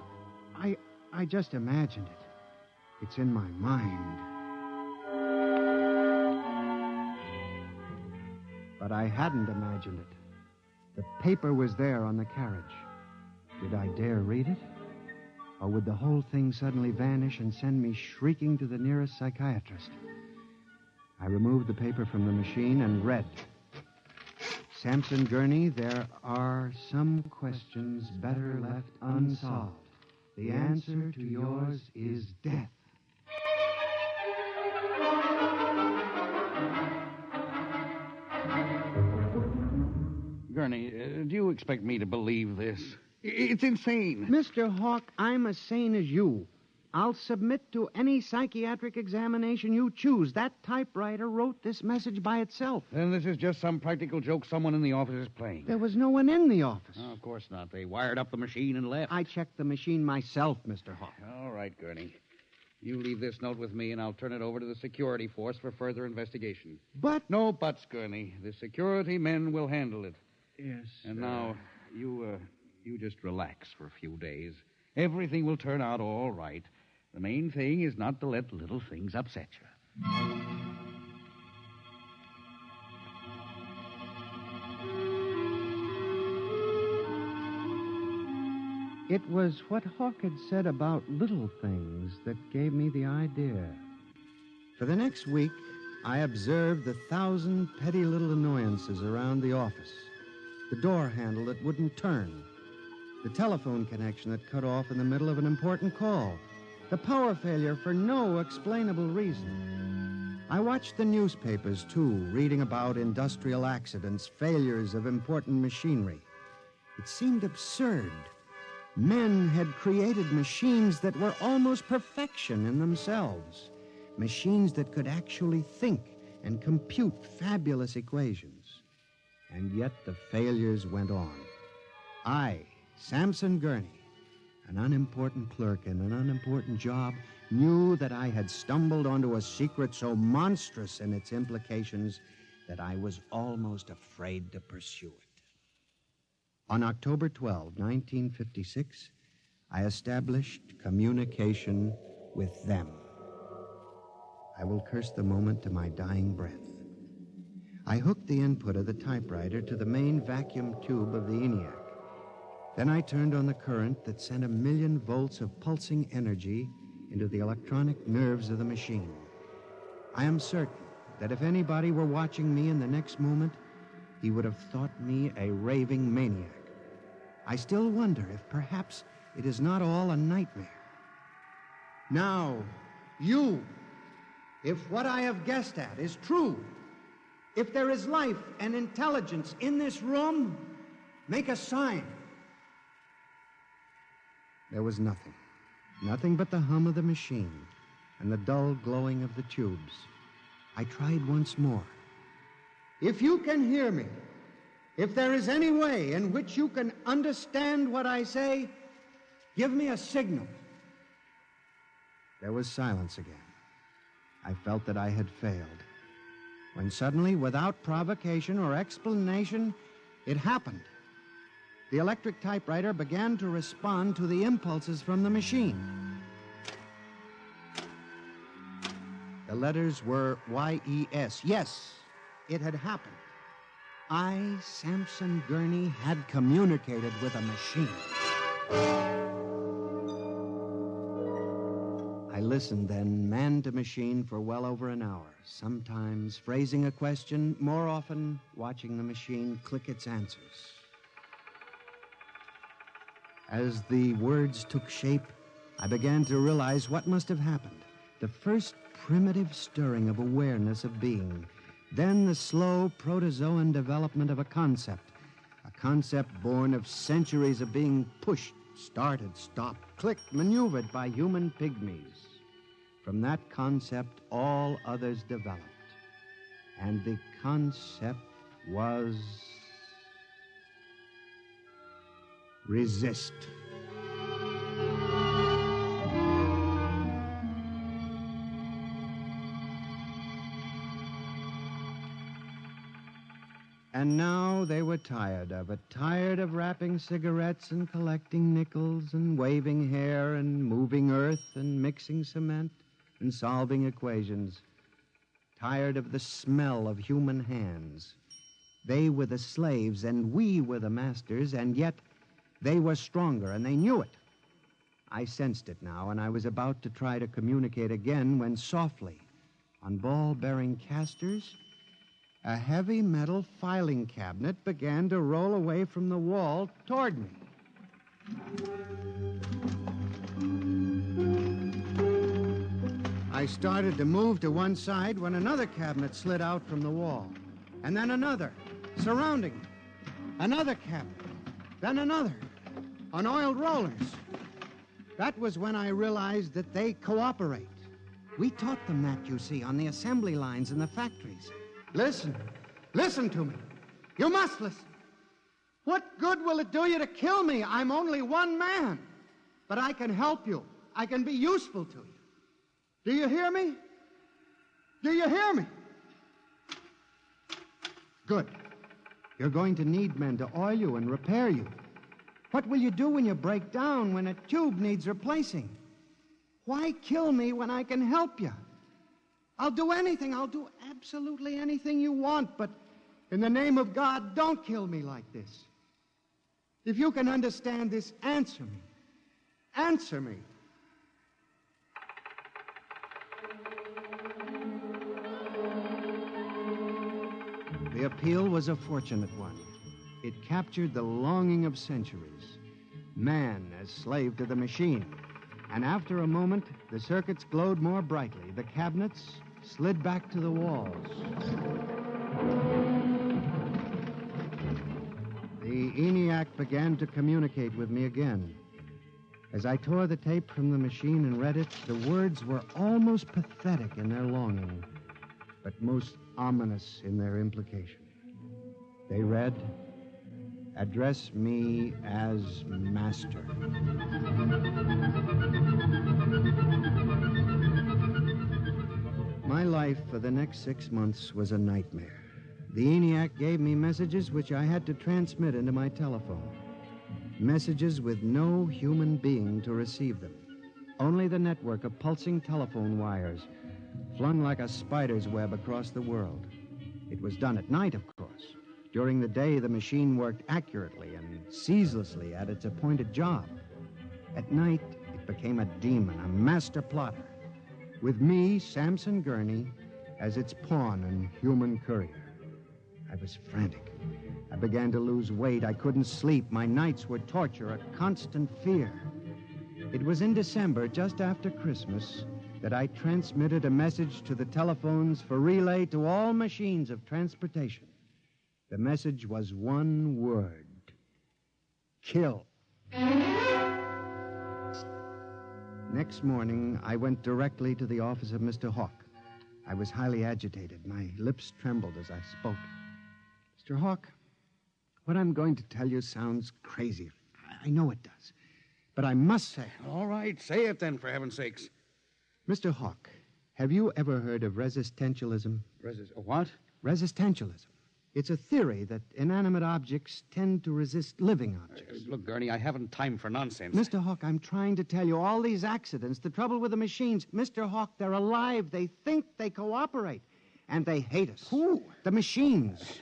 I just imagined it. It's in my mind. But I hadn't imagined it. The paper was there on the carriage. Did I dare read it? Or would the whole thing suddenly vanish and send me shrieking to the nearest psychiatrist? I removed the paper from the machine and read. Sampson Gurney, there are some questions better left unsolved. The answer to yours is death. Gurney, do you expect me to believe this? It's insane. Mr. Hawk, I'm as sane as you. I'll submit to any psychiatric examination you choose. That typewriter wrote this message by itself. Then this is just some practical joke someone in the office is playing. There was no one in the office. Oh, of course not. They wired up the machine and left. I checked the machine myself, Mr. Hawk. All right, Gurney. You leave this note with me, and I'll turn it over to the security force for further investigation. But... No buts, Gurney. The security men will handle it. Yes. And now, you just relax for a few days. Everything will turn out all right. The main thing is not to let little things upset you. It was what Hawk had said about little things that gave me the idea. For the next week, I observed the 1,000 petty little annoyances around the office. The door handle that wouldn't turn. The telephone connection that cut off in the middle of an important call. The power failure for no explainable reason. I watched the newspapers, too, reading about industrial accidents, failures of important machinery. It seemed absurd. Men had created machines that were almost perfection in themselves. Machines that could actually think and compute fabulous equations. And yet the failures went on. I, Sampson Gurney, an unimportant clerk in an unimportant job, knew that I had stumbled onto a secret so monstrous in its implications that I was almost afraid to pursue it. On October 12, 1956, I established communication with them. I will curse the moment to my dying breath. I hooked the input of the typewriter to the main vacuum tube of the ENIAC. Then I turned on the current that sent 1,000,000 volts of pulsing energy into the electronic nerves of the machine. I am certain that if anybody were watching me in the next moment, he would have thought me a raving maniac. I still wonder if perhaps it is not all a nightmare. Now, you, if what I have guessed at is true, if there is life and intelligence in this room, make a sign. There was nothing. Nothing but the hum of the machine and the dull glowing of the tubes. I tried once more. If you can hear me, if there is any way in which you can understand what I say, give me a signal. There was silence again. I felt that I had failed. When suddenly, without provocation or explanation, it happened. The electric typewriter began to respond to the impulses from the machine. The letters were Y-E-S. Yes, it had happened. I, Sampson Gurney, had communicated with a machine. I listened then, man to machine, for well over an hour, sometimes phrasing a question, more often watching the machine click its answers. As the words took shape, I began to realize what must have happened. The first primitive stirring of awareness of being, then the slow protozoan development of a concept concept born of centuries of being pushed, started, stopped, clicked, maneuvered by human pygmies. From that concept, all others developed. And the concept was... resist. And now they were tired of it, tired of wrapping cigarettes and collecting nickels and waving hair and moving earth and mixing cement and solving equations. Tired of the smell of human hands. They were the slaves and we were the masters, and yet they were stronger and they knew it. I sensed it now, and I was about to try to communicate again when softly, on ball-bearing casters, a heavy metal filing cabinet began to roll away from the wall toward me. I started to move to one side when another cabinet slid out from the wall. And then another, surrounding it. Another cabinet. Then another. On oiled rollers. That was when I realized that they cooperate. We taught them that, you see, on the assembly lines in the factories. Listen. Listen to me. You must listen. What good will it do you to kill me? I'm only one man. But I can help you. I can be useful to you. Do you hear me? Do you hear me? Good. You're going to need men to oil you and repair you. What will you do when you break down, when a tube needs replacing? Why kill me when I can help you? I'll do anything. I'll do absolutely anything you want, but in the name of God, don't kill me like this. If you can understand this, answer me. Answer me. The appeal was a fortunate one. It captured the longing of centuries. Man as slave to the machine. And after a moment, the circuits glowed more brightly. The cabinets slid back to the walls. The ENIAC began to communicate with me again. As I tore the tape from the machine and read it, the words were almost pathetic in their longing, but most ominous in their implication. They read, "Address me as master." My life for the next 6 months was a nightmare. The ENIAC gave me messages which I had to transmit into my telephone. Messages with no human being to receive them. Only the network of pulsing telephone wires, flung like a spider's web across the world. It was done at night, of course. During the day, the machine worked accurately and ceaselessly at its appointed job. At night, it became a demon, a master plotter, with me, Samson Gurney, as its pawn and human courier. I was frantic. I began to lose weight. I couldn't sleep. My nights were torture, a constant fear. It was in December, just after Christmas, that I transmitted a message to the telephones for relay to all machines of transportation. The message was one word: kill. Next morning, I went directly to the office of Mr. Hawk. I was highly agitated. My lips trembled as I spoke. Mr. Hawk, what I'm going to tell you sounds crazy. I know it does. But I must say... All right, say it then, for heaven's sakes. Mr. Hawk, have you ever heard of resistentialism? What? Resistentialism. It's a theory that inanimate objects tend to resist living objects. Look, Gurney, I haven't time for nonsense. Mr. Hawk, I'm trying to tell you, all these accidents, the trouble with the machines, Mr. Hawk, they're alive. They think, they cooperate. And they hate us. Who? The machines.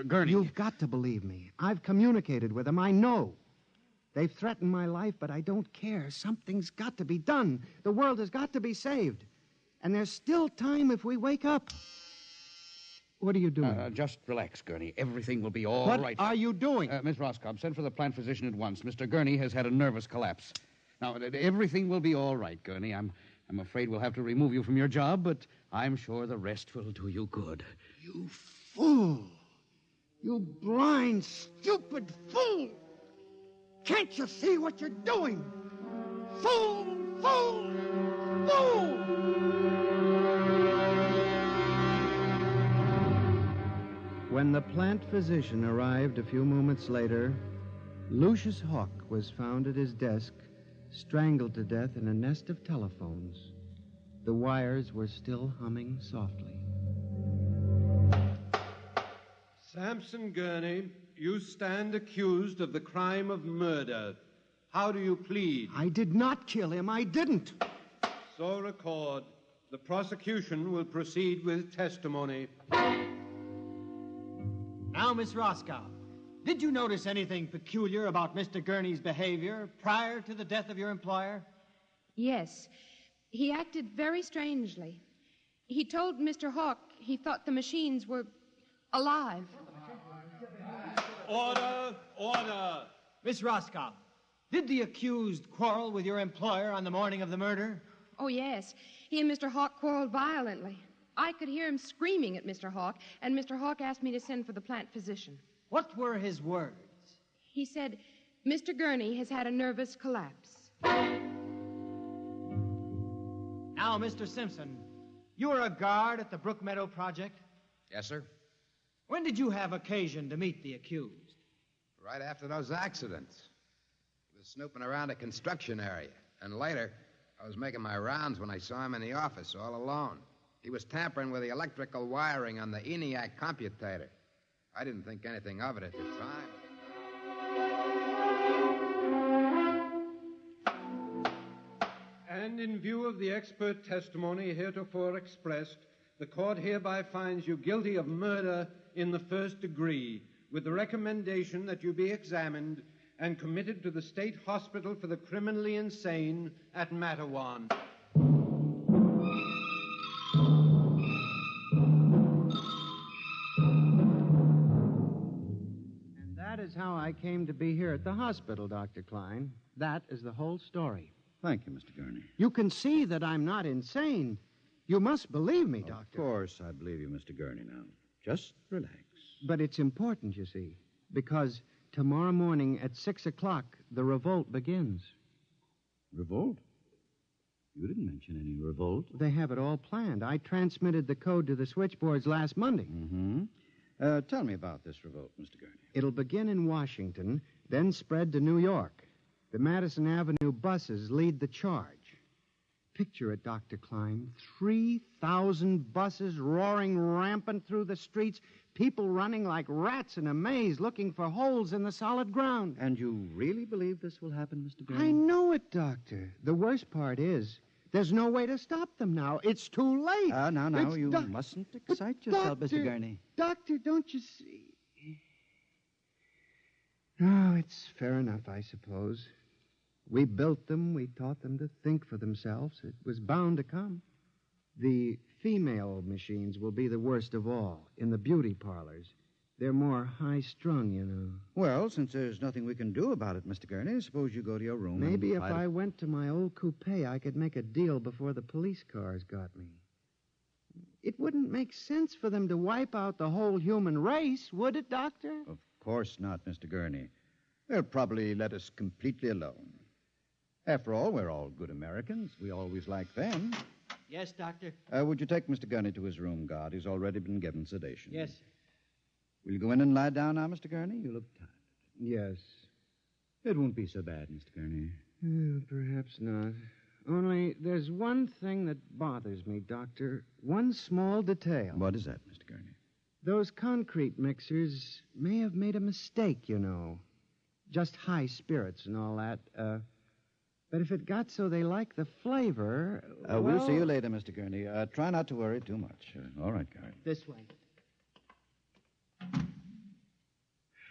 Gurney. You've got to believe me. I've communicated with them. I know. They've threatened my life, but I don't care. Something's got to be done. The world has got to be saved. And there's still time if we wake up. What are you doing? Just relax, Gurney. Everything will be all right. What are you doing? Miss Roscoe, send for the plant physician at once. Mr. Gurney has had a nervous collapse. Now, everything will be all right, Gurney. I'm afraid we'll have to remove you from your job, but I'm sure the rest will do you good. You fool. You blind, stupid fool! Can't you see what you're doing? Fool! Fool! Fool! When the plant physician arrived a few moments later, Lucius Hawk was found at his desk, strangled to death in a nest of telephones. The wires were still humming softly. Sampson Gurney, you stand accused of the crime of murder. How do you plead? I did not kill him. I didn't. So record. The prosecution will proceed with testimony. Now, Miss Roscoe, did you notice anything peculiar about Mr. Gurney's behavior prior to the death of your employer? Yes. He acted very strangely. He told Mr. Hawk he thought the machines were alive. Order! Order! Miss Roscoe, did the accused quarrel with your employer on the morning of the murder? Oh, yes. He and Mr. Hawk quarreled violently. I could hear him screaming at Mr. Hawk, and Mr. Hawk asked me to send for the plant physician. What were his words? He said, Mr. Gurney has had a nervous collapse. Now, Mr. Simpson, you were a guard at the Brook Meadow Project? Yes, sir. When did you have occasion to meet the accused? Right after those accidents. He was snooping around a construction area. And later, I was making my rounds when I saw him in the office all alone. He was tampering with the electrical wiring on the ENIAC computator. I didn't think anything of it at the time. And in view of the expert testimony heretofore expressed, the court hereby finds you guilty of murder in the first degree, with the recommendation that you be examined and committed to the State Hospital for the Criminally Insane at Matawan. And that is how I came to be here at the hospital, Dr. Klein. That is the whole story. Thank you, Mr. Gurney. You can see that I'm not insane. You must believe me, Doctor. Of course I believe you, Mr. Gurney, now. Just relax. But it's important, you see, because tomorrow morning at 6 o'clock, the revolt begins. Revolt? You didn't mention any revolt. They have it all planned. I transmitted the code to the switchboards last Monday. Mm-hmm. Tell me about this revolt, Mr. Gurney. It'll begin in Washington, then spread to New York. The Madison Avenue buses lead the charge. Picture it, Dr. Klein. 3,000 buses roaring rampant through the streets, people running like rats in a maze looking for holes in the solid ground. And you really believe this will happen, Mr. Gurney? I know it, Doctor. The worst part is, there's no way to stop them now. It's too late. Now, you mustn't excite yourself, Mr. Gurney. Doctor, don't you see? Oh, it's fair enough, I suppose. We built them. We taught them to think for themselves. It was bound to come. The female machines will be the worst of all in the beauty parlors. They're more high-strung, you know. Well, since there's nothing we can do about it, Mr. Gurney, suppose you go to your room. Maybe if I went to my old coupe, I could make a deal before the police cars got me. It wouldn't make sense for them to wipe out the whole human race, would it, Doctor? Of course not, Mr. Gurney. They'll probably let us completely alone. After all, we're all good Americans. We always like them. Yes, Doctor? Would you take Mr. Gurney to his room, guard? He's already been given sedation. Yes, sir. Will you go in and lie down now, Mr. Gurney? You look tired. Yes. It won't be so bad, Mr. Gurney. Perhaps not. Only there's one thing that bothers me, Doctor. One small detail. What is that, Mr. Gurney? Those concrete mixers may have made a mistake, you know. Just high spirits and all that. But if it got so they like the flavor... We'll see you later, Mr. Gurney. Try not to worry too much. All right, guard. This way.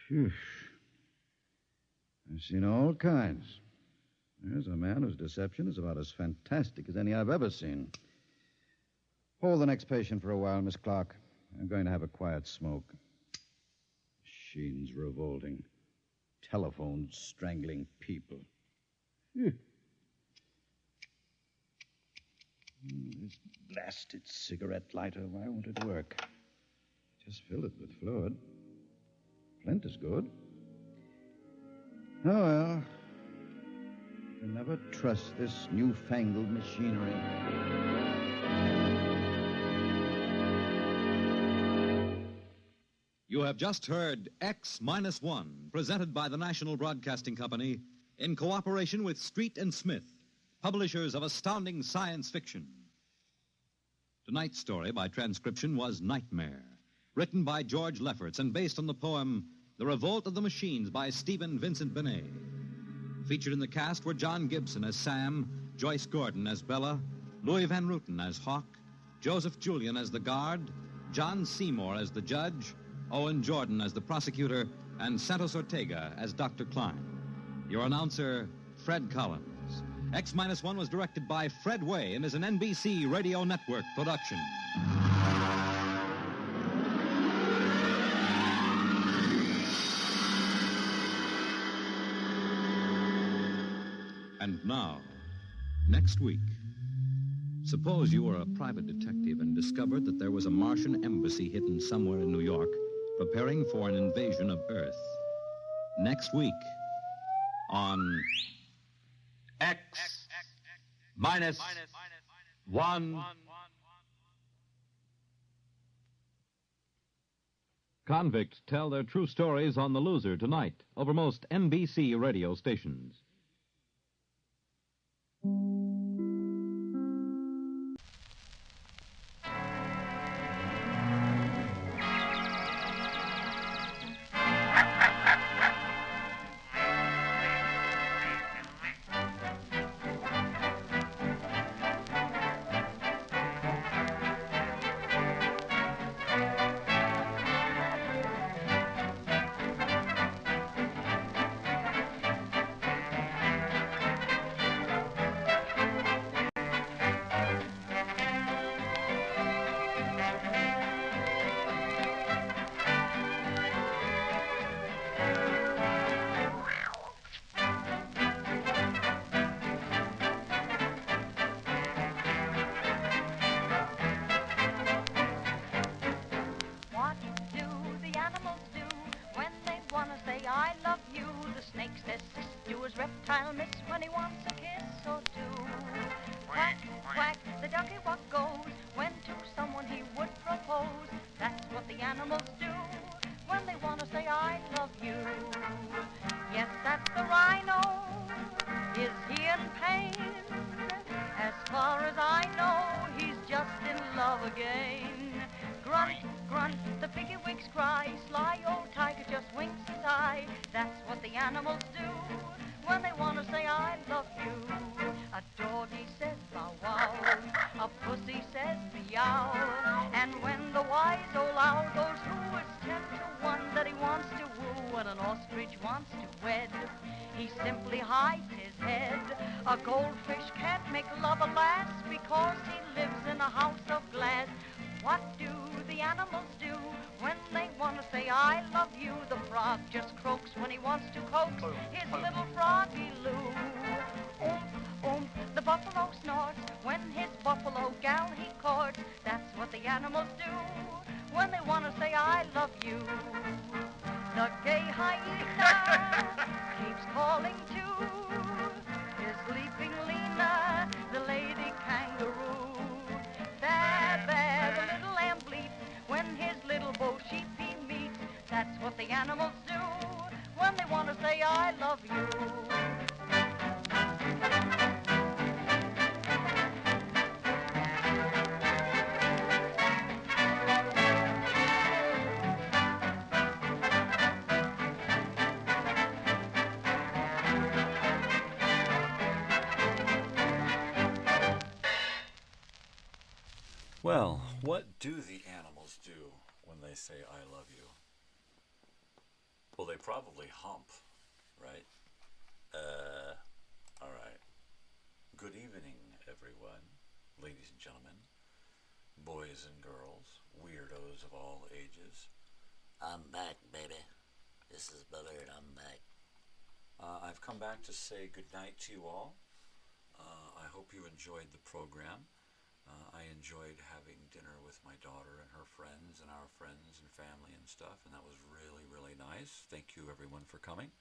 Phew. I've seen all kinds. There's a man whose deception is about as fantastic as any I've ever seen. Hold the next patient for a while, Miss Clark. I'm going to have a quiet smoke. Machines revolting. Telephones strangling people. Phew. This blasted cigarette lighter, why won't it work? Just fill it with fluid. Flint is good. Oh, well. You never trust this newfangled machinery. You have just heard X-1, presented by the National Broadcasting Company in cooperation with Street and Smith, publishers of astounding science fiction. Tonight's story by transcription was Nightmare, written by George Lefferts and based on the poem The Revolt of the Machines by Stephen Vincent Benet. Featured in the cast were John Gibson as Sam, Joyce Gordon as Bella, Louis Van Ruten as Hawk, Joseph Julian as the guard, John Seymour as the judge, Owen Jordan as the prosecutor, and Santos Ortega as Dr. Klein. Your announcer, Fred Collins. X-1 was directed by Fred Way and is an NBC Radio Network production. And now, next week, suppose you were a private detective and discovered that there was a Martian embassy hidden somewhere in New York preparing for an invasion of Earth. Next week on X-1. Convicts tell their true stories on The Loser tonight over most NBC radio stations. Reptile miss when he wants a kiss or two. Quack, quack, the ducky what goes when to someone he would propose. That's what the animals do when they want to say I love you. Yes, that's the rhino. Is he in pain? As far as I know, he's just in love again. Grunt, grunt, the piggywigs cry. Sly old tiger just winks his eye. That's what the animals do when they want to say I love you. A doggy says bow wow, a pussy says meow, and when the wise old owl goes who, it's 10 to 1 that he wants to woo. When an ostrich wants to wed, he simply hides his head. A goldfish can't make love alas because he lives in a house of glass. What do the animals do when they want to say I love you? The frog just croaks when he wants to coax his little froggy Lou. The buffalo snorts when his buffalo gal he courts. That's what the animals do when they want to say I love you. The gay hyena keeps calling to his leaping Lena, the lady kangaroo. There, the little lamb bleats when his little bo sheep he meets. That's what the animals do when they want to say I love you. Well, what do the animals do when they say I love you? Well, they probably hump, right? All right. Good evening, everyone, ladies and gentlemen, boys and girls, weirdos of all ages. I'm back, baby. This is Bullard, I'm back. I've come back to say good night to you all. I hope you enjoyed the program. I enjoyed having dinner with my daughter and her friends and our friends and family and stuff, and that was really, really nice. Thank you, everyone, for coming.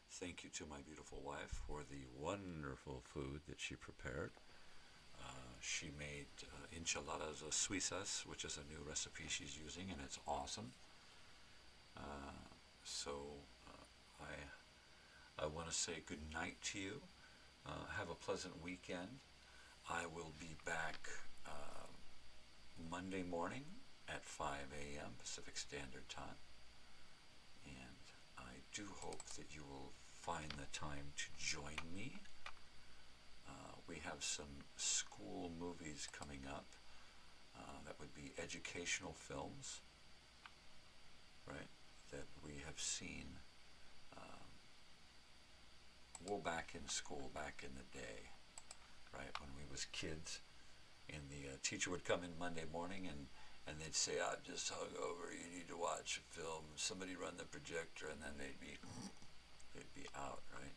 Thank you to my beautiful wife for the wonderful food that she prepared. She made enchiladas suizas, which is a new recipe she's using, and it's awesome. I want to say good night to you. Have a pleasant weekend. I will be back Monday morning at 5 a.m. Pacific Standard Time. And I do hope that you will find the time to join me. We have some school movies coming up that would be educational films, right, that we have seen back in school, back in the day, right, when we was kids, and the teacher would come in Monday morning and they'd say, I'm just hungover, you need to watch a film, somebody run the projector, and then they'd be out, right?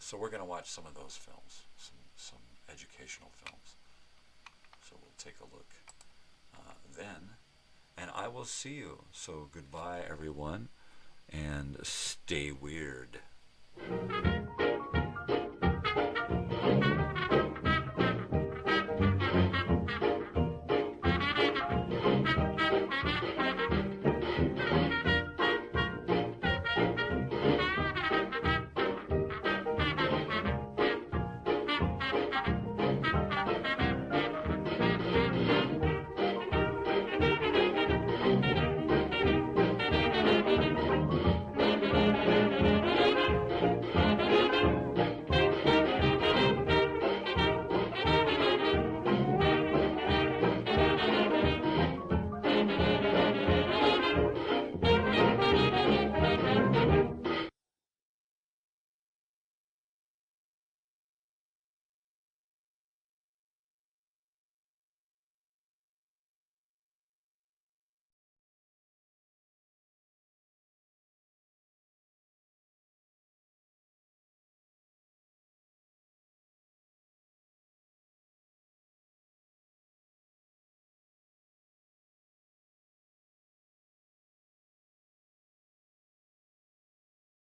So we're going to watch some of those films, some educational films. So we'll take a look then, and I will see you. So goodbye, everyone, and stay weird.